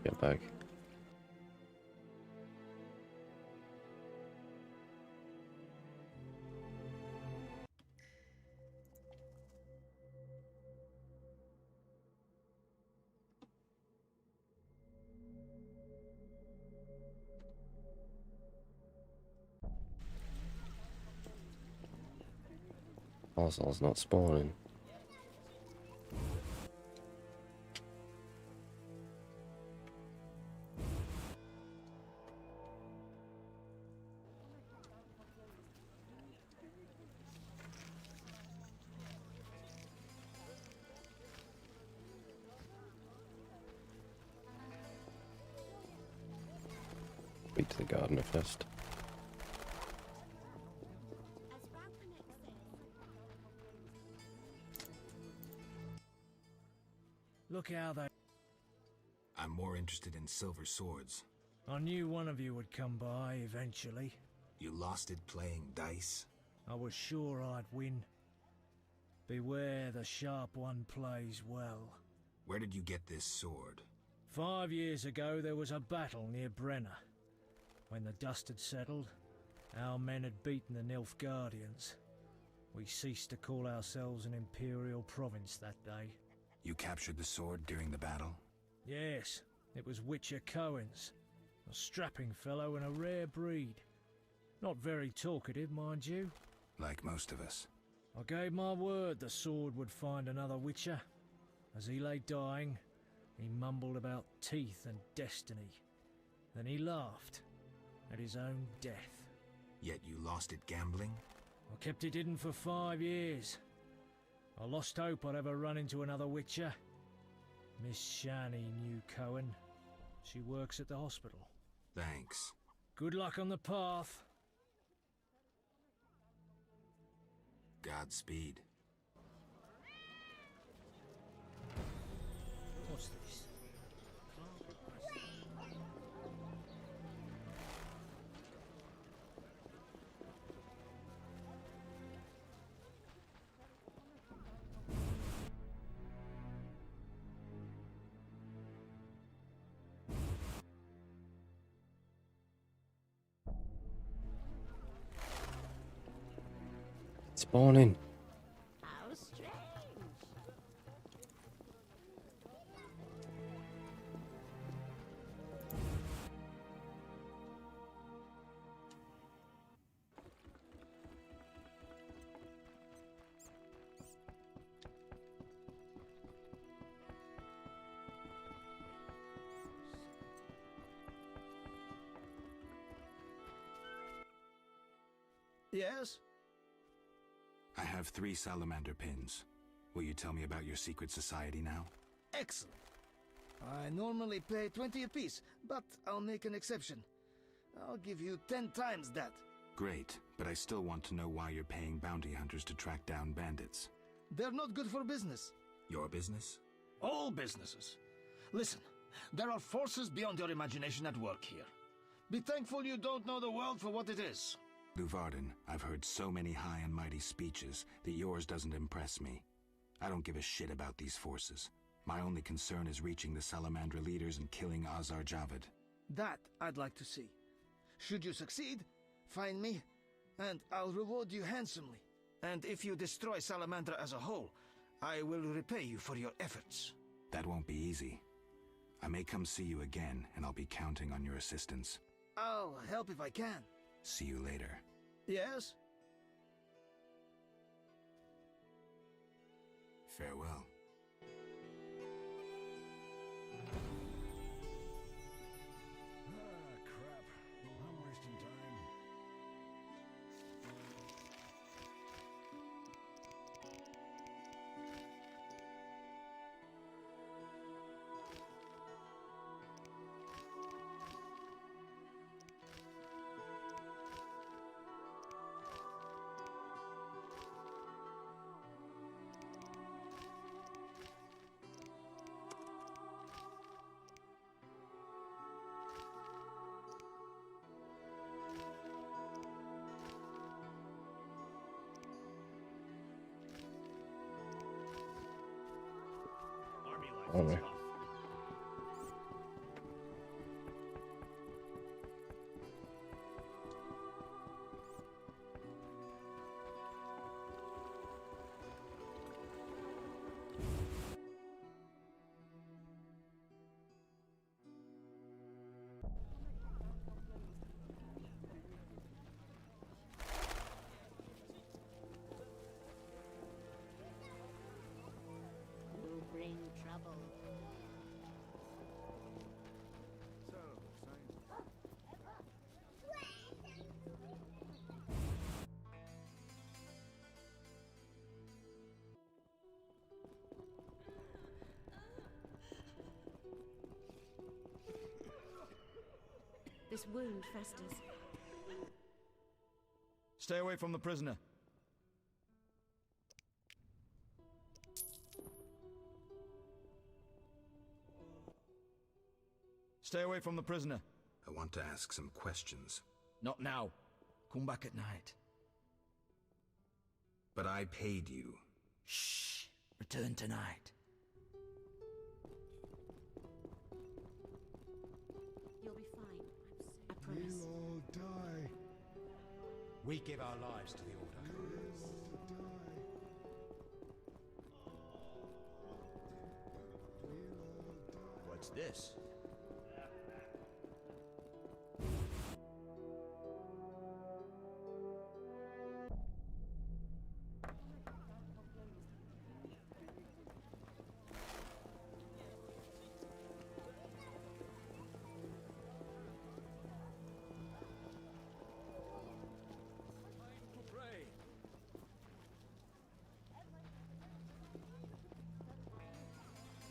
Get back. Arsenal's not spawning. Speak to the gardener first. Look how they... I'm more interested in silver swords. I knew one of you would come by eventually. You lost it playing dice? I was sure I'd win. Beware the sharp one plays well. Where did you get this sword? 5 years ago there was a battle near Brenner. When the dust had settled, our men had beaten the Nilfgaardians. We ceased to call ourselves an imperial province that day. You captured the sword during the battle? Yes, it was Witcher Cohen's. A strapping fellow and a rare breed. Not very talkative, mind you. Like most of us. I gave my word the sword would find another Witcher. As he lay dying, he mumbled about teeth and destiny. Then he laughed at his own death. Yet you lost it gambling? I kept it hidden for 5 years. I lost hope I'd ever run into another Witcher. Miss Shani knew Cohen. She works at the hospital. Thanks. Good luck on the path. Godspeed. What's this? Spawning. How strange. Yes? I have 3 salamander pins. Will you tell me about your secret society now? Excellent. I normally pay 20 apiece, but I'll make an exception. I'll give you 10 times that. Great, but I still want to know why you're paying bounty hunters to track down bandits. They're not good for business. Your business? All businesses. Listen, there are forces beyond your imagination at work here. Be thankful you don't know the world for what it is. Luvarden, I've heard so many high and mighty speeches that yours doesn't impress me. I don't give a shit about these forces. My only concern is reaching the Salamandra leaders and killing Azar Javed. That I'd like to see. Should you succeed, find me, and I'll reward you handsomely. And if you destroy Salamandra as a whole, I will repay you for your efforts. That won't be easy. I may come see you again, and I'll be counting on your assistance. I'll help if I can. See you later. Yes? Farewell. Ah, crap. I'm wasting time. Oh, no. This wound festers. Stay away from the prisoner. Stay away from the prisoner. I want to ask some questions. Not now. Come back at night. But I paid you. Shh. Return tonight. You'll be fine. I promise. We'll all die. We give our lives to the Order. What's this?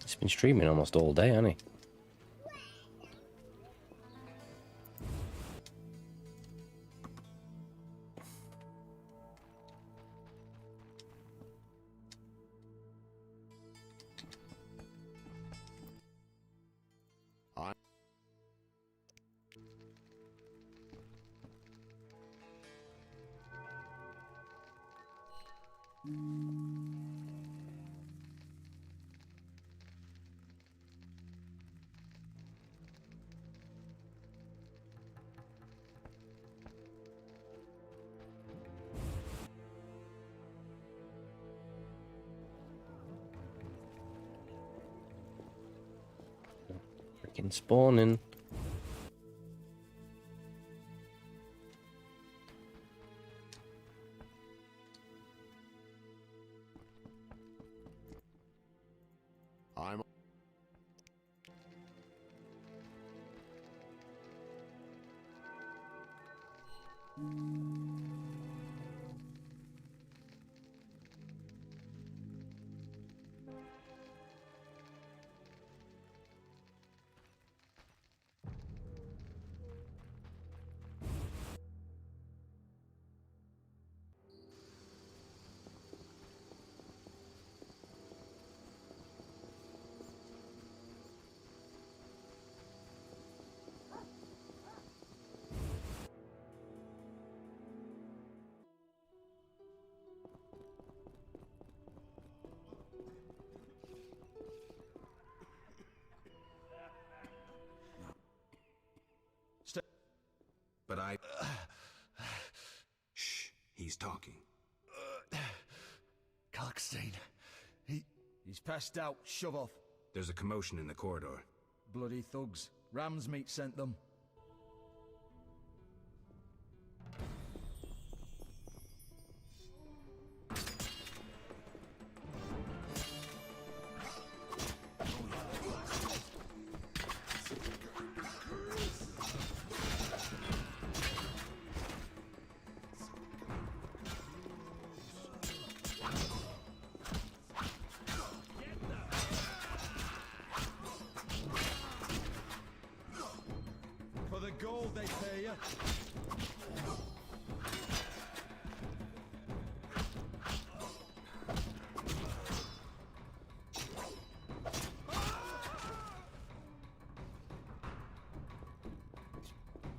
He's been streaming almost all day, hasn't he? Freaking spawning. I'm... But I... Shh, he's talking. Kalkstein. He's passed out. Shove off. There's a commotion in the corridor. Bloody thugs. Ram's meat sent them. For the gold they pay you.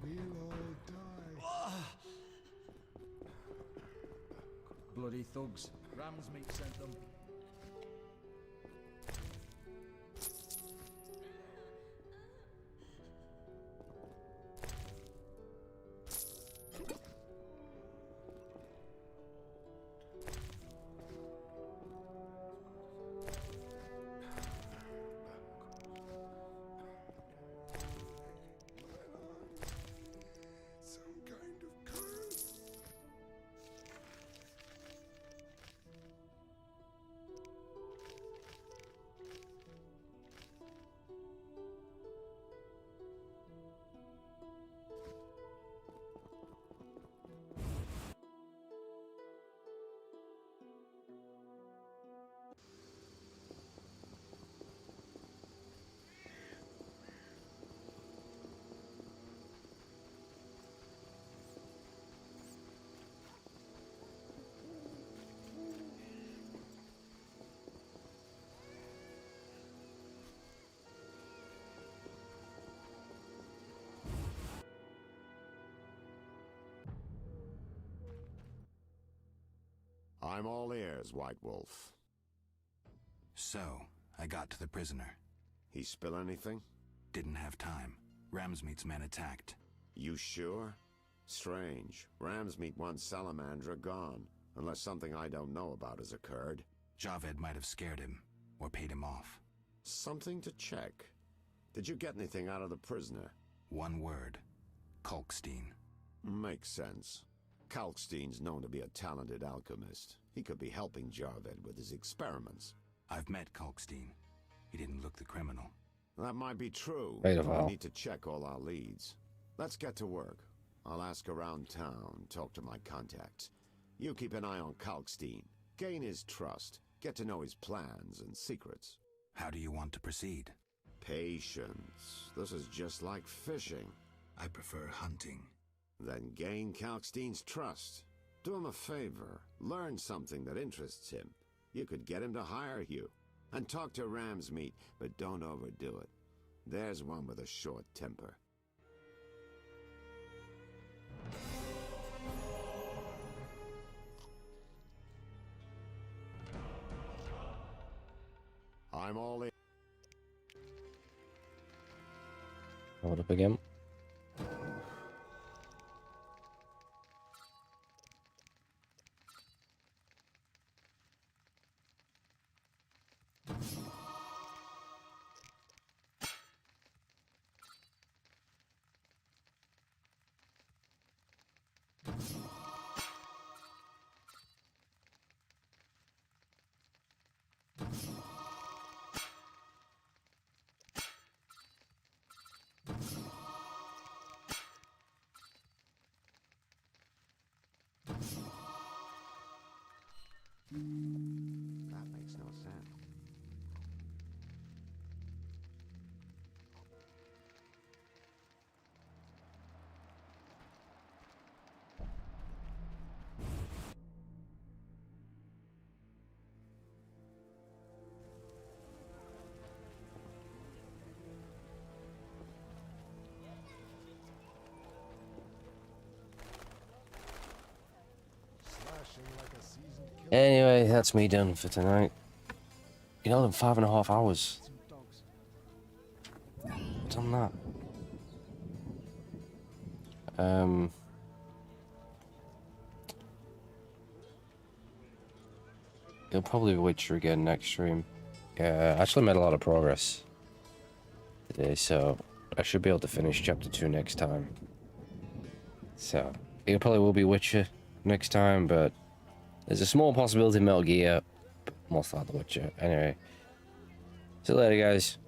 We'll all die. Bloody thugs. Ram's meat sent them. Some kind of curse. I'm all ears, White Wolf. So, I got to the prisoner. He spill anything? Didn't have time. Ramsmeet's men attacked. You sure? Strange. Ramsmeet wants Salamandra gone, unless something I don't know about has occurred. Javed might have scared him, or paid him off. Something to check. Did you get anything out of the prisoner? One word. Kalkstein. Makes sense. Kalkstein's known to be a talented alchemist. He could be helping Javed with his experiments. I've met Kalkstein. He didn't look the criminal. That might be true. Wait a but while. I need to check all our leads. Let's get to work. I'll ask around town, talk to my contacts. You keep an eye on Kalkstein. Gain his trust. Get to know his plans and secrets. How do you want to proceed? Patience. This is just like fishing. I prefer hunting. Then gain Kalkstein's trust. Do him a favor. Learn something that interests him. You could get him to hire you. And talk to Ramsmeet, but don't overdo it. There's one with a short temper. I'm all in. Hold up again. That makes no sense. Slashing like a seasoned killer. Anyway, that's me done for tonight. You know, them 5.5 hours. Done that. You'll probably be Witcher again next stream. Yeah, I actually made a lot of progress today, so I should be able to finish chapter 2 next time. So, it probably will be Witcher next time, but there's a small possibility Metal Gear, but most likely Witcher. Anyway, see you later, guys.